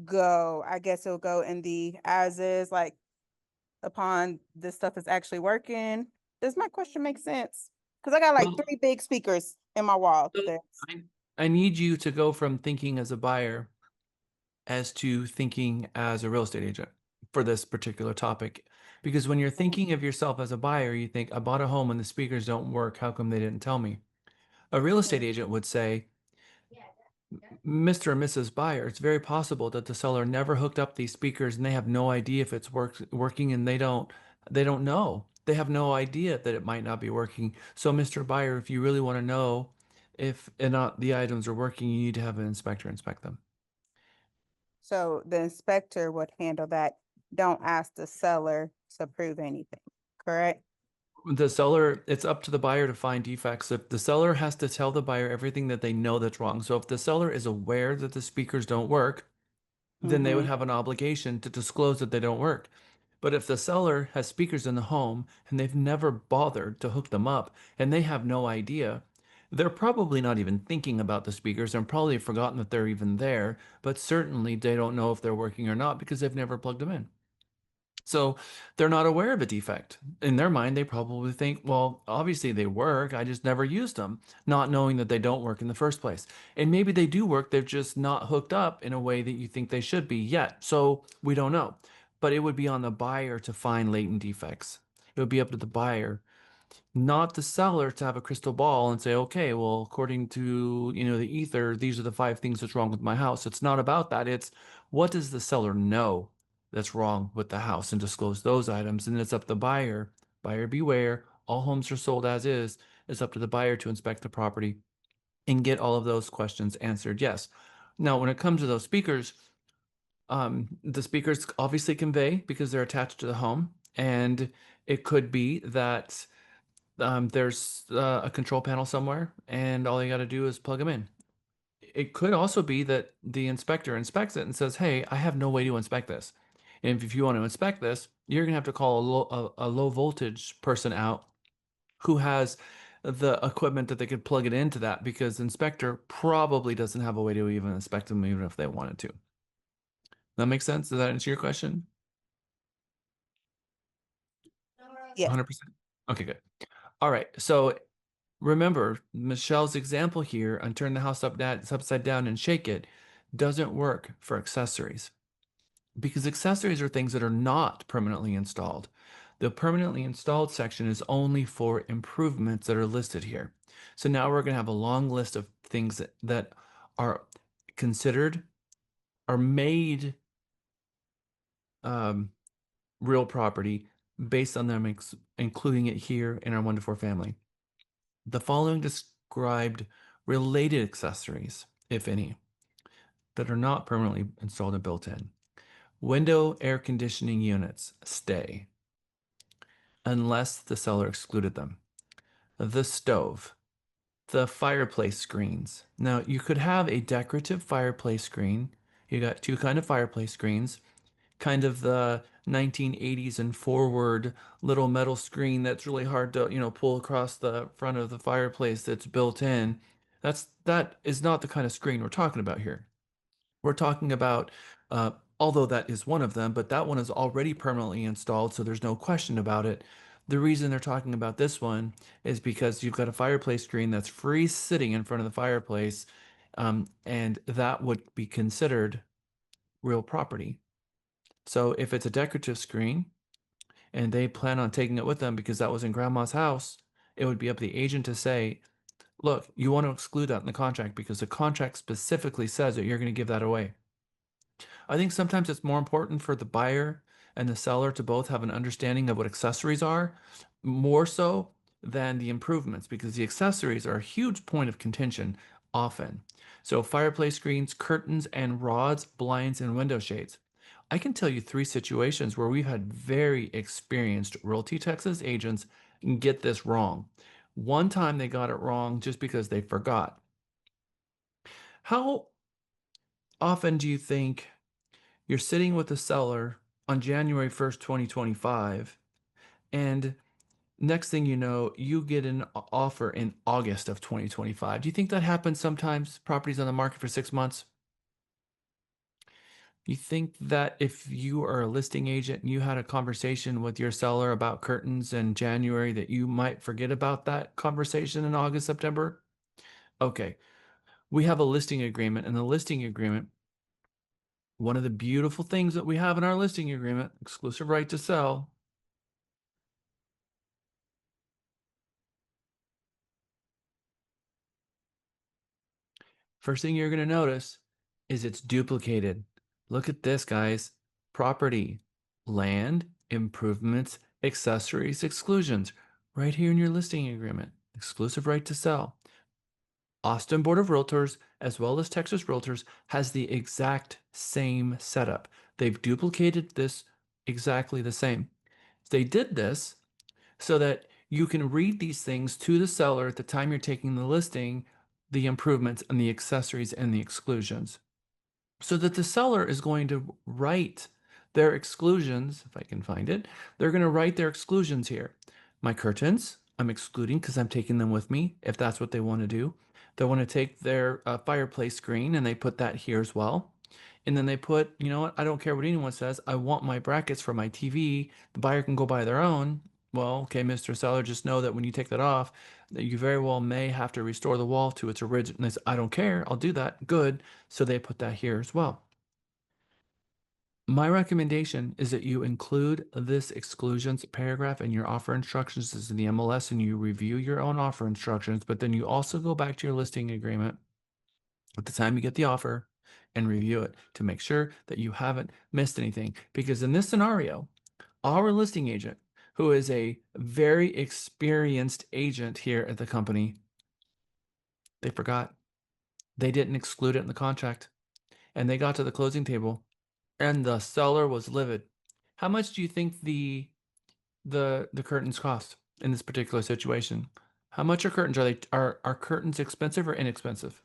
go? I guess it'll go in the as is, like upon this stuff is actually working. Does my question make sense? Because I got like 3 big speakers in my wall. I need you to go from thinking as a buyer as to thinking as a real estate agent for this particular topic. Because when you're thinking of yourself as a buyer, you think, I bought a home and the speakers don't work. How come they didn't tell me? A real estate agent would say, Mr. and Mrs. Buyer, it's very possible that the seller never hooked up these speakers and they have no idea if it's working, and they don't know. They have no idea that it might not be working. So Mr. Buyer, if you really want to know if and not the items are working, you need to have an inspector inspect them. So the inspector would handle that. Don't ask the seller to prove anything, correct? The seller, it's up to the buyer to find defects. If the seller has to tell the buyer everything that they know that's wrong. So if the seller is aware that the speakers don't work, then they would have an obligation to disclose that they don't work. But if the seller has speakers in the home and they've never bothered to hook them up and they have no idea, they're probably not even thinking about the speakers and probably forgotten that they're even there, but certainly they don't know if they're working or not because they've never plugged them in. So they're not aware of a defect. In their mind, they probably think, well, obviously they work. I just never used them, not knowing that they don't work in the first place. And maybe they do work. They're just not hooked up in a way that you think they should be yet. So we don't know. But it would be on the buyer to find latent defects. It would be up to the buyer not the seller to have a crystal ball and say, okay, well, according to, the ether, these are the 5 things that's wrong with my house. It's not about that. It's what does the seller know that's wrong with the house and disclose those items. And it's up to the buyer. Buyer beware. All homes are sold as is. It's up to the buyer to inspect the property and get all of those questions answered. Yes. Now, when it comes to those speakers, the speakers obviously convey because they're attached to the home. And it could be that there's a control panel somewhere and all you got to do is plug them in. It could also be that the inspector inspects it and says, hey, I have no way to inspect this. And if you want to inspect this, you're going to have to call a low voltage person out who has the equipment that they could plug it into that, because the inspector probably doesn't have a way to even inspect them even if they wanted to. That makes sense? Does that answer your question? Yeah. 100%. Okay, good. All right. So remember, Michelle's example here on turn the house upside down and shake it doesn't work for accessories, because accessories are things that are not permanently installed. The permanently installed section is only for improvements that are listed here. So now we're going to have a long list of things that are considered, are made real property based on them including it here in our 1 to 4 family. The following described related accessories, if any, that are not permanently installed and built in. Window air conditioning units stay, unless the seller excluded them. The stove, the fireplace screens. Now, you could have a decorative fireplace screen. You got 2 kind of fireplace screens, kind of the 1980s and forward little metal screen that's really hard to, pull across the front of the fireplace that's built in. That is not the kind of screen we're talking about here. We're talking about, although that is one of them, but that one is already permanently installed, so there's no question about it. The reason they're talking about this one is because you've got a fireplace screen that's free sitting in front of the fireplace, and that would be considered real property. So if it's a decorative screen and they plan on taking it with them because that was in grandma's house, it would be up to the agent to say, look, you want to exclude that in the contract because the contract specifically says that you're going to give that away. I think sometimes it's more important for the buyer and the seller to both have an understanding of what accessories are, more so than the improvements, because the accessories are a huge point of contention often. So fireplace screens, curtains and rods, blinds and window shades. I can tell you 3 situations where we've had very experienced Realty Texas agents get this wrong. One time they got it wrong just because they forgot. How often do you think you're sitting with the seller on January 1st, 2025, and next thing you know, you get an offer in August of 2025? Do you think that happens sometimes? Properties on the market for 6 months? You think that if you are a listing agent and you had a conversation with your seller about curtains in January, that you might forget about that conversation in August, September? Okay. We have a listing agreement, and the listing agreement, one of the beautiful things that we have in our listing agreement, exclusive right to sell. First thing you're going to notice is it's duplicated. Look at this, guys. Property, land, improvements, accessories, exclusions. Right here in your listing agreement. Exclusive right to sell. Austin Board of Realtors, as well as Texas Realtors, has the exact same setup. They've duplicated this exactly the same. They did this so that you can read these things to the seller at the time you're taking the listing, the improvements and the accessories and the exclusions, so that the seller is going to write their exclusions. If I can find it, they're going to write their exclusions here. My curtains, I'm excluding because I'm taking them with me if that's what they want to do. They want to take their fireplace screen and they put that here as well. And then they put, you know what, I don't care what anyone says, I want my brackets for my TV. The buyer can go buy their own. Well, okay, Mr. Seller, just know that when you take that off, that you very well may have to restore the wall to its original. I don't care, I'll do that. Good. So they put that here as well. My recommendation is that you include this exclusions paragraph in your offer instructions as in the MLS, and you review your own offer instructions, but then you also go back to your listing agreement at the time you get the offer and review it to make sure that you haven't missed anything. Because in this scenario, our listing agent, who is a very experienced agent here at the company, they forgot. They didn't exclude it in the contract. And they got to the closing table and the seller was livid. How much do you think the curtains cost in this particular situation? How much are curtains? Are curtains expensive or inexpensive?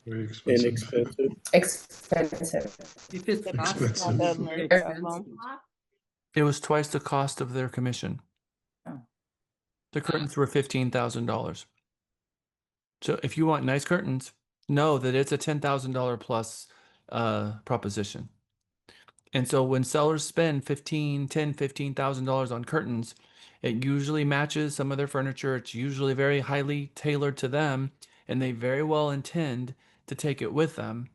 Very expensive. Inexpensive. Expensive. If it's Expensive. very expensive. It was twice the cost of their commission. Oh. The curtains were $15,000. So if you want nice curtains, know that it's a $10,000 plus proposition. And so when sellers spend $15,000 on curtains, it usually matches some of their furniture. It's usually very highly tailored to them, and they very well intend to take it with them.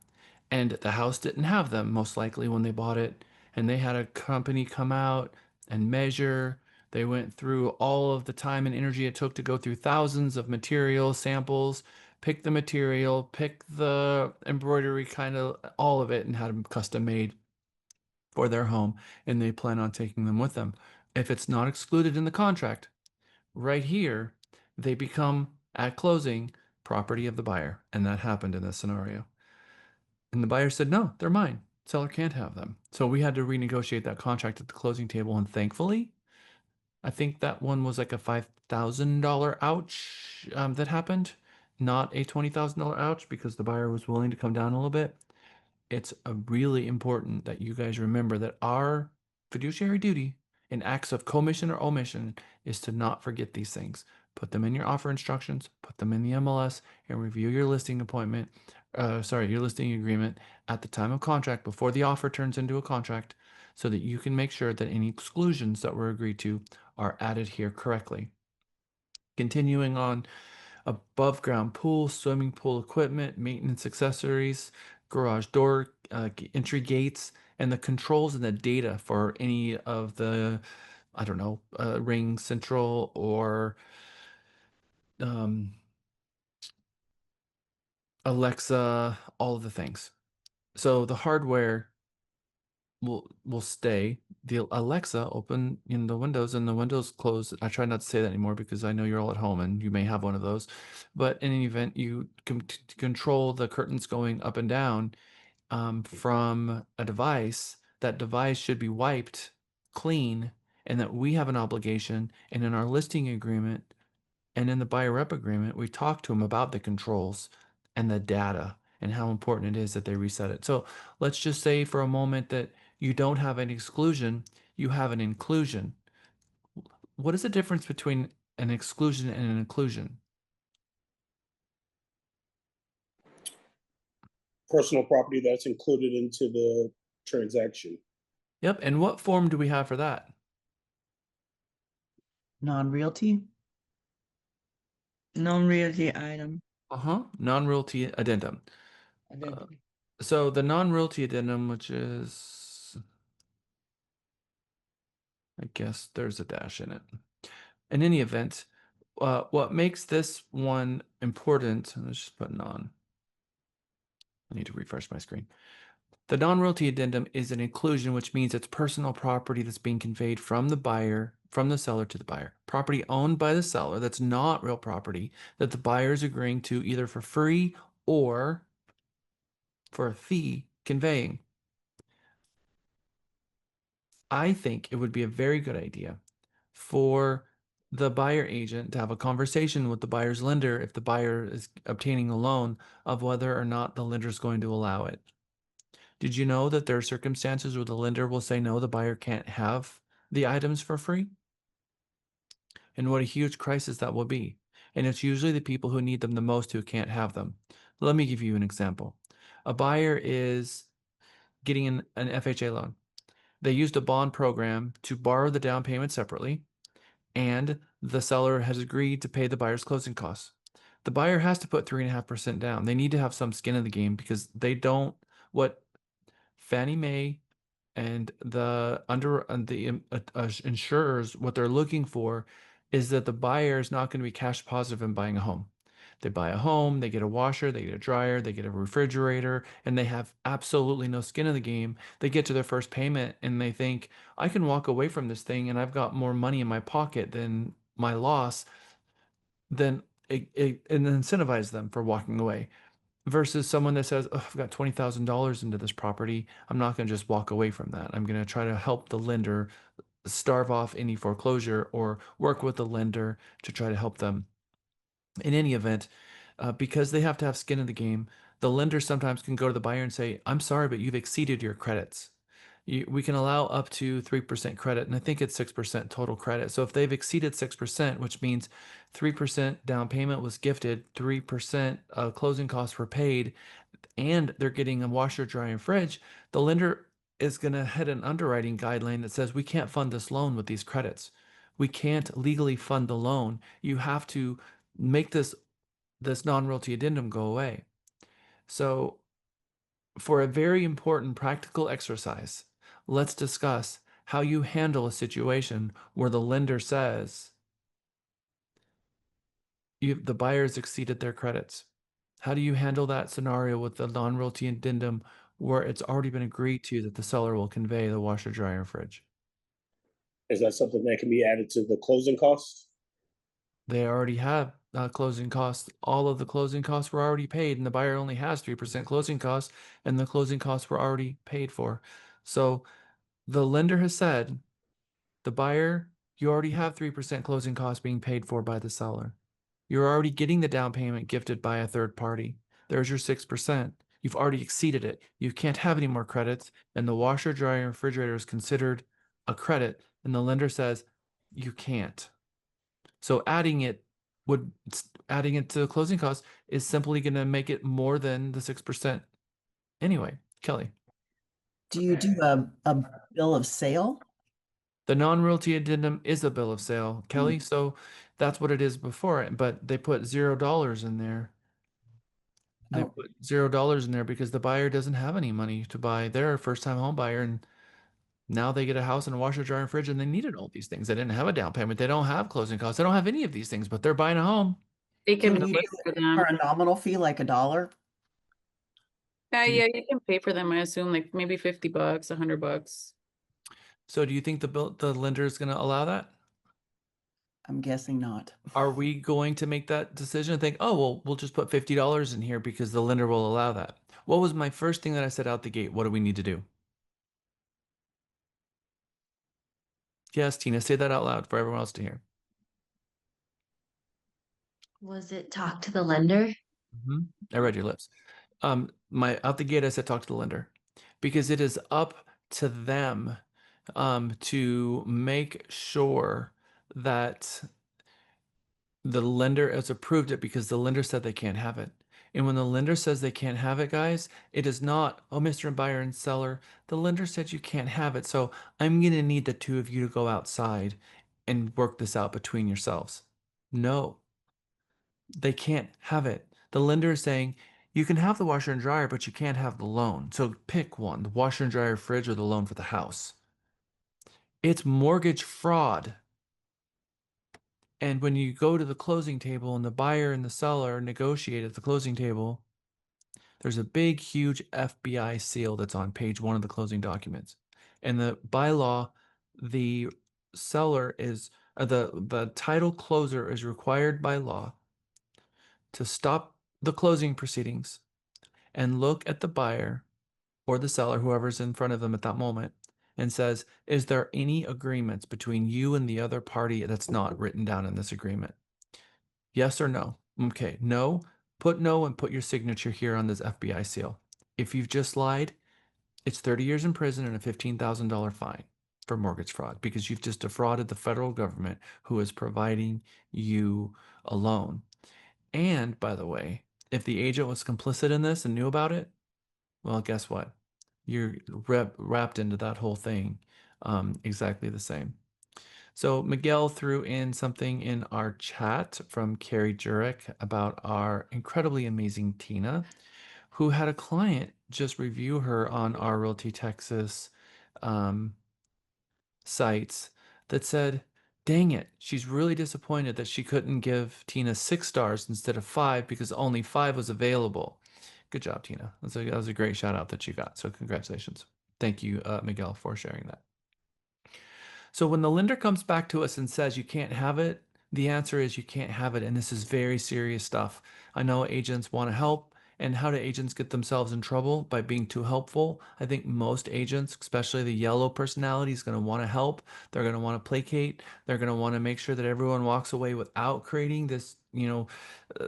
And the house didn't have them, most likely, when they bought it. And they had a company come out and measure. They went through all of the time and energy it took to go through thousands of material samples, pick the material, pick the embroidery, kind of all of it, and had them custom made for their home. And they plan on taking them with them. If it's not excluded in the contract, right here, they become, at closing, property of the buyer. And that happened in this scenario. And the buyer said, no, they're mine. Seller can't have them. So we had to renegotiate that contract at the closing table. And thankfully, I think that one was like a $5,000 ouch that happened, not a $20,000 ouch, because the buyer was willing to come down a little bit. It's really important that you guys remember that our fiduciary duty in acts of commission or omission is to not forget these things. Put them in your offer instructions, put them in the MLS, and review your listing appointment. Your listing agreement at the time of contract before the offer turns into a contract, so that you can make sure that any exclusions that were agreed to are added here correctly. Continuing on, above ground pool, swimming pool equipment, maintenance accessories, garage door, entry gates, and the controls and the data for any of the, I don't know, Ring Central or Alexa, all of the things. So the hardware will stay. The Alexa open in the windows and the windows close. I try not to say that anymore because I know you're all at home and you may have one of those. But in any event, you can control the curtains going up and down from a device. That device should be wiped clean, and that we have an obligation. And in our listing agreement and in the buyer rep agreement, we talk to them about the controls and the data and how important it is that they reset it. So let's just say for a moment that you don't have an exclusion, you have an inclusion. What is the difference between an exclusion and an inclusion? Personal property that's included into the transaction. Yep. And what form do we have for that? Non-realty? Non-realty item. Non-realty addendum. So the non-realty addendum, which is, I guess there's a dash in it. In any event, what makes this one important, let's just put non. I need to refresh my screen. The non-realty addendum is an inclusion, which means it's personal property that's being conveyed from the seller to the buyer. Property owned by the seller that's not real property that the buyer is agreeing to either for free or for a fee conveying. I think it would be a very good idea for the buyer agent to have a conversation with the buyer's lender if the buyer is obtaining a loan of whether or not the lender is going to allow it. Did you know that there are circumstances where the lender will say no, the buyer can't have the items for free? And what a huge crisis that will be. And it's usually the people who need them the most who can't have them. Let me give you an example. A buyer is getting an FHA loan. They used a bond program to borrow the down payment separately, and the seller has agreed to pay the buyer's closing costs. The buyer has to put 3.5% down. They need to have some skin in the game because they don't, what Fannie Mae And insurers, what they're looking for is that the buyer is not going to be cash positive in buying a home. They buy a home, they get a washer, they get a dryer, they get a refrigerator, and they have absolutely no skin in the game. They get to their first payment and they think, I can walk away from this thing and I've got more money in my pocket than my loss. Then it incentivize them for walking away versus someone that says, oh, I've got $20,000 into this property. I'm not going to just walk away from that. I'm going to try to help the lender starve off any foreclosure or work with the lender to try to help them. In any event, because they have to have skin in the game, the lender sometimes can go to the buyer and say, I'm sorry, but you've exceeded your credits. We can allow up to 3% credit, and I think it's 6% total credit. So if they've exceeded 6%, which means 3% down payment was gifted, 3% closing costs were paid, and they're getting a washer, dryer, and fridge, the lender is going to hit an underwriting guideline that says we can't fund this loan with these credits. We can't legally fund the loan. You have to make this non-realty addendum go away. So for a very important practical exercise, let's discuss how you handle a situation where the lender says the buyer's exceeded their credits. How do you handle that scenario with the non-realty addendum where it's already been agreed to that the seller will convey the washer, dryer, and fridge? Is that something that can be added to the closing costs? They already have closing costs. All of the closing costs were already paid, and the buyer only has 3% closing costs, and the closing costs were already paid for. So the lender has said, the buyer, you already have 3% closing costs being paid for by the seller. You're already getting the down payment gifted by a third party. There's your 6%. You've already exceeded it. You can't have any more credits, and the washer, dryer, and refrigerator is considered a credit, and the lender says you can't. So adding it to the closing cost is simply going to make it more than the 6%. Anyway, Kelly. Do you do a bill of sale? The non-realty addendum is a bill of sale, Kelly. So that's what it is before it, but they put $0 in there. They put $0 in there because the buyer doesn't have any money to buy. They're a first-time home buyer, and now they get a house and a washer, dryer, and fridge, and they needed all these things. They didn't have a down payment. They don't have closing costs. They don't have any of these things, but they're buying a home. They can Can you do it for a nominal fee, like $1? Yeah, you can pay for them, I assume, like maybe $50, $100. So do you think the lender is going to allow that? I'm guessing not. Are we going to make that decision and think, oh, well, we'll just put $50 in here because the lender will allow that? What was my first thing that I said out the gate? What do we need to do? Yes, Tina, say that out loud for everyone else to hear. Was it talk to the lender? I read your lips. My out the gate, I said talk to the lender because it is up to them to make sure that the lender has approved it because the lender said they can't have it. And when the lender says they can't have it, guys, it is not, oh, Mr. Buyer and seller, the lender said you can't have it. So I'm going to need the two of you to go outside and work this out between yourselves. No, they can't have it. The lender is saying, you can have the washer and dryer, but you can't have the loan. So pick one, the washer and dryer, fridge, or the loan for the house. It's mortgage fraud. And when you go to the closing table and the buyer and the seller negotiate at the closing table, there's a big, huge FBI seal that's on page 1 of the closing documents. And by law, the seller is, the title closer is required by law to stop the closing proceedings and look at the buyer or the seller, whoever's in front of them at that moment, and says, is there any agreements between you and the other party that's not written down in this agreement? Yes or no? Okay, no. Put no and put your signature here on this FBI seal. If you've just lied, it's 30 years in prison and a $15,000 fine for mortgage fraud because you've just defrauded the federal government who is providing you a loan. And by the way, if the agent was complicit in this and knew about it, well, guess what? You're wrapped into that whole thing exactly the same. So Miguel threw in something in our chat from Carrie Jurek about our incredibly amazing Tina, who had a client just review her on our Realty Texas sites that said, dang it, she's really disappointed that she couldn't give Tina 6 stars instead of 5 because only 5 was available. Good job, Tina. That was a great shout out that you got. So congratulations. Thank you, Miguel, for sharing that. So when the lender comes back to us and says you can't have it, the answer is you can't have it. And this is very serious stuff. I know agents want to help. And how do agents get themselves in trouble? By being too helpful. I think most agents, especially the yellow personality, is going to want to help. They're going to want to placate. They're going to want to make sure that everyone walks away without creating this,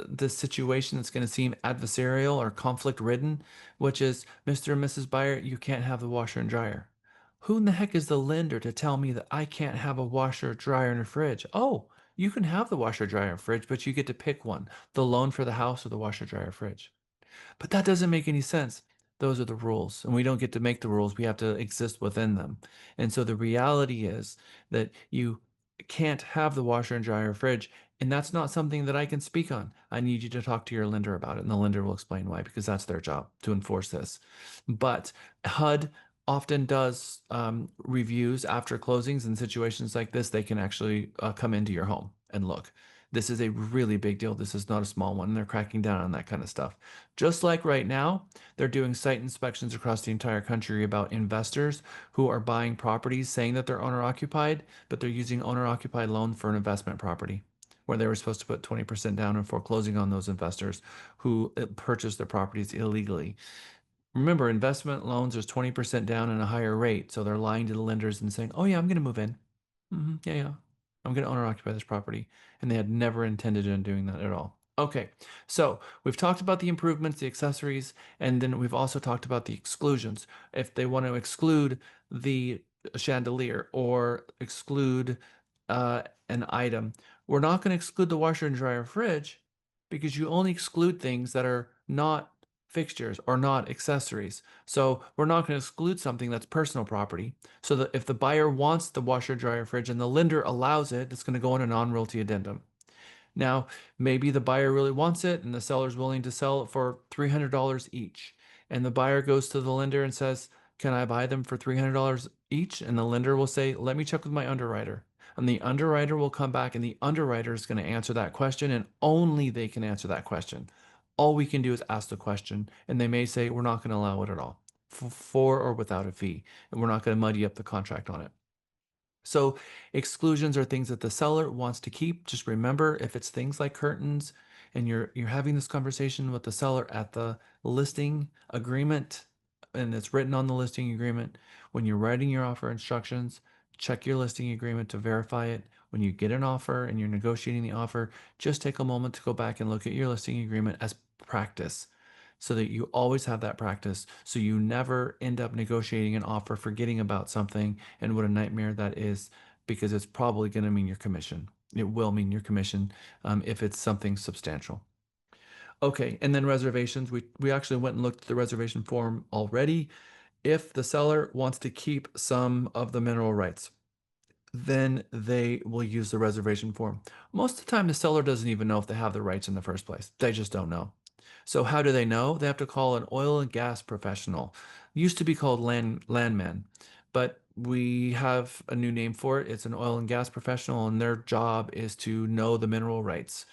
this situation that's going to seem adversarial or conflict ridden, which is, Mr. and Mrs. Buyer, you can't have the washer and dryer. Who in the heck is the lender to tell me that I can't have a washer, dryer, and a fridge? Oh, you can have the washer, dryer, and fridge, but you get to pick one, the loan for the house or the washer, dryer, fridge. But that doesn't make any sense. Those are the rules, and we don't get to make the rules. We have to exist within them. And so the reality is that you can't have the washer and dryer fridge, and that's not something that I can speak on. I need you to talk to your lender about it, and the lender will explain why, because that's their job to enforce this. But HUD often does reviews after closings. In situations like this, they can actually come into your home and look. This is a really big deal. This is not a small one. And they're cracking down on that kind of stuff. Just like right now, they're doing site inspections across the entire country about investors who are buying properties saying that they're owner occupied, but they're using owner occupied loan for an investment property where they were supposed to put 20% down and foreclosing on those investors who purchased their properties illegally. Remember, investment loans, there's 20% down and a higher rate. So they're lying to the lenders and saying, oh yeah, I'm going to move in. Yeah. I'm going to owner occupy this property. And they had never intended on doing that at all. Okay, so we've talked about the improvements, the accessories, and then we've also talked about the exclusions. If they want to exclude the chandelier or exclude an item, we're not going to exclude the washer and dryer fridge because you only exclude things that are not fixtures or not accessories. So we're not going to exclude something that's personal property. So that if the buyer wants the washer, dryer, fridge, and the lender allows it, it's going to go in a non-realty addendum. Now, maybe the buyer really wants it and the seller's willing to sell it for $300 each. And the buyer goes to the lender and says, can I buy them for $300 each? And the lender will say, let me check with my underwriter. And the underwriter will come back and the underwriter is going to answer that question, and only they can answer that question. All we can do is ask the question, and they may say, we're not going to allow it at all, for or without a fee, and we're not going to muddy up the contract on it. So exclusions are things that the seller wants to keep. Just remember, if it's things like curtains and you're having this conversation with the seller at the listing agreement and it's written on the listing agreement, when you're writing your offer instructions, check your listing agreement to verify it. When you get an offer and you're negotiating the offer, just take a moment to go back and look at your listing agreement as practice, so that you always have that practice, so you never end up negotiating an offer forgetting about something and what a nightmare that is, because it's probably going to mean your commission. It will mean your commission if it's something substantial. Okay, and then reservations. We actually went and looked at the reservation form already. If the seller wants to keep some of the mineral rights, then they will use the reservation form. Most of the time, the seller doesn't even know if they have the rights in the first place. They just don't know. So how do they know? They have to call an oil and gas professional. It used to be called landman, but we have a new name for it. It's an oil and gas professional, and their job is to know the mineral rights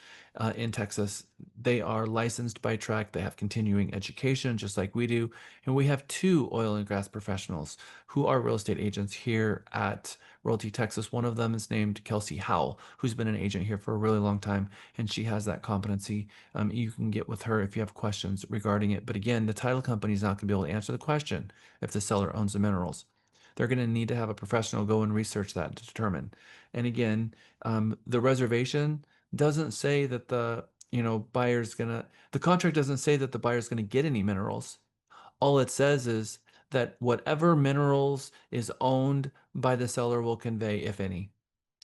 in Texas. They are licensed by TREC. They have continuing education, just like we do. And we have 2 oil and gas professionals who are real estate agents here at Realty Texas. One of them is named Kelsey Howell, who's been an agent here for a really long time, and she has that competency. You can get with her if you have questions regarding it. But again, the title company is not going to be able to answer the question if the seller owns the minerals. They're going to need to have a professional go and research that to determine. And again, the reservation doesn't say that the buyer's gonna. The contract doesn't say that the buyer's going to get any minerals. All it says is that whatever minerals is owned by the seller will convey, if any.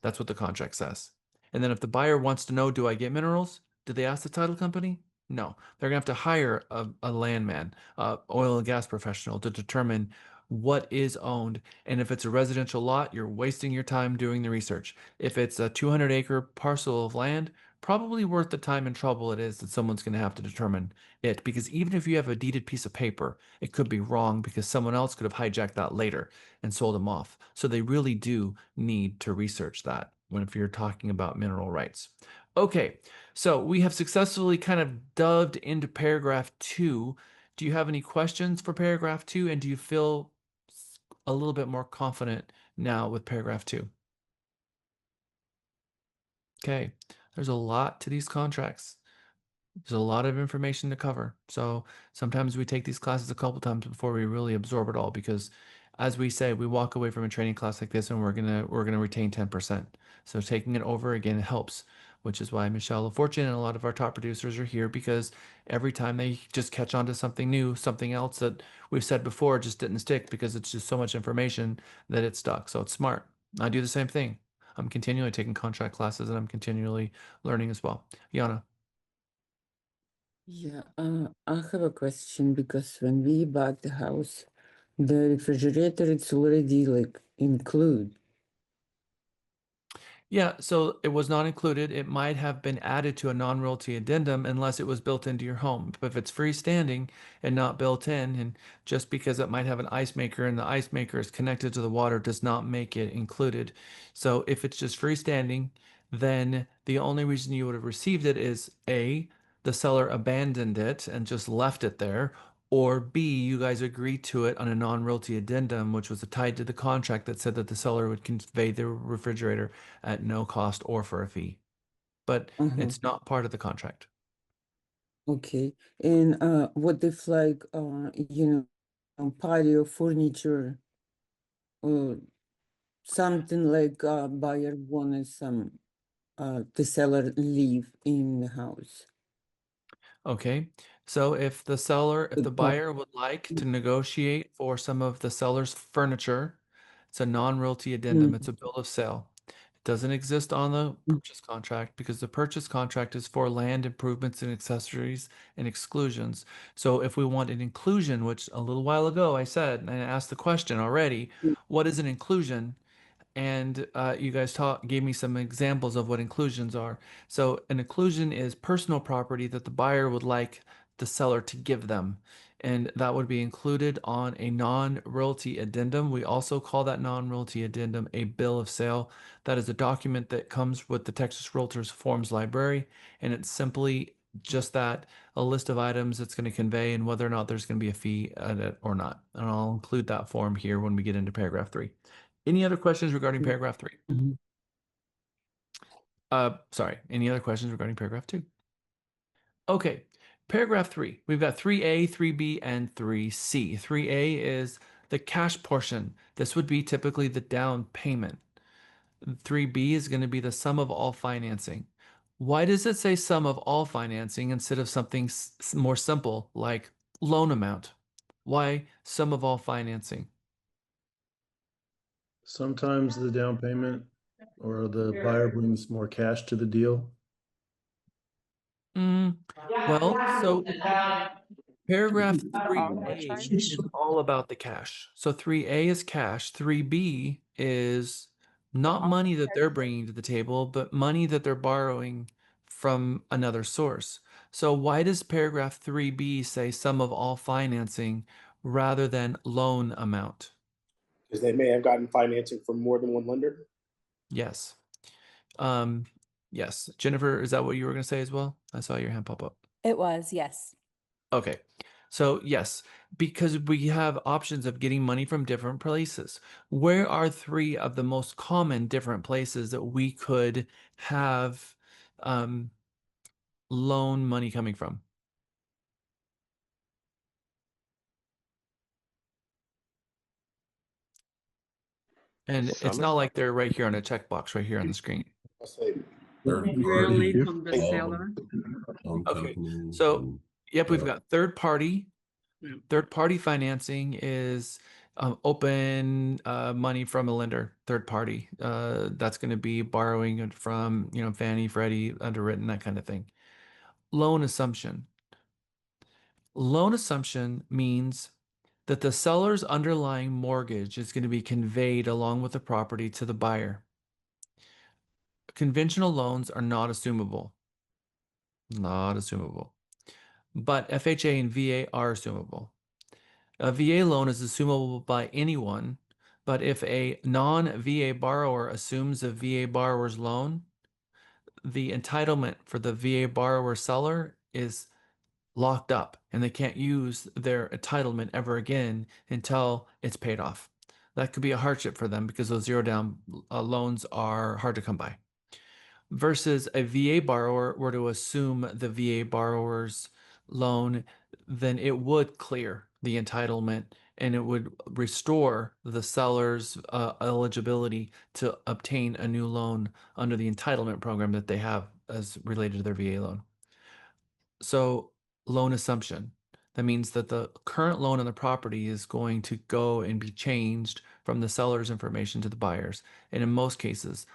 That's what the contract says. And then if the buyer wants to know, do I get minerals? Do they ask the title company? No. They're going to have to hire a landman, oil and gas professional to determine what is owned. And if it's a residential lot, you're wasting your time doing the research. If it's a 200-acre parcel of land, probably worth the time and trouble it is that someone's going to have to determine it. Because even if you have a deeded piece of paper, it could be wrong because someone else could have hijacked that later and sold them off. So they really do need to research that if you're talking about mineral rights. Okay, so we have successfully kind of dove into paragraph 2. Do you have any questions for paragraph 2? And do you feel a little bit more confident now with paragraph 2? Okay, there's a lot to these contracts. There's a lot of information to cover. So sometimes we take these classes a couple times before we really absorb it all, because as we say, we walk away from a training class like this and we're gonna retain 10%. So taking it over again helps, which is why Michelle LaFortune and a lot of our top producers are here, because every time they just catch on to something new, something else that we've said before just didn't stick because it's just so much information that it stuck. So it's smart. I do the same thing. I'm continually taking contract classes and I'm continually learning as well. Yana. Yeah, I have a question because when we bought the house, the refrigerator it's already like include. Yeah, so it was not included. It might have been added to a non-realty addendum unless it was built into your home. But if it's freestanding and not built in, and just because it might have an ice maker and the ice maker is connected to the water does not make it included. So if it's just freestanding, then the only reason you would have received it is A, the seller abandoned it and just left it there, or B, you guys agreed to it on a non-realty addendum, which was tied to the contract that said that the seller would convey the refrigerator at no cost or for a fee. But it's not part of the contract. Okay, and what if like you know, patio furniture or something like buyer wanted some the seller leave in the house. Okay, so if the buyer would like to negotiate for some of the seller's furniture, it's a non-realty addendum, it's a bill of sale. It doesn't exist on the purchase contract because the purchase contract is for land improvements and accessories and exclusions. So if we want an inclusion, which a little while ago I said, and I asked the question already, what is an inclusion? And you guys gave me some examples of what inclusions are. So an inclusion is personal property that the buyer would like the seller to give them, and that would be included on a non-realty addendum. We also call that non-realty addendum a bill of sale. That is a document that comes with the Texas Realtors Forms Library, and it's simply just that, a list of items it's going to convey and whether or not there's going to be a fee at it or not. And I'll include that form here when we get into paragraph 3. Any other questions regarding paragraph 3? Sorry, any other questions regarding paragraph 2? Okay, paragraph 3. We've got 3A, 3B, and 3C. 3A is the cash portion. This would be typically the down payment. 3B is going to be the sum of all financing. Why does it say sum of all financing instead of something more simple like loan amount? Why sum of all financing? Sometimes the down payment or the buyer brings more cash to the deal. Well, so paragraph 3A is all about the cash. So 3A is cash. 3B is not money that they're bringing to the table, but money that they're borrowing from another source. So why does paragraph 3B say sum of all financing rather than loan amount? Because they may have gotten financing from more than one lender. Yes. Yes. Jennifer, is that what you were going to say as well? I saw your hand pop up. It was, yes. Okay. So yes, because we have options of getting money from different places. Where are 3 of the most common different places that we could have loan money coming from? And it's not like they're right here on a checkbox right here on the screen. Rarely from the seller. Okay, so yep, we've got third party. Third party financing is open money from a lender, third party. That's going to be borrowing it from, Fannie, Freddie, underwritten, that kind of thing. Loan assumption. Loan assumption means that the seller's underlying mortgage is going to be conveyed along with the property to the buyer. Conventional loans are not assumable. not assumable. But FHA and VA are assumable. A VA loan is assumable by anyone, but if a non-VA borrower assumes a VA borrower's loan, the entitlement for the VA borrower seller is locked up and they can't use their entitlement ever again until it's paid off. That could be a hardship for them because those zero down loans are hard to come by. Versus a VA borrower were to assume the VA borrower's loan, then it would clear the entitlement and it would restore the seller's eligibility to obtain a new loan under the entitlement program that they have as related to their VA loan. So loan assumption. That means that the current loan on the property is going to go and be changed from the seller's information to the buyer's. And in most cases,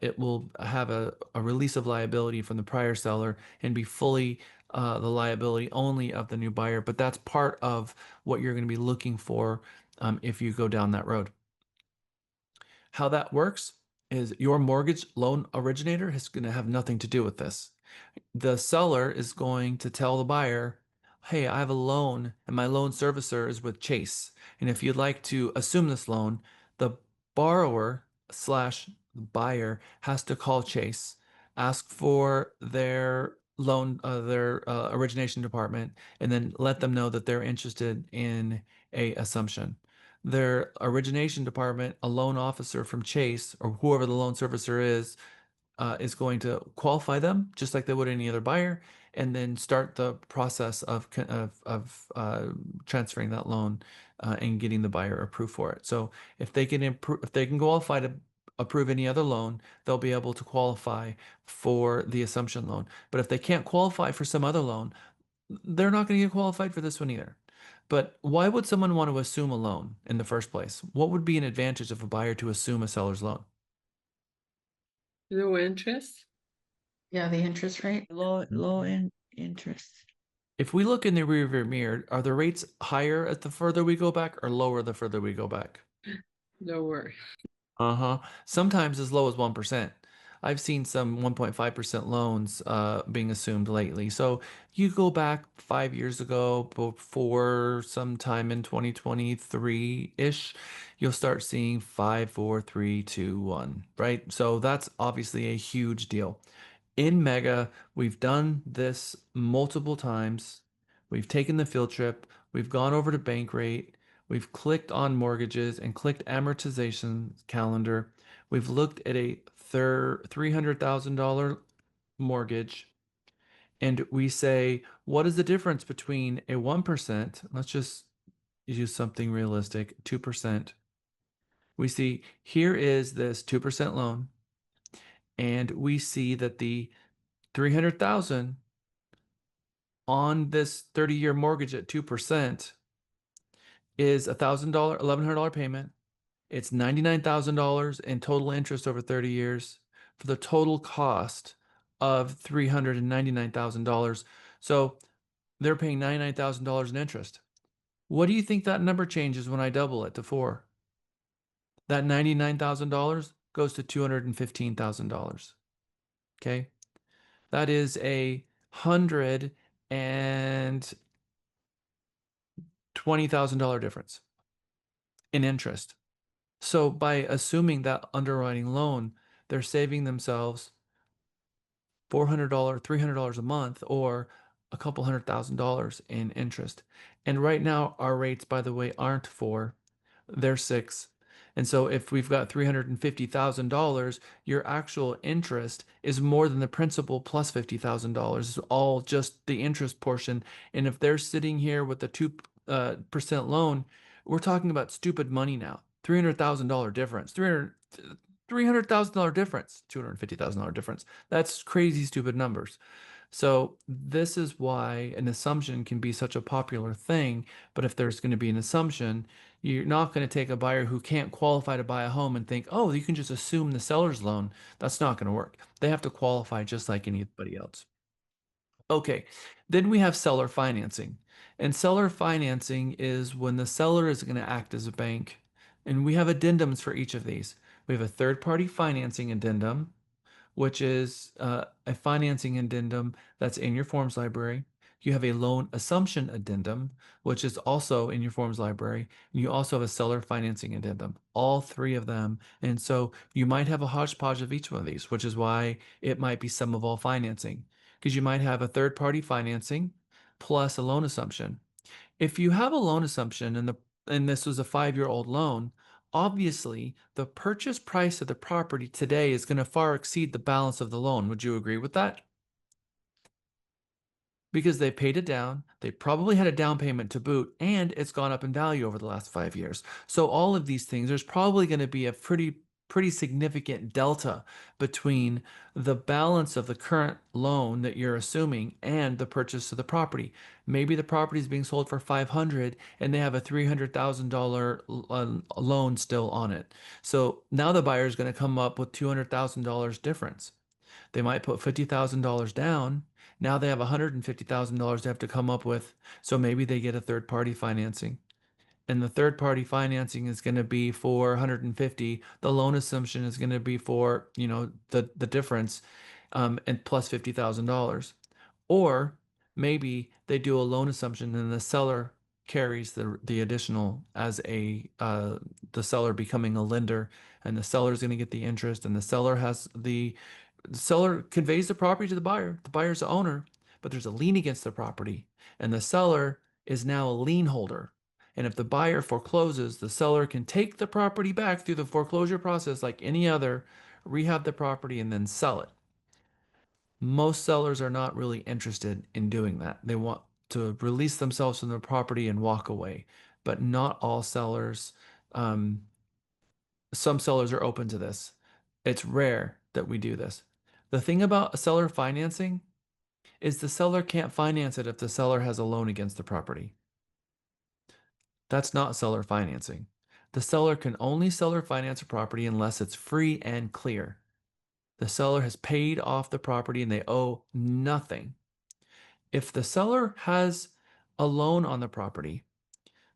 it will have a release of liability from the prior seller and be fully the liability only of the new buyer. But that's part of what you're going to be looking for if you go down that road. How that works is your mortgage loan originator is going to have nothing to do with this. The seller is going to tell the buyer, hey, I have a loan and my loan servicer is with Chase. And if you'd like to assume this loan, the borrower slash buyer has to call Chase, ask for their loan, their origination department, and then let them know that they're interested in a assumption. Their origination department, a loan officer from Chase or whoever the loan servicer is going to qualify them just like they would any other buyer, and then start the process of transferring that loan and getting the buyer approved for it. So if they can qualify to approve any other loan, they'll be able to qualify for the assumption loan. But if they can't qualify for some other loan, they're not going to get qualified for this one either. But why would someone want to assume a loan in the first place? What would be an advantage of a buyer to assume a seller's loan? Low interest? Yeah, the interest rate. Low interest. If we look in the rearview mirror, are the rates higher at the further we go back or lower the further we go back? Lower. Sometimes as low as 1%. I've seen some 1.5% loans being assumed lately. So you go back 5 years ago, before sometime in 2023-ish, you'll start seeing 5, 4, 3, 2, 1, right? So that's obviously a huge deal. In Mega, we've done this multiple times. We've taken the field trip. We've gone over to bank rate. We've clicked on mortgages and clicked amortization calendar. We've looked at a $300,000 mortgage. And we say, what is the difference between a 1%? Let's just use something realistic, 2%. We see here is this 2% loan. And we see that the 300,000 on this 30-year mortgage at 2% is $1,000, $1,100 payment. It's $99,000 in total interest over 30 years for the total cost of $399,000. So they're paying $99,000 in interest. What do you think that number changes when I double it to 4? That $99,000 goes to $215,000. Okay. That is a $120,000 difference in interest. So by assuming that underwriting loan, they're saving themselves $400, $300 a month, or a couple $100,000 in interest. And right now, our rates, by the way, aren't 4, they're 6. And so if we've got $350,000, your actual interest is more than the principal plus $50,000. It's all just the interest portion. And if they're sitting here with a 2% loan, we're talking about stupid money now. $300,000 difference, $300,000 difference, $250,000 difference. That's crazy stupid numbers. So this is why an assumption can be such a popular thing. But if there's going to be an assumption, you're not going to take a buyer who can't qualify to buy a home and think, oh, you can just assume the seller's loan. That's not going to work. They have to qualify just like anybody else. Okay, then we have seller financing. And seller financing is when the seller is going to act as a bank. And we have addendums for each of these. We have a third-party financing addendum. which is a financing addendum that's in your forms library. You have a loan assumption addendum, which is also in your forms library. And you also have a seller financing addendum, all three of them. And so you might have a hodgepodge of each one of these, which is why it might be sum of all financing, because you might have a third party financing plus a loan assumption. If you have a loan assumption and this was a 5-year-old loan, obviously the purchase price of the property today is going to far exceed the balance of the loan. Would you agree with that? Because they paid it down, they probably had a down payment to boot, and it's gone up in value over the last 5 years. So all of these things, there's probably going to be a pretty significant delta between the balance of the current loan that you're assuming and the purchase of the property. Maybe the property is being sold for $500 and they have a $300,000 loan still on it. So now the buyer is going to come up with $200,000 difference. They might put $50,000 down. Now they have $150,000 they have to come up with. So maybe they get a third party financing. And the third party financing is going to be for 150. The loan assumption is going to be for, the difference, and plus $50,000. Or maybe they do a loan assumption and the seller carries the additional as the seller becoming a lender, and the seller is going to get the interest, and the seller conveys the property to the buyer. The buyer's the owner, but there's a lien against the property, and the seller is now a lien holder. And if the buyer forecloses, the seller can take the property back through the foreclosure process like any other, rehab the property, and then sell it. Most sellers are not really interested in doing that. They want to release themselves from the property and walk away. But not all sellers, some sellers are open to this. It's rare that we do this. The thing about a seller financing is the seller can't finance it if the seller has a loan against the property. That's not seller financing. The seller can only seller finance a property unless it's free and clear. The seller has paid off the property and they owe nothing. If the seller has a loan on the property,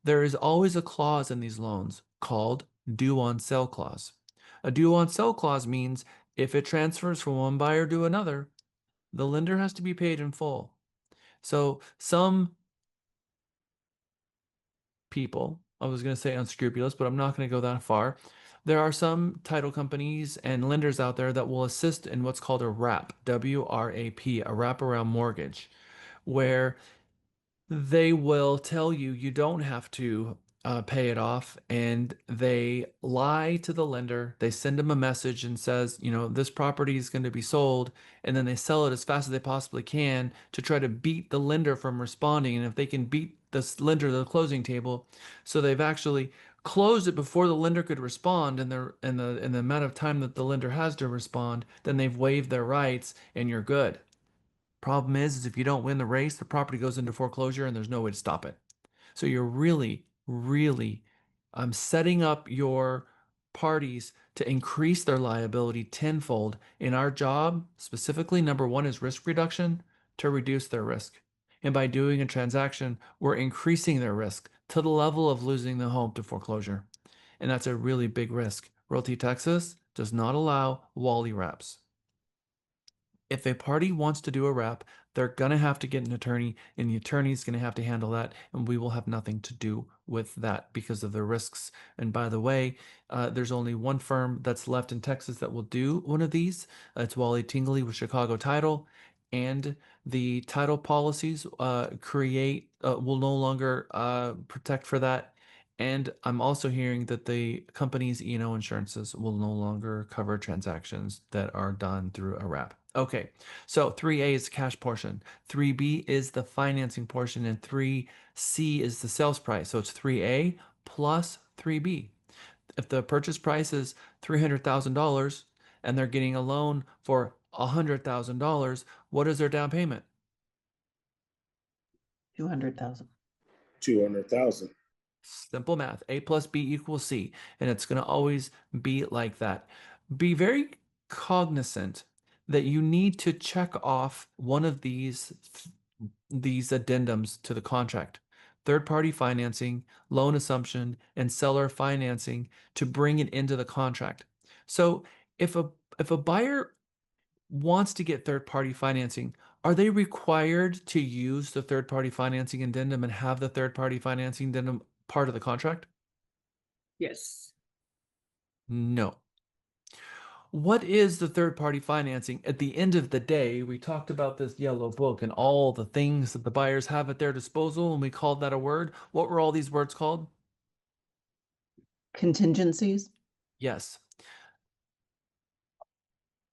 there is always a clause in these loans called due on sale clause. A due on sale clause means if it transfers from one buyer to another, the lender has to be paid in full. So some people, I was going to say unscrupulous, but I'm not going to go that far. There are some title companies and lenders out there that will assist in what's called a WRAP, W-R-A-P, a wraparound mortgage, where they will tell you you don't have to pay it off, and they lie to the lender. They send them a message and says, this property is going to be sold, and then they sell it as fast as they possibly can to try to beat the lender from responding. And if they can beat this lender to the closing table, so they've actually closed it before the lender could respond, and the amount of time that the lender has to respond, then they've waived their rights and you're good. Problem is if you don't win the race, the property goes into foreclosure and there's no way to stop it. So you're really, really setting up your parties to increase their liability tenfold. In our job, specifically, number one is risk reduction, to reduce their risk. And by doing a transaction, we're increasing their risk to the level of losing the home to foreclosure. And that's a really big risk. Realty Texas does not allow Wally wraps. If a party wants to do a wrap, they're going to have to get an attorney, and the attorney is going to have to handle that, and we will have nothing to do with that because of the risks. And by the way, there's only one firm that's left in Texas that will do one of these. It's Wally Tingley with Chicago Title, and the title policies will no longer protect for that. And I'm also hearing that the company's E&O insurances will no longer cover transactions that are done through a wrap. Okay, so 3A is the cash portion, 3B is the financing portion, and 3C is the sales price. So it's 3A plus 3B. If the purchase price is $300,000 and they're getting a loan for $100,000, what is their down payment? 200,000. 200,000. Simple math. A plus B equals C. And it's going to always be like that. Be very cognizant that you need to check off one of these addendums to the contract. Third-party financing, loan assumption, and seller financing to bring it into the contract. So if a buyer wants to get third-party financing, are they required to use the third-party financing addendum and have the third-party financing addendum part of the contract? Yes. No. What is the third-party financing? At the end of the day, we talked about this yellow book and all the things that the buyers have at their disposal, and we called that a word. What were all these words called? Contingencies. Yes.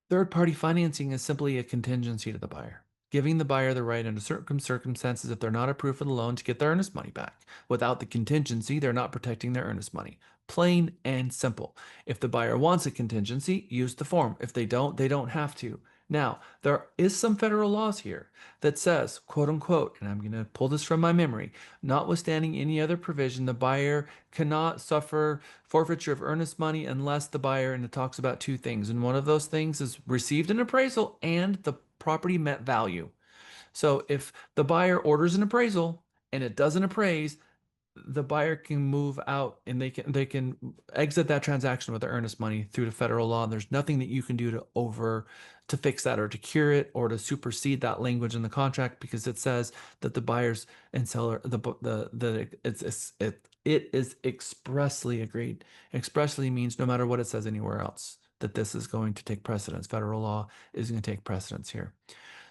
Third-party financing is simply a contingency to the buyer, giving the buyer the right under certain circumstances, if they're not approved for the loan, to get their earnest money back. Without the contingency, they're not protecting their earnest money. Plain and simple. If the buyer wants a contingency, use the form. If they don't have to. Now, there is some federal laws here that says, quote unquote, and I'm going to pull this from my memory, notwithstanding any other provision, the buyer cannot suffer forfeiture of earnest money unless the buyer, and it talks about two things. And one of those things is received an appraisal and the property met value. So if the buyer orders an appraisal and it doesn't appraise, the buyer can move out and they can exit that transaction with their earnest money through the federal law. And there's nothing that you can do to fix that or to cure it or to supersede that language in the contract, because it says that the buyers and seller it is expressly agreed. Expressly means no matter what it says anywhere else, that this is going to take precedence. Federal law is going to take precedence here.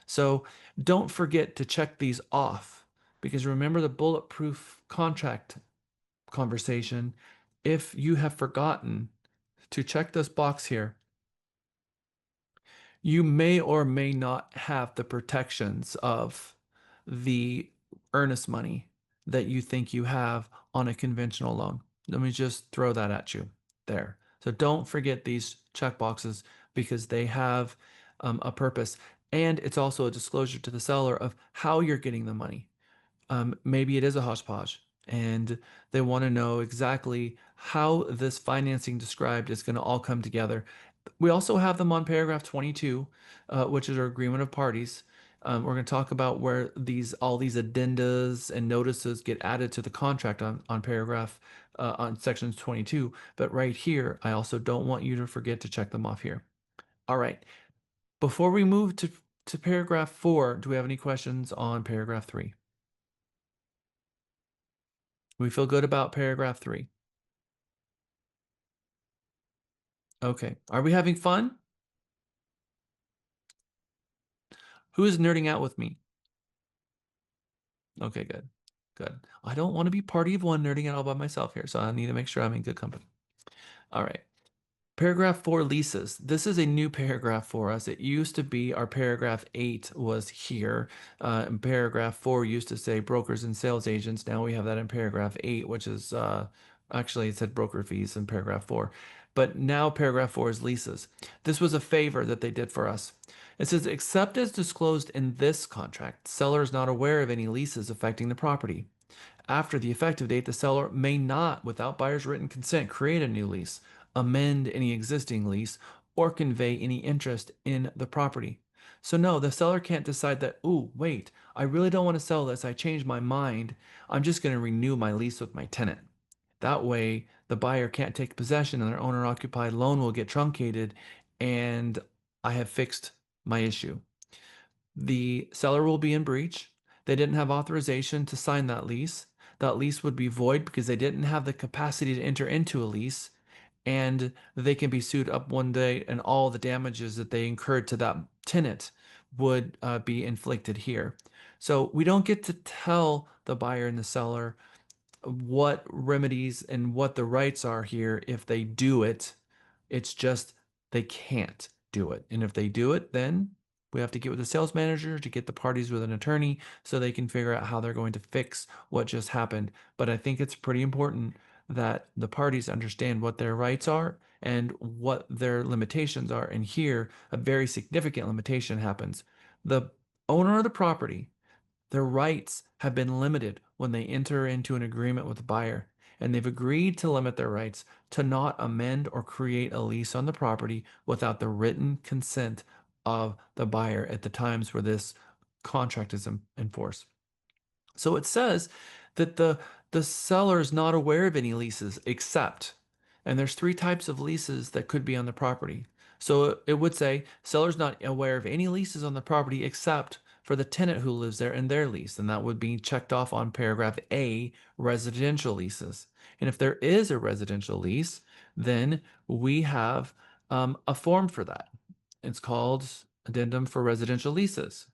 So don't forget to check these off, because remember the bulletproof contract conversation. If you have forgotten to check this box here, you may or may not have the protections of the earnest money that you think you have on a conventional loan. Let me just throw that at you there. So don't forget these check boxes, because they have a purpose. And it's also a disclosure to the seller of how you're getting the money. Maybe it is a hodgepodge and they want to know exactly how this financing described is going to all come together. We also have them on paragraph 22, which is our agreement of parties. We're going to talk about where all these addendas and notices get added to the contract on paragraph on sections 22. But right here, I also don't want you to forget to check them off here. All right. Before we move to paragraph 4, do we have any questions on paragraph 3? We feel good about paragraph 3. Okay. Are we having fun? Who is nerding out with me? Okay, good. Good. I don't want to be party of one nerding out all by myself here, so I need to make sure I'm in good company. All right. Paragraph 4, leases. This is a new paragraph for us. It used to be our paragraph 8 was here. And paragraph 4 used to say brokers and sales agents. Now we have that in paragraph 8, which is actually it said broker fees in paragraph 4. But now paragraph 4 is leases. This was a favor that they did for us. It says, except as disclosed in this contract, seller is not aware of any leases affecting the property. After the effective date, the seller may not, without buyer's written consent, create a new lease, amend any existing lease, or convey any interest in the property. So no, the seller can't decide that, ooh, wait, I really don't want to sell this. I changed my mind. I'm just going to renew my lease with my tenant. That way, the buyer can't take possession and their owner-occupied loan will get truncated, and I have fixed my issue. The seller will be in breach. They didn't have authorization to sign that lease. That lease would be void because they didn't have the capacity to enter into a lease, and they can be sued up one day, and all the damages that they incurred to that tenant would be inflicted here. So we don't get to tell the buyer and the seller what remedies and what the rights are here if they do it. It's just they can't do it. And if they do it, then we have to get with the sales manager to get the parties with an attorney so they can figure out how they're going to fix what just happened. But I think it's pretty important that the parties understand what their rights are and what their limitations are. And here, a very significant limitation happens. The owner of the property, their rights have been limited when they enter into an agreement with the buyer, and they've agreed to limit their rights to not amend or create a lease on the property without the written consent of the buyer at the times where this contract is in force. So it says that the seller is not aware of any leases except, and there's 3 types of leases that could be on the property. So it would say seller's not aware of any leases on the property except for the tenant who lives there and their lease. And that would be checked off on paragraph A, residential leases. And if there is a residential lease, then we have a form for that. It's called Addendum for Residential Leases.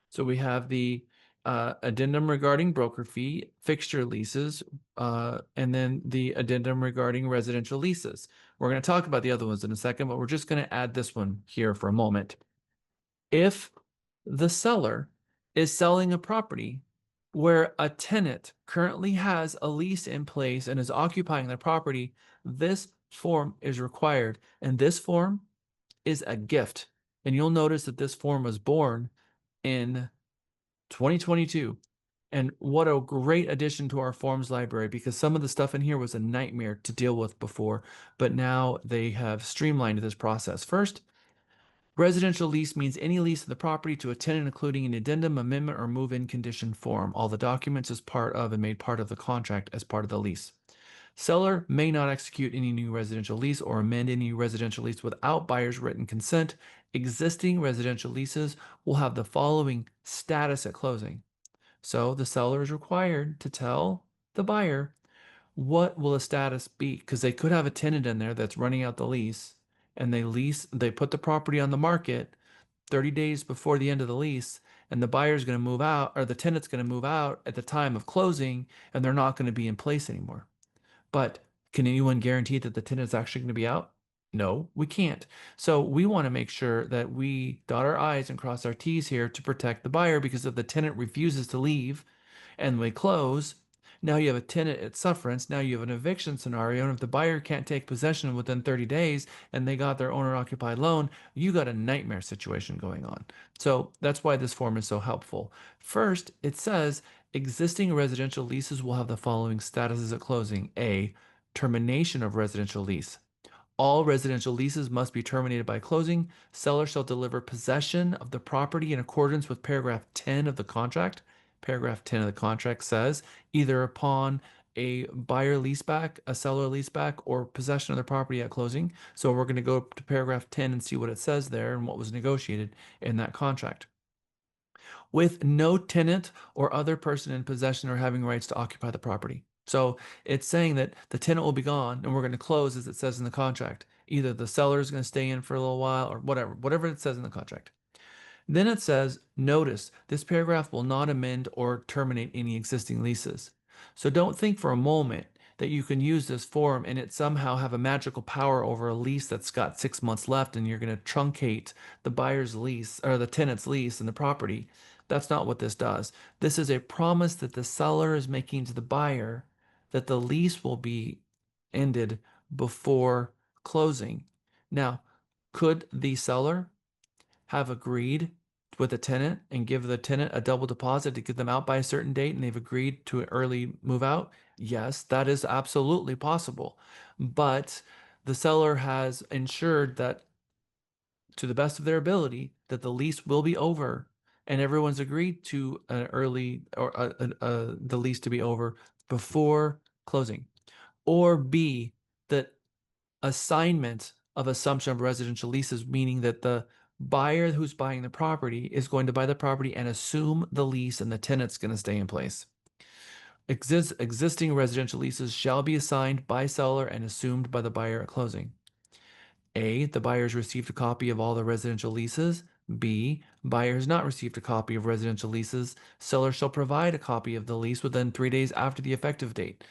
So we have the addendum regarding broker fee, fixture leases, and then the addendum regarding residential leases. We're going to talk about the other ones in a second, but we're just going to add this one here for a moment. If the seller is selling a property where a tenant currently has a lease in place and is occupying the property, this form is required. And this form is a gift. And you'll notice that this form was born in 2022. And what a great addition to our forms library, because some of the stuff in here was a nightmare to deal with before, but now they have streamlined this process. First, residential lease means any lease of the property to a tenant, including an addendum, amendment, or move-in condition form. All the documents as part of and made part of the contract as part of the lease. Seller may not execute any new residential lease or amend any residential lease without buyer's written consent. Existing residential leases will have the following status at closing. So the seller is required to tell the buyer what will the status be, because they could have a tenant in there that's running out the lease, and they put the property on the market 30 days before the end of the lease, and the buyer's going to move out, or the tenant's going to move out at the time of closing, and they're not going to be in place anymore. But can anyone guarantee that the tenant's actually going to be out? No, we can't. So we want to make sure that we dot our I's and cross our T's here to protect the buyer, because if the tenant refuses to leave and we close, now you have a tenant at sufferance. Now you have an eviction scenario. And if the buyer can't take possession within 30 days and they got their owner occupied loan, you got a nightmare situation going on. So that's why this form is so helpful. First, it says existing residential leases will have the following statuses at closing. A, termination of residential lease. All residential leases must be terminated by closing. Seller shall deliver possession of the property in accordance with paragraph 10 of the contract. Paragraph 10 of the contract says either upon a buyer leaseback, a seller leaseback, or possession of the property at closing. So we're going to go to paragraph 10 and see what it says there and what was negotiated in that contract. With no tenant or other person in possession or having rights to occupy the property. So it's saying that the tenant will be gone and we're going to close as it says in the contract. Either the seller is going to stay in for a little while or whatever it says in the contract. Then it says, notice, this paragraph will not amend or terminate any existing leases. So don't think for a moment that you can use this form and it somehow have a magical power over a lease that's got 6 months left and you're going to truncate the buyer's lease or the tenant's lease in the property. That's not what this does. This is a promise that the seller is making to the buyer that the lease will be ended before closing. Now, could the seller have agreed with the tenant and give the tenant a double deposit to get them out by a certain date and they've agreed to an early move out? Yes, that is absolutely possible. But the seller has ensured that to the best of their ability that the lease will be over and everyone's agreed to an early or the lease to be over before closing. Or B, that assignment of assumption of residential leases, meaning that the buyer who's buying the property is going to buy the property and assume the lease and the tenant's going to stay in place. Existing residential leases shall be assigned by seller and assumed by the buyer at closing. A, the buyer has received a copy of all the residential leases. B, buyer has not received a copy of residential leases. Seller shall provide a copy of the lease within 3 days after the effective date.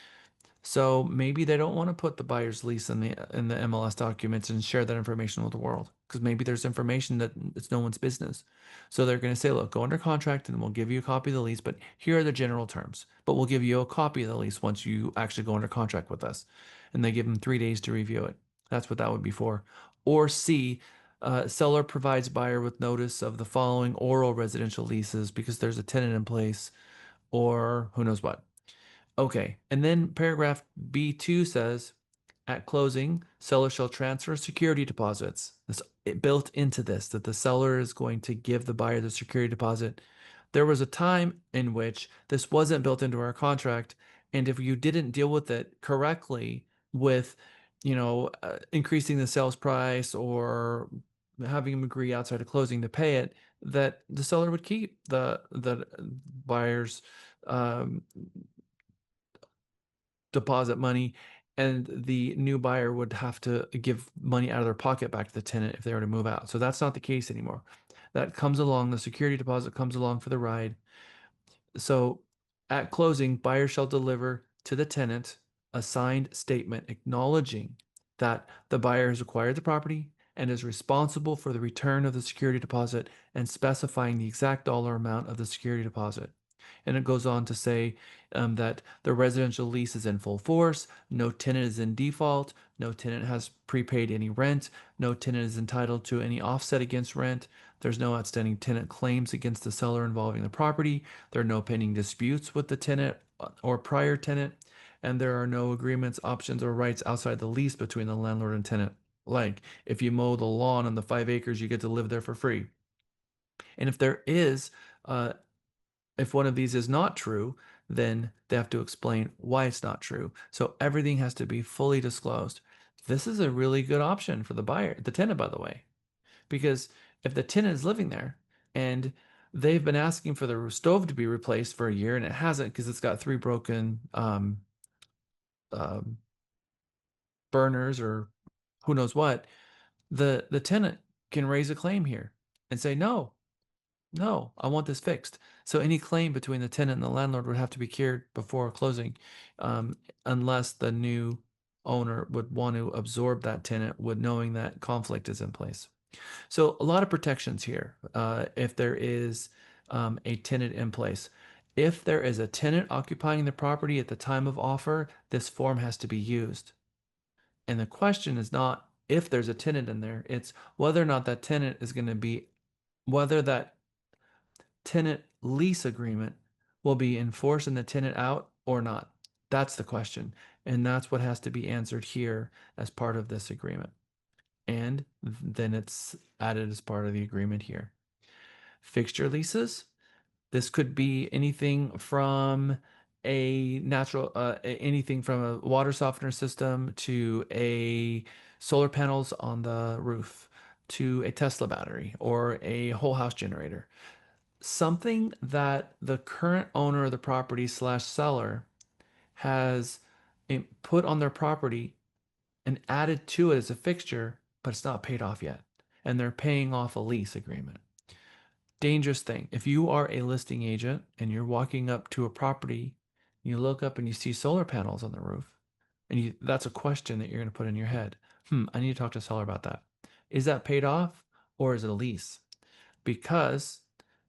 So maybe they don't want to put the buyer's lease in the MLS documents and share that information with the world, because maybe there's information that it's no one's business. So they're going to say, look, go under contract and we'll give you a copy of the lease, but here are the general terms. But we'll give you a copy of the lease once you actually go under contract with us. And they give them 3 days to review it. That's what that would be for. Or C, seller provides buyer with notice of the following oral residential leases because there's a tenant in place, or who knows what. Okay, and then paragraph B2 says, at closing, seller shall transfer security deposits. This built into this, that the seller is going to give the buyer the security deposit. There was a time in which this wasn't built into our contract, And if you didn't deal with it correctly with, increasing the sales price or having them agree outside of closing to pay it, that the seller would keep the buyer's deposit money, and the new buyer would have to give money out of their pocket back to the tenant if they were to move out. So that's not the case anymore. That comes along, the security deposit comes along for the ride. So at closing, buyer shall deliver to the tenant a signed statement acknowledging that the buyer has acquired the property and is responsible for the return of the security deposit, and specifying the exact dollar amount of the security deposit. And it goes on to say that the residential lease is in full force, no tenant is in default, no tenant has prepaid any rent, no tenant is entitled to any offset against rent, there's no outstanding tenant claims against the seller involving the property, there are no pending disputes with the tenant or prior tenant, and there are no agreements, options, or rights outside the lease between the landlord and tenant. Like, if you mow the lawn on the 5 acres, you get to live there for free. And if there is, if one of these is not true, then they have to explain why it's not true. So everything has to be fully disclosed. This is a really good option for the buyer, the tenant, by the way, because if the tenant is living there and they've been asking for the stove to be replaced for a year and it hasn't because it's got 3 broken burners or who knows what, the tenant can raise a claim here and say, no, I want this fixed. So any claim between the tenant and the landlord would have to be cured before closing, unless the new owner would want to absorb that tenant with knowing that conflict is in place. So a lot of protections here if there is a tenant in place. If there is a tenant occupying the property at the time of offer, this form has to be used. And the question is not if there's a tenant in there, it's whether or not that tenant is going to be, whether that tenant lease agreement will be enforcing the tenant out or not. That's the question. And that's what has to be answered here as part of this agreement. And then it's added as part of the agreement here. Fixture leases. This could be anything from anything from a water softener system to a solar panels on the roof to a Tesla battery or a whole house generator. Something that the current owner of the property slash seller has put on their property and added to it as a fixture, but it's not paid off yet. And they're paying off a lease agreement. Dangerous thing. If you are a listing agent and you're walking up to a property, you look up and you see solar panels on the roof, and that's a question that you're going to put in your head. I need to talk to the seller about that. Is that paid off or is it a lease? Because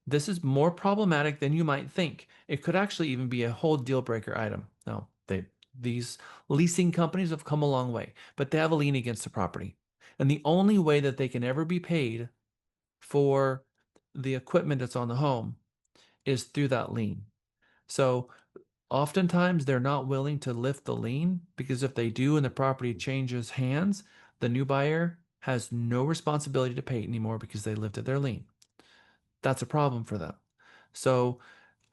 this is more problematic than you might think. It could actually even be a whole deal breaker item. No, these leasing companies have come a long way, but they have a lien against the property. And the only way that they can ever be paid for the equipment that's on the home is through that lien. So oftentimes they're not willing to lift the lien, because if they do and the property changes hands, the new buyer has no responsibility to pay it anymore because they lifted their lien. That's a problem for them. So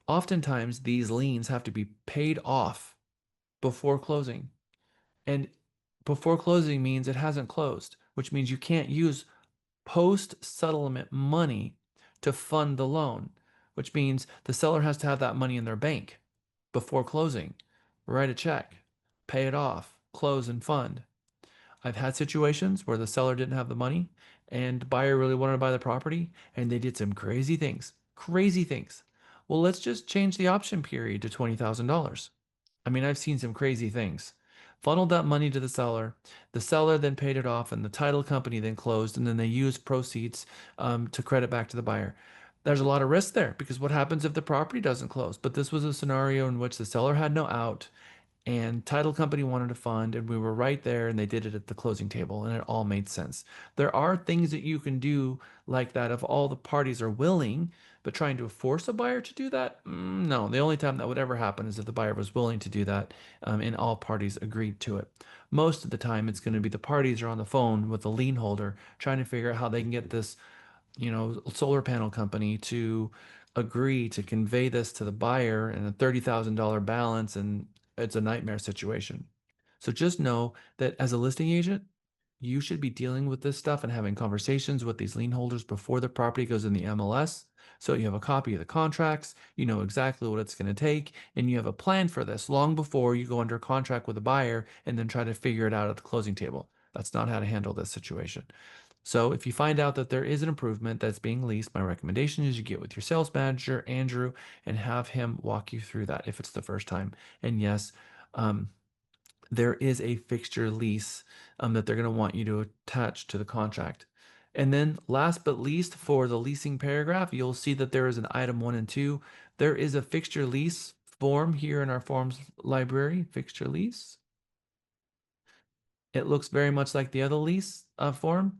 oftentimes these liens have to be paid off before closing. And before closing means it hasn't closed, which means you can't use post-settlement money to fund the loan, which means the seller has to have that money in their bank before closing, write a check, pay it off, close and fund. I've had situations where the seller didn't have the money and the buyer really wanted to buy the property and they did some crazy things. Crazy things. Well, let's just change the option period to $20,000. I mean, I've seen some crazy things. Funneled that money to the seller then paid it off, and the title company then closed, and then they used proceeds to credit back to the buyer. There's a lot of risk there, because what happens if the property doesn't close? But this was a scenario in which the seller had no out and title company wanted to fund, and we were right there, and they did it at the closing table, and it all made sense. There are things that you can do like that if all the parties are willing, but trying to force a buyer to do that, no. The only time that would ever happen is if the buyer was willing to do that, and all parties agreed to it. Most of the time it's going to be the parties are on the phone with the lien holder trying to figure out how they can get this solar panel company to agree to convey this to the buyer and a $30,000 balance, and it's a nightmare situation. So just know that as a listing agent, you should be dealing with this stuff and having conversations with these lien holders before the property goes in the MLS. So you have a copy of the contracts, you know exactly what it's going to take, and you have a plan for this long before you go under contract with a buyer and then try to figure it out at the closing table. That's not how to handle this situation. So if you find out that there is an improvement that's being leased, my recommendation is you get with your sales manager, Andrew, and have him walk you through that if it's the first time. And yes, there is a fixture lease that they're going to want you to attach to the contract. And then last but least, for the leasing paragraph, you'll see that there is an item 1 and 2. There is a fixture lease form here in our forms library, fixture lease. It looks very much like the other lease form.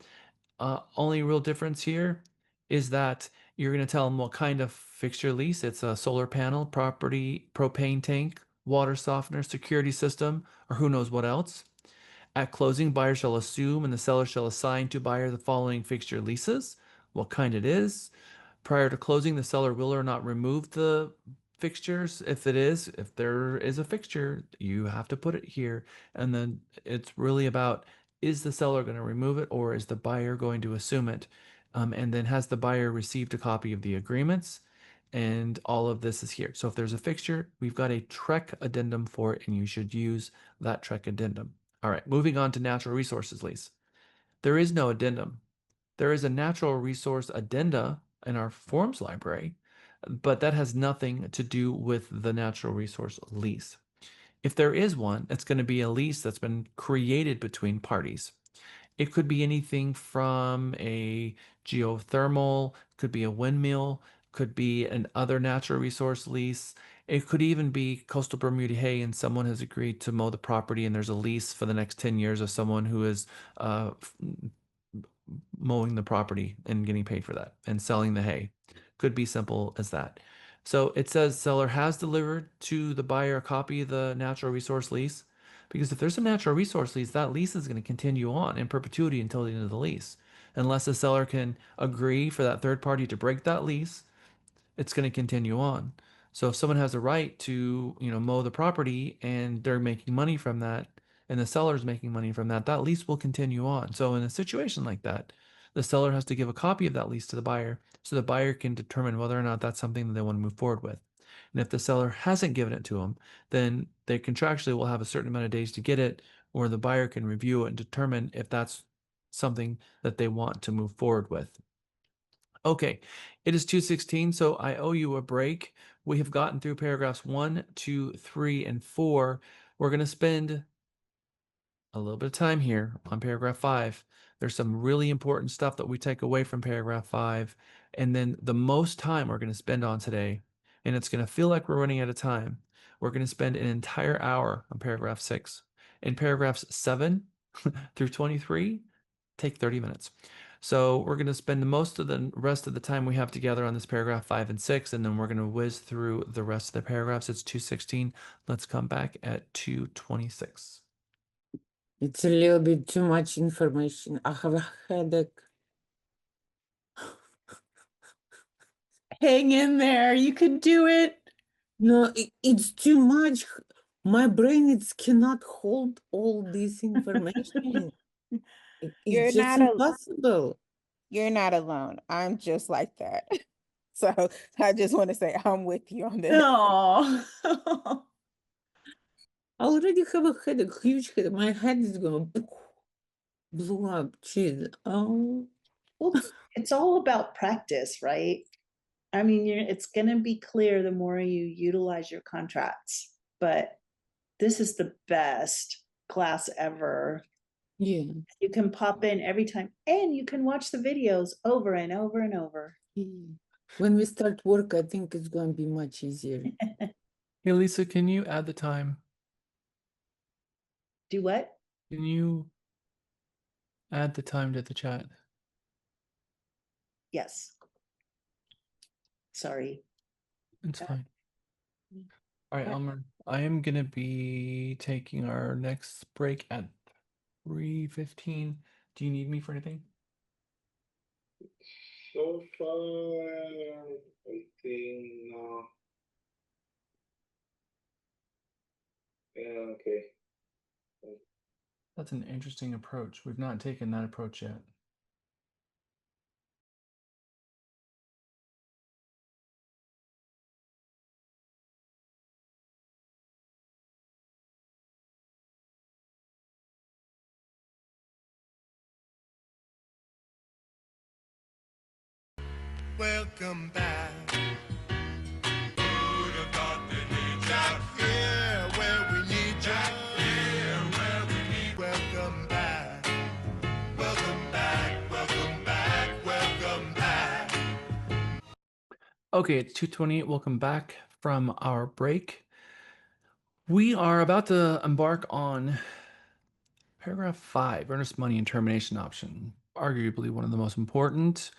Only real difference here is that you're going to tell them what kind of fixture lease. It's a solar panel, property, propane tank, water softener, security system, or who knows what else. At closing, buyer shall assume and the seller shall assign to buyer the following fixture leases, what kind it is. Prior to closing, the seller will or not remove the fixtures. If there is a fixture, you have to put it here. And then it's really about, is the seller going to remove it or is the buyer going to assume it? And then has the buyer received a copy of the agreements? And all of this is here. So if there's a fixture, we've got a TREC addendum for it, and you should use that TREC addendum. All right, moving on to natural resources lease. There is no addendum. There is a natural resource addenda in our forms library, but that has nothing to do with the natural resource lease. If there is one, it's going to be a lease that's been created between parties. It could be anything from a geothermal, could be a windmill, could be an other natural resource lease. It could even be coastal Bermuda hay and someone has agreed to mow the property and there's a lease for the next 10 years of someone who is mowing the property and getting paid for that and selling the hay. Could be simple as that. So it says seller has delivered to the buyer a copy of the natural resource lease, because if there's a natural resource lease, that lease is going to continue on in perpetuity until the end of the lease. Unless the seller can agree for that third party to break that lease, it's going to continue on. So if someone has a right to, mow the property and they're making money from that, and the seller's making money from that, that lease will continue on. So in a situation like that, the seller has to give a copy of that lease to the buyer so the buyer can determine whether or not that's something that they want to move forward with. And if the seller hasn't given it to them, then they contractually will have a certain amount of days to get it, or the buyer can review it and determine if that's something that they want to move forward with. Okay, it is 2:16, so I owe you a break. We have gotten through paragraphs 1, 2, 3, and 4. We're going to spend a little bit of time here on paragraph 5. There's some really important stuff that we take away from paragraph 5. And then the most time we're going to spend on today, and it's going to feel like we're running out of time, we're going to spend an entire hour on paragraph 6. In paragraphs 7 through 23, take 30 minutes. So we're going to spend most of the rest of the time we have together on this paragraph 5 and 6, and then we're going to whiz through the rest of the paragraphs. It's 2:16. Let's come back at 2:26. It's a little bit too much information. I have a headache. Hang in there. You can do it. No, it's too much. My brain cannot hold all this information. You're It's just not impossible. You're not alone. I'm just like that. So I just want to say I'm with you on this. No. I already have a headache, huge headache. My head is gonna blow up. Jeez. Oh. Well, it's all about practice, right? I mean, it's going to be clear the more you utilize your contracts, but this is the best class ever. Yeah. You can pop in every time and you can watch the videos over and over and over. When we start work, I think it's going to be much easier. Hey, Lisa, can you add the time? Do what? Can you add the time to the chat? Yes. Sorry. It's fine. All right, Elmer, I am going to be taking our next break at 3:15. Do you need me for anything? So far, I think Yeah, okay. That's an interesting approach. We've not taken that approach yet. Welcome back. Who'd have thought they need Jack here where we need Jack here where we need. Welcome back. Welcome back. Welcome back. Welcome back. Okay, it's 2:28. Welcome back from our break. We are about to embark on paragraph 5, earnest money and termination option. Arguably one of the most important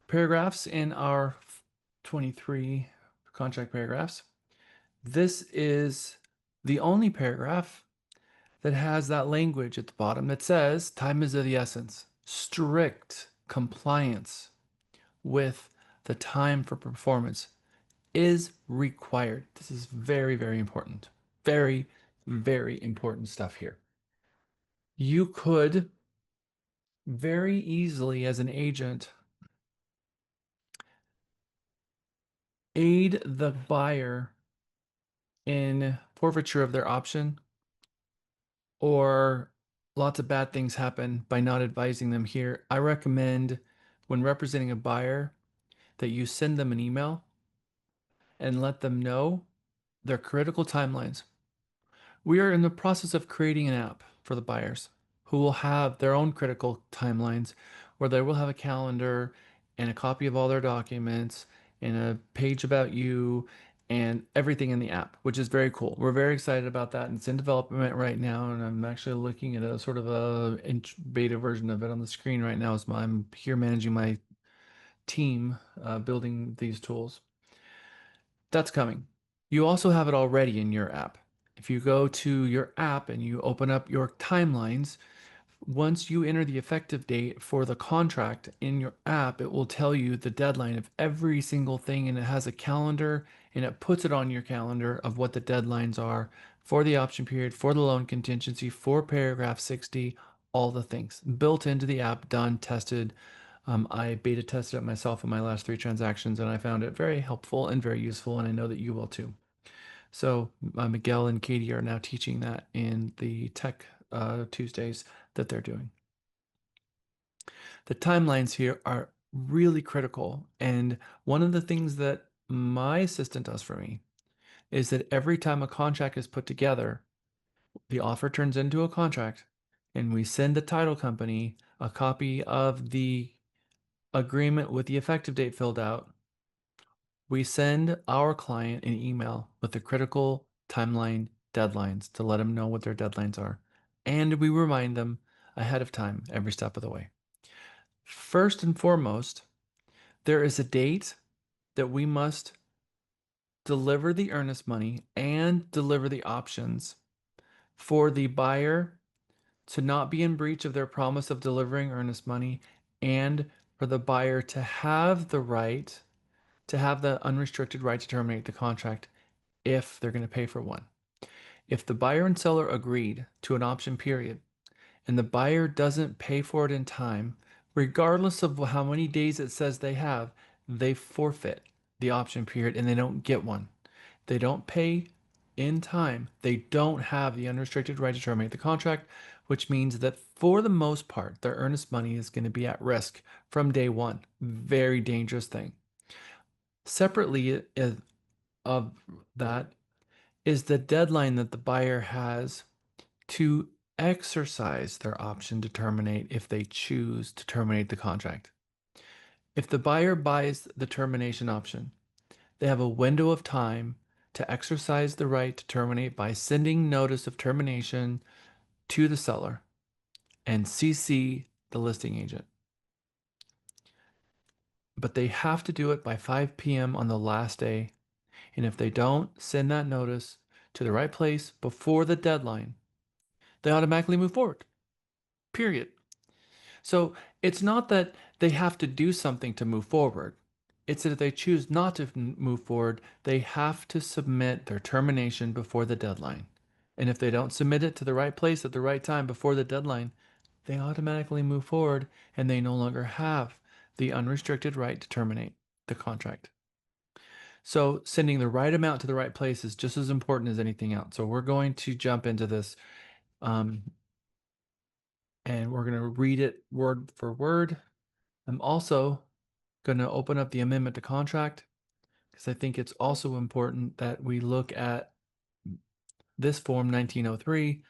paragraphs in our 23 contract paragraphs. This is the only paragraph that has that language at the bottom that says time is of the essence. Strict compliance with the time for performance is required. This is very, very important. Very, very important stuff here. You could very easily, as an agent, aid the buyer in forfeiture of their option, or lots of bad things happen by not advising them here. I recommend, when representing a buyer, that you send them an email and let them know their critical timelines. We are in the process of creating an app for the buyers who will have their own critical timelines, where they will have a calendar and a copy of all their documents and a page about you and everything in the app, which is very cool. We're very excited about that, and it's in development right now, and I'm actually looking at a sort of a beta version of it on the screen right now as I'm here managing my team building these tools. That's coming. You also have it already in your app. If you go to your app and you open up your timelines, once you enter the effective date for the contract in your app, it will tell you the deadline of every single thing, and it has a calendar, and it puts it on your calendar of what the deadlines are for the option period, for the loan contingency, for paragraph 60, all the things built into the app, done, tested. I beta tested it myself in my last 3 transactions, and I found it very helpful and very useful, and I know that you will too. So Miguel and Katie are now teaching that in the Tech Tuesdays that they're doing. The timelines here are really critical, and one of the things that my assistant does for me is that every time a contract is put together, the offer turns into a contract, and we send the title company a copy of the agreement with the effective date filled out. We send our client an email with the critical timeline deadlines to let them know what their deadlines are. And we remind them ahead of time every step of the way. First and foremost, there is a date that we must deliver the earnest money and deliver the options for the buyer to not be in breach of their promise of delivering earnest money, and for the buyer to have the right to have the unrestricted right to terminate the contract if they're going to pay for one. If the buyer and seller agreed to an option period and the buyer doesn't pay for it in time, regardless of how many days it says they have, they forfeit the option period and they don't get one. They don't pay in time. They don't have the unrestricted right to terminate the contract, which means that for the most part, their earnest money is going to be at risk from day one. Very dangerous thing. Separately of that is the deadline that the buyer has to exercise their option to terminate if they choose to terminate the contract. If the buyer buys the termination option, they have a window of time to exercise the right to terminate by sending notice of termination to the seller and CC the listing agent. But they have to do it by 5 p.m. on the last day. And if they don't send that notice to the right place before the deadline, they automatically move forward. Period. So it's not that they have to do something to move forward. It's that if they choose not to move forward, they have to submit their termination before the deadline. And if they don't submit it to the right place at the right time before the deadline, they automatically move forward and they no longer have the unrestricted right to terminate the contract. So sending the right amount to the right place is just as important as anything else. So we're going to jump into this and we're going to read it word for word. I'm also going to open up the amendment to contract because I think it's also important that we look at this form 1903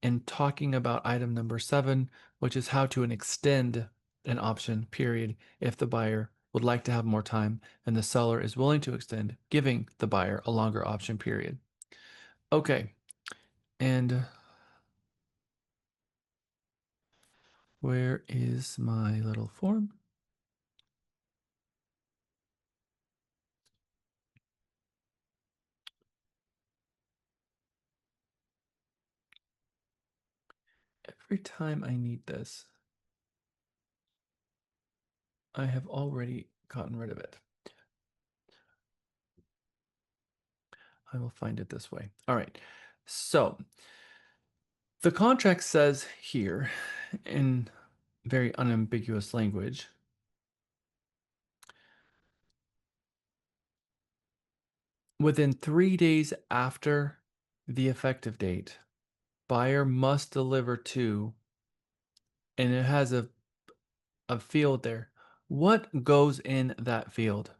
and talking about item number 7, which is how to extend an option period if the buyer would like to have more time and the seller is willing to extend, giving the buyer a longer option period. Okay, and where is my little form? Every time I need this, I have already gotten rid of it. I will find it this way. All right. So the contract says here in very unambiguous language, within 3 days after the effective date, buyer must deliver to, and it has a field there. What goes in that field?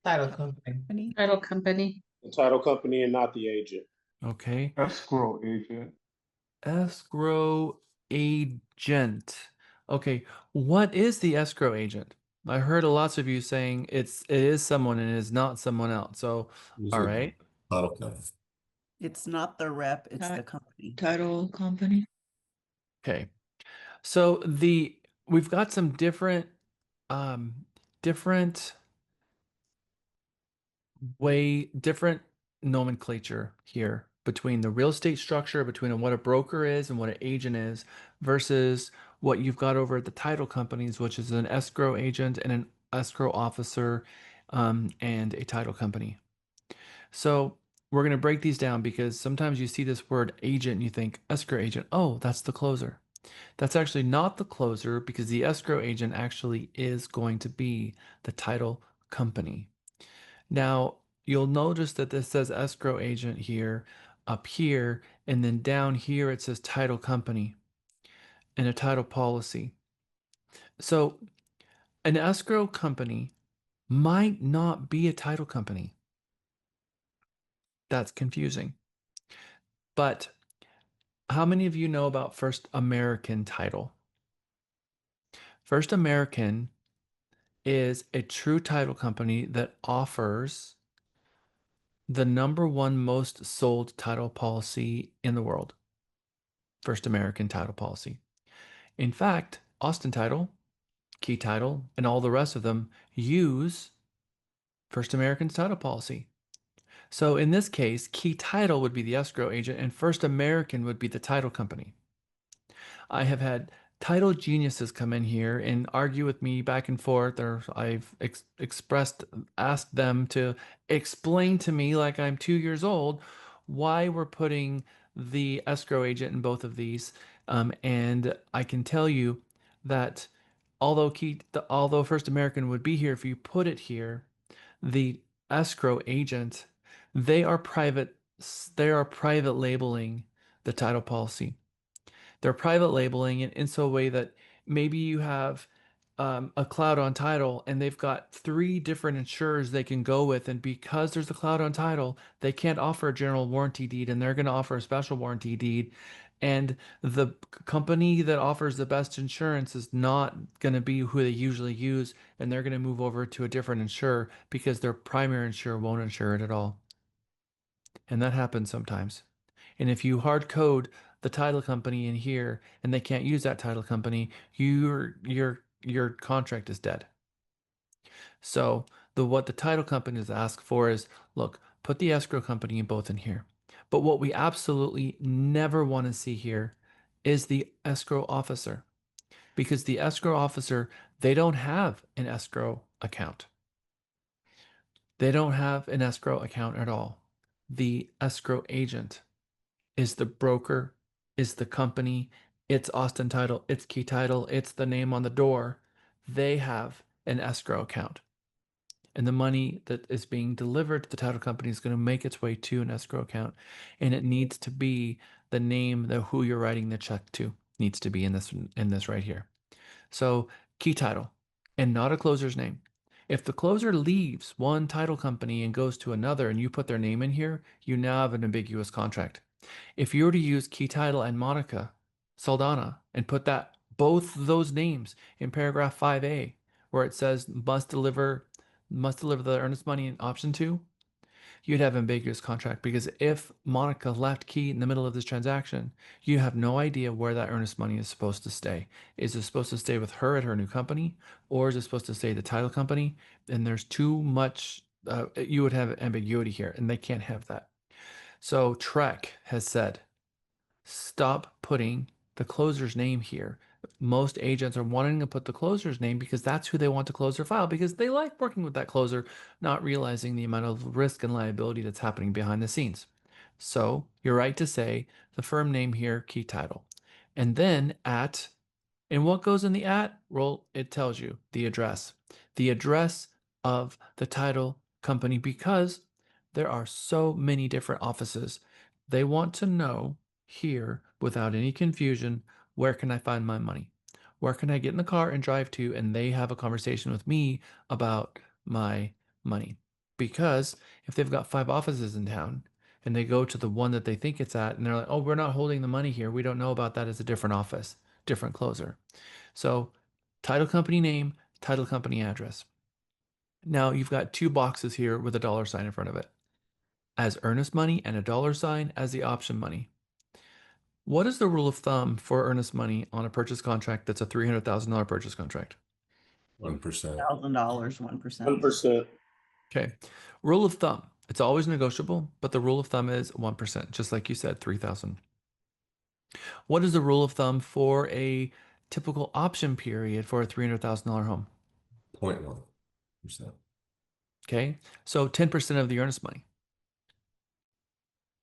Title company. Title company. The title company and not the agent. Okay. Escrow agent. Escrow agent. Okay, what is the escrow agent? I heard lots of you saying it is someone and it is not someone else. So, all right. Title company. It's not the rep, it's the company. Title company. Okay. So we've got some different different nomenclature here between the real estate structure, between what a broker is and what an agent is, versus what you've got over at the title companies, which is an escrow agent and an escrow officer and a title company. So we're going to break these down because sometimes you see this word agent and you think escrow agent. Oh, that's the closer. That's actually not the closer because the escrow agent actually is going to be the title company. Now, you'll notice that this says escrow agent here, up here, and then down here it says title company and a title policy. So an escrow company might not be a title company. That's confusing. But how many of you know about First American Title? First American is a true title company that offers the #1 most sold title policy in the world. First American Title Policy. In fact, Austin Title, Key Title, and all the rest of them use First American's title policy. So in this case, Key Title would be the escrow agent and First American would be the title company. I have had title geniuses come in here and argue with me back and forth, or I've asked them to explain to me, like I'm 2 years old, why we're putting the escrow agent in both of these. And I can tell you that although First American would be here if you put it here, the escrow agent, they are private labeling the title policy. They're private labeling it in so a way that maybe you have a cloud on title and they've got 3 different insurers they can go with, and because there's a cloud on title, they can't offer a general warranty deed and they're going to offer a special warranty deed, and the company that offers the best insurance is not going to be who they usually use, and they're going to move over to a different insurer because their primary insurer won't insure it at all. And that happens sometimes. And if you hard code the title company in here and they can't use that title company, your contract is dead. So what the title companies ask for is, look, put the escrow company in both in here. But what we absolutely never want to see here is the escrow officer, because the escrow officer, they don't have an escrow account. They don't have an escrow account at all. The escrow agent is the broker, is the company, it's Austin Title, it's Key Title, it's the name on the door. They have an escrow account. And the money that is being delivered to the title company is going to make its way to an escrow account. And it needs to be the name, who you're writing the check to needs to be in this right here. So Key Title and not a closer's name. If the closer leaves one title company and goes to another and you put their name in here, you now have an ambiguous contract. If you were to use Key Title and Monica Saldana and put both those names in paragraph 5A, where it says must deliver the earnest money in option 2, you'd have ambiguous contract, because if Monica left Key in the middle of this transaction, you have no idea where that earnest money is supposed to stay. Is it supposed to stay with her at her new company, or is it supposed to stay at the title company? And there's too much, you would have ambiguity here, and they can't have that. So TREC has said, stop putting the closer's name here. Most agents are wanting to put the closer's name because that's who they want to close their file, because they like working with that closer, not realizing the amount of risk and liability that's happening behind the scenes. So you're right to say the firm name here, Key Title. And then and what goes in the well, it tells you the address of the title company, because there are so many different offices. They want to know here, without any confusion, where can I find my money? Where can I get in the car and drive to? And they have a conversation with me about my money. Because if they've got 5 offices in town and they go to the one that they think it's at, and they're like, oh, we're not holding the money here, we don't know about that, as a different office, different closer. So title company name, title company address. Now you've got 2 boxes here with a $ in front of it, as earnest money, and a $ as the option money. What is the rule of thumb for earnest money on a purchase contract that's a $300,000 purchase contract? 1%. $1,000, 1%. 1%. Okay. Rule of thumb. It's always negotiable, but the rule of thumb is 1%, just like you said, 3,000. What is the rule of thumb for a typical option period for a $300,000 home? 0.1%. Okay. So 10% of the earnest money.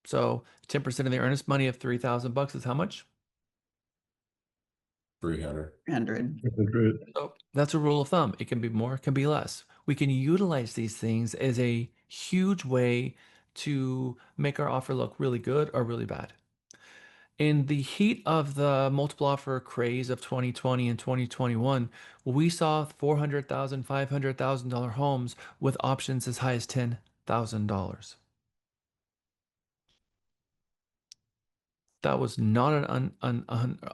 So 10% of the earnest money of $3,000 is how much? 300. 100. So that's a rule of thumb. It can be more, it can be less. We can utilize these things as a huge way to make our offer look really good or really bad. In the heat of the multiple offer craze of 2020 and 2021, we saw $400,000, $500,000 homes with options as high as $10,000. That was not an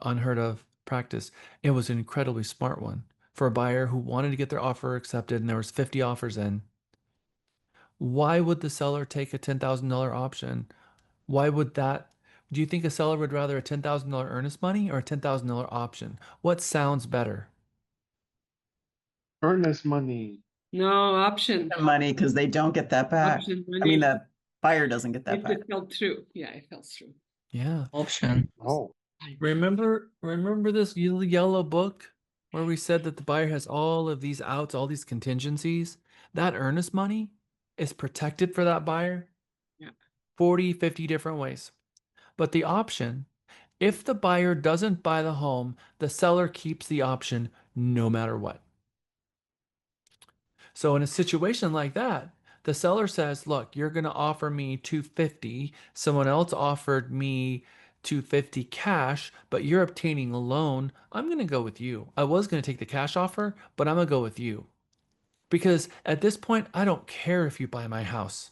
unheard of practice. It was an incredibly smart one for a buyer who wanted to get their offer accepted, and there was 50 offers in. Why would the seller take a $10,000 option? Why would that? Do you think a seller would rather a $10,000 earnest money or a $10,000 option? What sounds better? Earnest money. No, option. Money, because they don't get that back. Option I mean, money. the buyer doesn't get that If back. it fell through. Yeah, it fell through. Yeah. Option. Oh, Remember this yellow book where we said that the buyer has all of these outs, all these contingencies? That earnest money is protected for that buyer. Yeah. 40, 50 different ways. But the option, if the buyer doesn't buy the home, the seller keeps the option no matter what. So in a situation like that, the seller says, look, you're going to offer me $250. Someone else offered me $250 cash, but you're obtaining a loan. I'm going to go with you. I was going to take the cash offer, but I'm going to go with you. Because at this point, I don't care if you buy my house.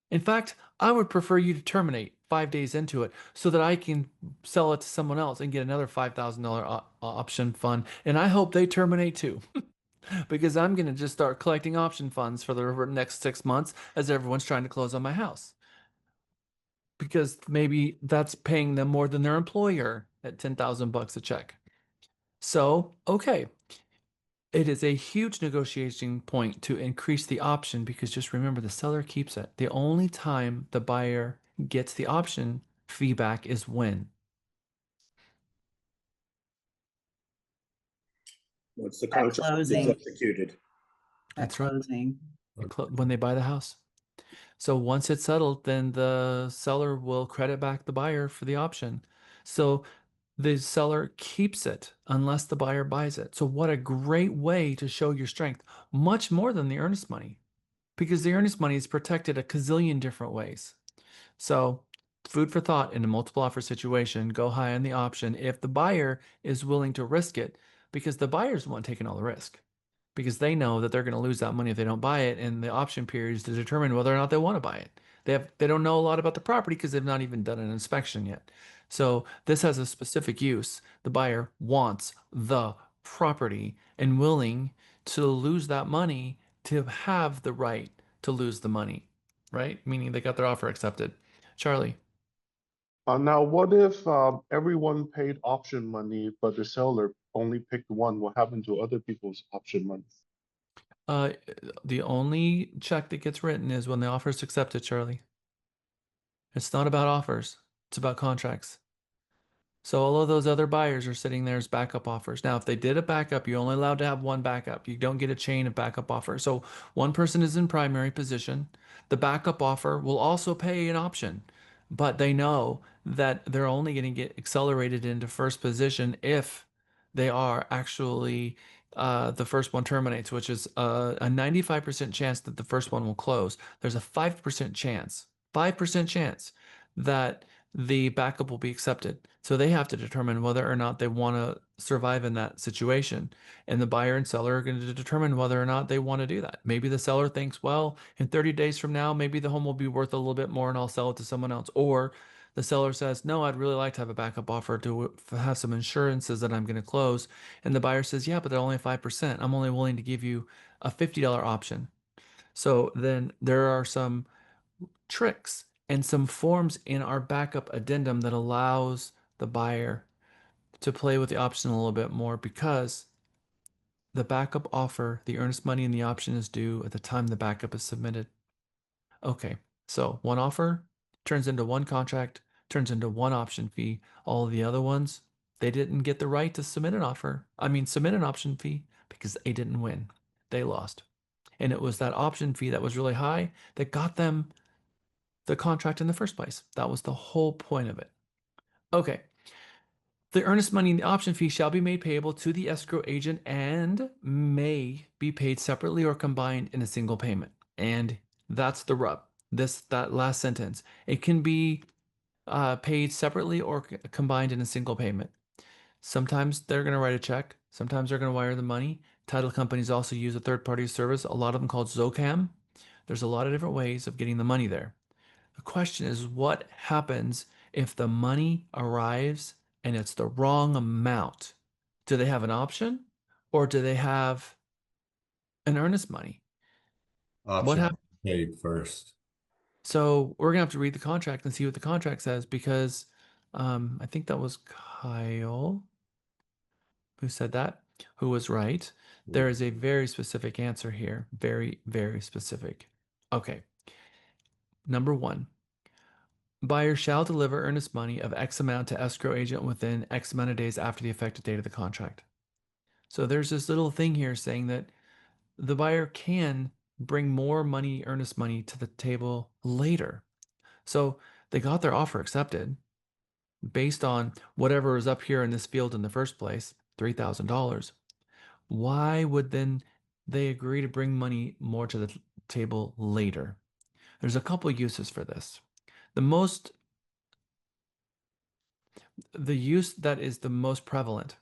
In fact, I would prefer you to terminate 5 days into it so that I can sell it to someone else and get another $5,000 option fund. And I hope they terminate too. Because I'm going to just start collecting option funds for the next 6 months as everyone's trying to close on my house. Because maybe that's paying them more than their employer at $10,000 a check. So, okay. It is a huge negotiation point to increase the option, because just remember, the seller keeps it. The only time the buyer gets the option feedback is when? Once the contract is closing. executed. That's right. Closing. When they buy the house. So once it's settled, then the seller will credit back the buyer for the option. So the seller keeps it unless the buyer buys it. So what a great way to show your strength, much more than the earnest money, because the earnest money is protected a gazillion different ways. So food for thought in a multiple offer situation, go high on the option if the buyer is willing to risk it, because the buyer's the one taking all the risk, because they know that they're going to lose that money if they don't buy it, and the option period is to determine whether or not they want to buy it. They don't know a lot about the property because they've not even done an inspection yet. So this has a specific use. The buyer wants the property and willing to lose that money to have the right to lose the money, right? Meaning they got their offer accepted. Charlie. Now, what if everyone paid option money, but the seller only picked one? What happened to other people's option money? Uh, the only check that gets written is when the offer is accepted, Charlie. It's not about offers. It's about contracts. So all of those other buyers are sitting there as backup offers. Now, if they did a backup, you're only allowed to have one backup. You don't get a chain of backup offers. So one person is in primary position. The backup offer will also pay an option, but they know that they're only going to get accelerated into first position if they are actually the first one terminates, which is a 95% chance that the first one will close. There's a 5% chance that the backup will be accepted. So they have to determine whether or not they want to survive in that situation. And the buyer and seller are going to determine whether or not they want to do that. Maybe the seller thinks, well, in 30 days from now, maybe the home will be worth a little bit more and I'll sell it to someone else. Or the seller says, no, I'd really like to have a backup offer to have some insurances that I'm going to close. And the buyer says, yeah, but they're only 5%. I'm only willing to give you a $50 option. So then there are some tricks and some forms in our backup addendum that allows the buyer to play with the option a little bit more, because the backup offer, the earnest money and the option is due at the time the backup is submitted. Okay, so one offer turns into one contract, turns into one option fee. All of the other ones, they didn't get the right to submit an option fee because they didn't win. They lost. And it was that option fee that was really high that got them the contract in the first place. That was the whole point of it. Okay. The earnest money and the option fee shall be made payable to the escrow agent and may be paid separately or combined in a single payment. And that's the rub. That last sentence. It can be paid separately or combined in a single payment. Sometimes they're going to write a check. Sometimes they're going to wire the money. Title companies also use a third-party service, a lot of them called Zocam. There's a lot of different ways of getting the money there. The question is, what happens if the money arrives and it's the wrong amount? Do they have an option or do they have an earnest money? What Option happens? paid first. So we're gonna have to read the contract and see what the contract says, because I think that was Kyle who said that, who was right. There is a very specific answer here. Very, very specific. Okay. Number one. Buyer shall deliver earnest money of X amount to escrow agent within X amount of days after the effective date of the contract. So there's this little thing here saying that the buyer can bring more money, earnest money, to the table later. So they got their offer accepted based on whatever is up here in this field in the first place, $3,000. Why would then they agree to bring money more to the table later? There's a couple uses for this. The use that is the most prevalent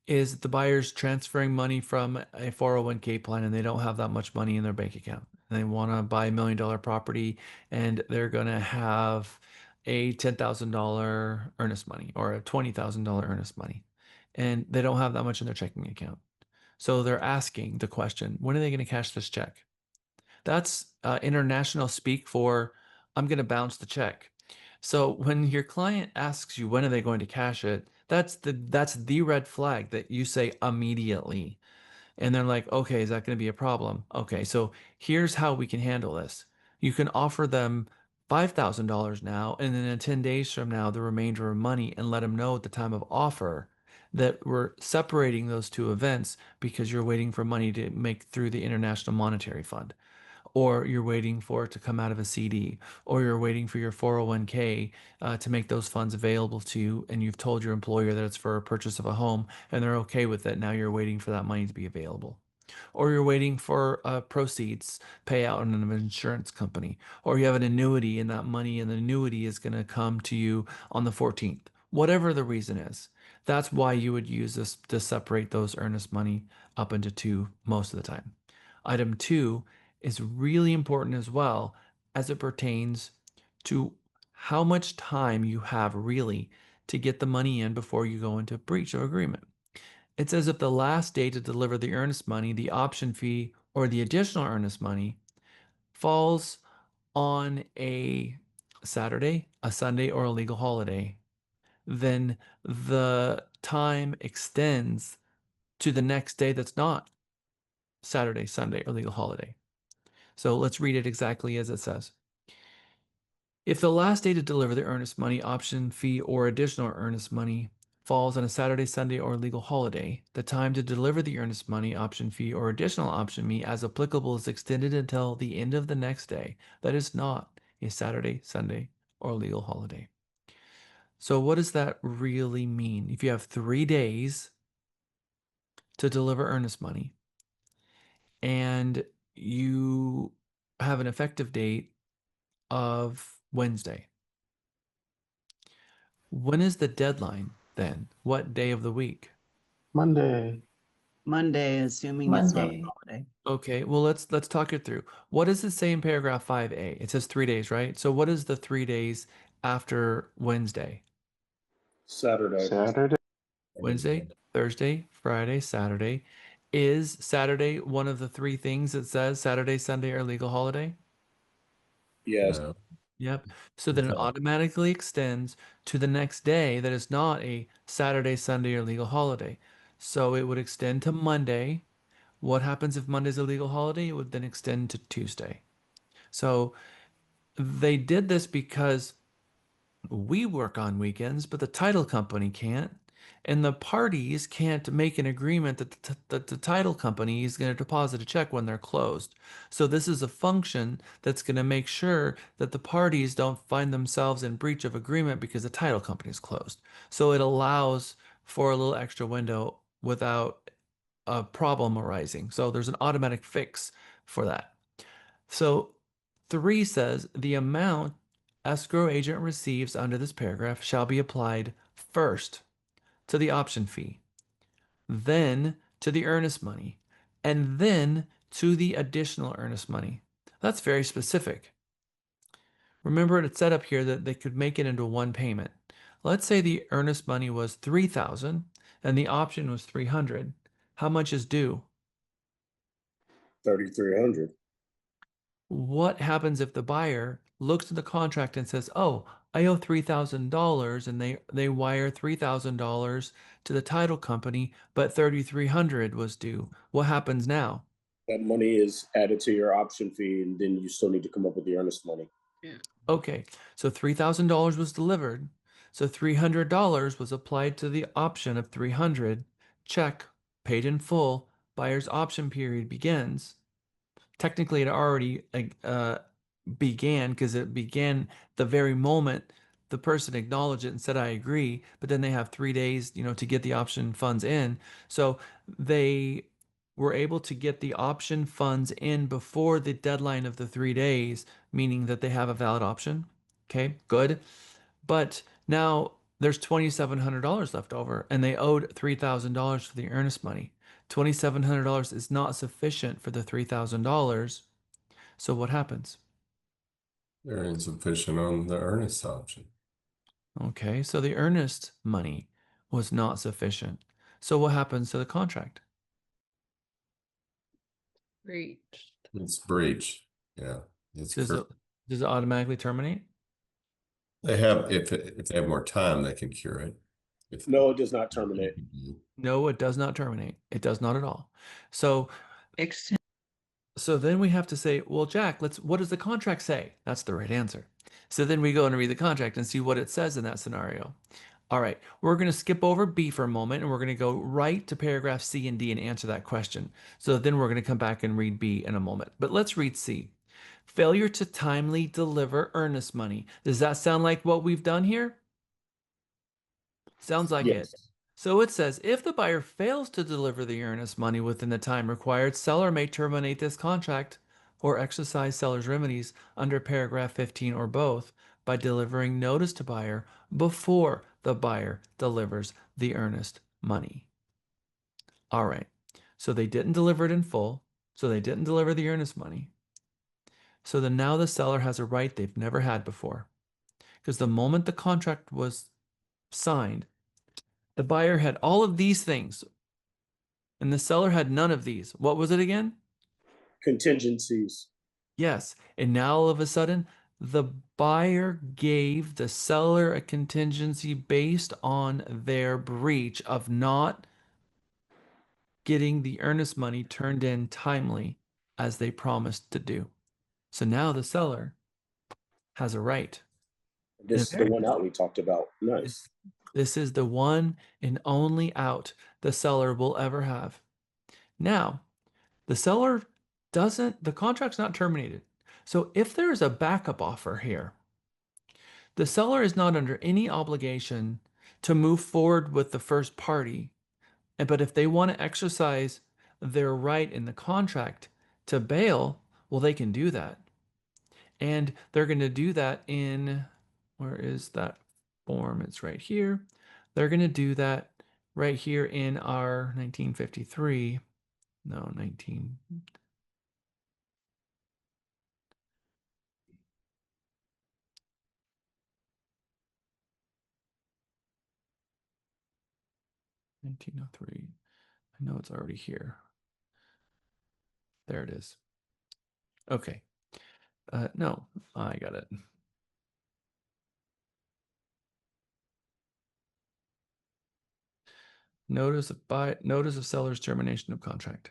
is the buyer's transferring money from a 401k plan and they don't have that much money in their bank account. They want to buy $1 million property and they're going to have a $10,000 earnest money or a $20,000 earnest money, and they don't have that much in their checking account. So they're asking the question, when are they going to cash this check? That's international speak for, I'm going to bounce the check. So when your client asks you when are they going to cash it, that's the red flag that you say immediately. And they're like, okay, is that going to be a problem? Okay, so here's how we can handle this. You can offer them $5,000 now, and then in 10 days from now, the remainder of money, and let them know at the time of offer that we're separating those two events because you're waiting for money to make through the International Monetary Fund. or you're waiting for it to come out of a CD, or you're waiting for your 401k to make those funds available to you, and you've told your employer that it's for a purchase of a home, and they're okay with it. Now you're waiting for that money to be available. Or you're waiting for proceeds payout in an insurance company, or you have an annuity and that money and the annuity is going to come to you on the 14th. Whatever the reason is, that's why you would use this to separate those earnest money up into two most of the time. Item 2 is really important as well as it pertains to how much time you have really to get the money in before you go into breach of agreement. It says if the last day to deliver the earnest money, the option fee, or the additional earnest money falls on a Saturday, a Sunday, or a legal holiday, then the time extends to the next day that's not Saturday, Sunday, or legal holiday. So let's read it exactly as it says. If the last day to deliver the earnest money, option fee, or additional earnest money falls on a Saturday, Sunday, or legal holiday, the time to deliver the earnest money, option fee, or additional option fee as applicable is extended until the end of the next day that is not a Saturday, Sunday, or legal holiday. So what does that really mean? If you have 3 days to deliver earnest money and you have an effective date of Wednesday, when is the deadline then? What day of the week? Monday. Monday, assuming it's not a holiday. Okay, well let's talk it through. What does it say in paragraph 5A? It says 3 days, right? So what is the 3 days after Wednesday? Saturday. Saturday. Wednesday, Thursday, Friday, Saturday. Is Saturday one of the 3 things that says Saturday, Sunday, or legal holiday? Yes. No. Yep. So then it automatically extends to the next day that is not a Saturday, Sunday, or legal holiday. So it would extend to Monday. What happens if Monday's a legal holiday? It would then extend to Tuesday. So they did this because we work on weekends, but the title company can't. And the parties can't make an agreement that the title company is going to deposit a check when they're closed. So this is a function that's going to make sure that the parties don't find themselves in breach of agreement because the title company is closed. So it allows for a little extra window without a problem arising. So there's an automatic fix for that. So 3 says the amount escrow agent receives under this paragraph shall be applied first to the option fee, then to the earnest money, and then to the additional earnest money. That's very specific. Remember, it said up here that they could make it into one payment. Let's say the earnest money was $3,000 and the option was $300. How much is due? $3,300. What happens if the buyer looks at the contract and says, "Oh, I owe $3,000," and they wire $3,000 to the title company, but $3,300 was due? What happens now? That money is added to your option fee, and then you still need to come up with the earnest money. Okay, so $3,000 was delivered. So $300 was applied to the option of 300. Check, paid in full. Buyer's option period begins. Technically, it already began because it began the very moment the person acknowledged it and said, "I agree." But then they have 3 days, to get the option funds in. So they were able to get the option funds in before the deadline of the 3 days, meaning that they have a valid option. Okay, good. But now there's $2,700 left over, and they owed $3,000 for the earnest money. $2,700 is not sufficient for the $3,000. So what happens? They're insufficient on the earnest option. Okay, so the earnest money was not sufficient. So what happens to the contract? Breached. It's breach. Yeah. It's Does it automatically terminate? They have, if they have more time, they can cure it. No, it does not terminate. No, it does not terminate. It does not at all. So then we have to say, well, Jack, what does the contract say? That's the right answer. So then we go and read the contract and see what it says in that scenario. All right, we're going to skip over B for a moment and we're going to go right to paragraph C and D and answer that question. So then we're going to come back and read B in a moment. But let's read C. Failure to timely deliver earnest money. Does that sound like what we've done here? Sounds like it. Yes. So it says, if the buyer fails to deliver the earnest money within the time required, seller may terminate this contract or exercise seller's remedies under paragraph 15 or both by delivering notice to buyer before the buyer delivers the earnest money. All right. So they didn't deliver it in full. So they didn't deliver the earnest money. So then now the seller has a right they've never had before. Because the moment the contract was signed, the buyer had all of these things and the seller had none of these. What was it again? Contingencies. Yes. And now all of a sudden, the buyer gave the seller a contingency based on their breach of not getting the earnest money turned in timely as they promised to do. So now the seller has a right. This is the one out we talked about. Nice. This is the one and only out the seller will ever have. Now, the seller the contract's not terminated. So if there is a backup offer here, the seller is not under any obligation to move forward with the first party. But if they want to exercise their right in the contract to bail, well, they can do that. And they're going to do that in, where is that form? It's right here. They're going to do that right here in our 1953. No, 19. $1903. I know it's already here. There it is. Okay. No, I got it. Notice of seller's termination of contract.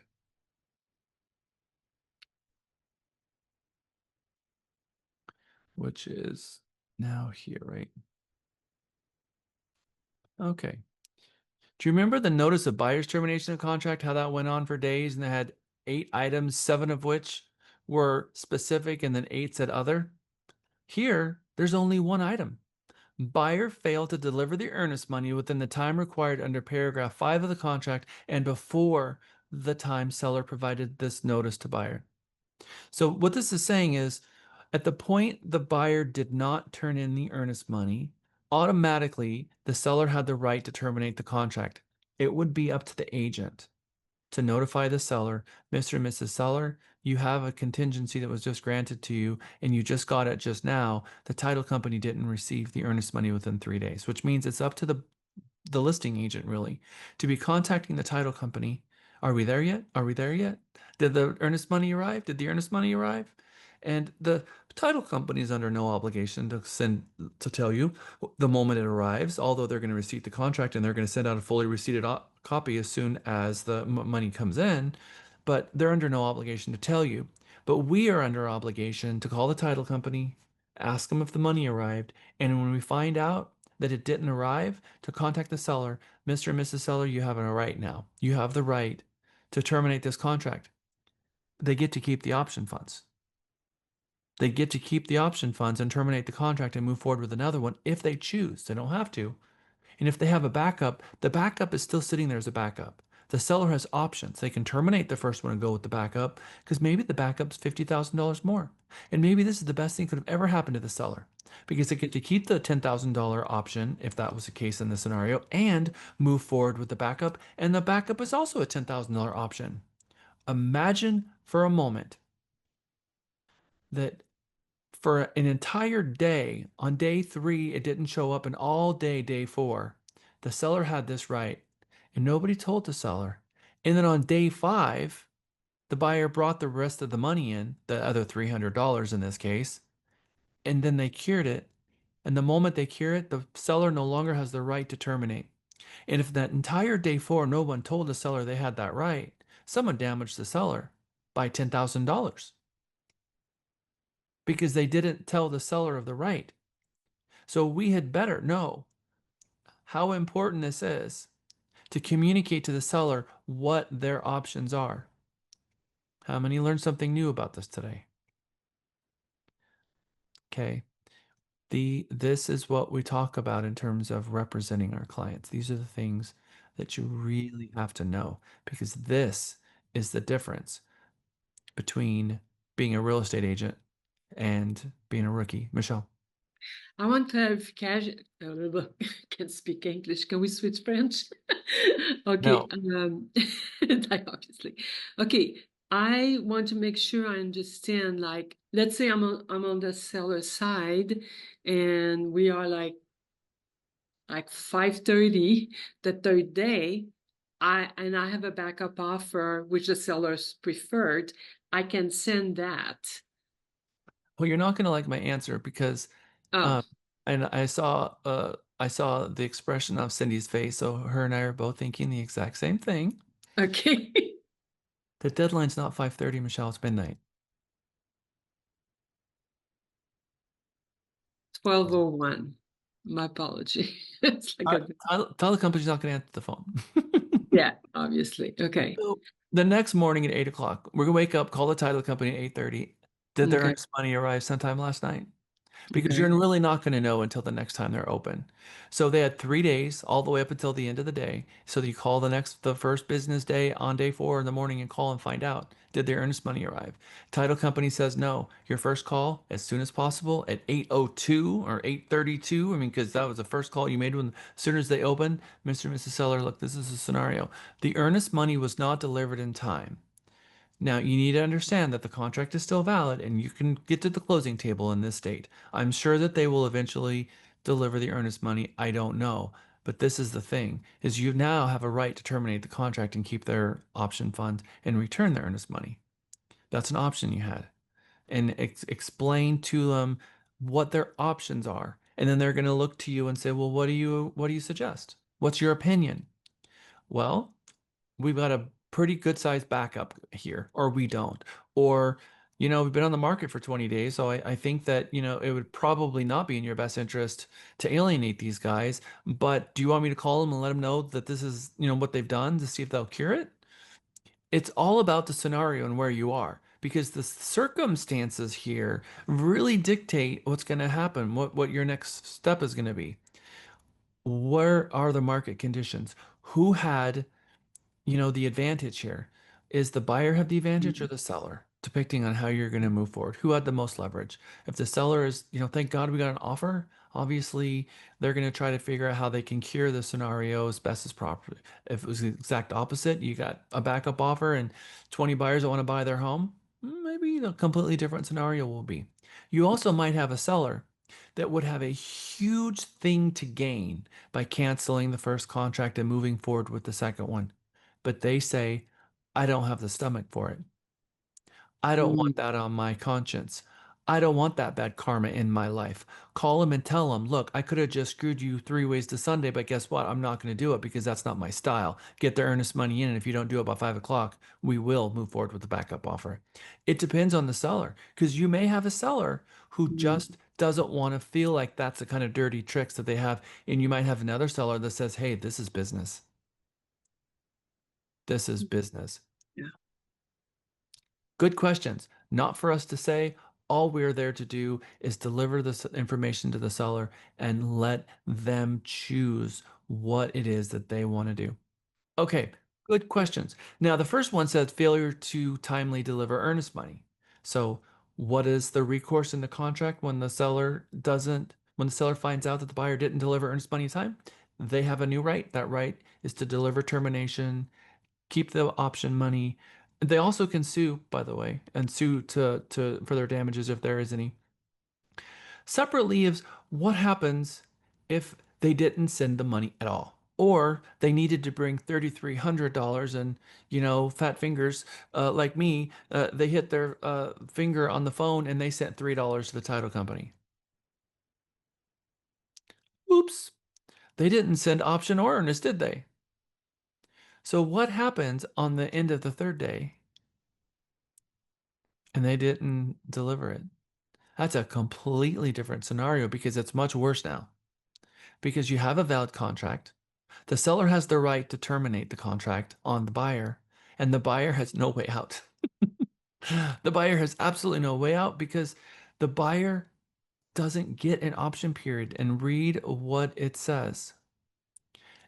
Which is now here, right? Okay. Do you remember the notice of buyer's termination of contract, how that went on for days and they had 8 items, 7 of which were specific and then 8 said other? Here, there's only 1 item. Buyer failed to deliver the earnest money within the time required under paragraph 5 of the contract and before the time seller provided this notice to buyer. So what this is saying is, at the point the buyer did not turn in the earnest money, automatically the seller had the right to terminate the contract. It would be up to the agent to notify the seller, Mr. and Mrs. Seller, you have a contingency that was just granted to you and you just got it just now. The title company didn't receive the earnest money within 3 days, which means it's up to the listing agent really to be contacting the title company. Are we there yet? Are we there yet? Did the earnest money arrive? Did the earnest money arrive? And the title company is under no obligation to tell you the moment it arrives, although they're going to receipt the contract and they're going to send out a fully receipted copy as soon as the money comes in, but they're under no obligation to tell you. But we are under obligation to call the title company, ask them if the money arrived, and when we find out that it didn't arrive, to contact the seller. Mr. and Mrs. Seller, you have a right now. You have the right to terminate this contract. They get to keep the option funds. They get to keep the option funds and terminate the contract and move forward with another one if they choose. They don't have to. And if they have a backup, the backup is still sitting there as a backup. The seller has options. They can terminate the first one and go with the backup because maybe the backup's $50,000 more. And maybe this is the best thing that could have ever happened to the seller because they get to keep the $10,000 option if that was the case in the scenario and move forward with the backup. And the backup is also a $10,000 option. Imagine for a moment that for an entire day, on day 3, it didn't show up, and all day, day 4, the seller had this right, and nobody told the seller. And then on day 5, the buyer brought the rest of the money in, the other $300 in this case, and then they cured it. And the moment they cure it, the seller no longer has the right to terminate. And if that entire day 4, no one told the seller they had that right, someone damaged the seller by $10,000. Because they didn't tell the seller of the right. So we had better know how important this is to communicate to the seller what their options are. How many learned something new about this today? Okay. This is what we talk about in terms of representing our clients. These are the things that you really have to know, because this is the difference between being a real estate agent and being a rookie. Michelle. I want clarification. Can't speak English. Can we switch French? Okay. No. Obviously. Okay. I want to make sure I understand. Like, let's say I'm on the seller side, and we are like 5:30 the third day. I have a backup offer which the seller's preferred. I can send that. Well, you're not going to like my answer because, Oh. and I saw the expression of Cindy's face. So her and I are both thinking the exact same thing. Okay. The deadline's not 5:30, Michelle. It's midnight. 12:01. My apology. It's like Tell the company's not going to answer the phone. Yeah, obviously. Okay. So the next morning at 8 o'clock, we're gonna wake up, call the title company at 8:30. Did their Okay. earnest money arrive sometime last night? Because Okay. you're really not going to know until the next time they're open. So they had 3 days, all the way up until the end of the day. So you call the first business day on day 4 in the morning and call and find out, did their earnest money arrive? Title company says no. Your first call as soon as possible at 8:02 or 8:32. I mean, because that was the first call you made as soon as they opened. Mr. and Mrs. Seller, look, this is a scenario. The earnest money was not delivered in time. Now, you need to understand that the contract is still valid and you can get to the closing table in this state. I'm sure that they will eventually deliver the earnest money. I don't know. But this is the thing, is you now have a right to terminate the contract and keep their option fund and return the earnest money. That's an option you had. And explain to them what their options are. And then they're going to look to you and say, well, what do you suggest? What's your opinion? Well, we've got a pretty good sized backup here, or we don't. Or, we've been on the market for 20 days. So I think that, it would probably not be in your best interest to alienate these guys. But do you want me to call them and let them know that this is, what they've done to see if they'll cure it? It's all about the scenario and where you are, because the circumstances here really dictate what's going to happen, what your next step is going to be. Where are the market conditions? Who had the advantage here? Is the buyer have the advantage or the seller, depending on how you're going to move forward? Who had the most leverage? If the seller is, thank God we got an offer, obviously they're going to try to figure out how they can cure the scenario as best as properly. If it was the exact opposite, you got a backup offer and 20 buyers that want to buy their home, maybe a completely different scenario will be. You also might have a seller that would have a huge thing to gain by canceling the first contract and moving forward with the second one. But they say, I don't have the stomach for it. I don't want that on my conscience. I don't want that bad karma in my life. Call them and tell them, look, I could have just screwed you 3 ways to Sunday, but guess what? I'm not going to do it because that's not my style. Get the earnest money in, and if you don't do it by 5 o'clock, we will move forward with the backup offer. It depends on the seller, because you may have a seller who just doesn't want to feel like that's the kind of dirty tricks that they have, and you might have another seller that says, hey, this is business. This is business. Yeah. Good questions. Not for us to say. All we're there to do is deliver this information to the seller and let them choose what it is that they want to do. Okay, good questions. Now, the first one says failure to timely deliver earnest money. So, what is the recourse in the contract when the seller finds out that the buyer didn't deliver earnest money in time? They have a new right. That right is to deliver termination, keep the option money. They also can sue, by the way, and sue for their damages if there is any. Separately is what happens if they didn't send the money at all, or they needed to bring $3,300 and, fat fingers like me, they hit their finger on the phone and they sent $3 to the title company. Oops, they didn't send option or earnest, did they? So what happens on the end of the third day? And they didn't deliver it. That's a completely different scenario because it's much worse now. Because you have a valid contract. The seller has the right to terminate the contract on the buyer, and the buyer has no way out. The buyer has absolutely no way out because the buyer doesn't get an option period, and read what it says.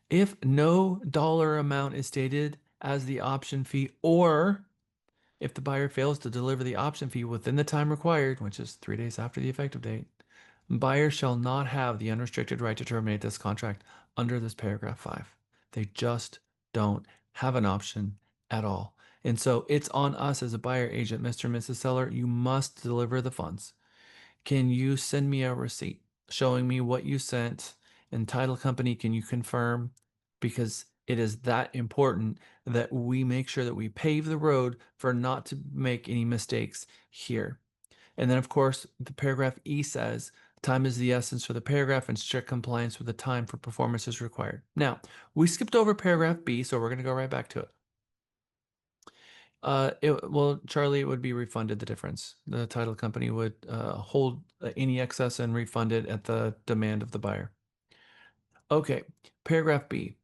If no dollar amount is stated as the option fee, or if the buyer fails to deliver the option fee within the time required, which is 3 days after the effective date, buyer shall not have the unrestricted right to terminate this contract under this paragraph 5. They just don't have an option at all. And so it's on us as a buyer agent, Mr. and Mrs. Seller, you must deliver the funds. Can you send me a receipt showing me what you sent? And title company, can you confirm? Because it is that important that we make sure that we pave the road for not to make any mistakes here. And then, of course, the paragraph E says, time is the essence for the paragraph and strict compliance with the time for performance is required. Now, we skipped over paragraph B, so we're going to go right back to it. Well, Charlie, it would be refunded the difference. The title company would hold any excess and refund it at the demand of the buyer. Okay, paragraph B.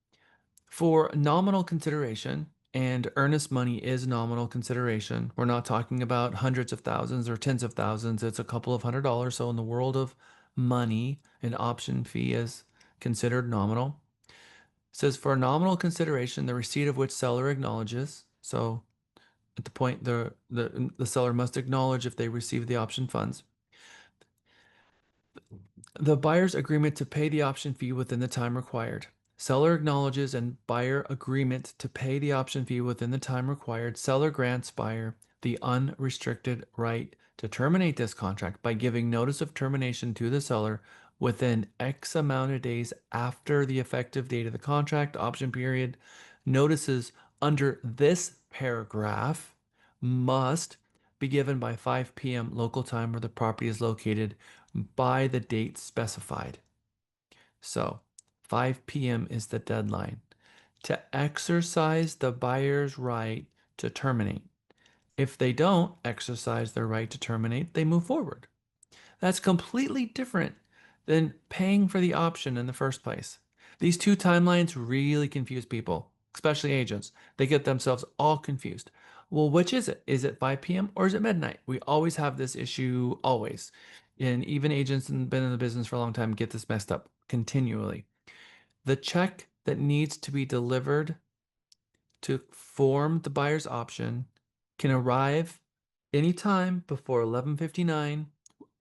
For nominal consideration, and earnest money is nominal consideration. We're not talking about hundreds of thousands or tens of thousands. It's a couple of $100s. So in the world of money, an option fee is considered nominal. It says for nominal consideration, the receipt of which seller acknowledges. So at the point the seller must acknowledge if they receive the option funds. The buyer's agreement to pay the option fee within the time required. Seller acknowledges and buyer agreement to pay the option fee within the time required. Seller grants buyer the unrestricted right to terminate this contract by giving notice of termination to the seller within X amount of days after the effective date of the contract option period. Notices under this paragraph must be given by 5 p.m. local time where the property is located by the date specified. So 5 p.m. is the deadline to exercise the buyer's right to terminate. If they don't exercise their right to terminate, they move forward. That's completely different than paying for the option in the first place. These two timelines really confuse people, especially agents. They get themselves all confused. Well, which is it? Is it 5 p.m. or is it midnight? We always have this issue, always. And even agents that have been in the business for a long time get this messed up continually. The check that needs to be delivered to form the buyer's option can arrive anytime before 11:59,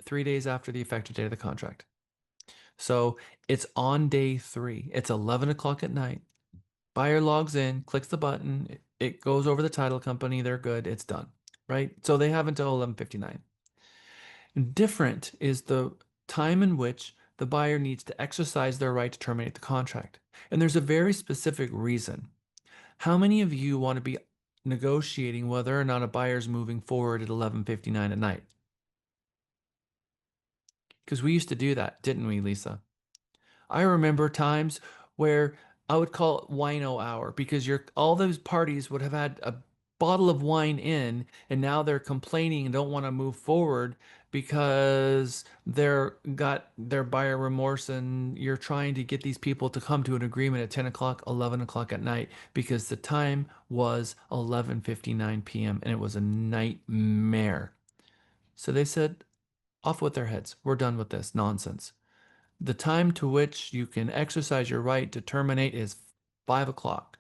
3 days after the effective date of the contract. So it's on day 3. It's 11 o'clock at night. Buyer logs in, clicks the button, it goes over the title company, they're good, it's done, right? So they have until 11:59. Different is the time in which the buyer needs to exercise their right to terminate the contract. And there's a very specific reason. How many of you want to be negotiating whether or not a buyer is moving forward at 11:59 at night? Because we used to do that, didn't we, Lisa? I remember times where I would call it wino hour because all those parties would have had a bottle of wine in and now they're complaining and don't want to move forward because they're got their buyer remorse, and you're trying to get these people to come to an agreement at 10 o'clock, 11 o'clock at night because the time was 11:59 p.m. and it was a nightmare. So they said, off with their heads. We're done with this nonsense. The time to which you can exercise your right to terminate is 5 o'clock.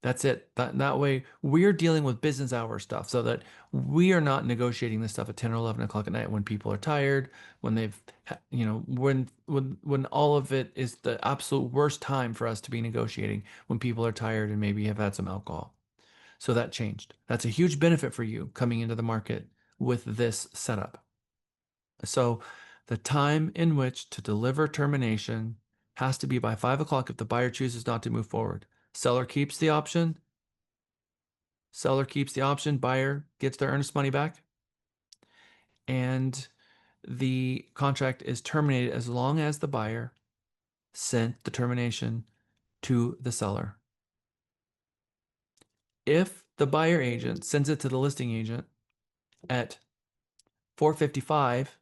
That's it. That way we're dealing with business hour stuff so that we are not negotiating this stuff at 10 or 11 o'clock at night when people are tired, when they've, when all of it is the absolute worst time for us to be negotiating, when people are tired and maybe have had some alcohol. So that changed. That's a huge benefit for you coming into the market with this setup. So the time in which to deliver termination has to be by 5 o'clock if the buyer chooses not to move forward. Seller keeps the option. Buyer gets their earnest money back. And the contract is terminated as long as the buyer sent the termination to the seller. If the buyer agent sends it to the listing agent at 4:55,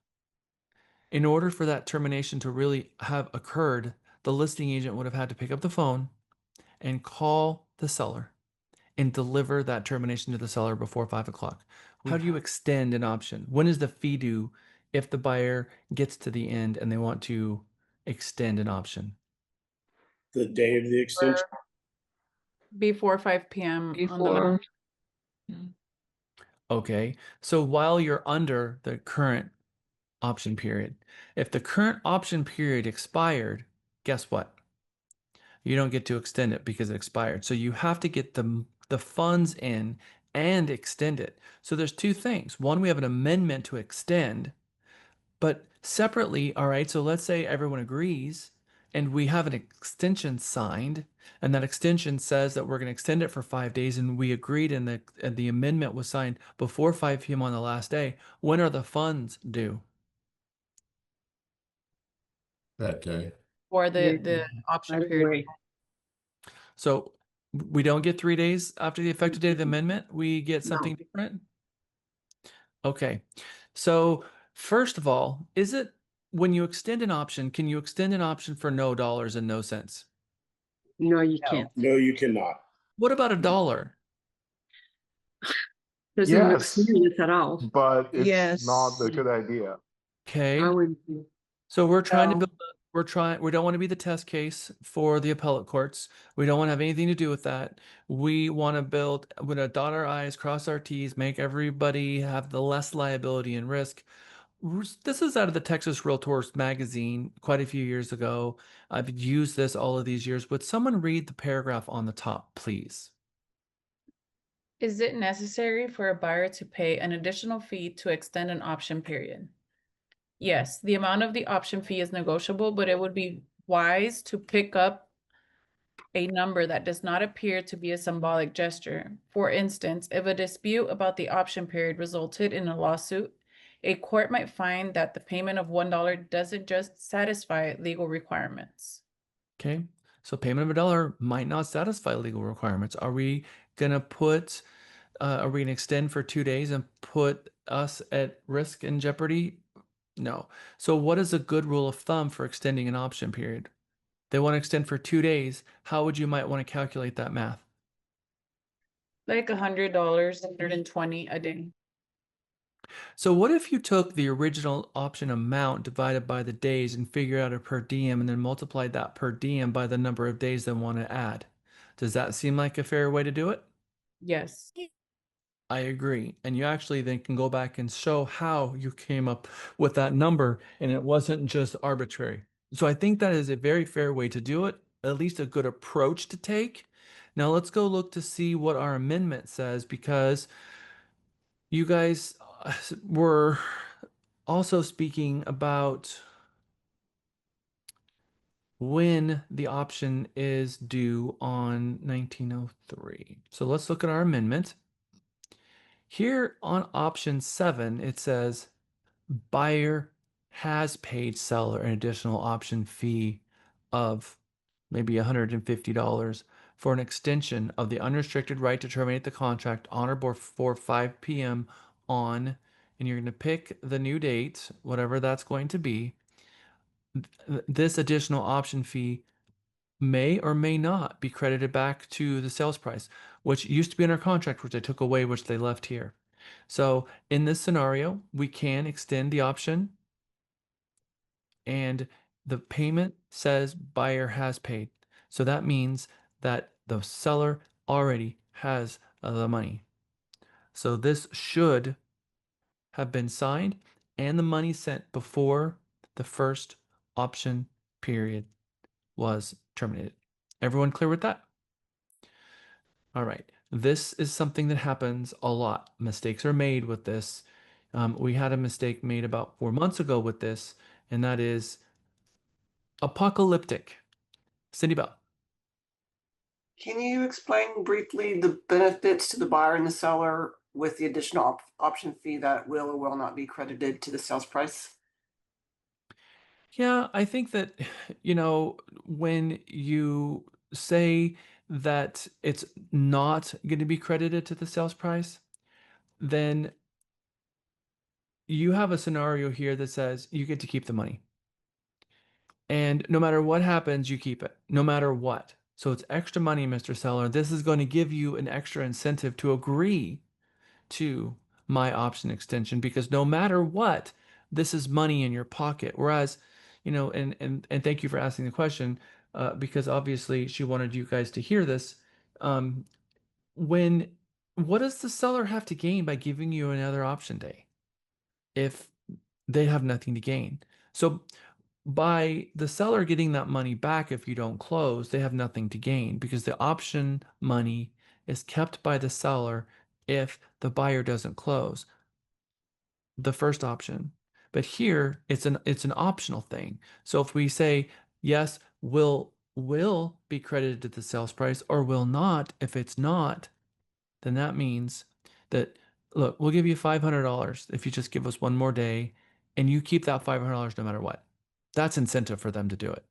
in order for that termination to really have occurred, the listing agent would have had to pick up the phone and call the seller and deliver that termination to the seller before 5 o'clock. How do you extend an option? When is the fee due if the buyer gets to the end and they want to extend an option? The day of the extension. Before 5 p.m. on the Before, Okay, so while you're under the current option period, if the current option period expired, guess what? You don't get to extend it because it expired. So you have to get the funds in and extend it. So there's two things. One, we have an amendment to extend, but separately, all right, so let's say everyone agrees and we have an extension signed, and that extension says that we're going to extend it for 5 days, and we agreed and the amendment was signed before 5 p.m. on the last day. When are the funds due? That day. or yeah, the option right period. away. So we don't get 3 days after the effective date of the amendment. We get something different. Okay. So first of all, is it when you extend an option, can you extend an option for no dollars and no cents? No, you can't. No, you cannot. What about $1? Doesn't look Yes, serious at all. but it's Yes. not a good idea. Okay. I would. So we're trying to No. build, we don't want to be the test case for the appellate courts. We don't want to have anything to do with that. We want to build, we're going to dot our I's, cross our T's, make everybody have the less liability and risk. This is out of the Texas Realtors magazine quite a few years ago. I've used this all of these years. Would someone read the paragraph on the top, please? Is it necessary for a buyer to pay an additional fee to extend an option period? Yes, the amount of the option fee is negotiable, but it would be wise to pick up a number that does not appear to be a symbolic gesture. For instance, if a dispute about the option period resulted in a lawsuit, a court might find that the payment of $1 doesn't just satisfy legal requirements. Okay, so payment of $1 might not satisfy legal requirements. Are we gonna put, are we gonna extend for 2 days and put us at risk and jeopardy? No. So what is a good rule of thumb for extending an option period? They want to extend for 2 days. How would you might want to calculate that math? Like $100, 120 a day. So what if you took the original option amount divided by the days and figure out a per diem and then multiplied that per diem by the number of days they want to add? Does that seem like a fair way to do it? Yes. I agree. And you actually then can go back and show how you came up with that number and it wasn't just arbitrary. So I think that is a very fair way to do it, at least a good approach to take. Now let's go look to see what our amendment says, because you guys were also speaking about when the option is due on 1903. So let's look at our amendment. Here on option 7, it says buyer has paid seller an additional option fee of maybe $150 for an extension of the unrestricted right to terminate the contract on or before 5 p.m. on, and you're going to pick the new date, whatever that's going to be. This additional option fee may or may not be credited back to the sales price, which used to be in our contract, which they took away, which they left here. So in this scenario, we can extend the option and the payment says buyer has paid. So that means that the seller already has the money. So this should have been signed and the money sent before the first option period was terminated. Everyone clear with that? All right. This is something that happens a lot. Mistakes are made with this. We had a mistake made about 4 months ago with this, and that is apocalyptic. Cindy Bell. Can you explain briefly the benefits to the buyer and the seller with the additional option fee that will or will not be credited to the sales price? Yeah, I think that, when you say that it's not going to be credited to the sales price, then you have a scenario here that says you get to keep the money. And no matter what happens, you keep it, no matter what. So it's extra money, Mr. Seller. This is going to give you an extra incentive to agree to my option extension, because no matter what, this is money in your pocket. Whereas, and thank you for asking the question, because obviously she wanted you guys to hear this. When what does the seller have to gain by giving you another option day if they have nothing to gain? So by the seller getting that money back if you don't close, they have nothing to gain because the option money is kept by the seller if the buyer doesn't close the first option. But here it's an optional thing. So if we say yes, will be credited to the sales price or will not, if it's not, then that means that look, we'll give you $500 if you just give us one more day and you keep that $500 no matter what. That's incentive for them to do it.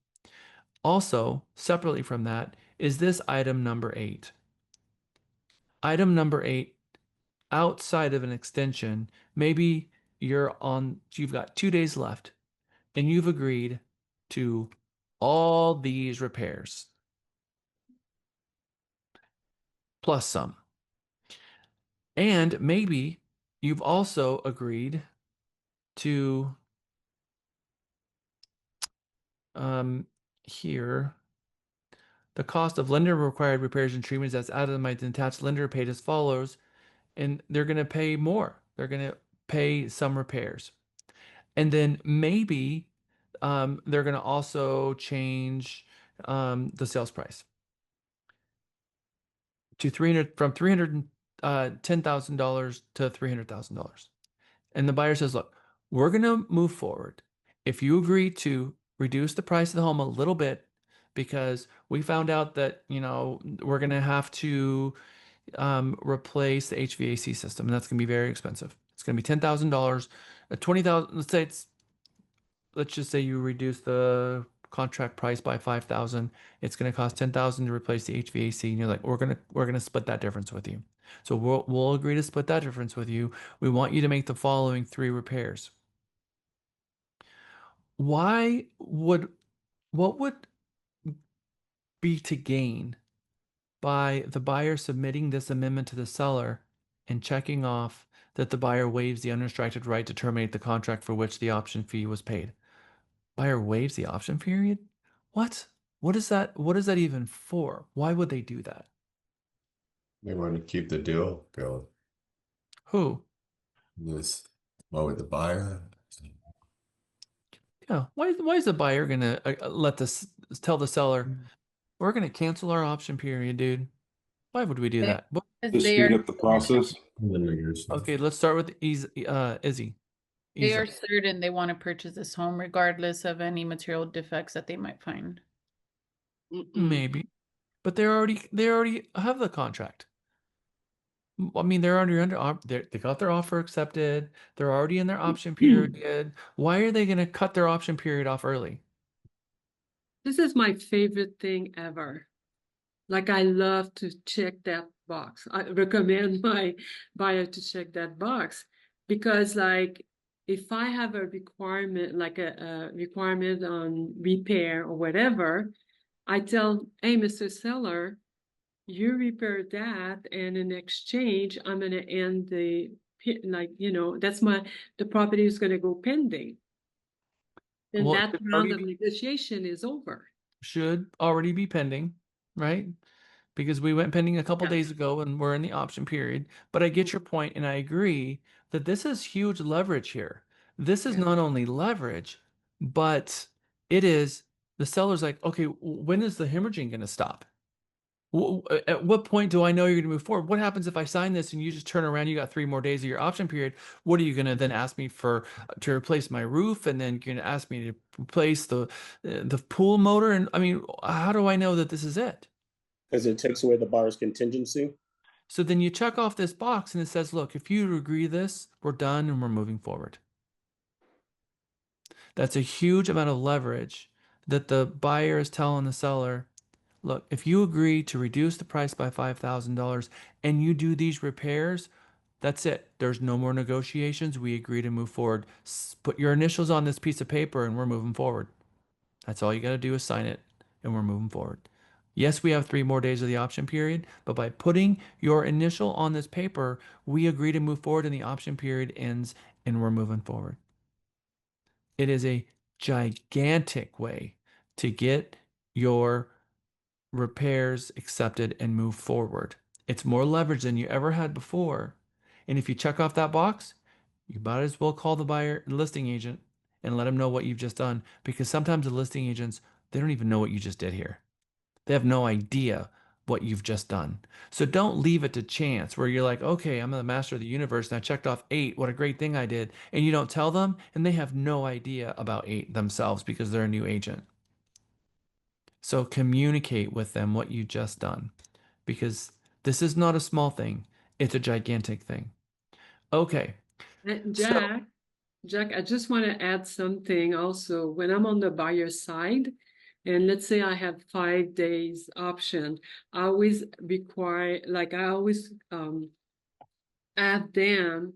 Also, separately from that, is this item number 8. Item number 8, outside of an extension, maybe you've got 2 days left and you've agreed to all these repairs plus some. And maybe you've also agreed to here the cost of lender required repairs and treatments that's itemized and attached lender paid as follows, and they're going to pay more. They're going to pay some repairs. And then maybe they're going to also change the sales price to $310,000 to $300,000. And the buyer says, look, we're going to move forward. If you agree to reduce the price of the home a little bit, because we found out that, we're going to have to replace the HVAC system, and that's going to be very expensive. It's going to be $10,000, 20,000. Let's just say you reduce the contract price by 5,000. It's going to cost 10,000 to replace the HVAC, and you're like, we're gonna split that difference with you. So we'll agree to split that difference with you. We want you to make the following 3 repairs. What would be to gain by the buyer submitting this amendment to the seller and checking off that the buyer waives the unrestricted right to terminate the contract for which the option fee was paid? Buyer waives the option period? What? What is that? What is that even for? Why would they do that? They want to keep the deal going. Who? This, well, with the buyer. Yeah. Why is the buyer gonna tell the seller, we're gonna cancel our option period, dude? Why would we do They- that? because they are Okay, let's start with Izzy. they are Isa. certain they want to purchase this home regardless of any material defects that they might find. Maybe, but they already have the contract. I mean, they're already they got their offer accepted. They're already in their option period. Why are they going to cut their option period off early? This is my favorite thing ever. Like, I love to check that box. I recommend my buyer to check that box because, like, if I have a requirement, like a requirement on repair or whatever, I tell, hey, Mr. Seller, you repair that, and in exchange, I'm going to end the property is going to go pending. Then Well, that round of negotiation is over. should already be pending, right? Because we went pending a couple days ago and we're in the option period. But I get your point, and I agree that this is huge leverage here. This is not only leverage, but it is the seller's like, okay, when is the hemorrhaging going to stop? At what point do I know you're going to move forward? What happens if I sign this and you just turn around, you got 3 more days of your option period? What are you going to then ask me to replace my roof, and then you're going to ask me to replace the pool motor? And I mean, how do I know that this is it? Because it takes away the buyer's contingency. So then you check off this box and it says, look, if you agree to this, we're done and we're moving forward. That's a huge amount of leverage that the buyer is telling the seller, look, if you agree to reduce the price by $5,000 and you do these repairs, that's it. There's no more negotiations. We agree to move forward. Put your initials on this piece of paper and we're moving forward. That's all you got to do is sign it and we're moving forward. Yes, we have 3 more days of the option period, but by putting your initial on this paper, we agree to move forward and the option period ends and we're moving forward. It is a gigantic way to get your repairs accepted and move forward. It's more leverage than you ever had before. And if you check off that box, you might as well call the buyer listing agent and let them know what you've just done, because sometimes the listing agents, they don't even know what you just did here. They have no idea what you've just done. So don't leave it to chance where you're like, okay, I'm the master of the universe and I checked off 8. What a great thing I did. And you don't tell them, and they have no idea about 8 themselves because they're a new agent. So communicate with them what you just done, because this is not a small thing. It's a gigantic thing. Okay. So Jack, I just want to add something also. When I'm on the buyer side, and let's say I have 5 days option, I always require, like I always add them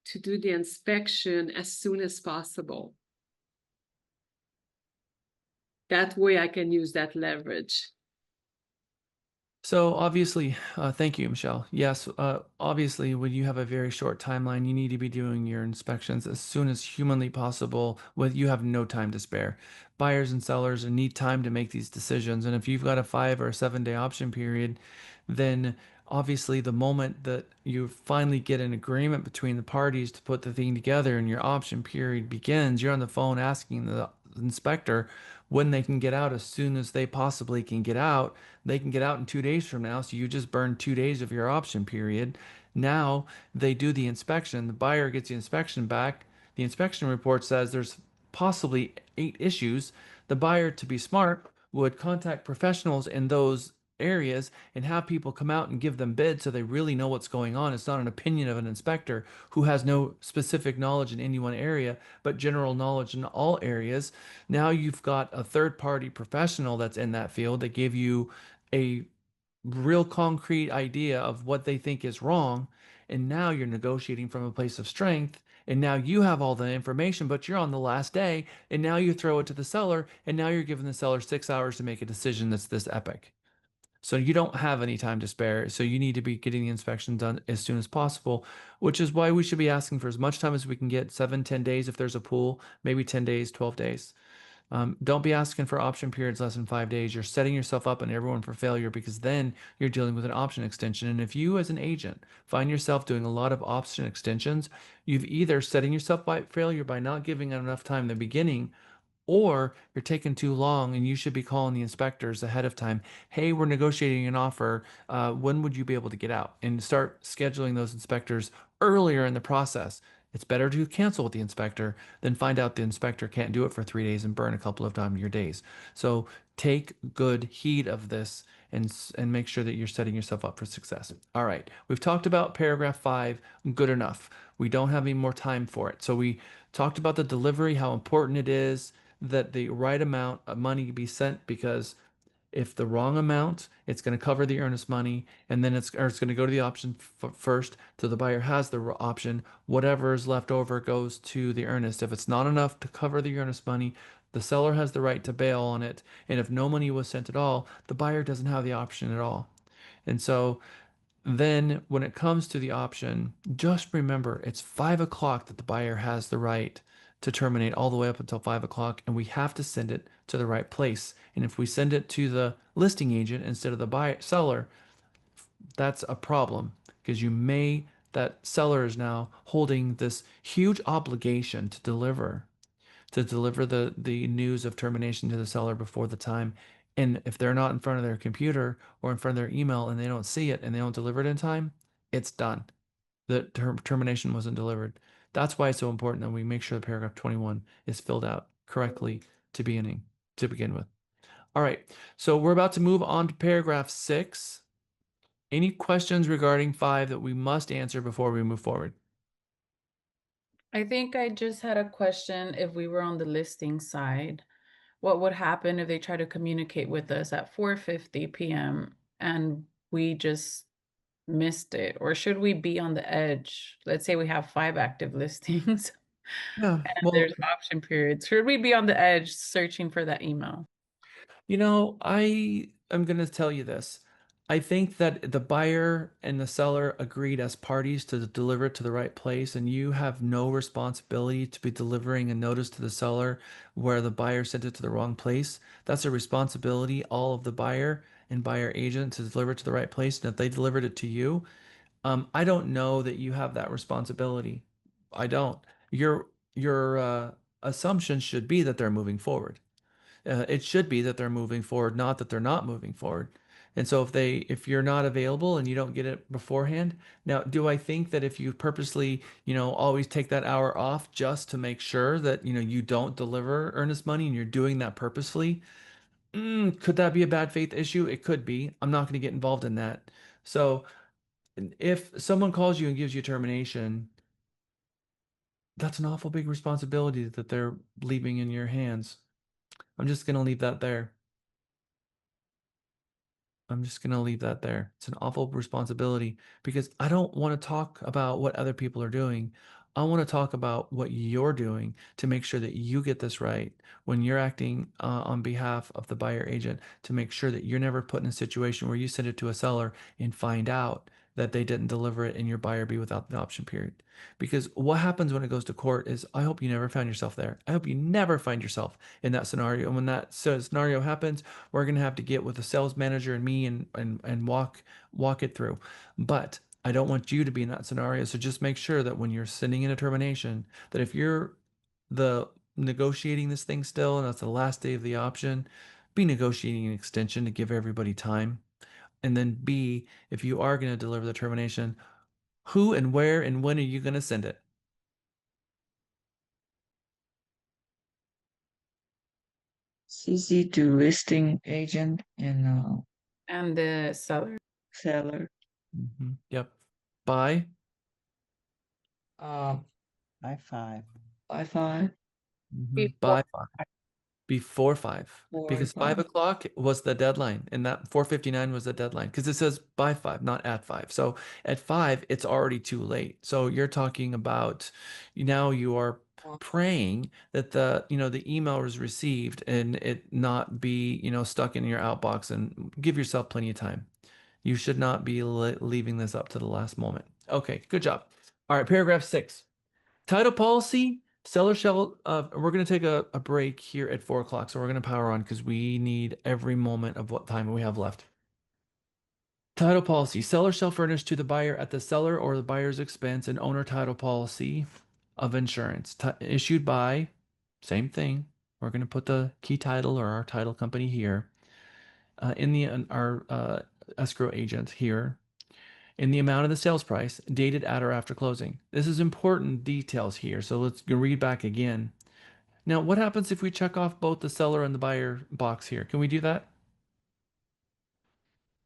to do the inspection as soon as possible. That way I can use that leverage. So obviously, thank you, Michelle. Yes, obviously, when you have a very short timeline, you need to be doing your inspections as soon as humanly possible. With you have no time to spare. Buyers and sellers need time to make these decisions, and if you've got a 5 or 7 day option period, then obviously the moment that you finally get an agreement between the parties to put the thing together and your option period begins, you're on the phone asking the inspector when they can get out as soon as they possibly can get out. They can get out in 2 days from now, so you just burned 2 days of your option period. Now they do the inspection. The buyer gets the inspection back. The inspection report says there's possibly 8 issues. The buyer, to be smart, would contact professionals in those areas and have people come out and give them bids so they really know what's going on. It's not an opinion of an inspector who has no specific knowledge in any one area, but general knowledge in all areas. Now you've got a third party professional that's in that field that give you a real concrete idea of what they think is wrong. And now you're negotiating from a place of strength. And now you have all the information, but you're on the last day. And now you throw it to the seller. And now you're giving the seller 6 hours to make a decision that's this epic. So you don't have any time to spare. So you need to be getting the inspection done as soon as possible, which is why we should be asking for as much time as we can get, 7, 10 days if there's a pool, maybe 10 days, 12 days. Don't be asking for option periods less than 5 days. You're setting yourself up and everyone for failure, because then you're dealing with an option extension. And if you, as an agent, find yourself doing a lot of option extensions, you've either setting yourself by failure by not giving enough time in the beginning, or you're taking too long and you should be calling the inspectors ahead of time. Hey, we're negotiating an offer. When would you be able to get out? And start scheduling those inspectors earlier in the process. It's better to cancel with the inspector than find out the inspector can't do it for 3 days and burn a couple of your days. So take good heed of this and make sure that you're setting yourself up for success. All right, we've talked about paragraph 5, good enough. We don't have any more time for it. So we talked about the delivery, how important it is that the right amount of money be sent, because if the wrong amount, it's going to cover the earnest money, and then it's going to go to the option first, so the buyer has the option. Whatever is left over goes to the earnest. If it's not enough to cover the earnest money, the seller has the right to bail on it. And if no money was sent at all, the buyer doesn't have the option at all. And so then when it comes to the option, just remember it's 5 o'clock that the buyer has the right to terminate, all the way up until 5 o'clock, and we have to send it to the right place. And if we send it to the listing agent instead of the seller, that's a problem, because that seller is now holding this huge obligation to deliver the news of termination to the seller before the time. And if they're not in front of their computer or in front of their email and they don't see it and they don't deliver it in time, it's done. The termination wasn't delivered. That's why it's so important that we make sure the paragraph 21 is filled out correctly to begin with. All right, so we're about to move on to paragraph 6. Any questions regarding 5 that we must answer before we move forward? I think I just had a question. If we were on the listing side, what would happen if they try to communicate with us at 4:50 p.m. and we just missed it? Or should we be on the edge? Let's say we have 5 active listings Yeah, and well, there's option periods. Should we be on the edge searching for that email? I am going to tell you this. I think that the buyer and the seller agreed as parties to deliver it to the right place, and you have no responsibility to be delivering a notice to the seller where the buyer sent it to the wrong place. That's a responsibility all of the buyer and buyer agent to deliver it to the right place. And if they delivered it to you, I don't know that you have that responsibility. I don't. Your assumption should be that they're moving forward. It should be that they're moving forward, not that they're not moving forward. And so if you're not available and you don't get it beforehand, now do I think that if you purposely, always take that hour off just to make sure that, you don't deliver earnest money and you're doing that purposefully, could that be a bad faith issue? It could be. I'm not going to get involved in that. So if someone calls you and gives you termination, that's an awful big responsibility that they're leaving in your hands. I'm just going to leave that there. I'm just going to leave that there. It's an awful responsibility because I don't want to talk about what other people are doing. I want to talk about what you're doing to make sure that you get this right when you're acting on behalf of the buyer agent, to make sure that you're never put in a situation where you send it to a seller and find out that they didn't deliver it and your buyer be without the option period. Because what happens when it goes to court is, I hope you never find yourself there. I hope you never find yourself in that scenario. And when that scenario happens, we're going to have to get with the sales manager and me and walk it through. But I don't want you to be in that scenario. So just make sure that when you're sending in a termination, that if you're the negotiating this thing still and that's the last day of the option, be negotiating an extension to give everybody time. And then B, if you are going to deliver the termination, who and where and when are you going to send it? CC to listing agent and And the seller. seller. Yep. By Um, By 5. by 5. Before by 5. Before 5, 4 and because 5 5. o'clock was the deadline, and that 4:59 was the deadline because it says by 5, not at 5. So at 5, it's already too late. So you're talking about now you are praying that the email was received and it not be stuck in your outbox, and give yourself plenty of time. You should not be leaving this up to the last moment. Okay, good job. All right, paragraph 6. Title policy, seller shall, we're going to take a break here at 4 o'clock. So we're going to power on because we need every moment of what time we have left. Title policy, seller shall furnish to the buyer at the seller or the buyer's expense an owner title policy of insurance issued by, same thing. We're going to put the key title or our title company here, our escrow agent here, in the amount of the sales price dated at or after closing. This is important details here. So let's read back again. Now, what happens if we check off both the seller and the buyer box here? Can we do that?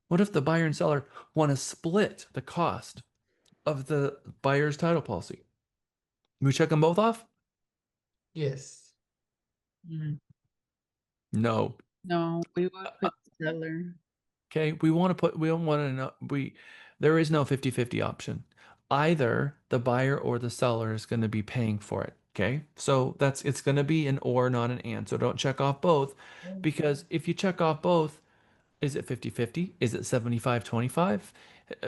What if the buyer and seller want to split the cost of the buyer's title policy? Can we check them both off? Yes. No. No, we would put seller. Okay, we don't want to know, there is no 50-50 option. Either the buyer or the seller is going to be paying for it. Okay, so it's going to be an or, not an and. So don't check off both, because if you check off both, is it 50-50? Is it 75-25?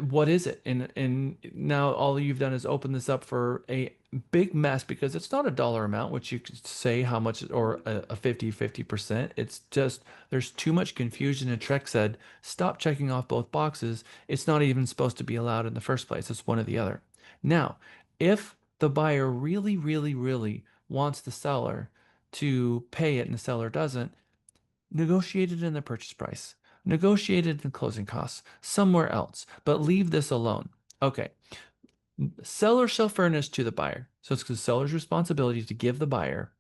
What is it? And now all you've done is open this up for a big mess, because it's not a dollar amount, which you could say how much, or a 50-50%. It's just there's too much confusion, and TREC said stop checking off both boxes. It's not even supposed to be allowed in the first place. It's one or the other. Now, if the buyer really, really, really wants the seller to pay it and the seller doesn't, negotiate it in the purchase price. Negotiated in closing costs somewhere else, but leave this alone. Okay. Seller shall furnish to the buyer. So it's the seller's responsibility to give the buyer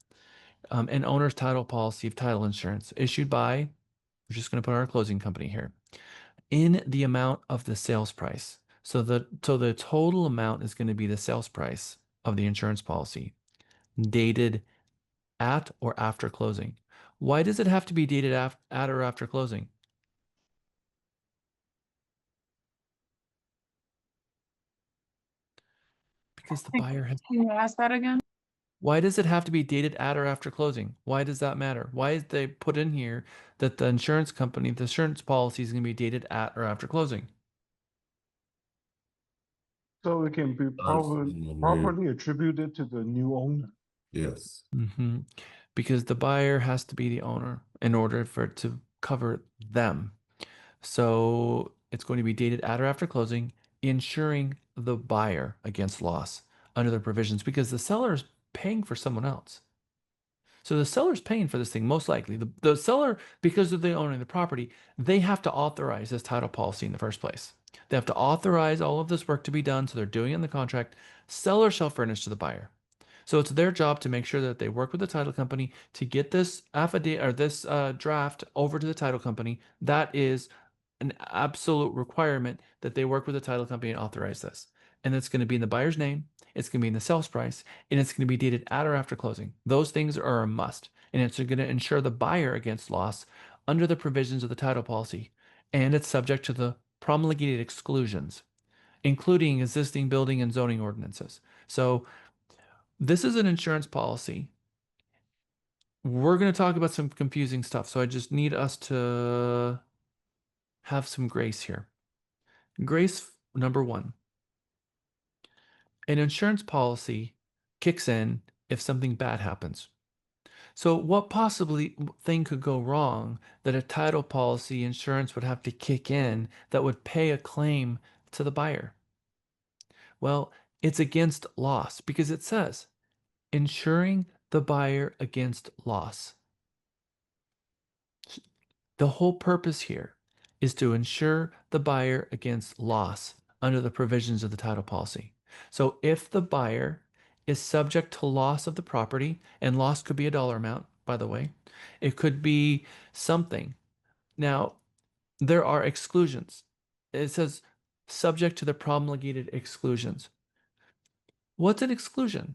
an owner's title policy of title insurance issued by, we're just going to put our closing company here, in the amount of the sales price. So the total amount is going to be the sales price of the insurance policy, dated at or after closing. Why does it have to be dated at or after closing? Because the buyer has. Can you ask that again? Why does it have to be dated at or after closing? Why does that matter? Why is they put in here that the insurance company, the insurance policy is going to be dated at or after closing? So it can be properly attributed to the new owner. Yes. Because the buyer has to be the owner in order for it to cover them. So it's going to be dated at or after closing, insuring the buyer against loss under the provisions because the seller is paying for someone else. So the seller's paying for this thing, most likely. The seller, because of the owner of the property, they have to authorize this title policy in the first place. They have to authorize all of this work to be done, so they're doing it in the contract. Seller shall furnish to the buyer. So it's their job to make sure that they work with the title company to get this affidavit or this draft over to the title company. That is an absolute requirement that they work with the title company and authorize this. And it's going to be in the buyer's name, it's going to be in the sales price, and it's going to be dated at or after closing. Those things are a must. And it's going to ensure the buyer against loss under the provisions of the title policy. And it's subject to the promulgated exclusions, including existing building and zoning ordinances. So this is an insurance policy. We're going to talk about some confusing stuff. So I just need us to have some grace here. Grace number one. An insurance policy kicks in if something bad happens. So what possibly thing could go wrong that a title policy insurance would have to kick in that would pay a claim to the buyer? Well, it's against loss because it says insuring the buyer against loss. The whole purpose here is to insure the buyer against loss under the provisions of the title policy. So if the buyer is subject to loss of the property, and loss could be a dollar amount, by the way, it could be something. Now, there are exclusions. It says subject to the promulgated exclusions. What's an exclusion?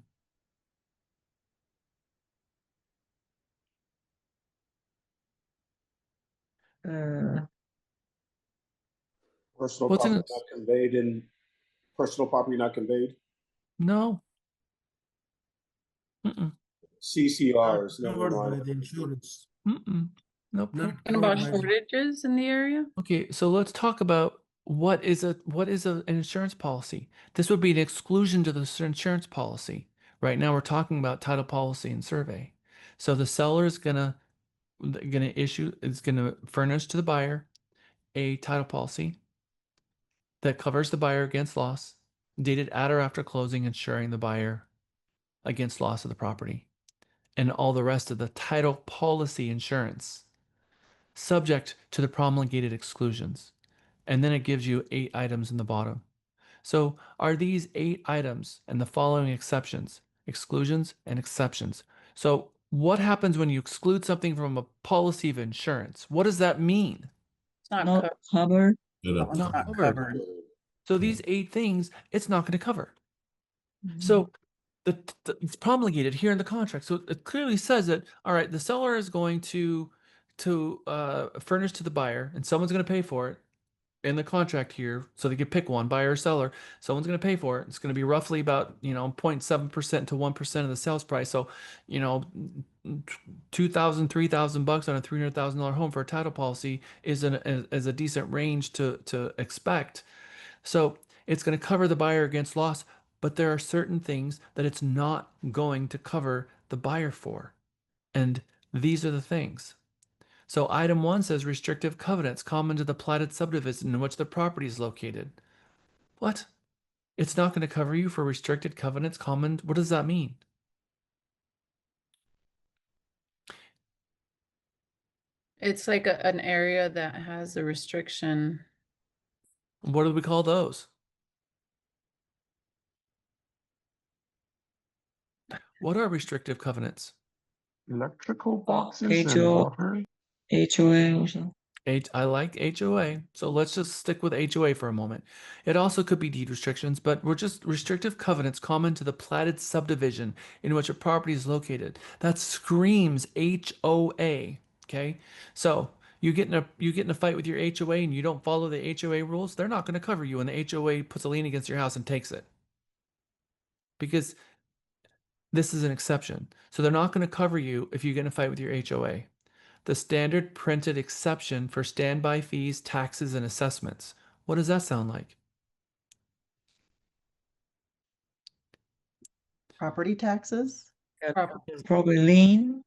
Personal What's property an not conveyed in personal property not conveyed. no? Mm-mm. CCRs, never Covered by mind. the insurance. Mm-mm. Nope. Not And covered about by the- shortages in the area? Okay, so let's talk about what is an insurance policy. This would be an exclusion to the insurance policy. Right now, we're talking about title policy and survey. So the seller is gonna furnish to the buyer a title policy that covers the buyer against loss, dated at or after closing, insuring the buyer against loss of the property, and all the rest of the title policy insurance, subject to the promulgated exclusions. And then it gives you 8 items in the bottom. So are these 8 items and the following exceptions, exclusions and exceptions? So what happens when you exclude something from a policy of insurance? What does that mean? It's not Not covered. covered. Not covered. So these 8 things, it's not going to cover. So it's promulgated here in the contract. So it clearly says that, all right, the seller is going to furnish to the buyer, and someone's going to pay for it in the contract here. So they could pick one, buyer or seller. Someone's going to pay for it. It's going to be roughly about 0.7% to 1% of the sales price. So $2,000, $3,000 on a $300,000 home for a title policy is a decent range to expect. So it's going to cover the buyer against loss, but there are certain things that it's not going to cover the buyer for. And these are the things. So item 1 says restrictive covenants common to the platted subdivision in which the property is located. What? It's not going to cover you for restricted covenants common. What does that mean? It's like an area that has a restriction. What do we call those? What are restrictive covenants? Electrical boxes and HO, water. HOA or something. I like HOA, so let's just stick with HOA for a moment. It also could be deed restrictions, but we're just restrictive covenants common to the platted subdivision in which a property is located. That screams HOA. Okay, so you get in a fight with your HOA and you don't follow the HOA rules, they're not going to cover you when the HOA puts a lien against your house and takes it, because This is an exception. So they're not going to cover you if you get in a fight with your HOA. The standard printed exception for standby fees, taxes, and assessments. What does that sound like? Property taxes? Probably lien.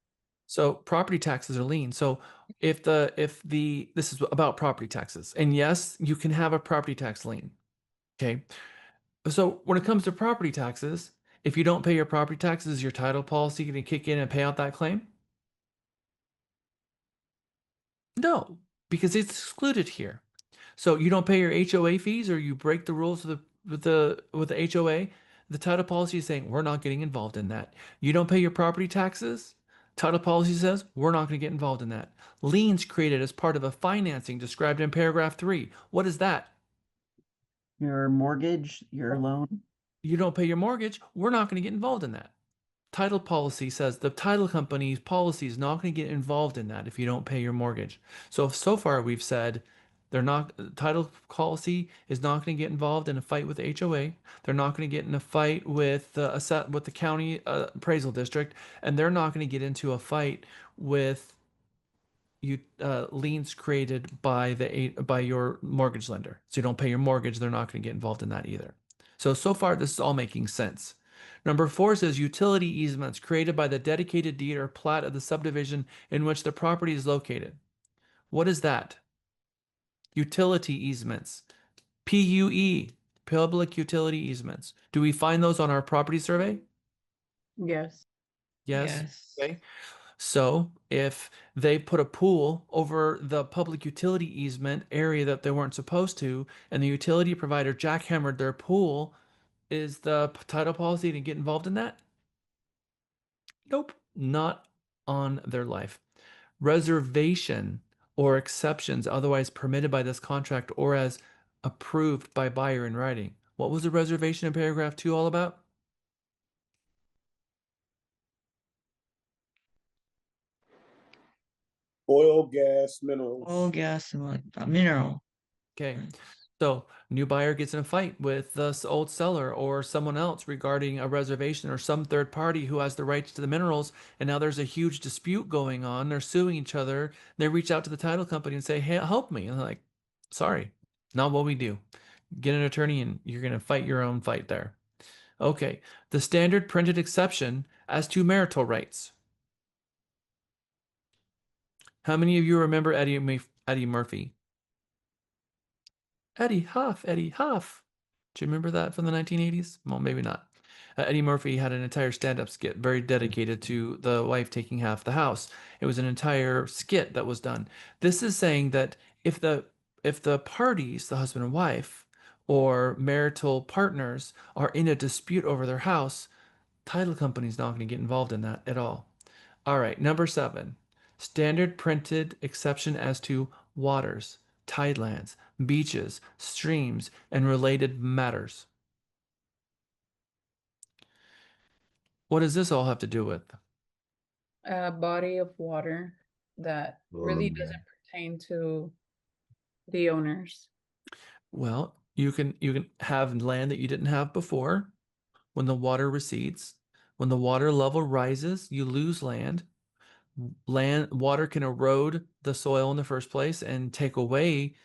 So property taxes are lien. So if this is about property taxes, and yes, you can have a property tax lien. Okay. So when it comes to property taxes, if you don't pay your property taxes, is your title policy going to kick in and pay out that claim? No, because it's excluded here. So you don't pay your HOA fees, or you break the rules of the HOA. The title policy is saying we're not getting involved in that. You don't pay your property taxes. Title policy says we're not going to get involved in that. Liens created as part of a financing described in paragraph 3. What is that? Your mortgage, your loan? You don't pay your mortgage. We're not going to get involved in that. Title policy says the title company's policy is not going to get involved in that if you don't pay your mortgage. So far we've said they're not, title policy is not going to get involved in a fight with the HOA. They're not going to get in a fight with the county appraisal district, and they're not going to get into a fight with liens created by your mortgage lender. So you don't pay your mortgage, they're not going to get involved in that either. So far this is all making sense. Number 4 says utility easements created by the dedicated deed or plat of the subdivision in which the property is located. What is that? Utility easements. PUE, public utility easements. Do we find those on our property survey? Yes. Yes. Okay. So if they put a pool over the public utility easement area that they weren't supposed to, and the utility provider jackhammered their pool, is the title policy to get involved in that? Nope, not on their life. Reservation or exceptions otherwise permitted by this contract or as approved by buyer in writing. What was the reservation in paragraph 2 all about? Oil, gas, minerals. Oil, gas, and mineral. Okay. So new buyer gets in a fight with the old seller or someone else regarding a reservation or some third party who has the rights to the minerals. And now there's a huge dispute going on. They're suing each other. They reach out to the title company and say, hey, help me. And they're like, sorry, not what we do. Get an attorney and you're going to fight your own fight there. Okay. The standard printed exception as to marital rights. How many of you remember Eddie Murphy? Eddie Huff, Eddie Huff. Do you remember that from the 1980s? Well, maybe not. Eddie Murphy had an entire stand-up skit very dedicated to the wife taking half the house. It was an entire skit that was done. This is saying that if the parties, the husband and wife, or marital partners are in a dispute over their house, title company's not going to get involved in that at all. All right, number 7. Standard printed exception as to waters, tidelands, beaches, streams, and related matters. What does this all have to do with? A body of water that really doesn't pertain to the owners. Well, you can have land that you didn't have before. When the water recedes, when the water level rises, you lose land. Water can erode the soil in the first place and take away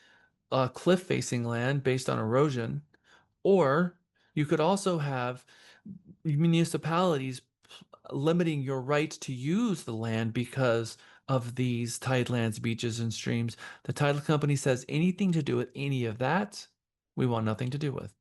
cliff facing land based on erosion. Or you could also have municipalities limiting your right to use the land because of these tidelands, beaches, and streams. The title company says anything to do with any of that, we want nothing to do with.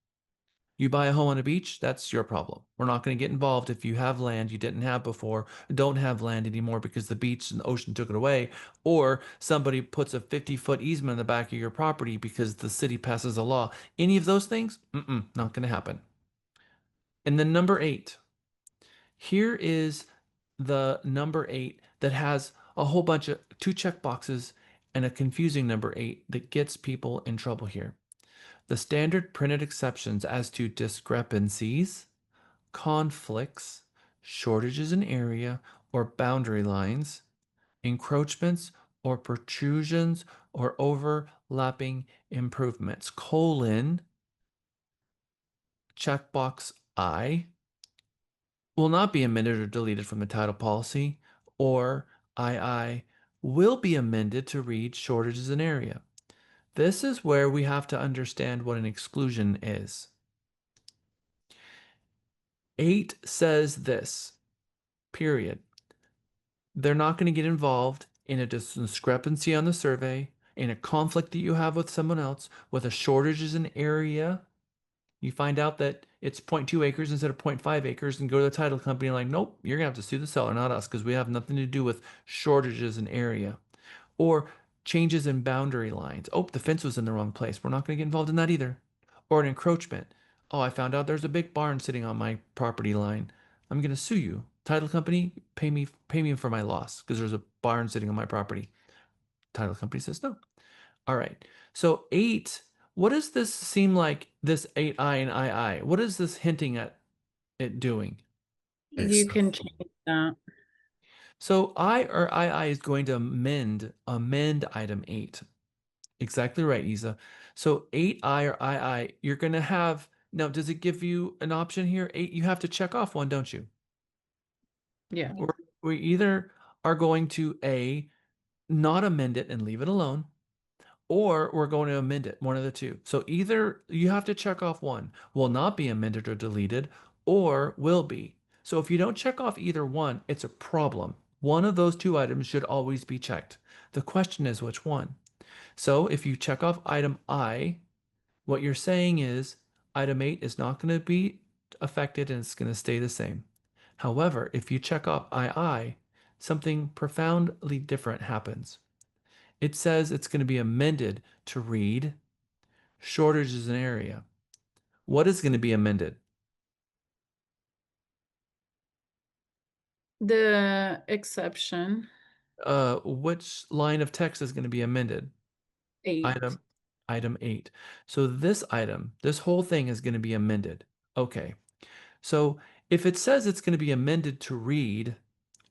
You buy a home on a beach, that's your problem. We're not going to get involved if you have land you didn't have before, don't have land anymore because the beach and the ocean took it away, or somebody puts a 50-foot easement in the back of your property because the city passes a law. Any of those things? Not going to happen. And then number 8. Here is the number 8 that has a whole bunch of 2 check boxes and a confusing number 8 that gets people in trouble here. The standard printed exceptions as to discrepancies, conflicts, shortages in area or boundary lines, encroachments or protrusions or overlapping improvements, checkbox I, will not be amended or deleted from the title policy, or II will be amended to read shortages in area. This is where we have to understand what an exclusion is. 8 says this, period. They're not going to get involved in a discrepancy on the survey, in a conflict that you have with someone else, with a shortages in area. You find out that it's 0.2 acres instead of 0.5 acres and go to the title company and like, nope, you're gonna have to sue the seller, not us, because we have nothing to do with shortages in area. Or changes in boundary lines. Oh, the fence was in the wrong place. We're not gonna get involved in that either. Or an encroachment. Oh, I found out there's a big barn sitting on my property line. I'm gonna sue you. Title company, pay me for my loss because there's a barn sitting on my property. Title company says no. All right. So 8, what does this seem like, this 8I and II? What is this hinting at it doing? You can change that. So I or II is going to amend item 8. Exactly right, Isa. So 8I or II, you're going to have, now does it give you an option here? 8, you have to check off one, don't you? Yeah. We either are going to A, not amend it and leave it alone, or we're going to amend it, one of the two. So either you have to check off one, will not be amended or deleted, or will be. So if you don't check off either one, it's a problem. One of those two items should always be checked. The question is which one. So if you check off item I, what you're saying is item 8 is not going to be affected and it's going to stay the same. However, if you check off II, something profoundly different happens. It says it's going to be amended to read shortages in area. What is going to be amended? The exception. Which line of text is going to be amended? 8. Item 8. So this item, this whole thing is going to be amended. Okay. So if it says it's going to be amended to read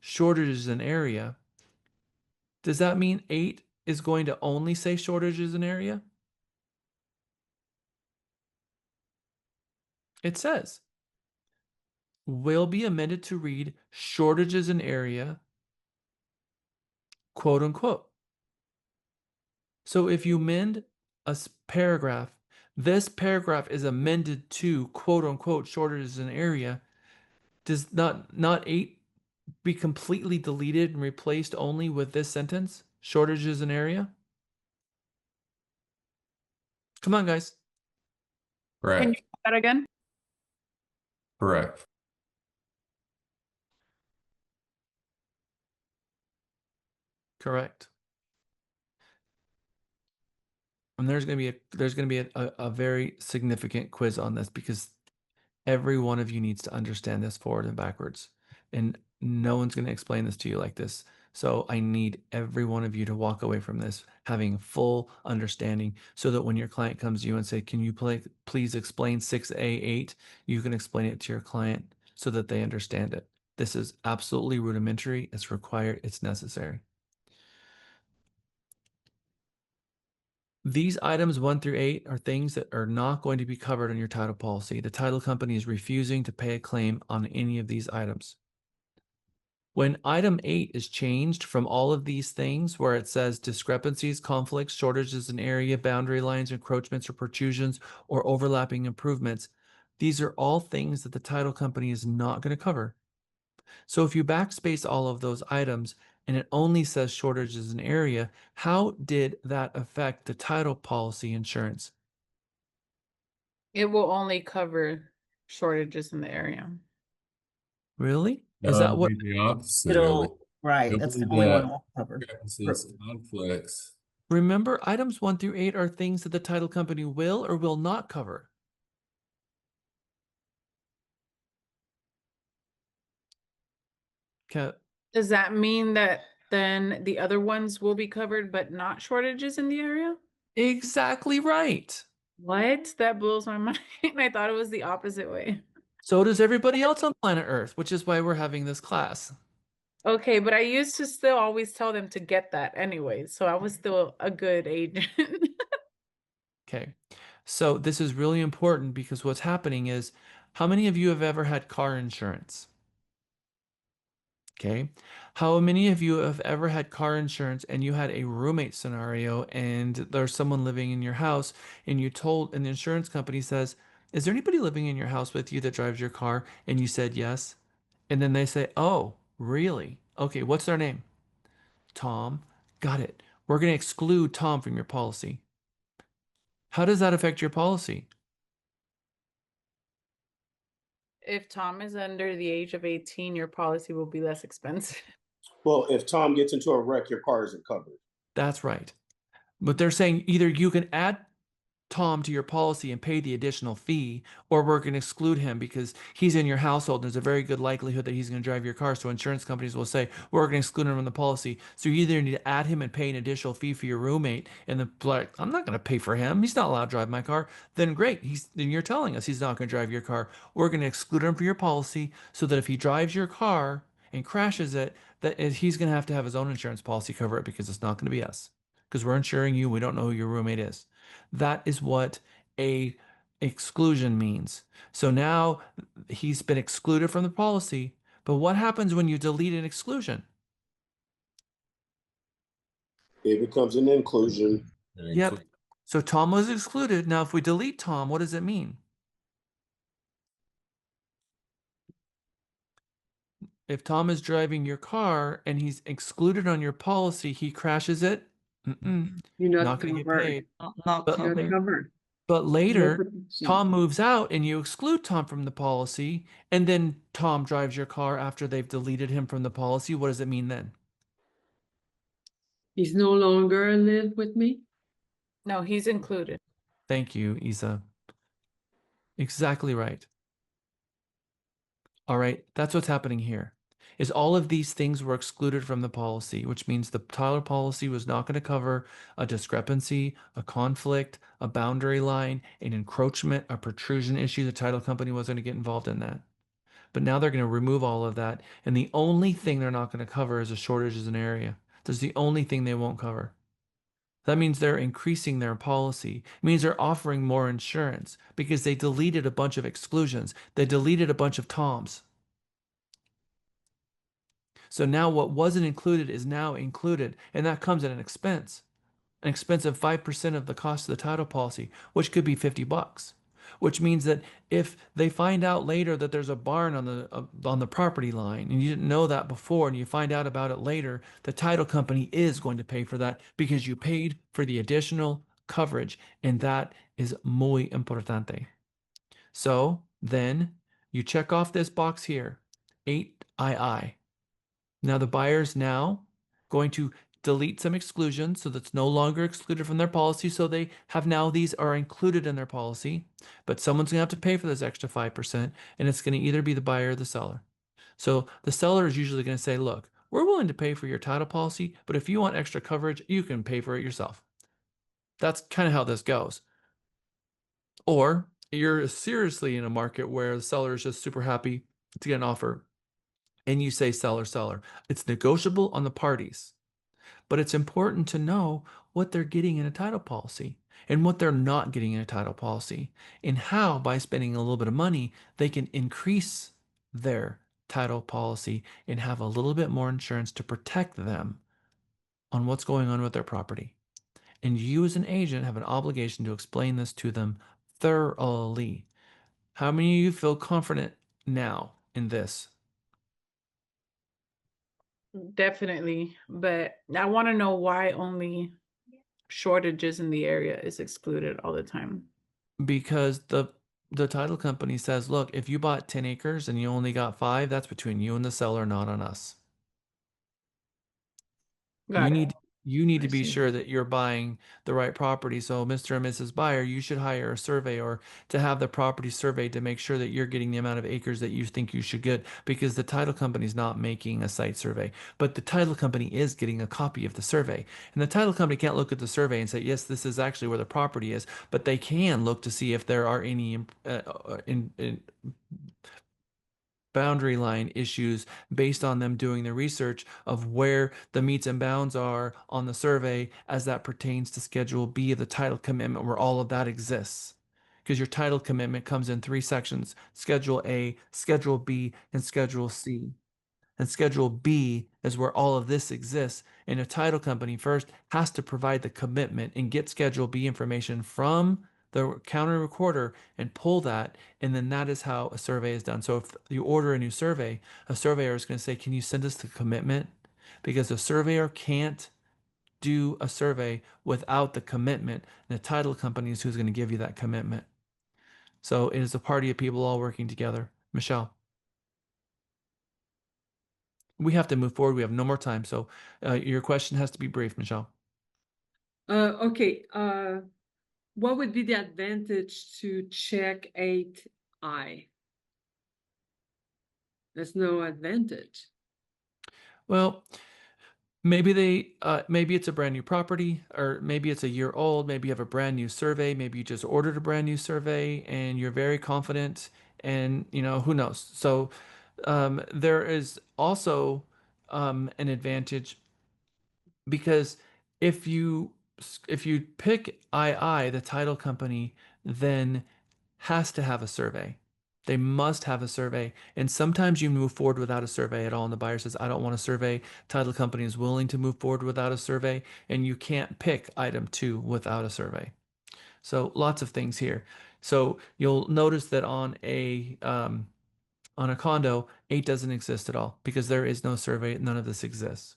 shortages in area, does that mean 8 is going to only say shortages in area? It says will be amended to read shortages in area, quote unquote. So if you amend a paragraph, this paragraph is amended to quote unquote shortages in area, does not 8 be completely deleted and replaced only with this sentence, shortages in area? Come on, guys. Can you Correct. say that again? Correct. Correct. And there's going to be a very significant quiz on this because every one of you needs to understand this forward and backwards. And no one's going to explain this to you like this. So I need every one of you to walk away from this having full understanding so that when your client comes to you and say, can you please explain 6A8, you can explain it to your client so that they understand it. This is absolutely rudimentary. It's required. It's necessary. These items 1 through 8 are things that are not going to be covered in your title policy. The title company is refusing to pay a claim on any of these items. When item 8 is changed from all of these things where it says discrepancies, conflicts, shortages in area, boundary lines, encroachments or protrusions, or overlapping improvements, these are all things that the title company is not going to cover. So if you backspace all of those items and it only says shortages in area, how did that affect the title policy insurance? It will only cover shortages in the area. Really? No, Is that it'll what? be the opposite. Right, It'll that's be the only one the we'll cover. discrepancies, conflicts. Remember, items 1 through 8 are things that the title company will or will not cover. Okay. Does that mean that then the other ones will be covered, but not shortages in the area? Exactly right. What? That blows my mind. I thought it was the opposite way. So does everybody else on planet Earth, which is why we're having this class. Okay, but I used to still always tell them to get that anyway, so I was still a good agent. Okay. So this is really important because what's happening is, how many of you have ever had car insurance? Okay. How many of you have ever had car insurance and you had a roommate scenario and there's someone living in your house and and the insurance company says, "Is there anybody living in your house with you that drives your car?" And you said yes. And then they say, "Oh, really? Okay, what's their name?" Tom. Got it. We're going to exclude Tom from your policy. How does that affect your policy? If Tom is under the age of 18, your policy will be less expensive. Well, if Tom gets into a wreck, your car isn't covered. That's right. But they're saying either you can add Tom to your policy and pay the additional fee, or we're going to exclude him because he's in your household. There's a very good likelihood that he's going to drive your car. So insurance companies will say, we're going to exclude him from the policy. So you either need to add him and pay an additional fee for your roommate, and the like, I'm not going to pay for him. He's not allowed to drive my car. Then great. Then you're telling us he's not going to drive your car. We're going to exclude him from your policy so that if he drives your car and crashes it, he's going to have his own insurance policy cover it because it's not going to be us. Because we're insuring you. We don't know who your roommate is. That is what a exclusion means. So now he's been excluded from the policy. But what happens when you delete an exclusion? It becomes an inclusion. Yep. So Tom was excluded. Now, if we delete Tom, what does it mean? If Tom is driving your car and he's excluded on your policy, he crashes it. You're Not going to get covered. paid. Not But, Not covered. covered. but No later, protection. Tom moves out and you exclude Tom from the policy, and then Tom drives your car after they've deleted him from the policy. What does it mean then? He's no longer live with me. No, he's included. Thank you, Isa. Exactly right. All right, that's what's happening here. Is all of these things were excluded from the policy, which means the title policy was not going to cover a discrepancy, a conflict, a boundary line, an encroachment, a protrusion issue. The title company wasn't going to get involved in that. But now they're going to remove all of that. And the only thing they're not going to cover is a shortages in area. That's the only thing they won't cover. That means they're increasing their policy. It means they're offering more insurance because they deleted a bunch of exclusions. They deleted a bunch of Toms. So now what wasn't included is now included, and that comes at an expense of 5% of the cost of the title policy, which could be $50. Which means that if they find out later that there's a barn on the property line and you didn't know that before and you find out about it later, the title company is going to pay for that because you paid for the additional coverage, and that is muy importante. So then you check off this box here, 8II. Now the buyer's now going to delete some exclusions so that's no longer excluded from their policy. So they have now these are included in their policy, but someone's gonna have to pay for this extra 5%, and it's gonna either be the buyer or the seller. So the seller is usually gonna say, look, we're willing to pay for your title policy, but if you want extra coverage, you can pay for it yourself. That's kind of how this goes. Or you're seriously in a market where the seller is just super happy to get an offer, and you say seller, seller. It's negotiable on the parties. But it's important to know what they're getting in a title policy and what they're not getting in a title policy, and how by spending a little bit of money, they can increase their title policy and have a little bit more insurance to protect them on what's going on with their property. And you as an agent have an obligation to explain this to them thoroughly. How many of you feel confident now in this? Definitely. But I want to know why only shortages in the area is excluded all the time. Because the title company says, look, if you bought 10 acres and you only got 5, that's between you and the seller, not on us. Got it. You need I to be see. sure that you're buying the right property. So Mr. and Mrs. Buyer, you should hire a surveyor to have the property surveyed to make sure that you're getting the amount of acres that you think you should get, because the title company is not making a site survey, but the title company is getting a copy of the survey. And the title company can't look at the survey and say, yes, this is actually where the property is, but they can look to see if there are any boundary line issues based on them doing the research of where the meets and bounds are on the survey as that pertains to Schedule B of the title commitment, where all of that exists. Because your title commitment comes in 3 sections: Schedule A, Schedule B, and Schedule C. And Schedule B is where all of this exists. And a title company first has to provide the commitment and get Schedule B information from the county recorder and pull that. And then that is how a survey is done. So if you order a new survey, a surveyor is going to say, can you send us the commitment? Because a surveyor can't do a survey without the commitment. And the title company is who's going to give you that commitment. So it is a party of people all working together. Michelle. We have to move forward. We have no more time. So your question has to be brief, Michelle. Okay. What would be the advantage to check 8I? There's no advantage. Well, maybe maybe it's a brand new property, or maybe it's a year old. Maybe you have a brand new survey. Maybe you just ordered a brand new survey and you're very confident, and who knows. So there is also an advantage, because if you pick II, the title company then has to have a survey. They must have a survey. And sometimes you move forward without a survey at all. And the buyer says, I don't want a survey. Title company is willing to move forward without a survey. And you can't pick item 2 without a survey. So lots of things here. So you'll notice that on a condo, 8 doesn't exist at all because there is no survey. None of this exists.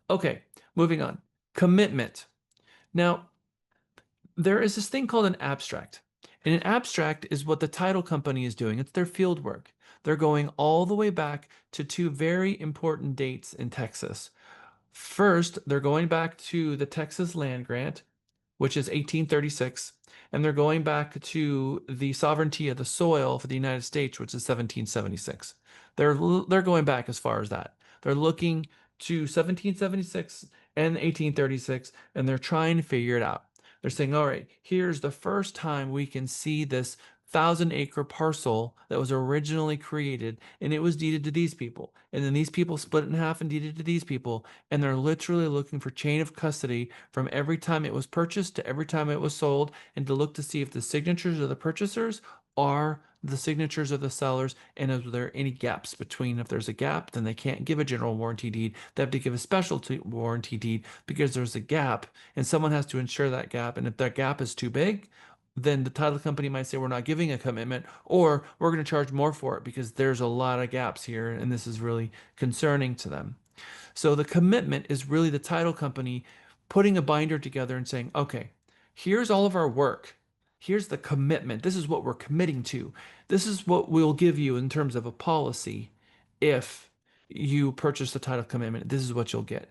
Okay, moving on. Commitment. Now, there is this thing called an abstract. And an abstract is what the title company is doing. It's their field work. They're going all the way back to 2 very important dates in Texas. First, they're going back to the Texas land grant, which is 1836, and they're going back to the sovereignty of the soil for the United States, which is 1776. They're going back as far as that. They're looking to 1776 and 1836, and they're trying to figure it out. They're saying, all right, here's the first time we can see this 1,000-acre parcel that was originally created, and it was deeded to these people. And then these people split it in half and deeded to these people. And they're literally looking for chain of custody from every time it was purchased to every time it was sold, and to look to see if the signatures of the purchasers are the signatures of the sellers, and is there any gaps between. If there's a gap, then they can't give a general warranty deed. They have to give a specialty warranty deed because there's a gap, and someone has to ensure that gap. And if that gap is too big, then the title company might say, we're not giving a commitment, or we're going to charge more for it because there's a lot of gaps here, and this is really concerning to them. So the commitment is really the title company putting a binder together and saying, okay, here's all of our work. Here's the commitment. This is what we're committing to. This is what we'll give you in terms of a policy. If you purchase the title commitment, this is what you'll get.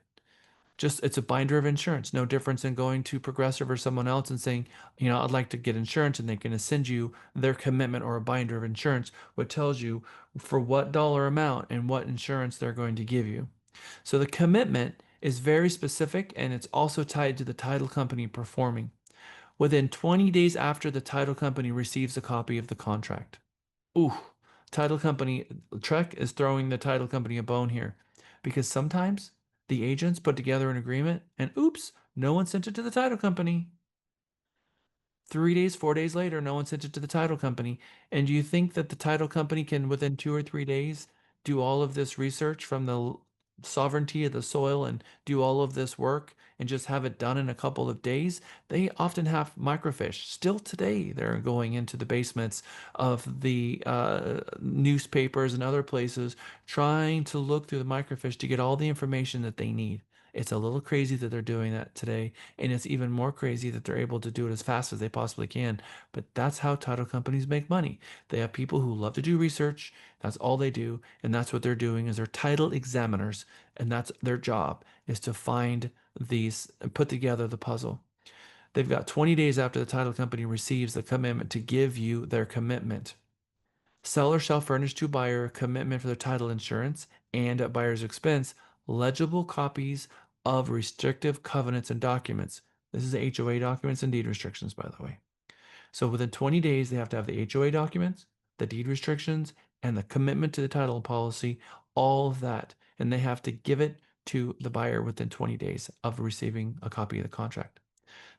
It's a binder of insurance. No difference than going to Progressive or someone else and saying, I'd like to get insurance, and they're going to send you their commitment or a binder of insurance, which tells you for what dollar amount and what insurance they're going to give you. So the commitment is very specific, and it's also tied to the title company performing. Within 20 days after the title company receives a copy of the contract. Ooh, title company, TREC is throwing the title company a bone here, because sometimes the agents put together an agreement and oops, no one sent it to the title company. 3 days, 4 days later, no one sent it to the title company. And do you think that the title company can, within 2 or 3 days, do all of this research from the sovereignty of the soil and do all of this work and just have it done in a couple of days? They often have microfiche. Still today, they're going into the basements of the newspapers and other places trying to look through the microfiche to get all the information that they need. It's a little crazy that they're doing that today, and it's even more crazy that they're able to do it as fast as they possibly can. But that's how title companies make money. They have people who love to do research. That's all they do, and that's what they're doing is they're title examiners, and that's their job, is to find these and put together the puzzle. They've got 20 days after the title company receives the commitment to give you their commitment. Seller shall furnish to buyer a commitment for the title insurance, and at buyer's expense, legible copies of restrictive covenants and documents. This is the HOA documents and deed restrictions, by the way. So within 20 days, they have to have the HOA documents, the deed restrictions, and the commitment to the title policy, all of that. And they have to give it to the buyer within 20 days of receiving a copy of the contract.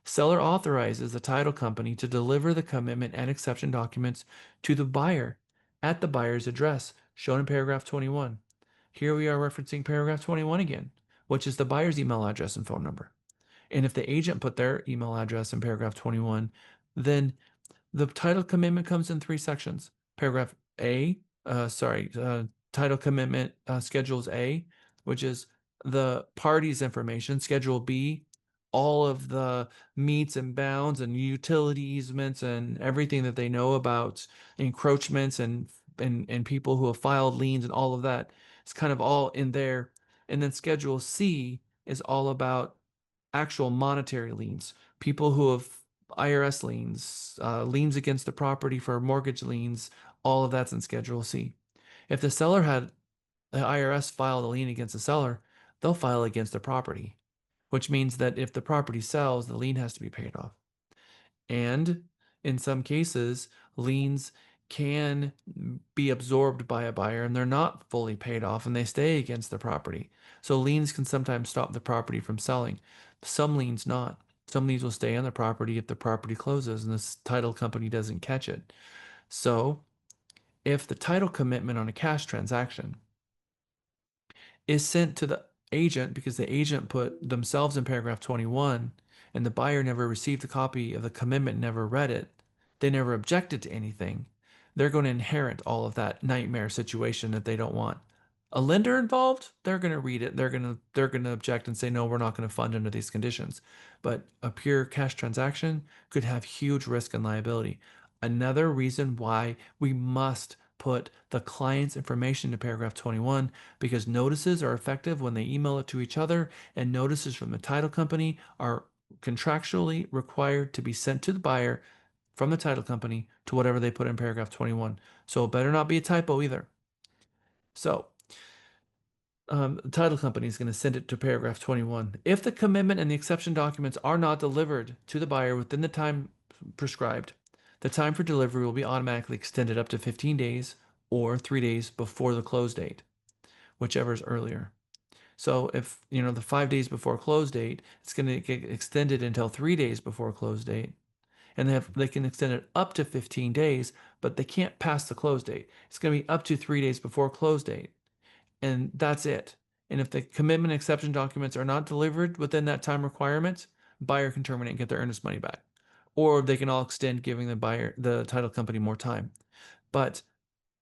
Seller authorizes the title company to deliver the commitment and exception documents to the buyer at the buyer's address, shown in paragraph 21. Here we are referencing paragraph 21 again, which is the buyer's email address and phone number. And if the agent put their email address in paragraph 21, then the title commitment comes in 3 sections. Paragraph A, title commitment schedules A, which is the party's information. Schedule B, all of the meets and bounds and utility easements and everything that they know about encroachments and people who have filed liens and all of that. It's kind of all in there. And then Schedule C is all about actual monetary liens, people who have IRS liens, liens against the property for mortgage liens, all of that's in Schedule C. If the seller had the IRS filed a lien against the seller, they'll file against the property, which means that if the property sells, the lien has to be paid off. And in some cases, liens can be absorbed by a buyer and they're not fully paid off and they stay against the property. So liens can sometimes stop the property from selling. Some liens not. Some liens will stay on the property if the property closes and the title company doesn't catch it. So if the title commitment on a cash transaction is sent to the agent because the agent put themselves in paragraph 21 and the buyer never received a copy of the commitment, never read it, they never objected to anything, they're going to inherit all of that nightmare situation that they don't want. A lender involved, they're going to read it, they're going to object and say, no, we're not going to fund under these conditions. But a pure cash transaction could have huge risk and liability. Another reason why we must put the client's information to paragraph 21, because notices are effective when they email it to each other, and notices from the title company are contractually required to be sent to the buyer from the title company to whatever they put in paragraph 21. So it better not be a typo either. So the title company is going to send it to paragraph 21. If the commitment and the exception documents are not delivered to the buyer within the time prescribed, the time for delivery will be automatically extended up to 15 days or 3 days before the close date, whichever is earlier. So if, the 5 days before close date, it's going to get extended until 3 days before close date. And they can extend it up to 15 days, but they can't pass the close date. It's going to be up to 3 days before close date. And that's it. And if the commitment and exception documents are not delivered within that time requirement, buyer can terminate and get their earnest money back. Or they can all extend, giving the title company more time. But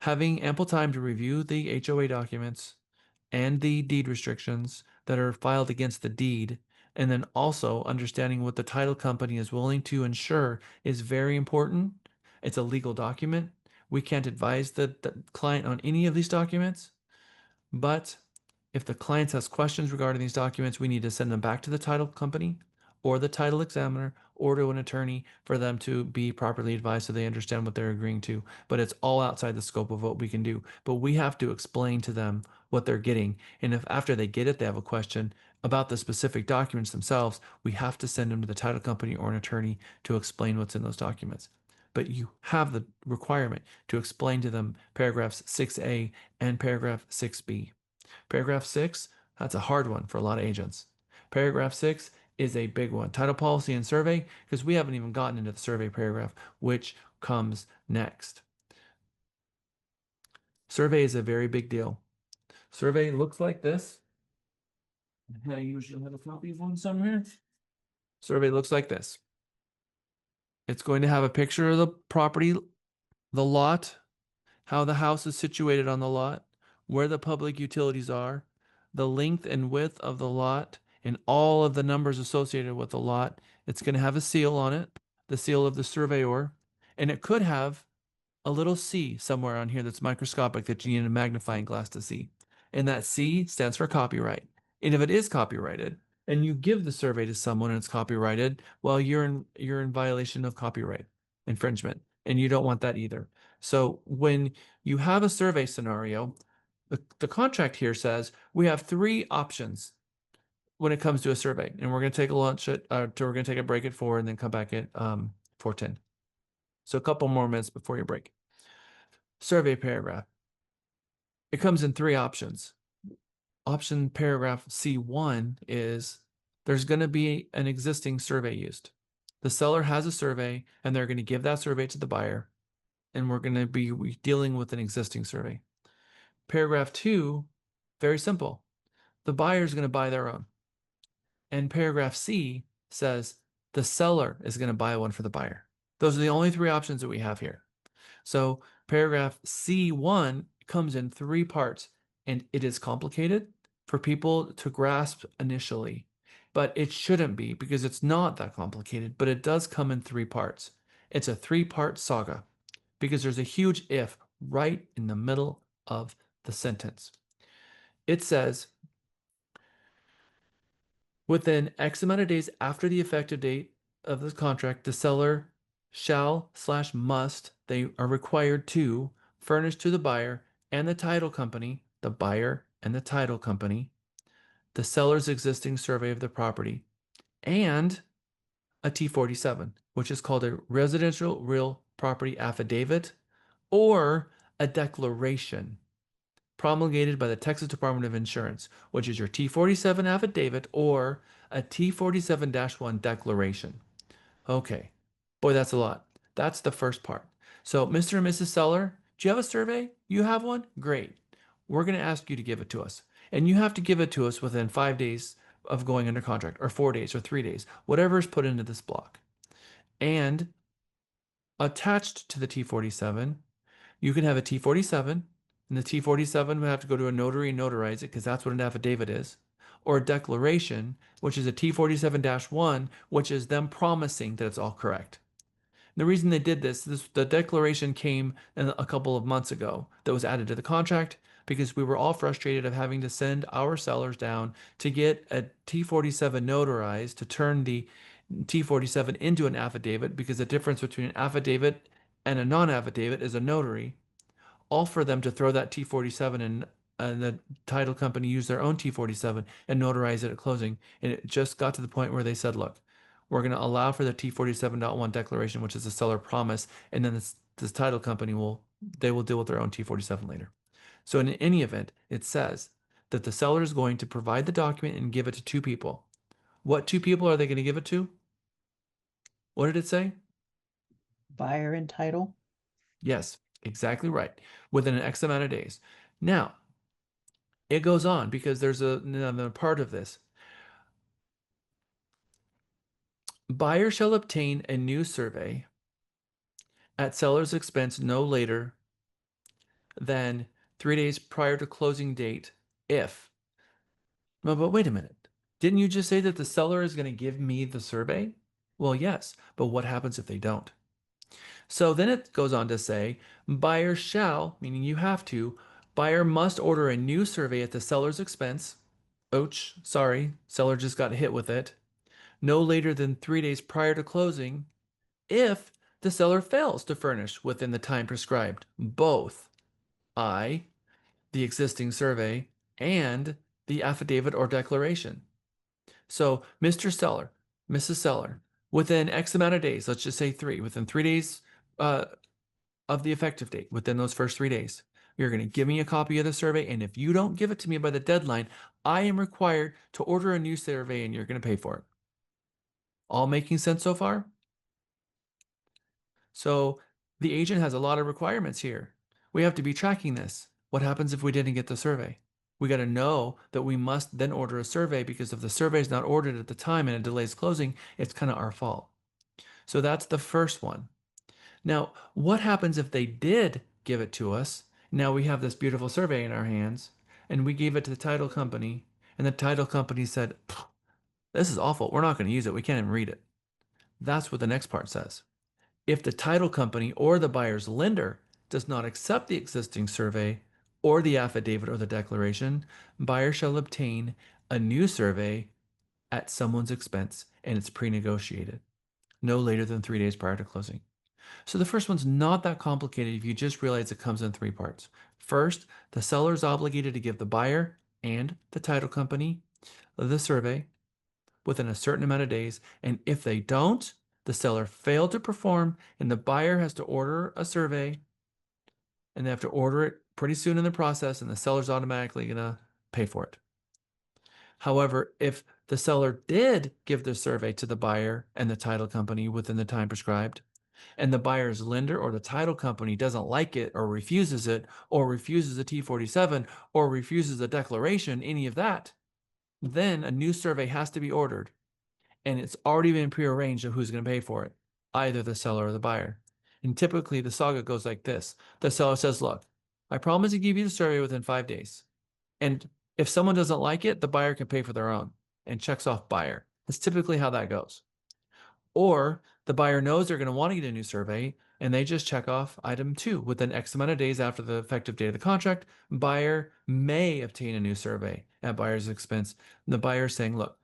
having ample time to review the HOA documents and the deed restrictions that are filed against the deed, and then also understanding what the title company is willing to insure is very important. It's a legal document. We can't advise the client on any of these documents, but if the client has questions regarding these documents, we need to send them back to the title company or the title examiner or to an attorney for them to be properly advised so they understand what they're agreeing to. But it's all outside the scope of what we can do. But we have to explain to them what they're getting. And if after they get it, they have a question about the specific documents themselves, we have to send them to the title company or an attorney to explain what's in those documents. But you have the requirement to explain to them paragraphs 6A and paragraph 6B. Paragraph 6, that's a hard one for a lot of agents. Paragraph 6 is a big one. Title policy and survey, because we haven't even gotten into the survey paragraph, which comes next. Survey is a very big deal. Survey looks like this. I usually have a copy of one somewhere. Survey looks like this. It's going to have a picture of the property, the lot, how the house is situated on the lot, where the public utilities are, the length and width of the lot, and all of the numbers associated with the lot. It's going to have a seal on it, the seal of the surveyor, and it could have a little C somewhere on here that's microscopic that you need a magnifying glass to see. And that C stands for copyright. And if it is copyrighted, and you give the survey to someone and it's copyrighted, well, you're in violation of copyright infringement, and you don't want that either. So when you have a survey scenario, the contract here says we have 3 options when it comes to a survey, and we're going to take a lunch at, we're going to take a break at 4 and then come back at 4:10. So a couple more minutes before your break. Survey paragraph. It comes in 3 options. Option paragraph C1 is there's going to be an existing survey used. The seller has a survey and they're going to give that survey to the buyer, and we're going to be dealing with an existing survey. Paragraph 2 Very simple. The buyer is going to buy their own. And paragraph C says the seller is going to buy one for the buyer. Those are the only three options that we have here. So paragraph C1 comes in three parts, and it is complicated for people to grasp initially, but it shouldn't be because it's not that complicated, but it does come in three parts. It's a three-part saga because there's a huge if right in the middle of the sentence. It says, within X amount of days after the effective date of the contract, the seller shall/must, they are required to furnish to the buyer and the title company, the buyer and the title company, the seller's existing survey of the property, and a T47, which is called a residential real property affidavit or a declaration promulgated by the Texas Department of Insurance, which is your T47 affidavit or a T47-1 declaration. Okay, boy, that's a lot. That's the first part. So, Mr. and Mrs. Seller, do you have a survey? You have one? Great. We're going to ask you to give it to us. And you have to give it to us within 5 days of going under contract, or 4 days, or 3 days, whatever is put into this block. And attached to the T47, you can have a T47, and the T47 would have to go to a notary and notarize it because that's what an affidavit is, or a declaration, which is a T47-1, which is them promising that it's all correct. The reason they did the declaration came a couple of months ago that was added to the contract because we were all frustrated of having to send our sellers down to get a T47 notarized to turn the T47 into an affidavit, because the difference between an affidavit and a non-affidavit is a notary. All for them to throw that T47 in, and the title company use their own T47 and notarize it at closing. And it just got to the point where they said, look, we're going to allow for the T47.1 declaration, which is a seller promise, and then this title company will deal with their own T47 later. So in any event, it says that the seller is going to provide the document and give it to two people. What two people are they going to give it to? What did it say? Buyer and title. Yes, exactly right. Within an X amount of days. Now, it goes on because there's another part of this. Buyer shall obtain a new survey at seller's expense no later than 3 days prior to closing date if. No, but wait a minute. Didn't you just say that the seller is going to give me the survey? Well, yes, but what happens if they don't? So then it goes on to say, buyer shall, meaning you have to, buyer must order a new survey at the seller's expense. Ouch, sorry, seller just got hit with it. No later than 3 days prior to closing, if the seller fails to furnish within the time prescribed both I, the existing survey, and the affidavit or declaration. So, Mr. Seller, Mrs. Seller, within X amount of days, let's just say 3, within 3 days of the effective date, within those first 3 days, you're going to give me a copy of the survey. And if you don't give it to me by the deadline, I am required to order a new survey and you're going to pay for it. All making sense so far? So the agent has a lot of requirements here. We have to be tracking this. What happens if we didn't get the survey? We got to know that we must then order a survey, because if the survey is not ordered at the time and it delays closing, it's kind of our fault. So that's the first one. Now, what happens if they did give it to us? Now we have this beautiful survey in our hands and we gave it to the title company, and the title company said, this is awful. We're not going to use it. We can't even read it. That's what the next part says. If the title company or the buyer's lender does not accept the existing survey or the affidavit or the declaration, buyer shall obtain a new survey at someone's expense, and it's pre-negotiated, no later than 3 days prior to closing. So the first one's not that complicated if you just realize it comes in 3 parts. First, the seller is obligated to give the buyer and the title company the survey within a certain amount of days, and if they don't, the seller failed to perform, and the buyer has to order a survey, and they have to order it pretty soon in the process, and the seller's automatically going to pay for it. However, if the seller did give the survey to the buyer and the title company within the time prescribed, and the buyer's lender or the title company doesn't like it or refuses it or refuses a T47 or refuses a declaration, any of that, then a new survey has to be ordered, and it's already been prearranged of who's going to pay for it, either the seller or the buyer. And typically the saga goes like this. The seller says, look, I promise to give you the survey within 5 days. And if someone doesn't like it, the buyer can pay for their own and checks off buyer. That's typically how that goes. Or the buyer knows they're going to want to get a new survey and they just check off item 2 within X amount of days after the effective date of the contract. Buyer may obtain a new survey at buyer's expense. The buyer saying, look,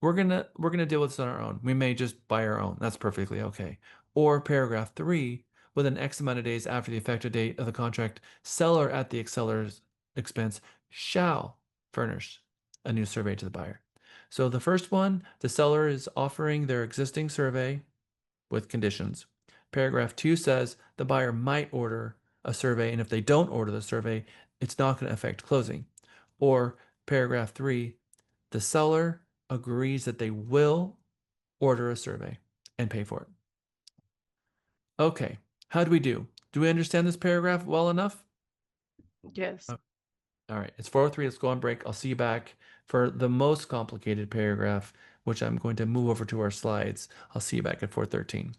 we're gonna deal with this on our own. We may just buy our own. That's perfectly okay. Or paragraph 3, within X amount of days after the effective date of the contract, seller at the seller's expense shall furnish a new survey to the buyer. So the first one, the seller is offering their existing survey with conditions. Paragraph 2 says the buyer might order a survey, and if they don't order the survey, it's not going to affect closing. Or paragraph 3, the seller agrees that they will order a survey and pay for it. Okay, how do we do? Do we understand this paragraph well enough? Yes. All right, it's 4:03. Let's go on break. I'll see you back for the most complicated paragraph, which I'm going to move over to our slides. I'll see you back at 4:13.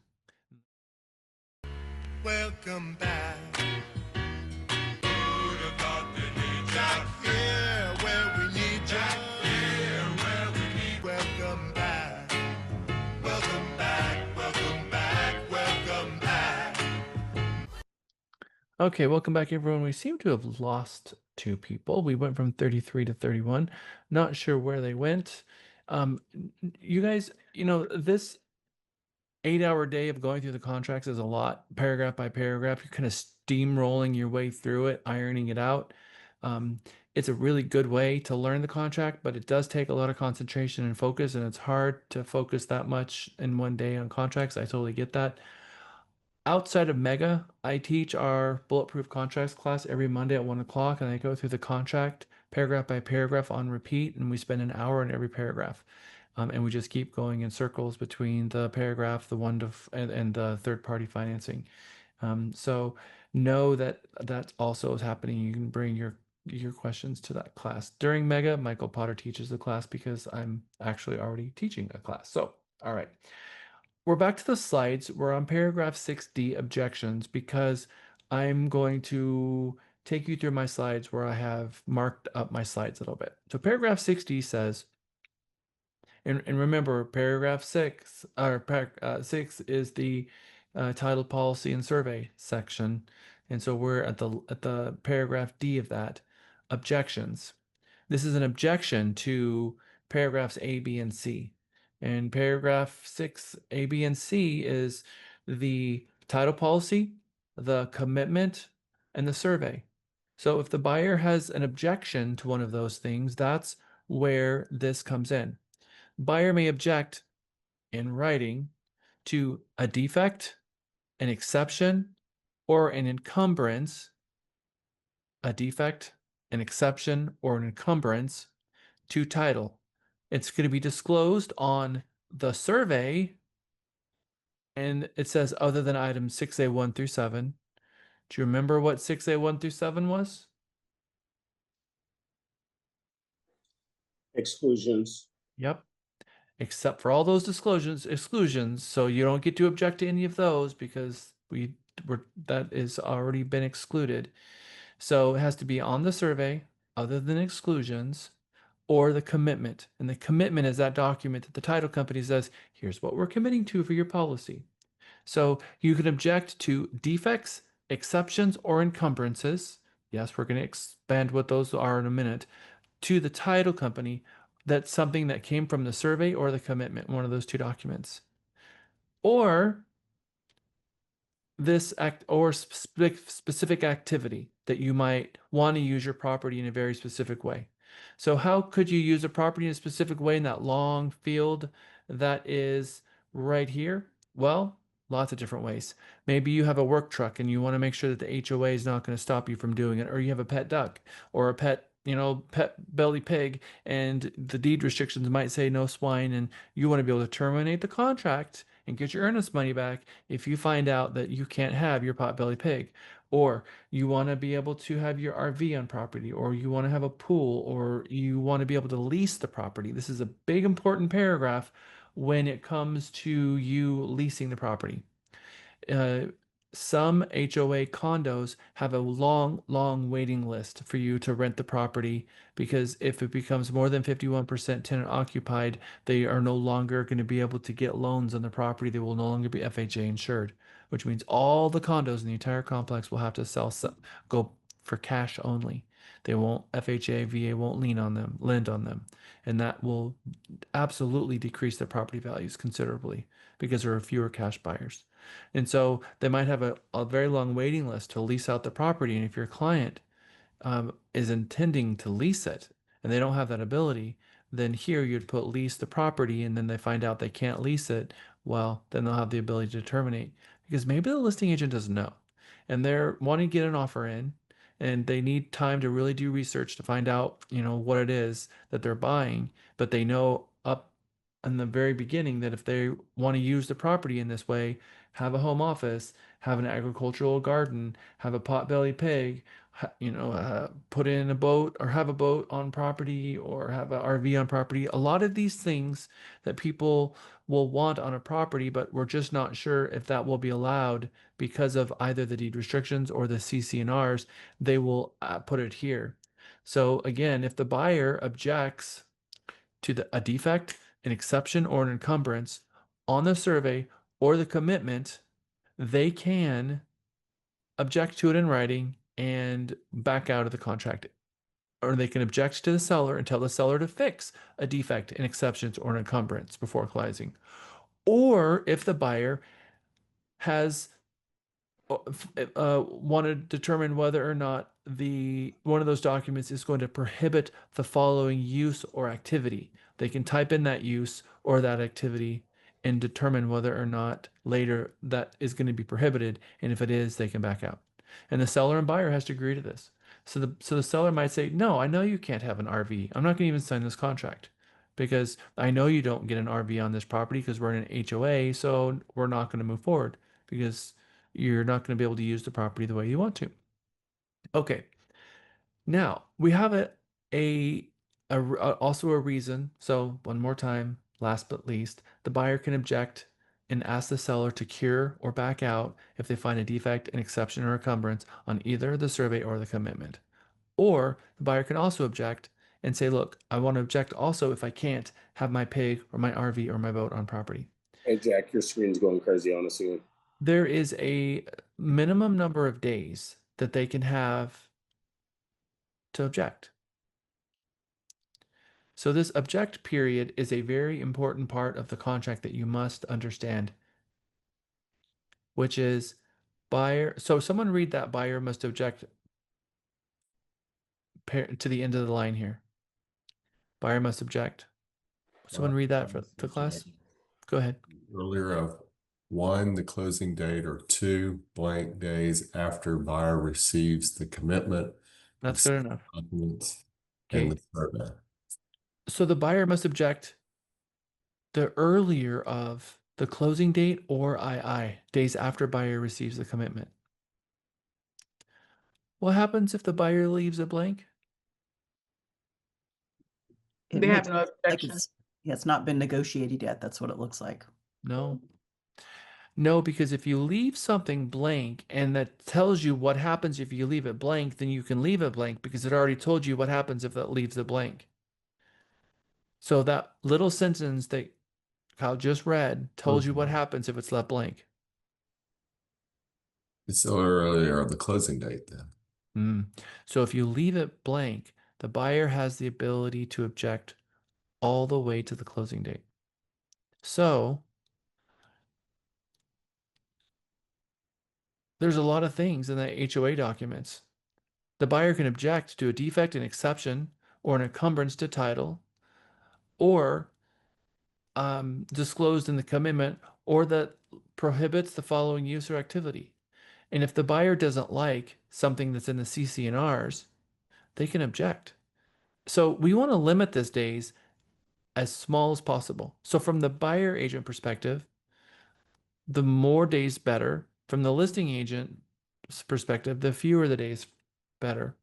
Welcome back. Who'd have thought that we'd Jack here where we need Jack here where we need. Welcome back. Welcome back. Welcome back. Welcome back. Okay, welcome back, everyone. We seem to have lost 2 people. We went from 33 to 31. Not sure where they went. You guys, this 8-hour day of going through the contracts is a lot, paragraph by paragraph. You're kind of steamrolling your way through it, ironing it out. It's a really good way to learn the contract, but it does take a lot of concentration and focus, and it's hard to focus that much in one day on contracts. I totally get that. Outside of Mega, I teach our Bulletproof Contracts class every Monday at 1 o'clock, and I go through the contract paragraph by paragraph on repeat, and we spend an hour on every paragraph. And we just keep going in circles between the paragraph, the one to and the third-party financing. So know that that also is happening. You can bring your questions to that class. During Mega, Michael Potter teaches the class because I'm actually already teaching a class. So, all right. We're back to the slides. We're on paragraph 6D, objections, because I'm going to take you through my slides where I have marked up my slides a little bit. So paragraph 6D says, and remember, paragraph 6 is the title, policy, and survey section, and so we're at the paragraph D of that, objections. This is an objection to paragraphs A, B, and C. And paragraph 6, A, B, and C is the title policy, the commitment, and the survey. So if the buyer has an objection to one of those things, that's where this comes in. Buyer may object in writing to a defect, an exception, or an encumbrance, a defect, an exception, or an encumbrance to title. It's going to be disclosed on the survey, and it says other than items 6A 1 through 7. Do you remember what 6A 1 through 7 was? Exclusions. Yep. Except for all those exclusions, so you don't get to object to any of those because that is already been excluded. So it has to be on the survey, other than exclusions, or the commitment. And the commitment is that document that the title company says, here's what we're committing to for your policy. So you can object to defects, exceptions, or encumbrances. Yes, we're going to expand what those are in a minute. To the title company, that's something that came from the survey or the commitment, one of those 2 documents. Or this act or specific activity that you might want to use your property in a very specific way. So how could you use a property in a specific way in that long field that is right here? Well, lots of different ways. Maybe you have a work truck and you want to make sure that the HOA is not going to stop you from doing it, or you have a pet duck or a pet belly pig, and the deed restrictions might say no swine, and you want to be able to terminate the contract and get your earnest money back if you find out that you can't have your potbelly pig, or you want to be able to have your RV on property, or you want to have a pool, or you want to be able to lease the property. This is a big important paragraph when it comes to you leasing the property. Uh, some HOA condos have a long waiting list for you to rent the property, because if it becomes more than 51% tenant occupied, they are no longer going to be able to get loans on the property. They will no longer be FHA insured, which means all the condos in the entire complex will have to go for cash only. They won't, FHA, VA won't lend on them. And that will absolutely decrease their property values considerably because there are fewer cash buyers. And so they might have a very long waiting list to lease out the property. And if your client is intending to lease it and they don't have that ability, then here you'd put lease the property, and then they find out they can't lease it. Well, then they'll have the ability to terminate, because maybe the listing agent doesn't know and they're wanting to get an offer in, and they need time to really do research to find out, what it is that they're buying. But they know up in the very beginning that if they want to use the property in this way, have a home office, have an agricultural garden, have a potbelly pig, put in a boat, or have a boat on property, or have an RV on property. A lot of these things that people will want on a property, but we're just not sure if that will be allowed because of either the deed restrictions or the CC&Rs. They will put it here. So again, if the buyer objects to a defect, an exception, or an encumbrance on the survey or the commitment, they can object to it in writing and back out of the contract. Or they can object to the seller and tell the seller to fix a defect, an exception, or an encumbrance before closing. Or if the buyer has want to determine whether or not one of those documents is going to prohibit the following use or activity, they can type in that use or that activity and determine whether or not later that is going to be prohibited. And if it is, they can back out. And the seller and buyer has to agree to this. So the seller might say, no, I know you can't have an RV. I'm not going to even sign this contract, because I know you don't get an RV on this property because we're in an HOA. So we're not going to move forward because you're not going to be able to use the property the way you want to. Okay. Now we have also a reason. So one more time, last but least, the buyer can object and ask the seller to cure or back out if they find a defect, an exception, or encumbrance on either the survey or the commitment. Or the buyer can also object and say, look, I want to object also if I can't have my pig or my RV or my boat on property. Hey, Jack, your screen's going crazy on us again. There is a minimum number of days that they can have to object. So this object period is a very important part of the contract that you must understand, which is buyer. So someone read that: buyer must object to the end of the line here. Buyer must object. Someone read that for the class. Go ahead. Earlier of 1, the closing date, or 2 blank days after buyer receives the commitment. That's good enough. Documents Okay. in the survey. So the buyer must object the earlier of the closing date or II, days after buyer receives the commitment. What happens if the buyer leaves it blank? It They have makes no it like objection. it's not been negotiated yet. That's what it looks like. No. No, because if you leave something blank and that tells you what happens if you leave it blank, then you can leave it blank because it already told you what happens if that leaves it blank. So that little sentence that Kyle just read tells you what happens if it's left blank. It's still earlier of the closing date then. So if you leave it blank, the buyer has the ability to object all the way to the closing date. So there's a lot of things in the HOA documents. The buyer can object to a defect, an exception, or an encumbrance to title, or disclosed in the commitment, or that prohibits the following use or activity. And if the buyer doesn't like something that's in the CC&Rs, they can object. So we want to limit this days as small as possible. So from the buyer agent perspective, the more days better. From the listing agent's perspective, the fewer the days better.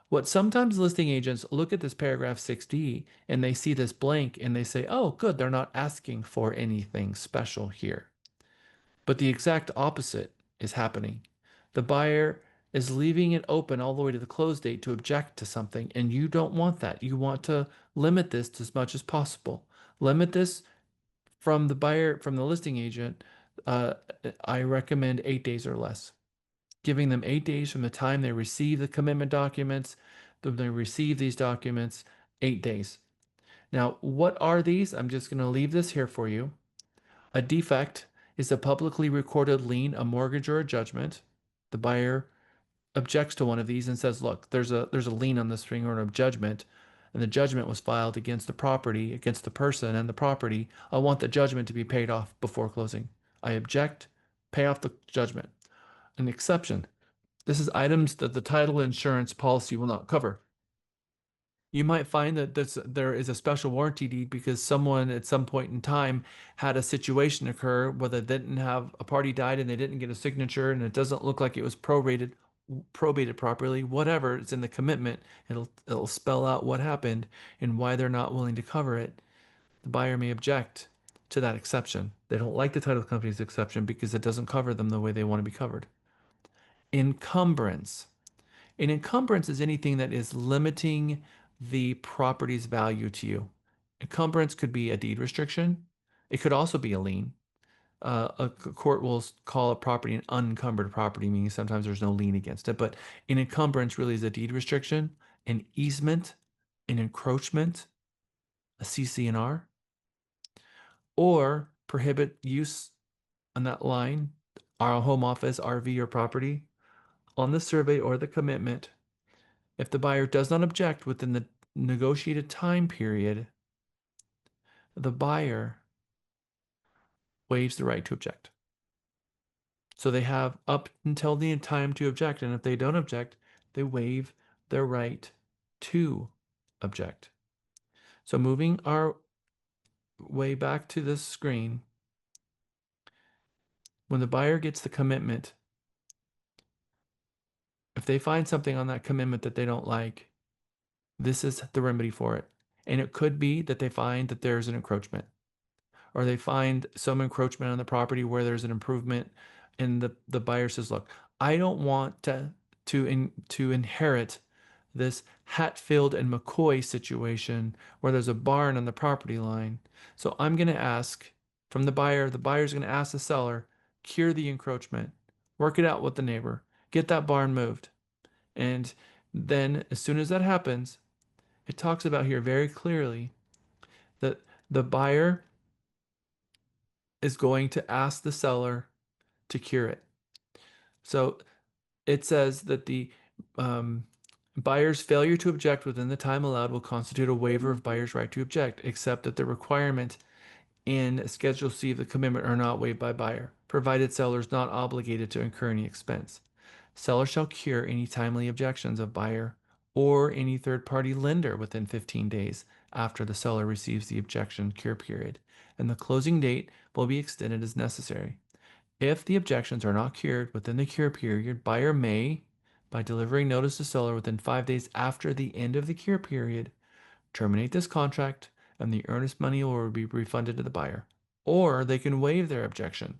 What sometimes listing agents look at this paragraph 6D and they see this blank and they say, oh, good, they're not asking for anything special here. But the exact opposite is happening. The buyer is leaving it open all the way to the close date to object to something, and you don't want that. You want to limit this to as much as possible. Limit this from the buyer, from the listing agent. I recommend 8 days or less, giving them 8 days from the time they receive the commitment documents, then they receive these documents, 8 days. Now, what are these? I'm just going to leave this here for you. A defect is a publicly recorded lien, a mortgage, or a judgment. The buyer objects to one of these and says, look, there's a lien on this thing or a judgment, and the judgment was filed against the property, against the person and the property. I want the judgment to be paid off before closing. I object, pay off the judgment. An exception. This is items that the title insurance policy will not cover. You might find that there is a special warranty deed because someone at some point in time had a situation occur where they didn't have a party died and they didn't get a signature and it doesn't look like it was probated properly. Whatever, it's in the commitment. It'll spell out what happened and why they're not willing to cover it. The buyer may object to that exception. They don't like the title company's exception because it doesn't cover them the way they want to be covered. Encumbrance. An encumbrance is anything that is limiting the property's value to you. Encumbrance could be a deed restriction. It could also be a lien. A court will call a property an unencumbered property, meaning sometimes there's no lien against it. But an encumbrance really is a deed restriction, an easement, an encroachment, a CC&R, or prohibit use on that line, our home office, RV, or property on the survey or the commitment. If the buyer does not object within the negotiated time period, the buyer waives the right to object. So they have up until the time to object, and if they don't object, they waive their right to object. So moving our way back to this screen, when the buyer gets the commitment, if they find something on that commitment that they don't like, this is the remedy for it. And it could be that they find that there's an encroachment, or they find some encroachment on the property where there's an improvement, and the buyer says, look, I don't want to inherit this Hatfield and McCoy situation where there's a barn on the property line. So I'm going to ask from the buyer's going to ask the seller, cure the encroachment, work it out with the neighbor, get that barn moved. And then as soon as that happens, it talks about here very clearly that the buyer is going to ask the seller to cure it. So it says that the buyer's failure to object within the time allowed will constitute a waiver of buyer's right to object, except that the requirement in Schedule C of the commitment are not waived by buyer, provided seller is not obligated to incur any expense. Seller shall cure any timely objections of buyer or any third-party lender within 15 days after the seller receives the objection cure period, and the closing date will be extended as necessary. If the objections are not cured within the cure period, buyer may, by delivering notice to seller within 5 days after the end of the cure period, terminate this contract and the earnest money will be refunded to the buyer. Or they can waive their objection.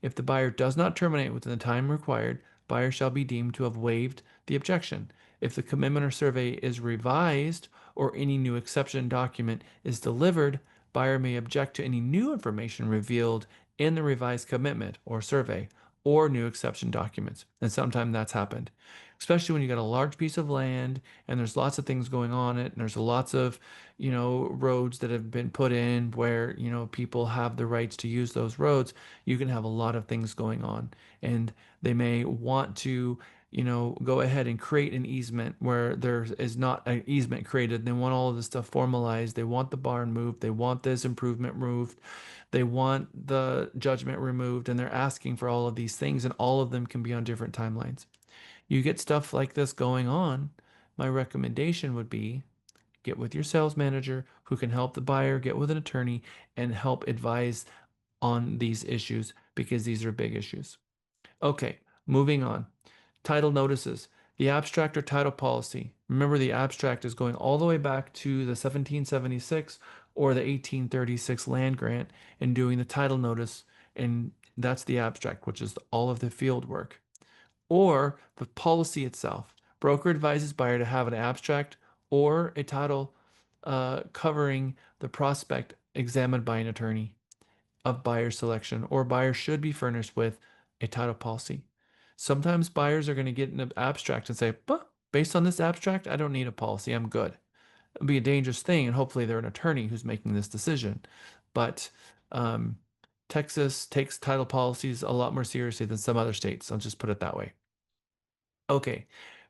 If the buyer does not terminate within the time required, buyer shall be deemed to have waived the objection. If the commitment or survey is revised or any new exception document is delivered, buyer may object to any new information revealed in the revised commitment or survey or new exception documents. And sometimes that's happened, especially when you got a large piece of land and there's lots of things going on it, and there's lots of, roads that have been put in where, people have the rights to use those roads. You can have a lot of things going on, and they may want to, go ahead and create an easement where there is not an easement created. They want all of this stuff formalized. They want the barn moved. They want this improvement moved. They want the judgment removed, and they're asking for all of these things, and all of them can be on different timelines. You get stuff like this going on, my recommendation would be get with your sales manager who can help the buyer, get with an attorney, and help advise on these issues because these are big issues. Okay, moving on. Title notices. The abstract or title policy. Remember, the abstract is going all the way back to the 1776 or the 1836 land grant and doing the title notice, and that's the abstract, which is all of the field work. Or the policy itself. Broker advises buyer to have an abstract or a title covering the prospect examined by an attorney of buyer selection, or buyer should be furnished with a title policy. Sometimes buyers are going to get an abstract and say, but based on this abstract, I don't need a policy. I'm good. It'll be a dangerous thing, and hopefully they're an attorney who's making this decision. But Texas takes title policies a lot more seriously than some other states. I'll just put it that way. Okay,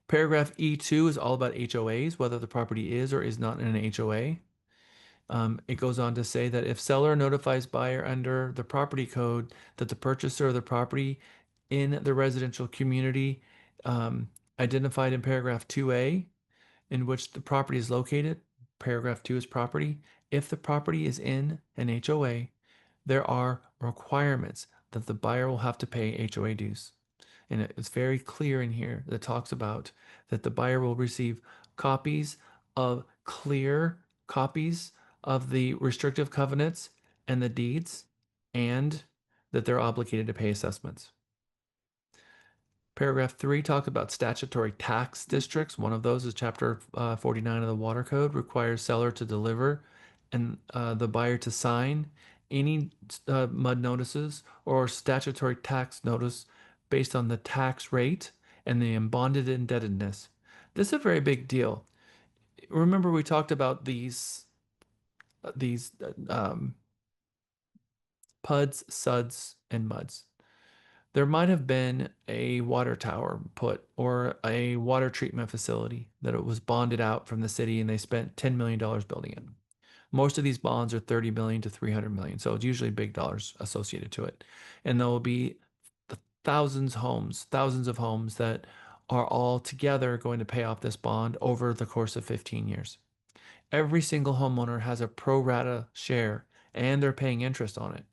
paragraph E2 is all about HOAs, whether the property is or is not in an HOA. It goes on to say that if seller notifies buyer under the property code that the purchaser of the property in the residential community identified in paragraph 2A, in which the property is located, paragraph 2 is property. If the property is in an HOA, there are requirements that the buyer will have to pay HOA dues. And it's very clear in here that talks about that the buyer will receive copies of clear copies of the restrictive covenants and the deeds, and that they're obligated to pay assessments. Paragraph 3 talks about statutory tax districts. One of those is Chapter 49 of the Water Code, requires seller to deliver and the buyer to sign any MUD notices or statutory tax notice based on the tax rate and the bonded indebtedness. This is a very big deal. Remember, we talked about these PUDs, SUDs, and MUDs. There might have been a water tower put or a water treatment facility that it was bonded out from the city, and they spent $10 million building it. Most of these bonds are 30 million to 300 million, so it's usually big dollars associated to it. And there will be thousands of homes that are all together going to pay off this bond over the course of 15 years. Every single homeowner has a pro rata share, and they're paying interest on it.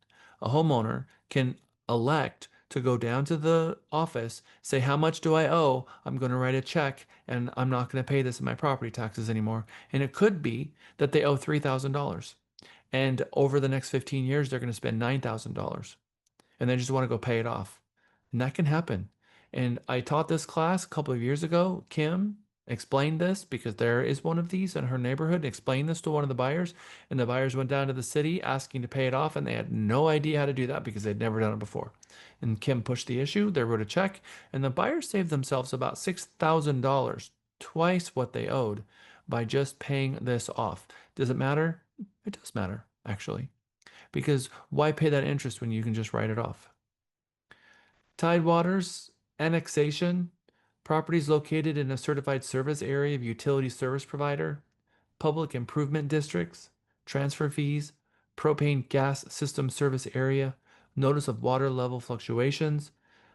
A homeowner can elect to go down to the office, say, how much do I owe? I'm going to write a check, and I'm not going to pay this in my property taxes anymore. And it could be that they owe $3,000. And over the next 15 years, they're going to spend $9,000. And they just want to go pay it off. And that can happen. And I taught this class a couple of years ago. Kim explained this because there is one of these in her neighborhood, explained this to one of the buyers, and the buyers went down to the city asking to pay it off, and they had no idea how to do that because they'd never done it before. And Kim pushed the issue, they wrote a check, and the buyers saved themselves about $6,000, twice what they owed, by just paying this off. Does it matter? It does matter, actually, because why pay that interest when you can just write it off? Tidewaters, annexation, properties located in a certified service area of utility service provider, public improvement districts, transfer fees, propane gas system service area, notice of water level fluctuations,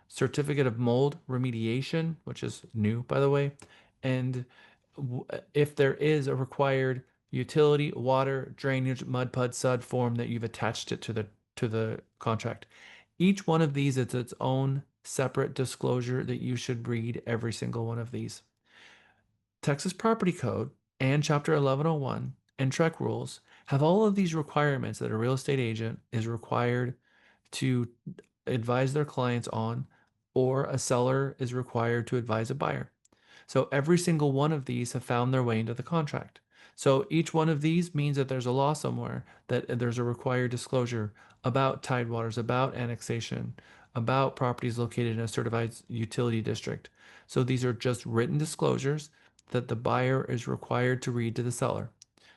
certificate of mold remediation, which is new, by the way, and if there is a required utility, water, drainage, mud, PUD, SUD form that you've attached it to the contract. Each one of these is its own separate disclosure that you should read every single one of these. Texas Property Code and Chapter 1101 and TREC rules have all of these requirements that a real estate agent is required to advise their clients on, or a seller is required to advise a buyer. So every single one of these have found their way into the contract. So each one of these means that there's a law somewhere, that there's a required disclosure about tidewaters, about annexation, about properties located in a certified utility district. So these are just written disclosures that the buyer is required to read to the seller.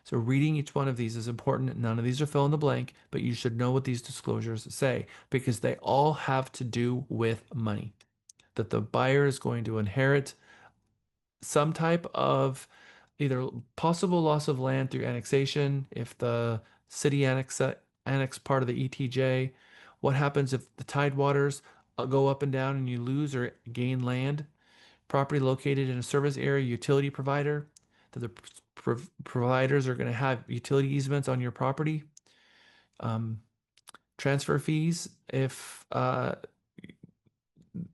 So reading each one of these is important. None of these are fill in the blank, but you should know what these disclosures say because they all have to do with money. That the buyer is going to inherit some type of either possible loss of land through annexation, if the city annex part of the ETJ, what happens if the tidewaters go up and down and you lose or gain land, property located in a service area utility provider, that the providers are going to have utility easements on your property. Transfer fees, if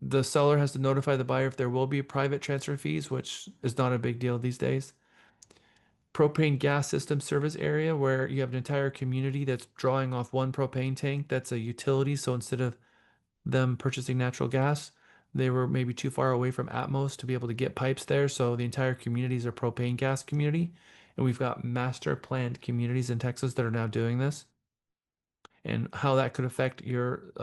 the seller has to notify the buyer if there will be private transfer fees, which is not a big deal these days. Propane gas system service area, where you have an entire community that's drawing off one propane tank that's a utility. So instead of them purchasing natural gas, they were maybe too far away from Atmos to be able to get pipes there. So the entire community is a propane gas community. And we've got master planned communities in Texas that are now doing this. And how that could affect your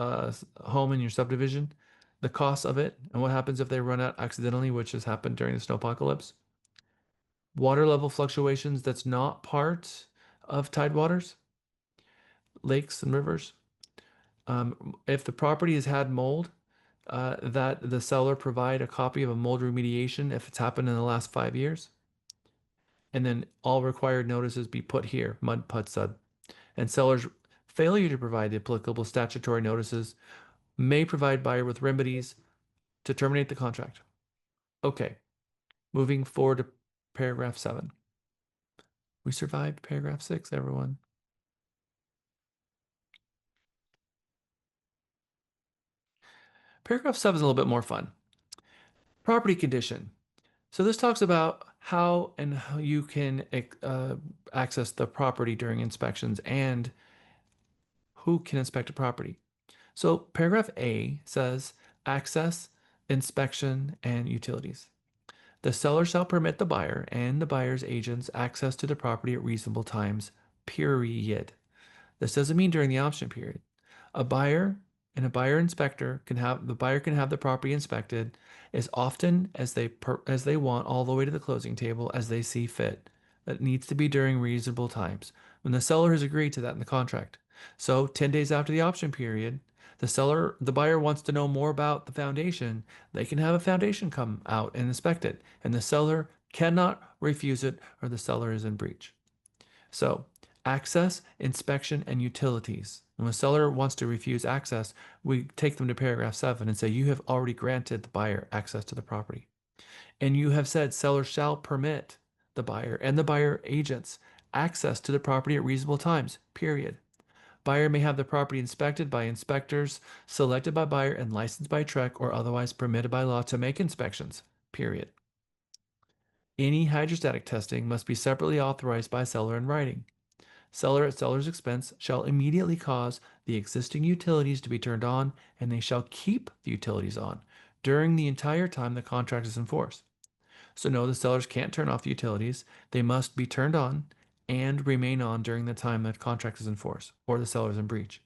home and your subdivision, the cost of it, and what happens if they run out accidentally, which has happened during the snowpocalypse. Water level fluctuations that's not part of tidewaters, lakes and rivers. If the property has had mold, that the seller provide a copy of a mold remediation if it's happened in the last 5 years. And then all required notices be put here, mud, PUD, SUD. And seller's failure to provide the applicable statutory notices may provide buyer with remedies to terminate the contract. Okay, moving forward to paragraph 7. We survived paragraph 6, everyone. Paragraph 7 is a little bit more fun. Property condition. So this talks about how you can access the property during inspections and who can inspect a property. So paragraph A says access, inspection, and utilities. The seller shall permit the buyer and the buyer's agents access to the property at reasonable times, period. This doesn't mean during the option period. A buyer and a buyer inspector can have the property inspected as often as they want, all the way to the closing table as they see fit. That needs to be during reasonable times when the seller has agreed to that in the contract. So 10 days after the option period, the buyer wants to know more about the foundation, they can have a foundation come out and inspect it, and the seller cannot refuse it or the seller is in breach. So access, inspection, and utilities. When a seller wants to refuse access, we take them to paragraph 7 and say, you have already granted the buyer access to the property. And you have said seller shall permit the buyer and the buyer agents access to the property at reasonable times, period. Buyer may have the property inspected by inspectors selected by buyer and licensed by TREC or otherwise permitted by law to make inspections, period. Any hydrostatic testing must be separately authorized by seller in writing. Seller at seller's expense shall immediately cause the existing utilities to be turned on, and they shall keep the utilities on during the entire time the contract is in force. So no, the sellers can't turn off the utilities. They must be turned on and remain on during the time that contract is in force or the seller is in breach.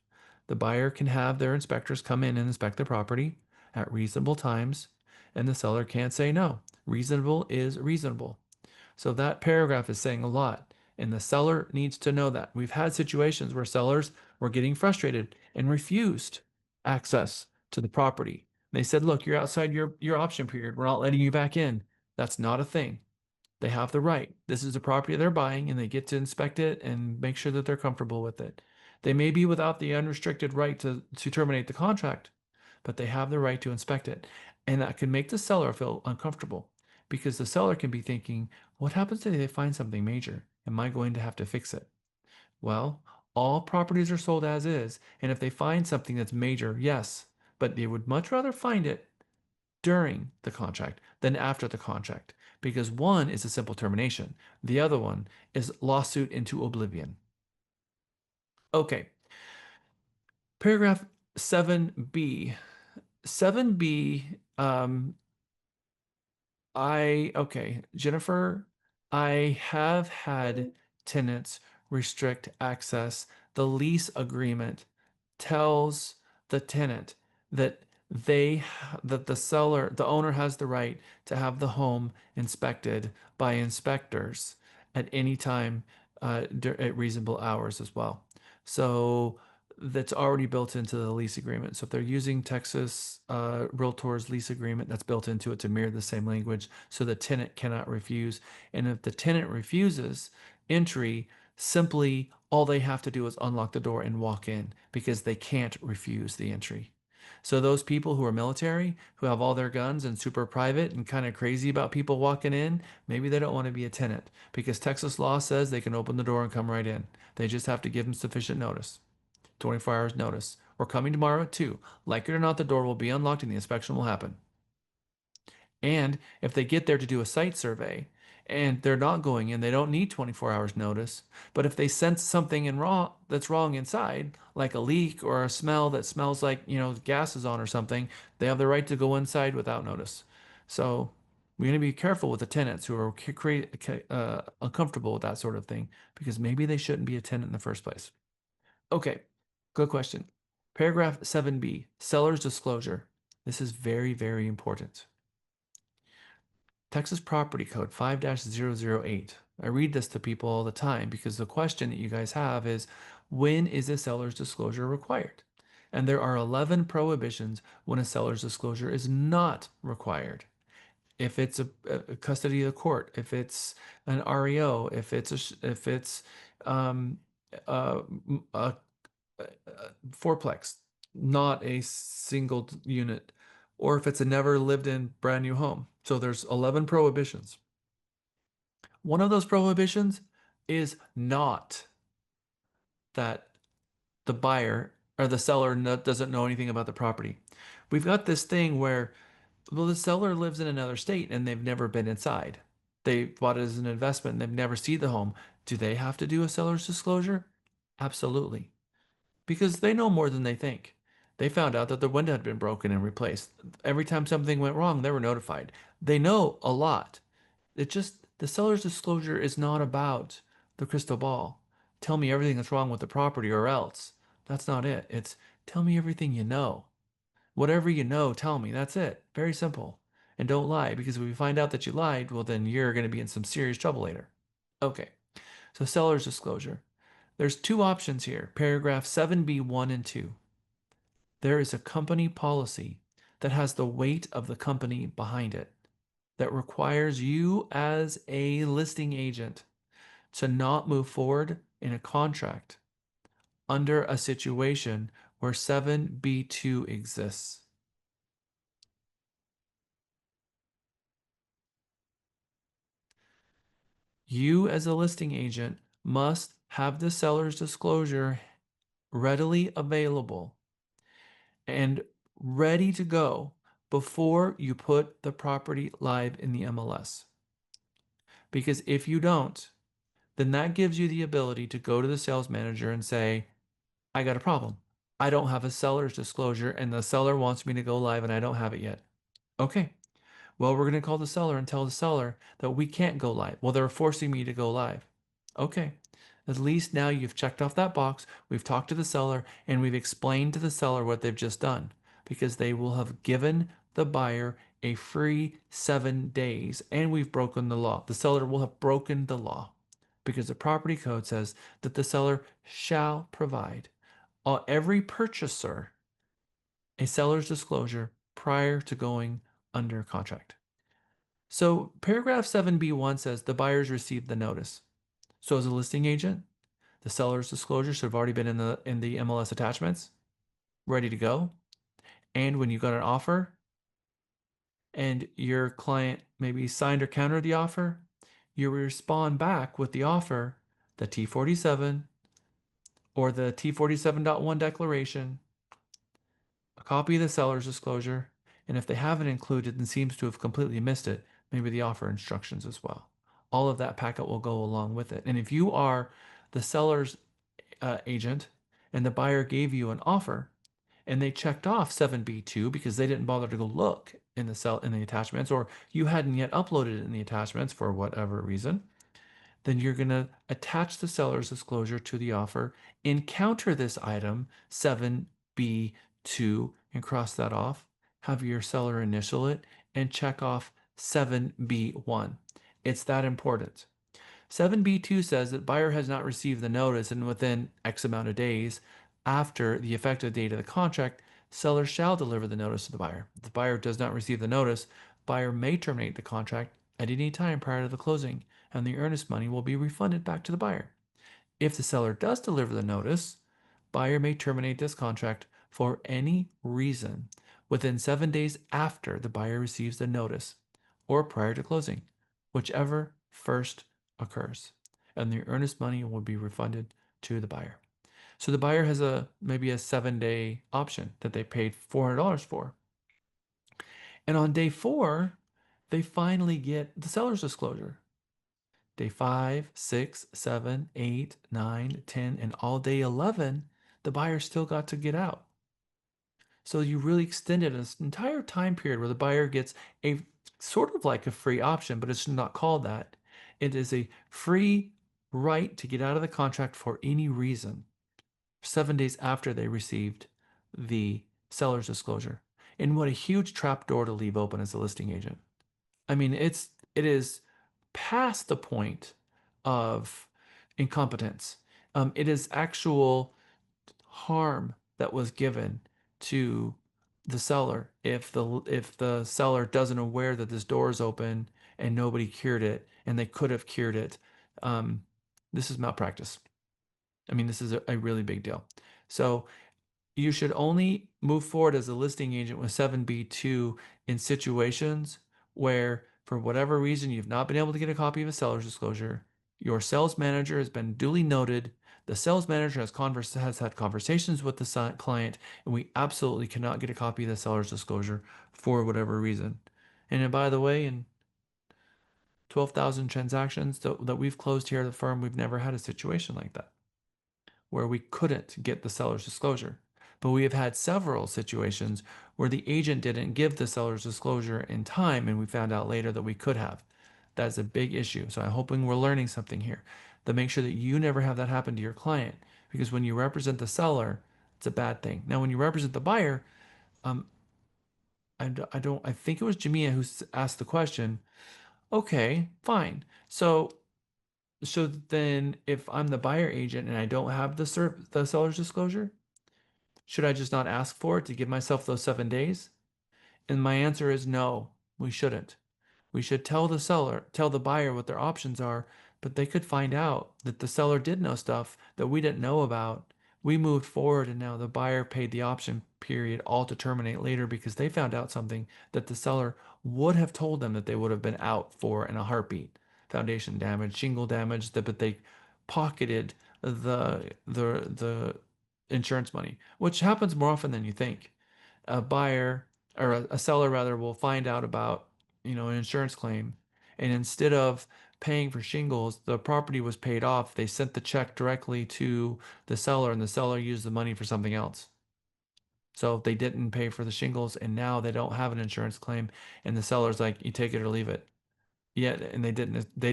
The buyer can have their inspectors come in and inspect the property at reasonable times, and the seller can't say no. Reasonable is reasonable. So that paragraph is saying a lot, and the seller needs to know that. We've had situations where sellers were getting frustrated and refused access to the property. They said, look, you're outside your option period. We're not letting you back in. That's not a thing. They have the right. This is a property they're buying, and they get to inspect it and make sure that they're comfortable with it. They may be without the unrestricted right to terminate the contract, but they have the right to inspect it. And that can make the seller feel uncomfortable because the seller can be thinking, what happens if they find something major? Am I going to have to fix it? Well, all properties are sold as is, and if they find something that's major, yes, but they would much rather find it during the contract than after the contract, because one is a simple termination. The other one is lawsuit into oblivion. Okay. Paragraph 7B. 7B, Jennifer, I have had tenants restrict access. The lease agreement tells the tenant that the owner has the right to have the home inspected by inspectors at any time at reasonable hours as well. So that's already built into the lease agreement. So if they're using Texas Realtor's lease agreement, that's built into it to mirror the same language, so the tenant cannot refuse. And if the tenant refuses entry, simply all they have to do is unlock the door and walk in, because they can't refuse the entry. So those people who are military, who have all their guns and super private and kind of crazy about people walking in, maybe they don't want to be a tenant, because Texas law says they can open the door and come right in. They just have to give them sufficient notice. 24 hours notice. We're coming tomorrow at 2. Like it or not, the door will be unlocked and the inspection will happen. And if they get there to do a site survey and they're not going in, they don't need 24 hours notice. But if they sense something that's wrong inside, like a leak or a smell that smells like, gas is on or something, they have the right to go inside without notice. So we're going to be careful with the tenants who are uncomfortable with that sort of thing, because maybe they shouldn't be a tenant in the first place. Okay, good question. Paragraph 7B, seller's disclosure. This is very, very important. Texas Property Code 5-008. I read this to people all the time because the question that you guys have is, when is a seller's disclosure required? And there are 11 prohibitions when a seller's disclosure is not required. If it's a custody of the court, if it's an REO, if it's a fourplex, not a single unit, or if it's a never lived in brand new home. So there's 11 prohibitions. One of those prohibitions is not that the buyer or the seller doesn't know anything about the property. We've got this thing where, well, the seller lives in another state and they've never been inside. They bought it as an investment and they've never seen the home. Do they have to do a seller's disclosure? Absolutely. Because they know more than they think. They found out that the window had been broken and replaced. Every time something went wrong, they were notified. They know a lot. The seller's disclosure is not about the crystal ball. Tell me everything that's wrong with the property or else. That's not it. It's tell me everything you know. Whatever you know, tell me. That's it. Very simple. And don't lie, because if we find out that you lied, well, then you're going to be in some serious trouble later. Okay. So seller's disclosure. There's two options here, paragraph 7B1 and 2. There is a company policy that has the weight of the company behind it, that requires you as a listing agent to not move forward in a contract under a situation where 7B2 exists. You as a listing agent must have the seller's disclosure readily available and ready to go before you put the property live in the MLS. Because if you don't, then that gives you the ability to go to the sales manager and say, I got a problem. I don't have a seller's disclosure and the seller wants me to go live and I don't have it yet. Okay. Well, we're going to call the seller and tell the seller that we can't go live. Well, they're forcing me to go live. Okay. At least now you've checked off that box. We've talked to the seller and we've explained to the seller what they've just done, because they will have given the buyer a free 7 days and we've broken the law. The seller will have broken the law because the property code says that the seller shall provide every purchaser a seller's disclosure prior to going under contract. So paragraph 7B1 says the buyers received the notice. So as a listing agent, the seller's disclosure should have already been in the MLS attachments, ready to go. And when you got an offer and your client maybe signed or countered the offer, you respond back with the offer, the T47 or the T47.1 declaration, a copy of the seller's disclosure, and if they haven't included and seems to have completely missed it, maybe the offer instructions as well. All of that packet will go along with it. And if you are the seller's agent and the buyer gave you an offer and they checked off 7B2 because they didn't bother to go look in the attachments, or you hadn't yet uploaded it in the attachments for whatever reason, then you're going to attach the seller's disclosure to the offer, encounter this item 7B2 and cross that off, have your seller initial it, and check off 7B1. It's that important. 7B2 says that buyer has not received the notice and within X amount of days after the effective date of the contract, seller shall deliver the notice to the buyer. If the buyer does not receive the notice, buyer may terminate the contract at any time prior to the closing, and the earnest money will be refunded back to the buyer. If the seller does deliver the notice, buyer may terminate this contract for any reason within 7 days after the buyer receives the notice or prior to closing, whichever first occurs, and the earnest money will be refunded to the buyer. So the buyer has maybe a 7-day option that they paid $400 for. And on day 4, they finally get the seller's disclosure. Day 5, 6, 7, 8, 9, 10, and all day 11, the buyer still got to get out. So you really extended this entire time period where the buyer gets a sort of like a free option, but it's not called that. It is a free right to get out of the contract for any reason 7 days after they received the seller's disclosure. And what a huge trap door to leave open as a listing agent. I mean, it is past the point of incompetence. It is actual harm that was given to the seller if the seller doesn't aware that this door is open and nobody cured it and they could have cured it. This is malpractice. I mean, this is a really big deal. So you should only move forward as a listing agent with 7B2 in situations where, for whatever reason, you've not been able to get a copy of a seller's disclosure. Your sales manager has been duly noted. The sales manager has had conversations with the client, and we absolutely cannot get a copy of the seller's disclosure for whatever reason. And by the way, in 12,000 transactions that we've closed here at the firm, we've never had a situation like that where we couldn't get the seller's disclosure. But we have had several situations where the agent didn't give the seller's disclosure in time, and we found out later that we could have. That's a big issue. So I'm hoping we're learning something here to make sure that you never have that happen to your client. Because when you represent the seller, it's a bad thing. Now, when you represent the buyer, I think it was Jamia who asked the question. Okay, fine. So then if I'm the buyer agent and I don't have the seller's disclosure, should I just not ask for it to give myself those 7 days? And my answer is no, we shouldn't. We should tell the buyer what their options are, but they could find out that the seller did know stuff that we didn't know about. We moved forward and now the buyer paid the option period all to terminate later because they found out something that the seller would have told them that they would have been out for in a heartbeat. Foundation damage, shingle damage, but they pocketed the insurance money, which happens more often than you think. A buyer or a seller rather will find out about an insurance claim, and instead of paying for shingles, the property was paid off. They sent the check directly to the seller, and the seller used the money for something else. So they didn't pay for the shingles, and now they don't have an insurance claim, and the seller's like, you take it or leave it. Yet, and they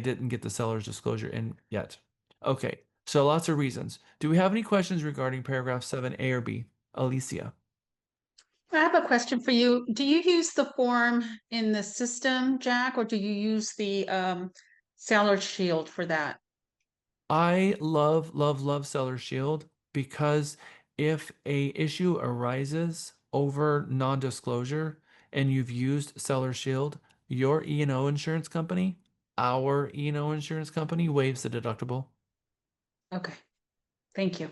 didn't get the seller's disclosure in yet. Okay, so lots of reasons. Do we have any questions regarding paragraph 7A or B? Alicia. I have a question for you. Do you use the form in the system, Jack, or do you use the Seller Shield for that? I love Seller Shield because if a issue arises over non-disclosure and you've used Seller Shield, your E&O insurance company, our E&O insurance company waives the deductible. Okay, thank you.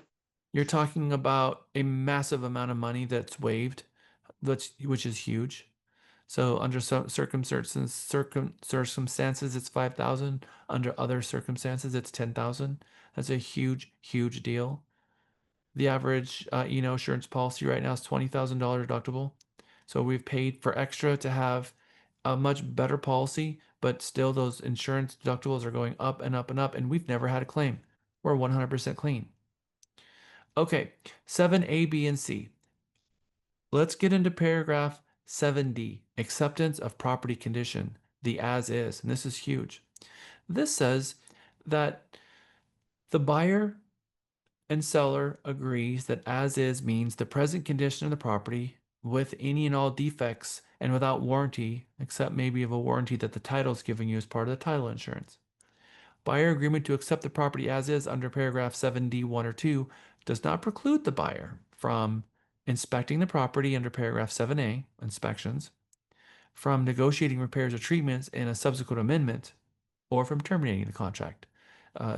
You're talking about a massive amount of money that's waived, which is huge. So under some circumstances, it's 5,000. Under other circumstances, it's 10,000. That's a huge deal. The average, insurance policy right now is $20,000 deductible. So we've paid for extra to have a much better policy, but still those insurance deductibles are going up and up and up, and we've never had a claim. We're 100% clean. Okay, 7A, B, and C. Let's get into paragraph 7D, acceptance of property condition, the as is. And this is huge. This says that the buyer and seller agrees that as is means the present condition of the property with any and all defects and without warranty, except maybe of a warranty that the title is giving you as part of the title insurance. Buyer agreement to accept the property as is under paragraph 7D 1 or 2 does not preclude the buyer from inspecting the property under paragraph 7A, inspections, from negotiating repairs or treatments in a subsequent amendment, or from terminating the contract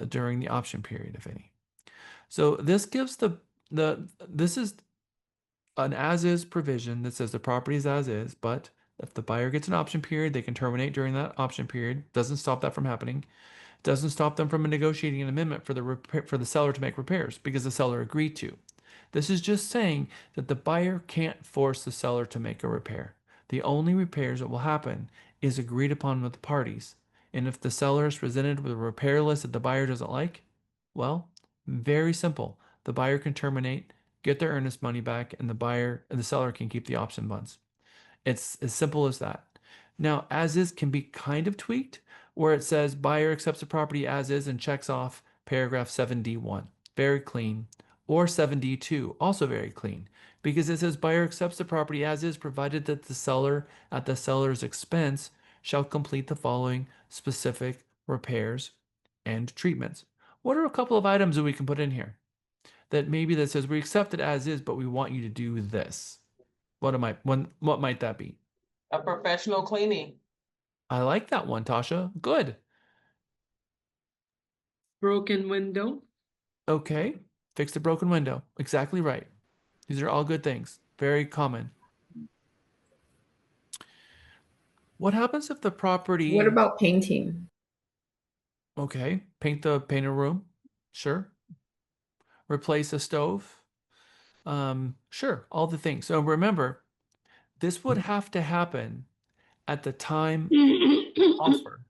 during the option period, if any. So this gives this is an as-is provision that says the property is as is, but if the buyer gets an option period, they can terminate during that option period. Doesn't stop that from happening. Doesn't stop them from negotiating an amendment for the seller to make repairs because the seller agreed to. This is just saying that the buyer can't force the seller to make a repair. The only repairs that will happen is agreed upon with the parties. And if the seller is presented with a repair list that the buyer doesn't like, well, very simple. The buyer can terminate, get their earnest money back, and the seller can keep the option funds. It's as simple as that. Now, as is can be kind of tweaked where it says buyer accepts the property as is and checks off paragraph 7D1. Very clean. Or 7D2, also very clean, because it says buyer accepts the property as is provided that the seller at the seller's expense shall complete the following specific repairs and treatments. What are a couple of items that we can put in here that says we accept it as is, but we want you to do this? What might that be? A professional cleaning. I like that one, Tasha. Good. Broken window. Okay. Fix the broken window. Exactly right. These are all good things. Very common. What happens if the property... What about painting? Okay. Paint a room. Sure. Replace a stove. Sure. All the things. So remember, this would have to happen at the time offer.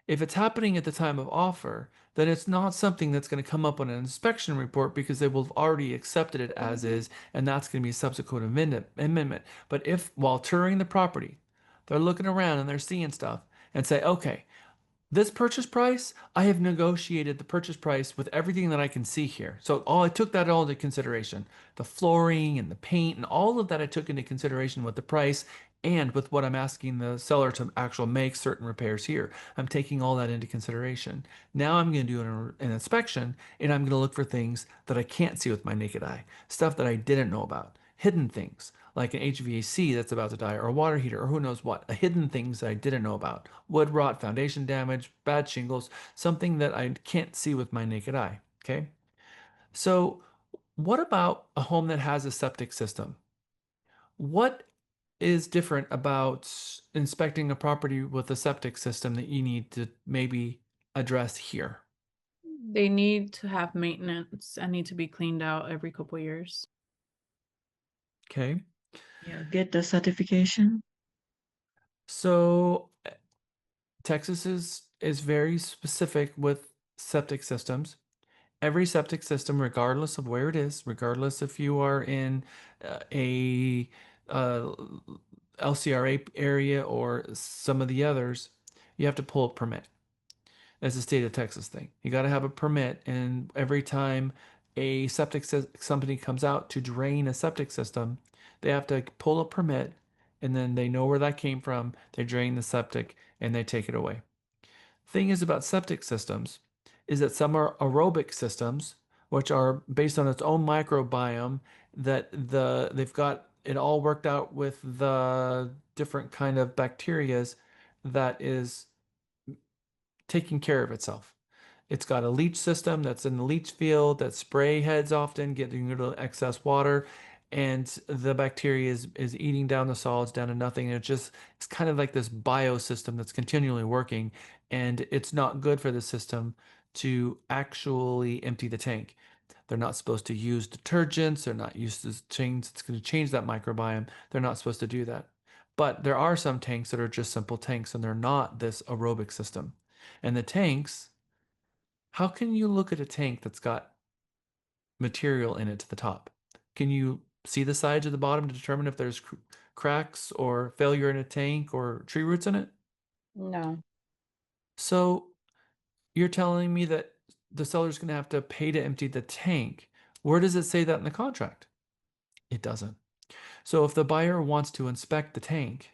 If it's happening at the time of offer, then it's not something that's going to come up on an inspection report because they will have already accepted it as is, and that's going to be a subsequent amendment. But if while touring the property, they're looking around and they're seeing stuff and say, okay, this purchase price, I have negotiated the purchase price with everything that I can see here. So I took that all into consideration. The flooring and the paint and all of that I took into consideration with the price and with what I'm asking the seller to actually make certain repairs here. I'm taking all that into consideration. Now I'm going to do an inspection and I'm going to look for things that I can't see with my naked eye. Stuff that I didn't know about. Hidden things like an HVAC that's about to die or a water heater or who knows what. Hidden things that I didn't know about. Wood rot, foundation damage, bad shingles, something that I can't see with my naked eye. Okay. So what about a home that has a septic system? What is different about inspecting a property with a septic system that you need to maybe address here? They need to have maintenance and need to be cleaned out every couple years. Okay. Yeah, get the certification. So Texas is very specific with septic systems. Every septic system, regardless of where it is, regardless if you are in a LCRA area or some of the others, you have to pull a permit. That's a state of Texas thing. You got to have a permit, and every time a septic company comes out to drain a septic system, they have to pull a permit, and then they know where that came from. They drain the septic and they take it away. Thing is about septic systems is that some are aerobic systems, which are based on its own microbiome, that they've got it all worked out with the different kind of bacterias that is taking care of itself. It's got a leach system that's in the leach field that spray heads often getting rid of excess water, and the bacteria is eating down the solids down to nothing. And it's kind of like this biosystem that's continually working, and it's not good for the system to actually empty the tank. They're not supposed to use detergents. They're not used to change. It's going to change that microbiome. They're not supposed to do that. But there are some tanks that are just simple tanks, and they're not this aerobic system. And the tanks, how can you look at a tank that's got material in it to the top? Can you see the sides or the bottom to determine if there's cracks or failure in a tank or tree roots in it? No. So you're telling me that the seller's going to have to pay to empty the tank. Where does it say that in the contract? It doesn't. So if the buyer wants to inspect the tank,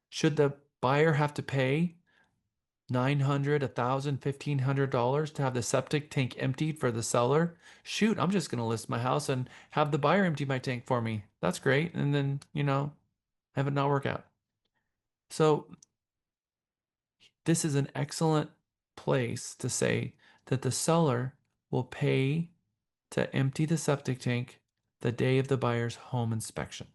should the buyer have to pay $900, $1,000, $1,500 to have the septic tank emptied for the seller? Shoot, I'm just going to list my house and have the buyer empty my tank for me. That's great. And then, have it not work out. So this is an excellent place to say that the seller will pay to empty the septic tank the day of the buyer's home inspection.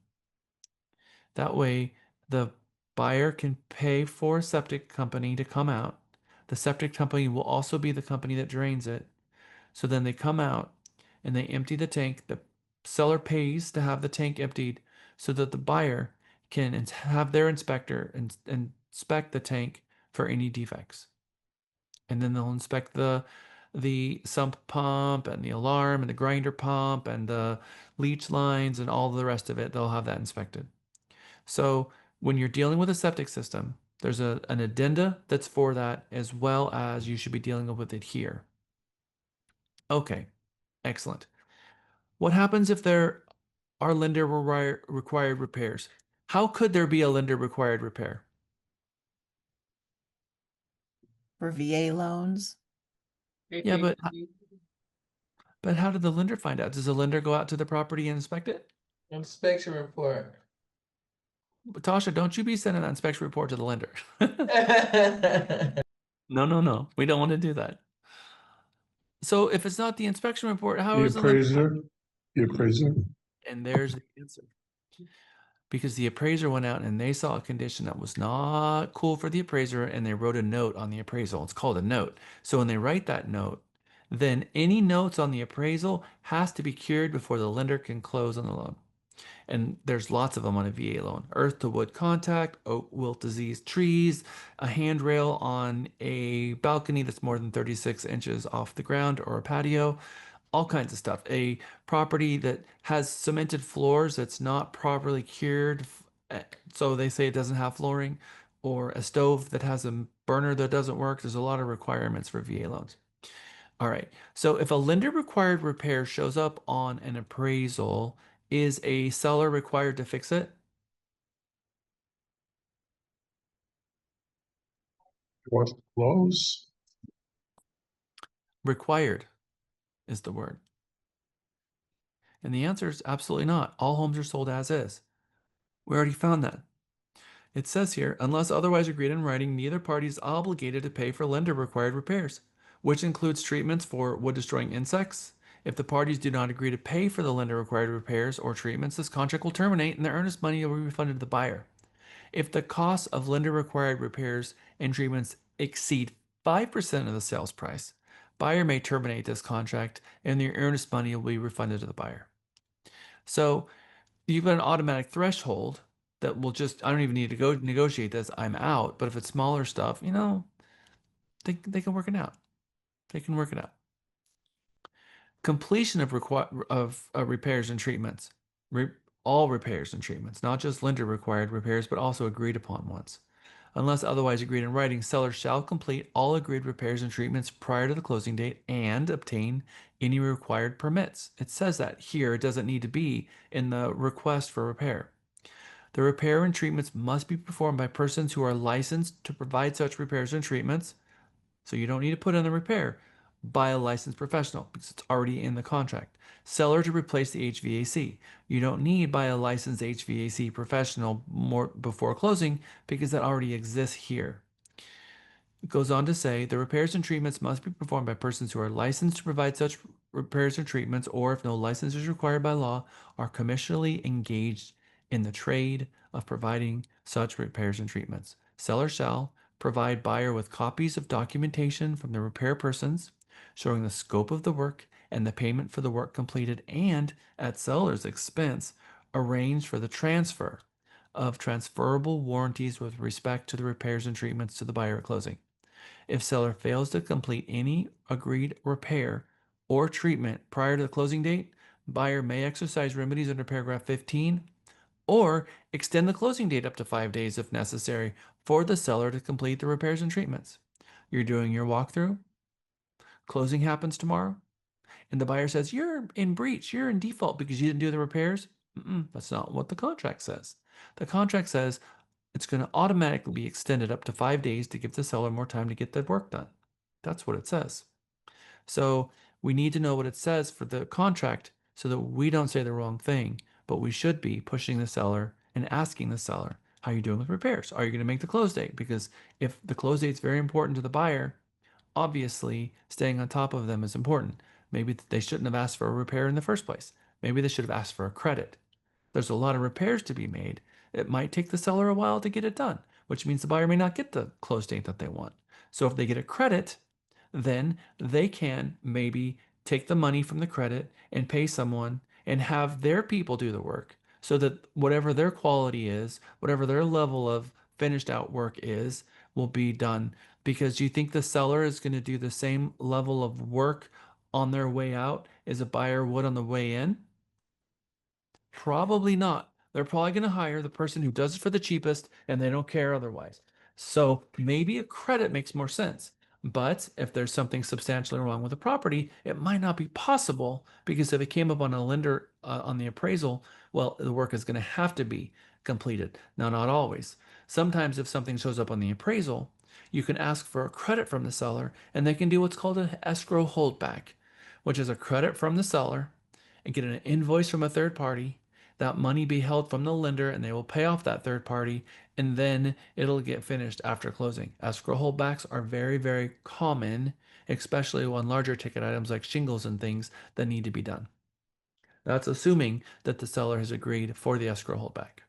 That way, the buyer can pay for a septic company to come out, The septic company will also be the company that drains it. So then they come out and they empty the tank. The seller pays to have the tank emptied so that the buyer can have their inspector inspect the tank for any defects. And then they'll inspect the sump pump and the alarm and the grinder pump and the leach lines and all the rest of it. They'll have that inspected. So when you're dealing with a septic system, there's an addenda that's for that, as well as you should be dealing with it here. Okay, excellent. What happens if there are lender required repairs? How could there be a lender required repair? For VA loans. Yeah, but how did the lender find out? Does the lender go out to the property and inspect it? Inspection report. Tasha, don't you be sending that inspection report to the lender. No. We don't want to do that. So if it's not the inspection report, how is the lender? The appraiser. And there's the answer. Because the appraiser went out and they saw a condition that was not cool for the appraiser, and they wrote a note on the appraisal. It's called a note. So when they write that note, then any notes on the appraisal has to be cured before the lender can close on the loan. And there's lots of them on a VA loan. Earth to wood contact, oak wilt disease trees, a handrail on a balcony that's more than 36 inches off the ground, or a patio, all kinds of stuff. A property that has cemented floors that's not properly cured, so they say it doesn't have flooring, or a stove that has a burner that doesn't work. There's a lot of requirements for VA loans. All right, so if a lender required repair shows up on an appraisal, is a seller required to fix it? What's close? Required is the word. And the answer is absolutely not. All homes are sold as is. We already found that. It says here, unless otherwise agreed in writing, neither party is obligated to pay for lender required repairs, which includes treatments for wood destroying insects. If the parties do not agree to pay for the lender required repairs or treatments, this contract will terminate and the earnest money will be refunded to the buyer. If the cost of lender required repairs and treatments exceed 5% of the sales price, buyer may terminate this contract and the earnest money will be refunded to the buyer. So you've got an automatic threshold that will just, I don't even need to go negotiate this, I'm out. But if it's smaller stuff, you know, they can work it out. They can work it out. Completion of repairs and treatments. All repairs and treatments, not just lender required repairs, but also agreed upon ones. Unless otherwise agreed in writing, seller shall complete all agreed repairs and treatments prior to the closing date and obtain any required permits. It says that here. It doesn't need to be in the request for repair. The repair and treatments must be performed by persons who are licensed to provide such repairs and treatments. So you don't need to put in the repair by a licensed professional because it's already in the contract. Seller to replace the HVAC. You don't need by a licensed HVAC professional more before closing because that already exists here. It goes on to say the repairs and treatments must be performed by persons who are licensed to provide such repairs or treatments, or if no license is required by law, are commercially engaged in the trade of providing such repairs and treatments. Seller shall provide buyer with copies of documentation from the repair persons showing the scope of the work and the payment for the work completed, and at seller's expense arrange for the transfer of transferable warranties with respect to the repairs and treatments to the buyer at closing. If seller fails to complete any agreed repair or treatment prior to the closing date, buyer may exercise remedies under paragraph 15 or extend the closing date up to 5 days if necessary for the seller to complete the repairs and treatments. You're doing your walkthrough, closing happens tomorrow, and the buyer says, you're in breach, you're in default because you didn't do the repairs. That's not what the contract says. The contract says it's going to automatically be extended up to 5 days to give the seller more time to get the work done. That's what it says. So we need to know what it says for the contract so that we don't say the wrong thing, but we should be pushing the seller and asking the seller, how are you doing with repairs? Are you going to make the close date? Because if the close date is very important to the buyer, obviously staying on top of them is important. Maybe they shouldn't have asked for a repair in the first place. Maybe they should have asked for a credit. There's a lot of repairs to be made. It might take the seller a while to get it done, which means the buyer may not get the close date that they want. So if they get a credit, then they can maybe take the money from the credit and pay someone and have their people do the work so that whatever their quality is, whatever their level of finished out work is, will be done. Because do you think the seller is going to do the same level of work on their way out as a buyer would on the way in? Probably not. They're probably going to hire the person who does it for the cheapest and they don't care otherwise. So maybe a credit makes more sense. But if there's something substantially wrong with the property, it might not be possible because if it came up on a lender on the appraisal, well, the work is going to have to be completed. Now, not always. Sometimes if something shows up on the appraisal, you can ask for a credit from the seller and they can do what's called an escrow holdback, which is a credit from the seller and get an invoice from a third party, that money be held from the lender and they will pay off that third party, and then it'll get finished after closing. Escrow holdbacks are very, very common, especially on larger ticket items like shingles and things that need to be done. That's assuming that the seller has agreed for the escrow holdback.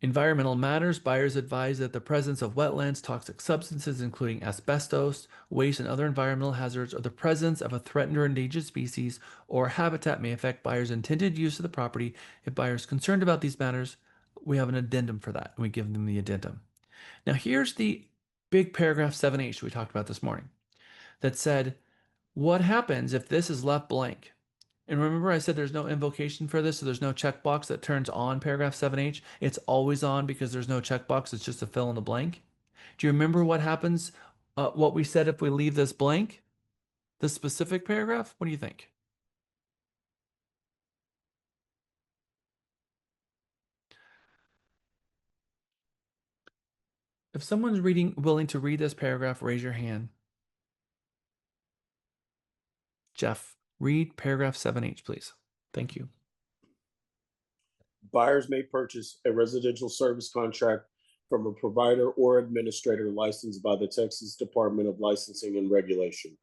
Environmental matters, buyers advise that the presence of wetlands, toxic substances, including asbestos, waste, and other environmental hazards, or the presence of a threatened or endangered species or habitat may affect buyers' intended use of the property. If buyers are concerned about these matters, we have an addendum for that, and we give them the addendum. Now, here's the big paragraph 7H we talked about this morning that said, what happens if this is left blank? And remember I said there's no invocation for this, so there's no checkbox that turns on paragraph 7H. It's always on because there's no checkbox. It's just a fill in the blank. Do you remember what happens, what we said if we leave this blank? The specific paragraph? What do you think? If someone's willing to read this paragraph, raise your hand. Jeff, read paragraph 7H, please. Thank you. Buyers may purchase a residential service contract from a provider or administrator licensed by the Texas Department of Licensing and Regulation.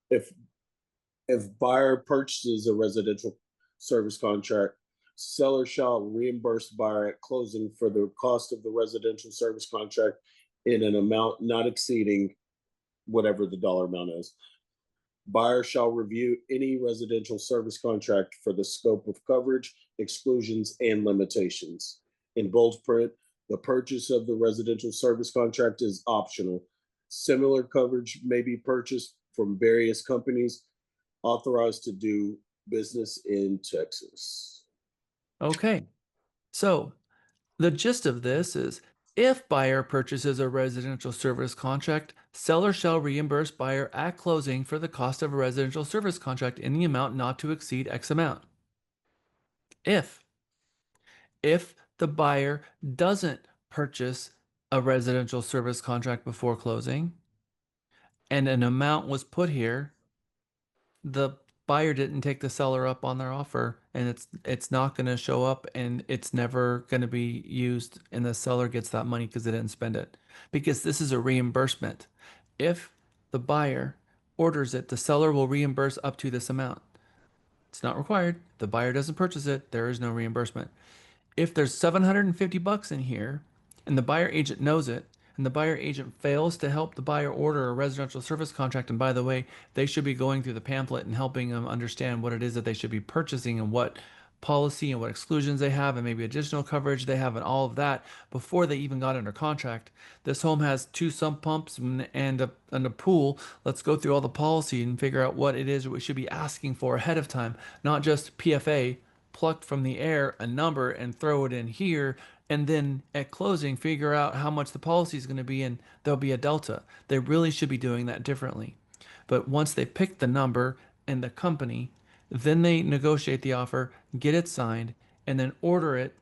If buyer purchases a residential service contract, seller shall reimburse buyer at closing for the cost of the residential service contract in an amount not exceeding whatever the dollar amount is. Buyer shall review any residential service contract for the scope of coverage, exclusions, and limitations. In bold print, the purchase of the residential service contract is optional. Similar coverage may be purchased from various companies authorized to do business in Texas. Okay, so the gist of this is if buyer purchases a residential service contract, seller shall reimburse buyer at closing for the cost of a residential service contract in the amount not to exceed X amount. If the buyer doesn't purchase a residential service contract before closing and an amount was put here, the buyer didn't take the seller up on their offer and it's not going to show up and it's never going to be used and the seller gets that money because they didn't spend it, because this is a reimbursement. If the buyer orders it, the seller will reimburse up to this amount. It's not required. The buyer doesn't purchase it, there is no reimbursement. If there's $750 in here and the buyer agent knows it, and the buyer agent fails to help the buyer order a residential service contract, and by the way, they should be going through the pamphlet and helping them understand what it is that they should be purchasing and what policy and what exclusions they have and maybe additional coverage they have and all of that before they even got under contract. This home has 2 sump pumps and a pool. Let's go through all the policy and figure out what it is we should be asking for ahead of time, not just PFA, plucked from the air a number and throw it in here, and then at closing figure out how much the policy is going to be and there'll be a delta. They really should be doing that differently. But once they pick the number and the company, then they negotiate the offer, get it signed, and then order it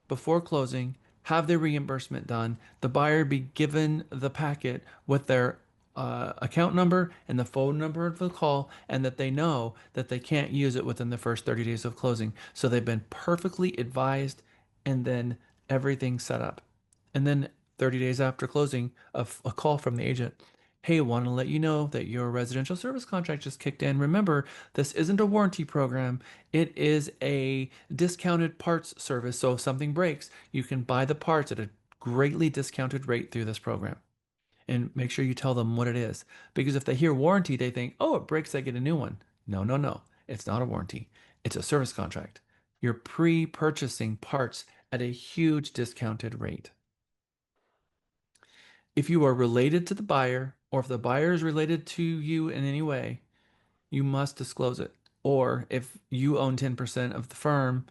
before closing, have their reimbursement done, the buyer be given the packet with their account number and the phone number of the call, and that they know that they can't use it within the first 30 days of closing. So they've been perfectly advised and then everything set up. And then 30 days after closing, a call from the agent. Hey, want to let you know that your residential service contract just kicked in. Remember, this isn't a warranty program. It is a discounted parts service. So if something breaks, you can buy the parts at a greatly discounted rate through this program. and make sure you tell them what it is. Because if they hear warranty, they think, oh, it breaks, I get a new one. No, no, no. It's not a warranty. It's a service contract. You're pre-purchasing parts at a huge discounted rate. If you are related to the buyer, or if the buyer is related to you in any way, you must disclose it. Or if you own 10% of the firm,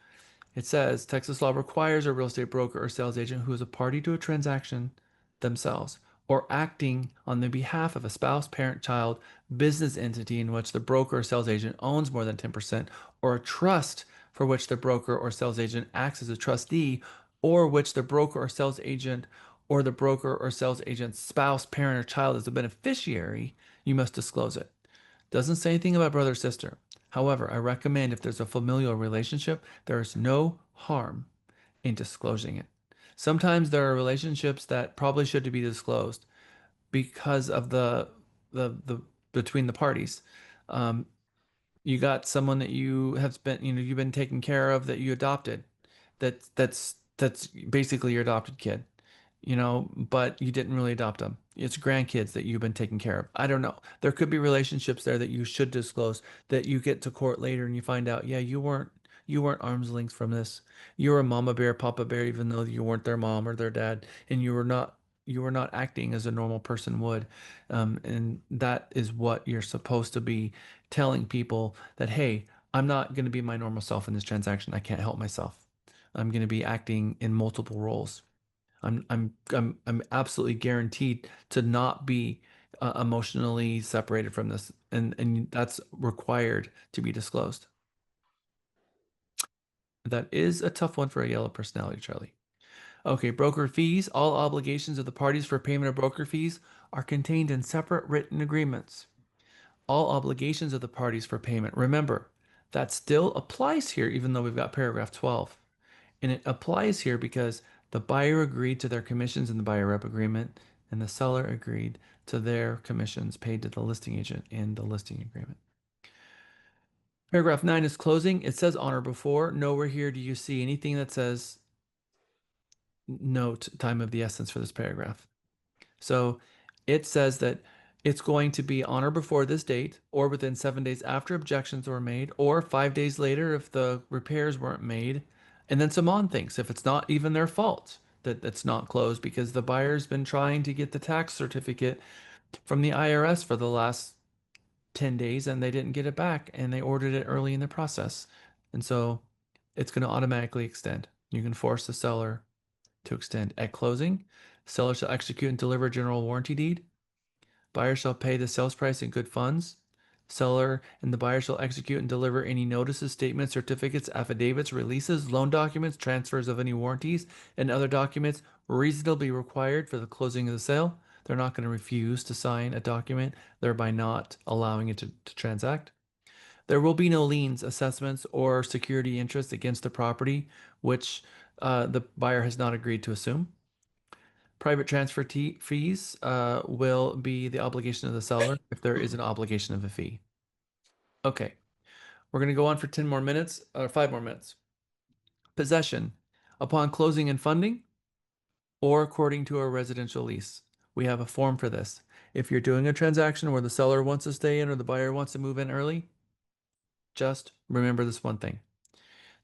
it says Texas law requires a real estate broker or sales agent who is a party to a transaction themselves or acting on the behalf of a spouse, parent, child, business entity in which the broker or sales agent owns more than 10%, or a trust for which the broker or sales agent acts as a trustee, or which the broker or sales agent or the broker or sales agent's spouse, parent, or child is a beneficiary, you must disclose it. Doesn't say anything about brother or sister. However, I recommend if there's a familial relationship, there is no harm in disclosing it. Sometimes there are relationships that probably should be disclosed because of the between the parties. You got someone that you have spent, you've been taking care of, that you adopted. That's basically your adopted kid, but you didn't really adopt them. It's grandkids that you've been taking care of. I don't know. There could be relationships there that you should disclose, that you get to court later and you find out, yeah, you weren't arm's length from this. You were a mama bear, papa bear, even though you weren't their mom or their dad, and you were not acting as a normal person would. And that is what you're supposed to be telling people, that, hey, I'm not going to be my normal self in this transaction. I can't help myself. I'm going to be acting in multiple roles. I'm absolutely guaranteed to not be emotionally separated from this, and that's required to be disclosed. That is a tough one for a yellow personality, Charlie. Okay, broker fees. All obligations of the parties for payment of broker fees are contained in separate written agreements. All obligations of the parties for payment. Remember, that still applies here, even though we've got paragraph 12. And it applies here because the buyer agreed to their commissions in the buyer rep agreement, and the seller agreed to their commissions paid to the listing agent in the listing agreement. Paragraph 9 is closing. It says honor before. Nowhere here do you see anything that says note time of the essence for this paragraph. So it says that it's going to be honor before this date, or within 7 days after objections were made, or 5 days later if the repairs weren't made. And then some on things, if it's not even their fault that it's not closed because the buyer's been trying to get the tax certificate from the IRS for the last 10 days and they didn't get it back and they ordered it early in the process. And so it's going to automatically extend. You can force the seller to extend. At closing, seller shall execute and deliver general warranty deed. Buyer shall pay the sales price in good funds. Seller and the buyer shall execute and deliver any notices, statements, certificates, affidavits, releases, loan documents, transfers of any warranties, and other documents reasonably required for the closing of the sale. They're not going to refuse to sign a document, thereby not allowing it to transact. There will be no liens, assessments, or security interest against the property which the buyer has not agreed to assume. Private transfer fees will be the obligation of the seller if there is an obligation of a fee. Okay, we're going to go on for 10 more minutes, or 5 more minutes. Possession. Upon closing and funding, or according to a residential lease. We have a form for this. If you're doing a transaction where the seller wants to stay in or the buyer wants to move in early, just remember this one thing.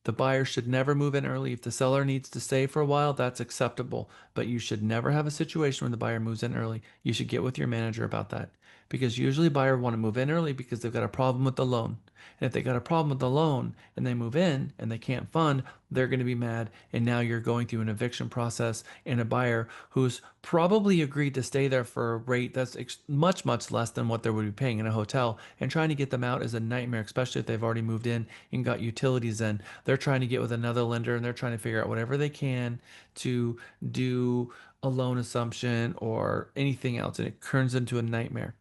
The buyer should never move in early. If the seller needs to stay for a while, that's acceptable. But you should never have a situation where the buyer moves in early. You should get with your manager about that. Because usually buyers want to move in early because they've got a problem with the loan. And if they got a problem with the loan and they move in and they can't fund, they're going to be mad. And now you're going through an eviction process, and a buyer who's probably agreed to stay there for a rate that's much, much less than what they would be paying in a hotel. And trying to get them out is a nightmare, especially if they've already moved in and got utilities in. They're trying to get with another lender and they're trying to figure out whatever they can to do a loan assumption or anything else. And it turns into a nightmare.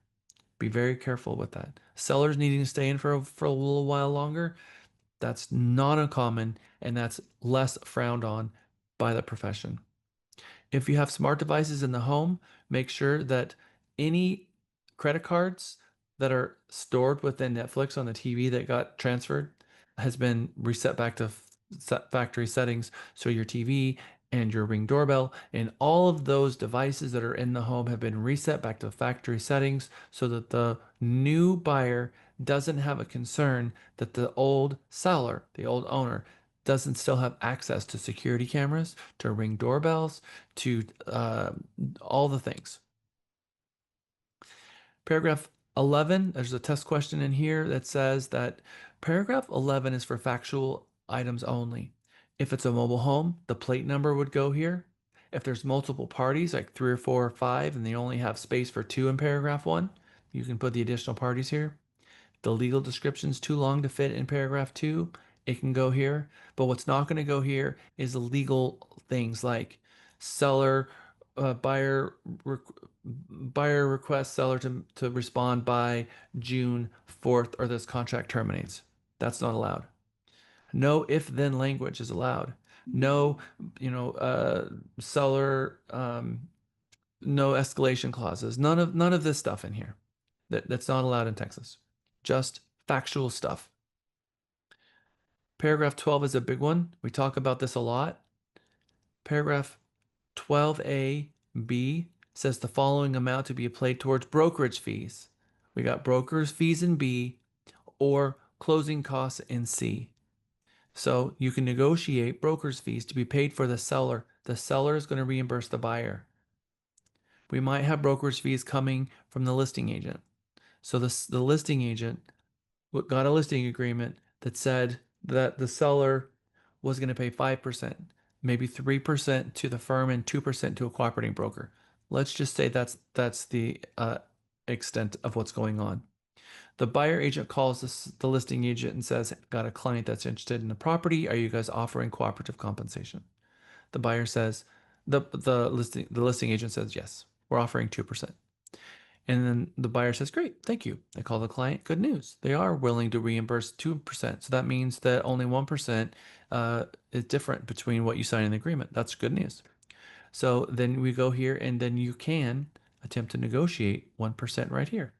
Be very careful with that. Sellers needing to stay in for a little while longer, that's not uncommon, and that's less frowned on by the profession. If you have smart devices in the home, make sure that any credit cards that are stored within Netflix on the TV that got transferred has been reset back to factory settings, so your TV and your Ring doorbell, and all of those devices that are in the home have been reset back to factory settings so that the new buyer doesn't have a concern that the old seller, the old owner, doesn't still have access to security cameras, to Ring doorbells, to all the things. Paragraph 11, there's a test question in here that says that paragraph 11 is for factual items only. If it's a mobile home, the plate number would go here. If there's multiple parties, like 3 or 4 or 5, and they only have space for 2 in paragraph 1, you can put the additional parties here. The legal description's too long to fit in paragraph 2, it can go here. But what's not going to go here is the legal things like seller, buyer requests seller to respond by June 4th or this contract terminates. That's not allowed. No if-then language is allowed. No, seller, no escalation clauses. None of this stuff in here. That's not allowed in Texas. Just factual stuff. Paragraph 12 is a big one. We talk about this a lot. Paragraph 12A(b) says the following amount to be applied towards brokerage fees. We got broker's fees in B or closing costs in C. So you can negotiate broker's fees to be paid for the seller. The seller is going to reimburse the buyer. We might have brokerage fees coming from the listing agent. So the listing agent got a listing agreement that said that the seller was going to pay 5%, maybe 3% to the firm and 2% to a cooperating broker. Let's just say that's the extent of what's going on. The buyer agent calls the listing agent and says, got a client that's interested in the property. Are you guys offering cooperative compensation? The buyer says, the listing agent says, yes, we're offering 2%. And then the buyer says, great, thank you. They call the client, good news. They are willing to reimburse 2%. So that means that only 1% is different between what you sign in the agreement. That's good news. So then we go here and then you can attempt to negotiate 1% right here.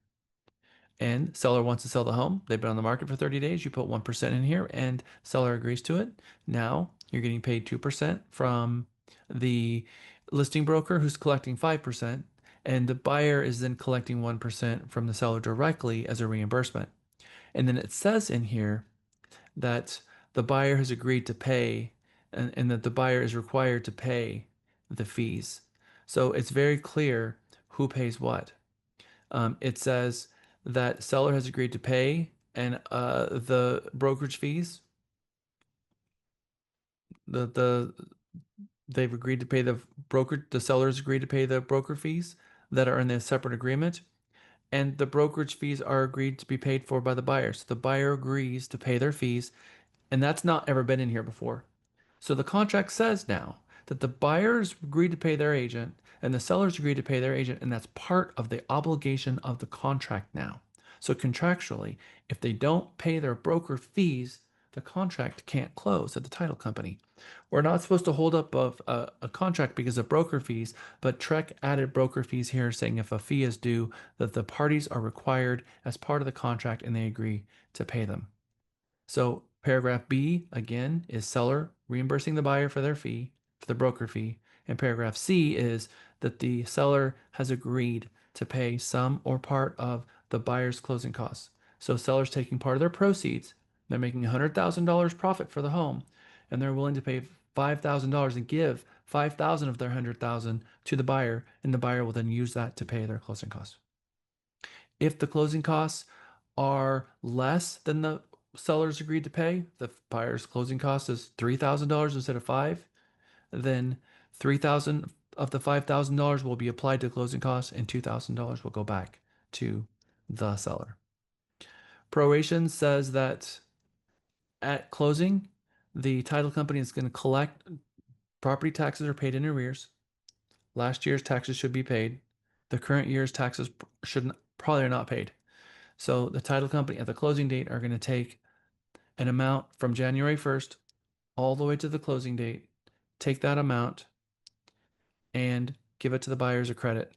And seller wants to sell the home. They've been on the market for 30 days. You put 1% in here and seller agrees to it. Now you're getting paid 2% from the listing broker who's collecting 5%. And the buyer is then collecting 1% from the seller directly as a reimbursement. And then it says in here that the buyer has agreed to pay and that the buyer is required to pay the fees. So it's very clear who pays what. It says that seller has agreed to pay and the brokerage fees. They've agreed to pay the sellers agreed to pay the broker fees that are in the separate agreement, and the brokerage fees are agreed to be paid for by the buyer. So the buyer agrees to pay their fees, and that's not ever been in here before. So the contract says now that the buyers agreed to pay their agent and the sellers agreed to pay their agent, and that's part of the obligation of the contract now. So contractually, if they don't pay their broker fees, the contract can't close at the title company. We're not supposed to hold up a contract because of broker fees, but TREC added broker fees here saying if a fee is due, that the parties are required as part of the contract and they agree to pay them. So paragraph B, again, is seller reimbursing the buyer for their fee, for the broker fee. And paragraph C is that the seller has agreed to pay some or part of the buyer's closing costs. So seller's taking part of their proceeds. They're making $100,000 profit for the home, and they're willing to pay $5,000 and give $5,000 of their $100,000 to the buyer, and the buyer will then use that to pay their closing costs. If the closing costs are less than the sellers agreed to pay, the buyer's closing cost is $3,000 instead of $5,000, then $3,000 of the $5,000 will be applied to closing costs and $2,000 will go back to the seller. Proration says that at closing, the title company is going to collect property taxes are paid in arrears. Last year's taxes should be paid. The current year's taxes probably are not paid. So the title company at the closing date are going to take an amount from January 1st all the way to the closing date, take that amount and give it to the buyer as a credit.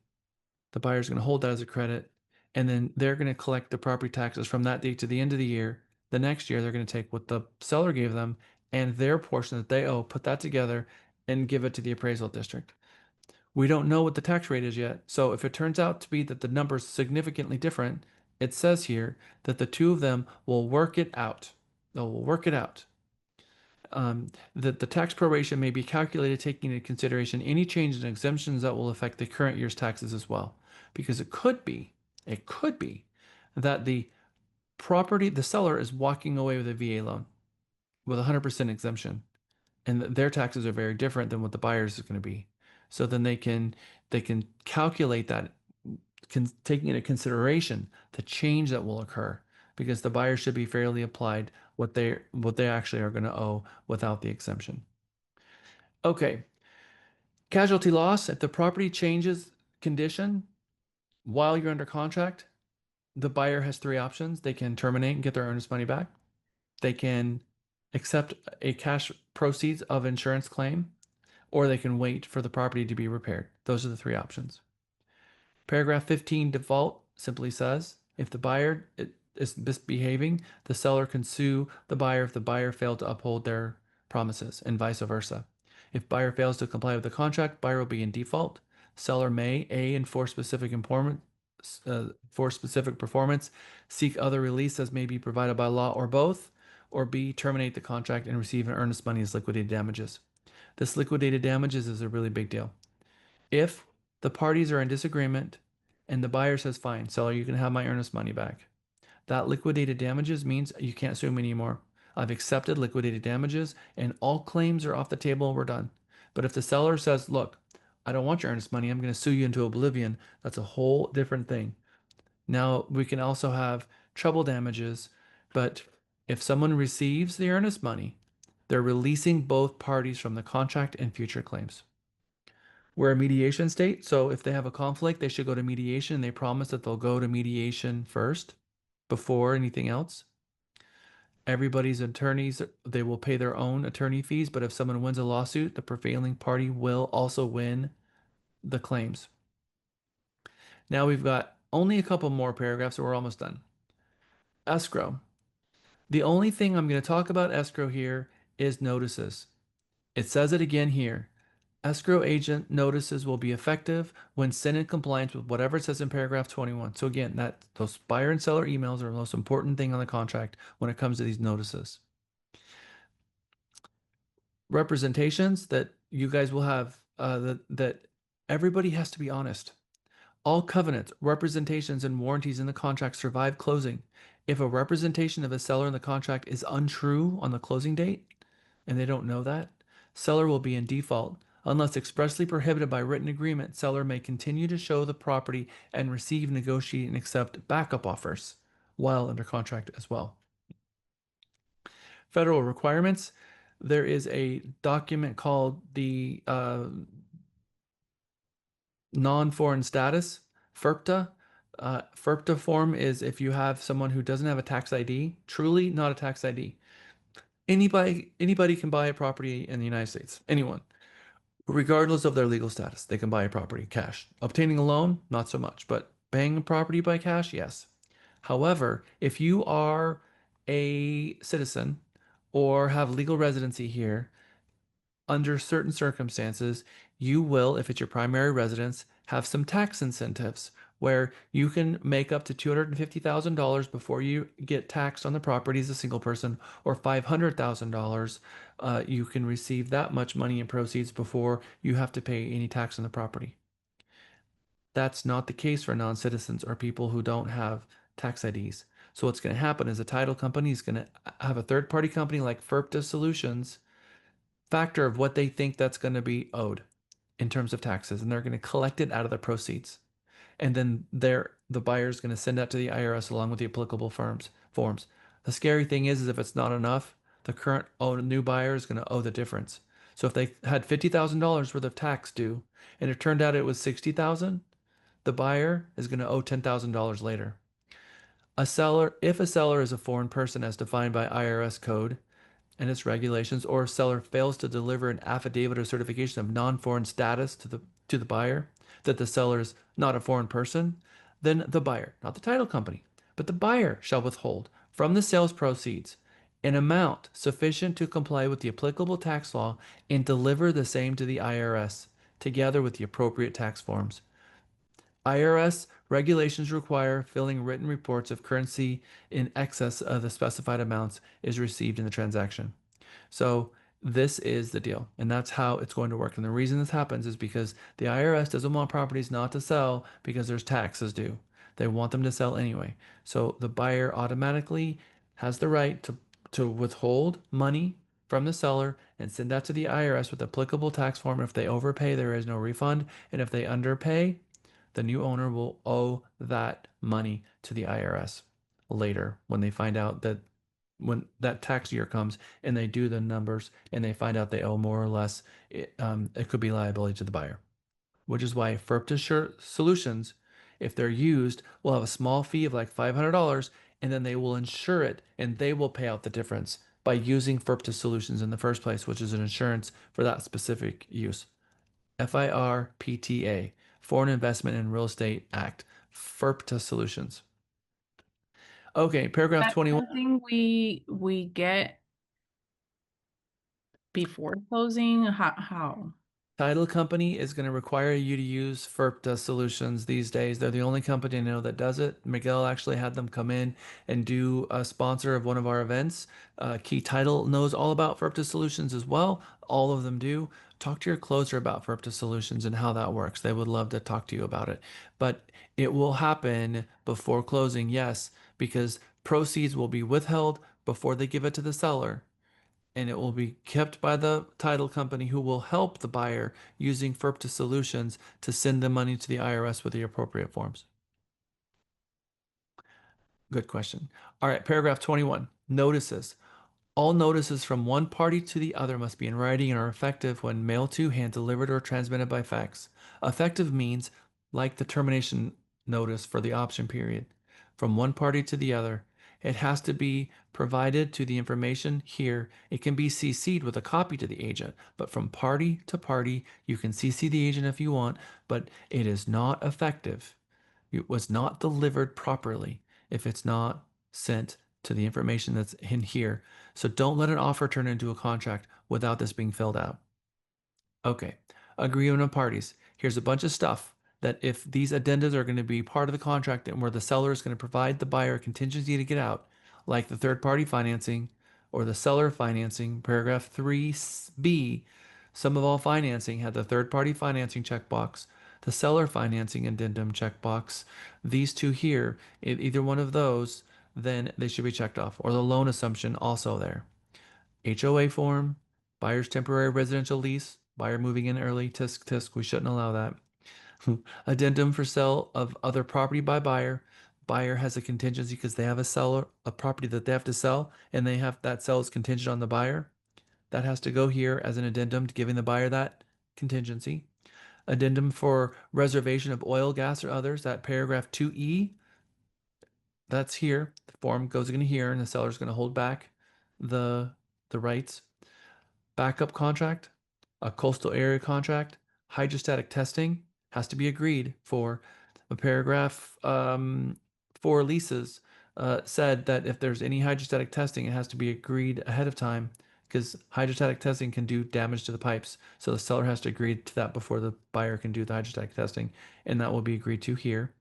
The buyer's going to hold that as a credit, and then they're going to collect the property taxes from that date to the end of the year. The next year, they're going to take what the seller gave them and their portion that they owe, put that together, and give it to the appraisal district. We don't know what the tax rate is yet. So if it turns out to be that the number's significantly different, it says here that the two of them will work it out. They'll work it out. That the tax proration may be calculated taking into consideration any changes and exemptions that will affect the current year's taxes as well. Because it could be that the seller is walking away with a VA loan with 100% exemption, and their taxes are very different than what the buyer's is going to be. So then they can calculate that, taking into consideration the change that will occur, because the buyer should be fairly applied what they actually are going to owe without the exemption. Okay. Casualty loss, if the property changes condition while you're under contract, the buyer has three options. They can terminate and get their earnest money back. They can accept a cash proceeds of insurance claim, or they can wait for the property to be repaired. Those are the three options. Paragraph 15 default simply says, if the buyer is misbehaving, the seller can sue the buyer if the buyer failed to uphold their promises, and vice versa. If buyer fails to comply with the contract, buyer will be in default. Seller may A, enforce specific performance, seek other release as may be provided by law, or both, or B, terminate the contract and receive an earnest money as liquidated damages. This liquidated damages is a really big deal. If the parties are in disagreement and the buyer says, fine, seller, you can have my earnest money back, that liquidated damages means you can't sue me anymore. I've accepted liquidated damages and all claims are off the table and we're done. But if the seller says, look, I don't want your earnest money, I'm going to sue you into oblivion, that's a whole different thing. Now, we can also have treble damages, but if someone receives the earnest money, they're releasing both parties from the contract and future claims. We're a mediation state, so if they have a conflict, they should go to mediation. They promise that they'll go to mediation first before anything else. Everybody's attorneys, they will pay their own attorney fees, but if someone wins a lawsuit, the prevailing party will also win the claims. Now we've got only a couple more paragraphs, so we're almost done. Escrow. The only thing I'm going to talk about escrow here is notices. It says it again here. Escrow agent notices will be effective when sent in compliance with whatever it says in paragraph 21. So again, those buyer and seller emails are the most important thing on the contract when it comes to these notices. Representations that you guys will have, that everybody has to be honest. All covenants, representations, and warranties in the contract survive closing. If a representation of a seller in the contract is untrue on the closing date, and they don't know that, seller will be in default. Unless expressly prohibited by written agreement, seller may continue to show the property and receive, negotiate, and accept backup offers while under contract as well. Federal requirements. There is a document called the non-foreign status, FERPTA. FERPTA form is if you have someone who doesn't have a tax ID, truly not a tax ID. Anybody can buy a property in the United States, anyone. Regardless of their legal status, they can buy a property cash. Obtaining a loan, not so much, but buying a property by cash, yes. However, if you are a citizen or have legal residency here, under certain circumstances, you will, if it's your primary residence, have some tax incentives where you can make up to $250,000 before you get taxed on the property as a single person, or $500,000. You can receive that much money in proceeds before you have to pay any tax on the property. That's not the case for non-citizens or people who don't have tax IDs. So what's going to happen is a title company is going to have a third-party company like FERPTA Solutions factor of what they think that's going to be owed in terms of taxes, and they're going to collect it out of the proceeds. And then the buyer is going to send that to the IRS along with the applicable forms. The scary thing is if it's not enough, the current new buyer is going to owe the difference. So if they had $50,000 worth of tax due and it turned out it was $60,000, the buyer is going to owe $10,000 later. If a seller is a foreign person as defined by IRS code and its regulations, or if seller fails to deliver an affidavit or certification of non-foreign status to the buyer that the seller is not a foreign person, then the buyer, not the title company, but the buyer shall withhold from the sales proceeds in amount sufficient to comply with the applicable tax law and deliver the same to the IRS, together with the appropriate tax forms. IRS regulations require filling written reports if currency in excess of the specified amounts is received in the transaction. So this is the deal, and that's how it's going to work. And the reason this happens is because the IRS doesn't want properties not to sell because there's taxes due. They want them to sell anyway. So the buyer automatically has the right to withhold money from the seller and send that to the IRS with applicable tax form. If they overpay, there is no refund. And if they underpay, the new owner will owe that money to the IRS later when they find out that when that tax year comes and they do the numbers and they find out they owe more or less, it could be liability to the buyer, which is why FERPTA solutions, if they're used, will have a small fee of like $500 and then they will insure it and they will pay out the difference by using FERPTA solutions in the first place, which is an insurance for that specific use. FIRPTA, Foreign Investment in Real Estate Act, FERPTA solutions. Okay, paragraph That's 21. something we get before closing. How? Title company is going to require you to use FERPTA solutions these days. They're the only company I know that does it. Miguel actually had them come in and do a sponsor of one of our events. Key Title knows all about FERPTA solutions as well. All of them do. Talk to your closer about FERPTA solutions and how that works. They would love to talk to you about it. But it will happen before closing, yes, because proceeds will be withheld before they give it to the seller, and it will be kept by the title company, who will help the buyer using FERPTA solutions to send the money to the IRS with the appropriate forms. Good question. All right, paragraph 21. Notices. All notices from one party to the other must be in writing and are effective when mailed to, hand delivered, or transmitted by fax. Effective means like the termination notice for the option period. From one party to the other, it has to be provided to the information here. It can be CC'd with a copy to the agent, but from party to party, you can CC the agent if you want, but it is not effective. It was not delivered properly if it's not sent to the information that's in here. So don't let an offer turn into a contract without this being filled out. Okay, agreement of parties. Here's a bunch of stuff that if these addendas are going to be part of the contract and where the seller is going to provide the buyer a contingency to get out, like the third party financing or the seller financing, paragraph 3B, sum of all financing had the third party financing checkbox, the seller financing addendum checkbox. These two here, either one of those, then they should be checked off, or the loan assumption also there. HOA form, buyer's temporary residential lease, buyer moving in early, tisk tisk, we shouldn't allow that. Addendum for sale of other property by buyer. Buyer has a contingency because they have a property that they have to sell, and they have that sell is contingent on the buyer. That has to go here as an addendum to giving the buyer that contingency. Addendum for reservation of oil, gas, or others, that paragraph 2E, that's here. The form goes in here, and the seller's going to hold back the rights. Backup contract, a coastal area contract, hydrostatic testing has to be agreed for. A paragraph 4 leases said that if there's any hydrostatic testing, it has to be agreed ahead of time because hydrostatic testing can do damage to the pipes. So the seller has to agree to that before the buyer can do the hydrostatic testing, and that will be agreed to here.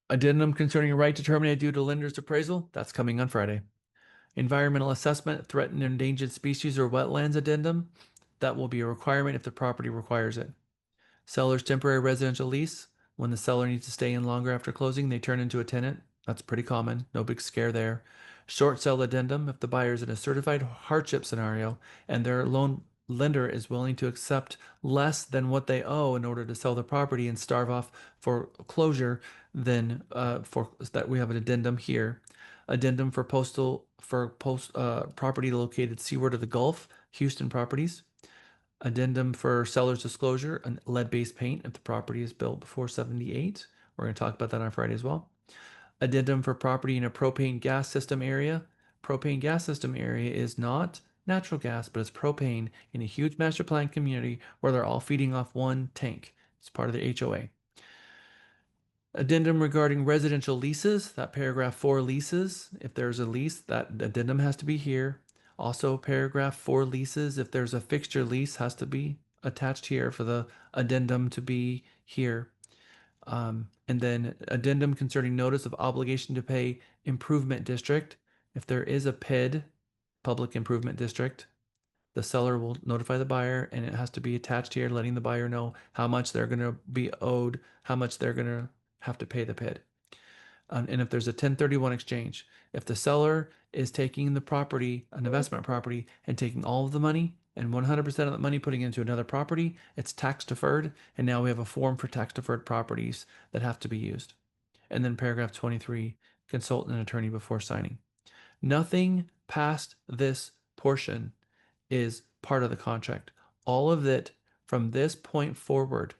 Addendum concerning a right to terminate due to lender's appraisal, that's coming on Friday. Environmental assessment, threatened and endangered species or wetlands addendum, that will be a requirement if the property requires it. Seller's temporary residential lease, when the seller needs to stay in longer after closing, they turn into a tenant. That's pretty common, no big scare there. Short sale addendum, if the buyer is in a certified hardship scenario and their loan lender is willing to accept less than what they owe in order to sell the property and starve off for closure, then for that we have an addendum here. Addendum for property located seaward of the Gulf, Houston properties. Addendum for seller's disclosure, and lead-based paint if the property is built before 78. We're going to talk about that on Friday as well. Addendum for property in a propane gas system area. Propane gas system area is not natural gas, but it's propane in a huge master plan community where they're all feeding off one tank. It's part of the HOA. Addendum regarding residential leases, that paragraph 4 leases. If there's a lease, that addendum has to be here. Also, paragraph 4 leases, if there's a fixture lease, has to be attached here for the addendum to be here. And then addendum concerning notice of obligation to pay improvement district. If there is a PID, public improvement district, the seller will notify the buyer and it has to be attached here, letting the buyer know how much they're going to be owed, how much they're going to have to pay the PID. And if there's a 1031 exchange, if the seller is taking the property, an investment property, and taking all of the money and 100% of the money putting into another property, it's tax deferred. And now we have a form for tax deferred properties that have to be used. And then paragraph 23, consult an attorney before signing. Nothing past this portion is part of the contract. All of it from this point forward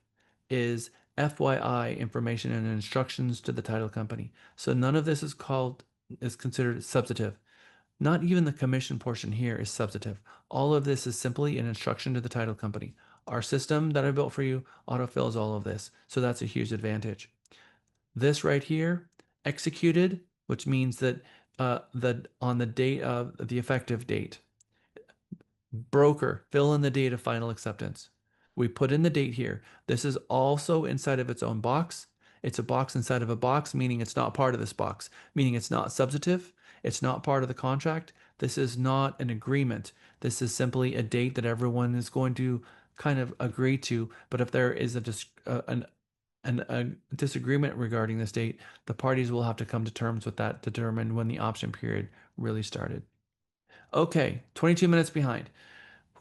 is FYI information and instructions to the title company. So none of this is considered substantive. Not even the commission portion here is substantive. All of this is simply an instruction to the title company. Our system that I built for you autofills all of this. So that's a huge advantage. This right here, executed, which means that on the date of the effective date. Broker, fill in the date of final acceptance. We put in the date here. This is also inside of its own box. It's a box inside of a box, meaning it's not part of this box, meaning it's not substantive. It's not part of the contract. This is not an agreement. This is simply a date that everyone is going to kind of agree to. But if there is a disagreement regarding this date, the parties will have to come to terms with that, determine when the option period really started. Okay, 22 minutes behind.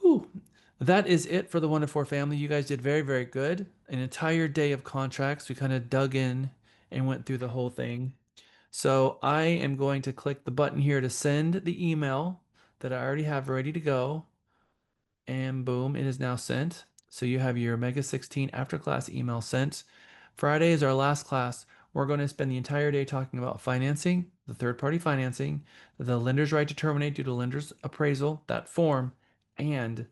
Whew. That is it for the 1 to 4 family. You guys did very, very good. An entire day of contracts. We kind of dug in and went through the whole thing. So I am going to click the button here to send the email that I already have ready to go. And boom, it is now sent. So you have your MEGA-16 after class email sent. Friday is our last class. We're going to spend the entire day talking about financing, the third-party financing, the lender's right to terminate due to lender's appraisal, that form, and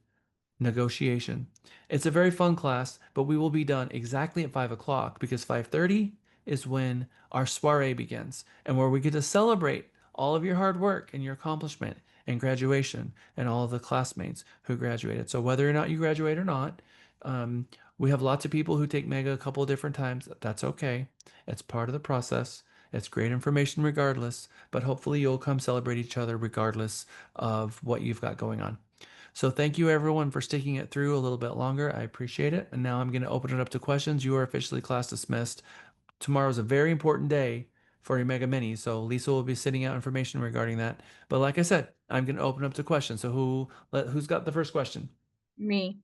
negotiation. It's a very fun class, but we will be done exactly at 5 o'clock because 5:30 is when our soiree begins and where we get to celebrate all of your hard work and your accomplishment and graduation and all of the classmates who graduated. So whether or not you graduate or not, we have lots of people who take MEGA a couple of different times. That's okay. It's part of the process. It's great information regardless, but hopefully you'll come celebrate each other regardless of what you've got going on. So thank you everyone for sticking it through a little bit longer. I appreciate it. And now I'm going to open it up to questions. You are officially class dismissed. Tomorrow is a very important day for your Mega Mini. So Lisa will be sending out information regarding that. But like I said, I'm going to open up to questions. So who's got the first question? Me.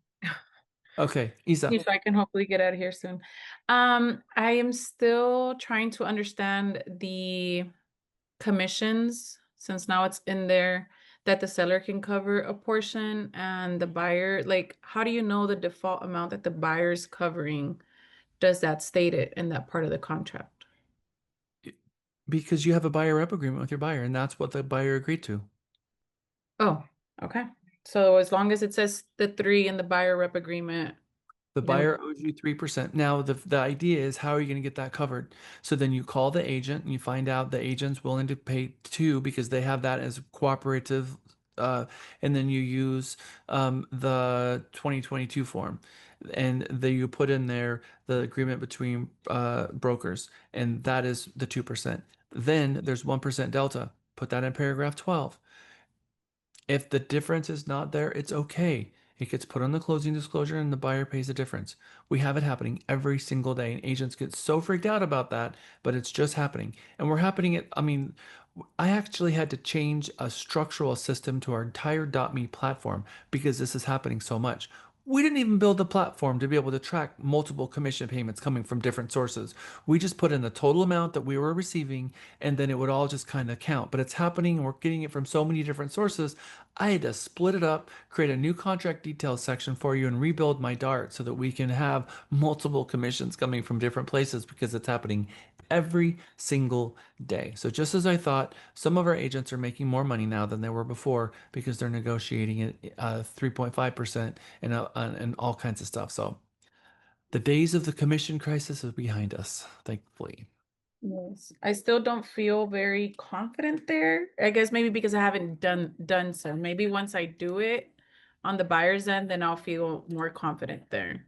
Okay, Isa. So I can hopefully get out of here soon. I am still trying to understand the commissions, since now it's in there that the seller can cover a portion and the buyer, like, how do you know the default amount that the buyer is covering? Does that state it in that part of the contract? Because you have a buyer rep agreement with your buyer, and that's what the buyer agreed to. Oh, okay. So as long as it says the 3 in the buyer rep agreement, The then buyer owes you 3%. Now, the idea is, how are you going to get that covered? So then you call the agent and you find out the agent's willing to pay 2 because they have that as cooperative. And then you use the 2022 form. And then you put in there the agreement between brokers, and that is the 2%. Then there's 1% delta. Put that in paragraph 12. If the difference is not there, it's okay. It gets put on the closing disclosure and the buyer pays the difference. We have it happening every single day, and agents get so freaked out about that, but it's just happening. And we're happening it. I mean, I actually had to change a structural system to our entire .me platform because this is happening so much. We didn't even build the platform to be able to track multiple commission payments coming from different sources. We just put in the total amount that we were receiving, and then it would all just kind of count. But it's happening, and we're getting it from so many different sources. I had to split it up, create a new contract details section for you, and rebuild my Dart so that we can have multiple commissions coming from different places because it's happening every single day. So just as I thought, some of our agents are making more money now than they were before because they're negotiating at 3.5% and all kinds of stuff. So The days of the commission crisis are behind us, thankfully. Yes, I still don't feel very confident there. I guess maybe because I haven't done so. Maybe once I do it on the buyer's end, then I'll feel more confident there.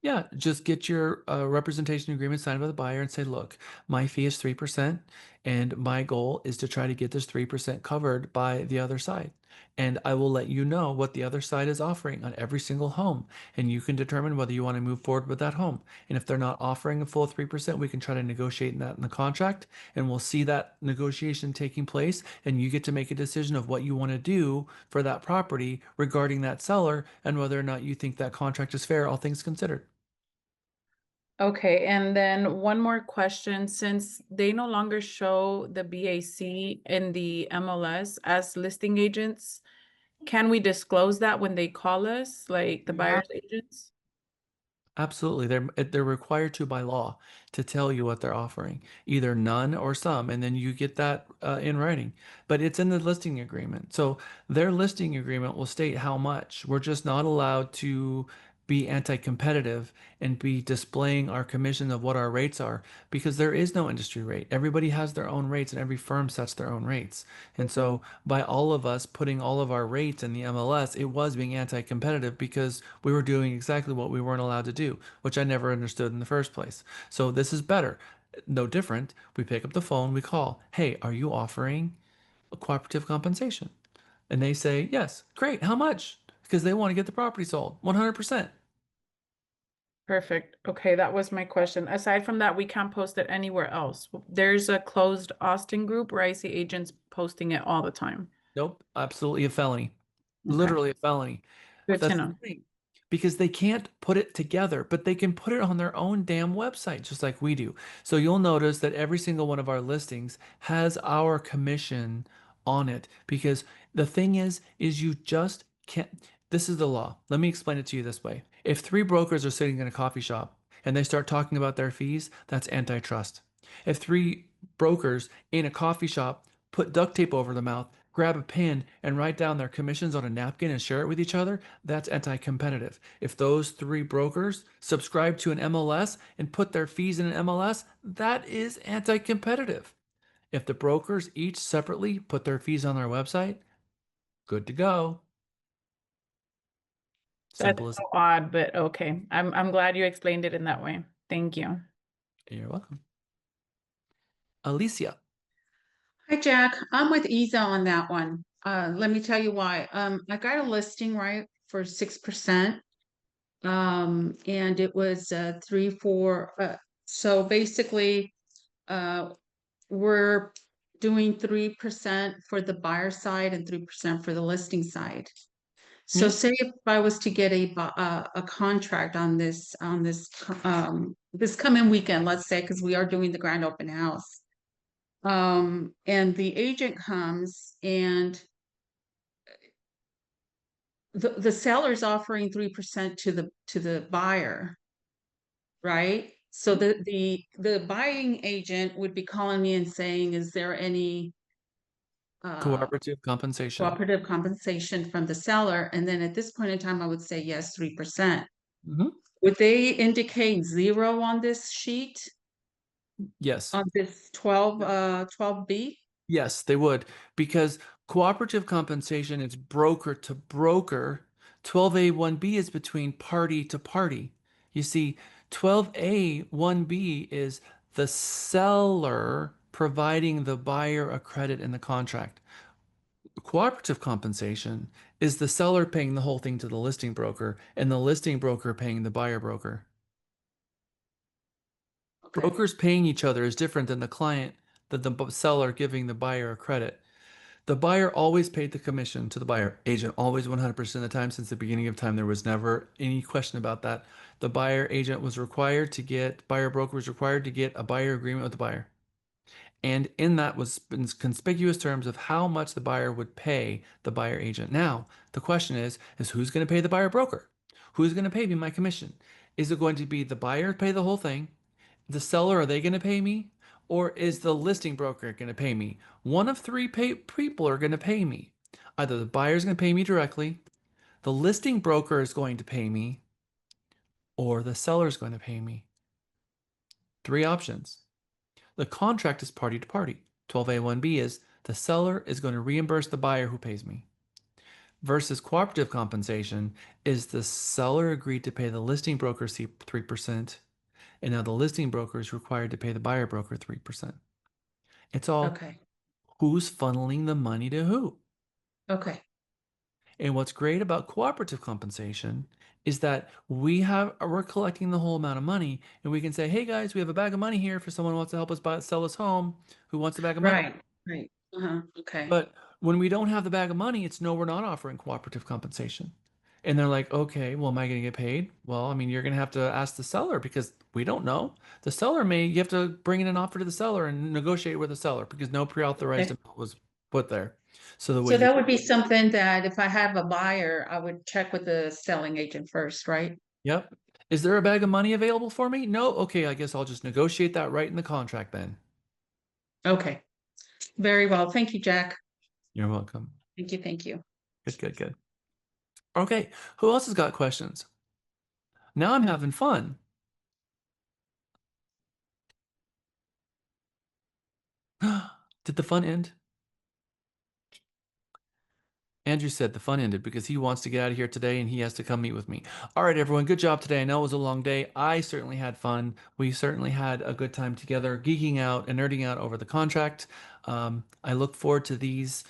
Yeah, just get your representation agreement signed by the buyer and say, look, my fee is 3%, and my goal is to try to get this 3% covered by the other side. And I will let you know what the other side is offering on every single home, and you can determine whether you want to move forward with that home. And if they're not offering a full 3%, we can try to negotiate that in the contract, and we'll see that negotiation taking place, and you get to make a decision of what you want to do for that property regarding that seller and whether or not you think that contract is fair, all things considered. Okay, and then one more question. Since they no longer show the BAC in the MLS as listing agents, can we disclose that when they call us, like the buyer's agents? Absolutely. They're required to by law to tell you what they're offering, either none or some, and then you get that in writing. But it's in the listing agreement. So their listing agreement will state how much. We're just not allowed to be anti-competitive and be displaying our commission of what our rates are because there is no industry rate. Everybody has their own rates and every firm sets their own rates. And so by all of us putting all of our rates in the MLS, it was being anti-competitive because we were doing exactly what we weren't allowed to do, which I never understood in the first place. So this is better. No different. We pick up the phone, we call, hey, are you offering a cooperative compensation? And they say, yes. Great. How much? Because they want to get the property sold 100%. Perfect. Okay, that was my question. Aside from that, we can't post it anywhere else. There's a closed Austin group where I see agents posting it all the time. Nope, absolutely a felony. Okay. Literally a felony. Good to That's the know. thing. Because they can't put it together, but they can put it on their own damn website, just like we do. So you'll notice that every single one of our listings has our commission on it. Because the thing is you just can't. This is the law. Let me explain it to you this way. If three brokers are sitting in a coffee shop and they start talking about their fees, that's antitrust. If three brokers in a coffee shop put duct tape over their mouth, grab a pen, and write down their commissions on a napkin and share it with each other, that's anti-competitive. If those three brokers subscribe to an MLS and put their fees in an MLS, that is anti-competitive. If the brokers each separately put their fees on their website, good to go. Simple That's as so odd, but okay. I'm glad you explained it in that way. Thank you. You're welcome. Alicia. Hi, Jack. I'm with Isa on that one. Let me tell you why. I got a listing right for 6%. And it was 3-4. So basically, we're doing 3% for the buyer side and 3% for the listing side. So Yeah. say if I was to get a contract on this this coming weekend, let's say, because we are doing the grand open house. And the agent comes and the seller's offering 3% to the buyer, right? So the buying agent would be calling me and saying, is there any Cooperative compensation. cooperative compensation from the seller? And then at this point in time, I would say yes, 3%. Mhm. Would they indicate 0 on this sheet, Yes. on this 12B? Yes, they would, because cooperative compensation is broker to broker. 12A 1B is between party to party. You see, 12A 1B is the seller providing the buyer a credit in the contract. Cooperative compensation is the seller paying the whole thing to the listing broker and the listing broker paying the buyer broker. Okay. Brokers paying each other is different than the seller giving the buyer a credit. The buyer always paid the commission to the buyer agent, always 100% of the time since the beginning of time. There was never any question about that. The buyer agent was required to buyer broker was required to get a buyer agreement with the buyer. And in that was in conspicuous terms of how much the buyer would pay the buyer agent. Now, the question is who's going to pay the buyer broker? Who's going to pay me my commission? Is it going to be the buyer pay the whole thing? The seller, are they going to pay me? Or is the listing broker going to pay me? One of three people are going to pay me. Either the buyer is going to pay me directly, the listing broker is going to pay me, or the seller's going to pay me. 3 options. The contract is party to party. 12A1B is the seller is going to reimburse the buyer who pays me. Versus cooperative compensation is the seller agreed to pay the listing broker 3%, and now the listing broker is required to pay the buyer broker 3%. It's all Okay. who's funneling the money to who. Okay. And what's great about cooperative compensation is that we're collecting the whole amount of money, and we can say, hey guys, we have a bag of money here for someone who wants to help us sell this home, who wants a bag of money. Right. Right. Okay. But when we don't have the bag of money, it's no, we're not offering cooperative compensation. And they're like, okay, well, am I going to get paid? Well, I mean, you're going to have to ask the seller because we don't know. The seller you have to bring in an offer to the seller and negotiate with the seller because no pre-authorized Okay. amount was put there. So the way So that would be something that if I have a buyer, I would check with the selling agent first, right? Yep. Is there a bag of money available for me? No. Okay, I guess I'll just negotiate that right in the contract then. Okay. Very well. Thank you, Jack. You're welcome. Thank you. Thank you. Good, good, good. Okay, who else has got questions? Now I'm having fun. Did the fun end? Andrew said the fun ended because he wants to get out of here today and he has to come meet with me. All right, everyone, good job today. I know it was a long day. I certainly had fun. We certainly had a good time together, geeking out and nerding out over the contract. I look forward to these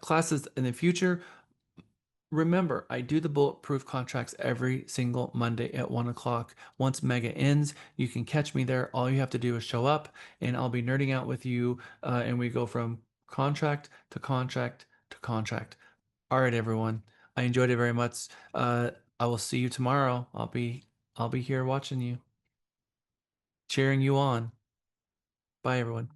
classes in the future. Remember, I do the bulletproof contracts every single Monday at 1 o'clock. Once Mega ends, you can catch me there. All you have to do is show up, and I'll be nerding out with you. And we go from contract to contract to contract. All right, everyone. I enjoyed it very much. I will see you tomorrow. I'll be here watching you, cheering you on. Bye, everyone.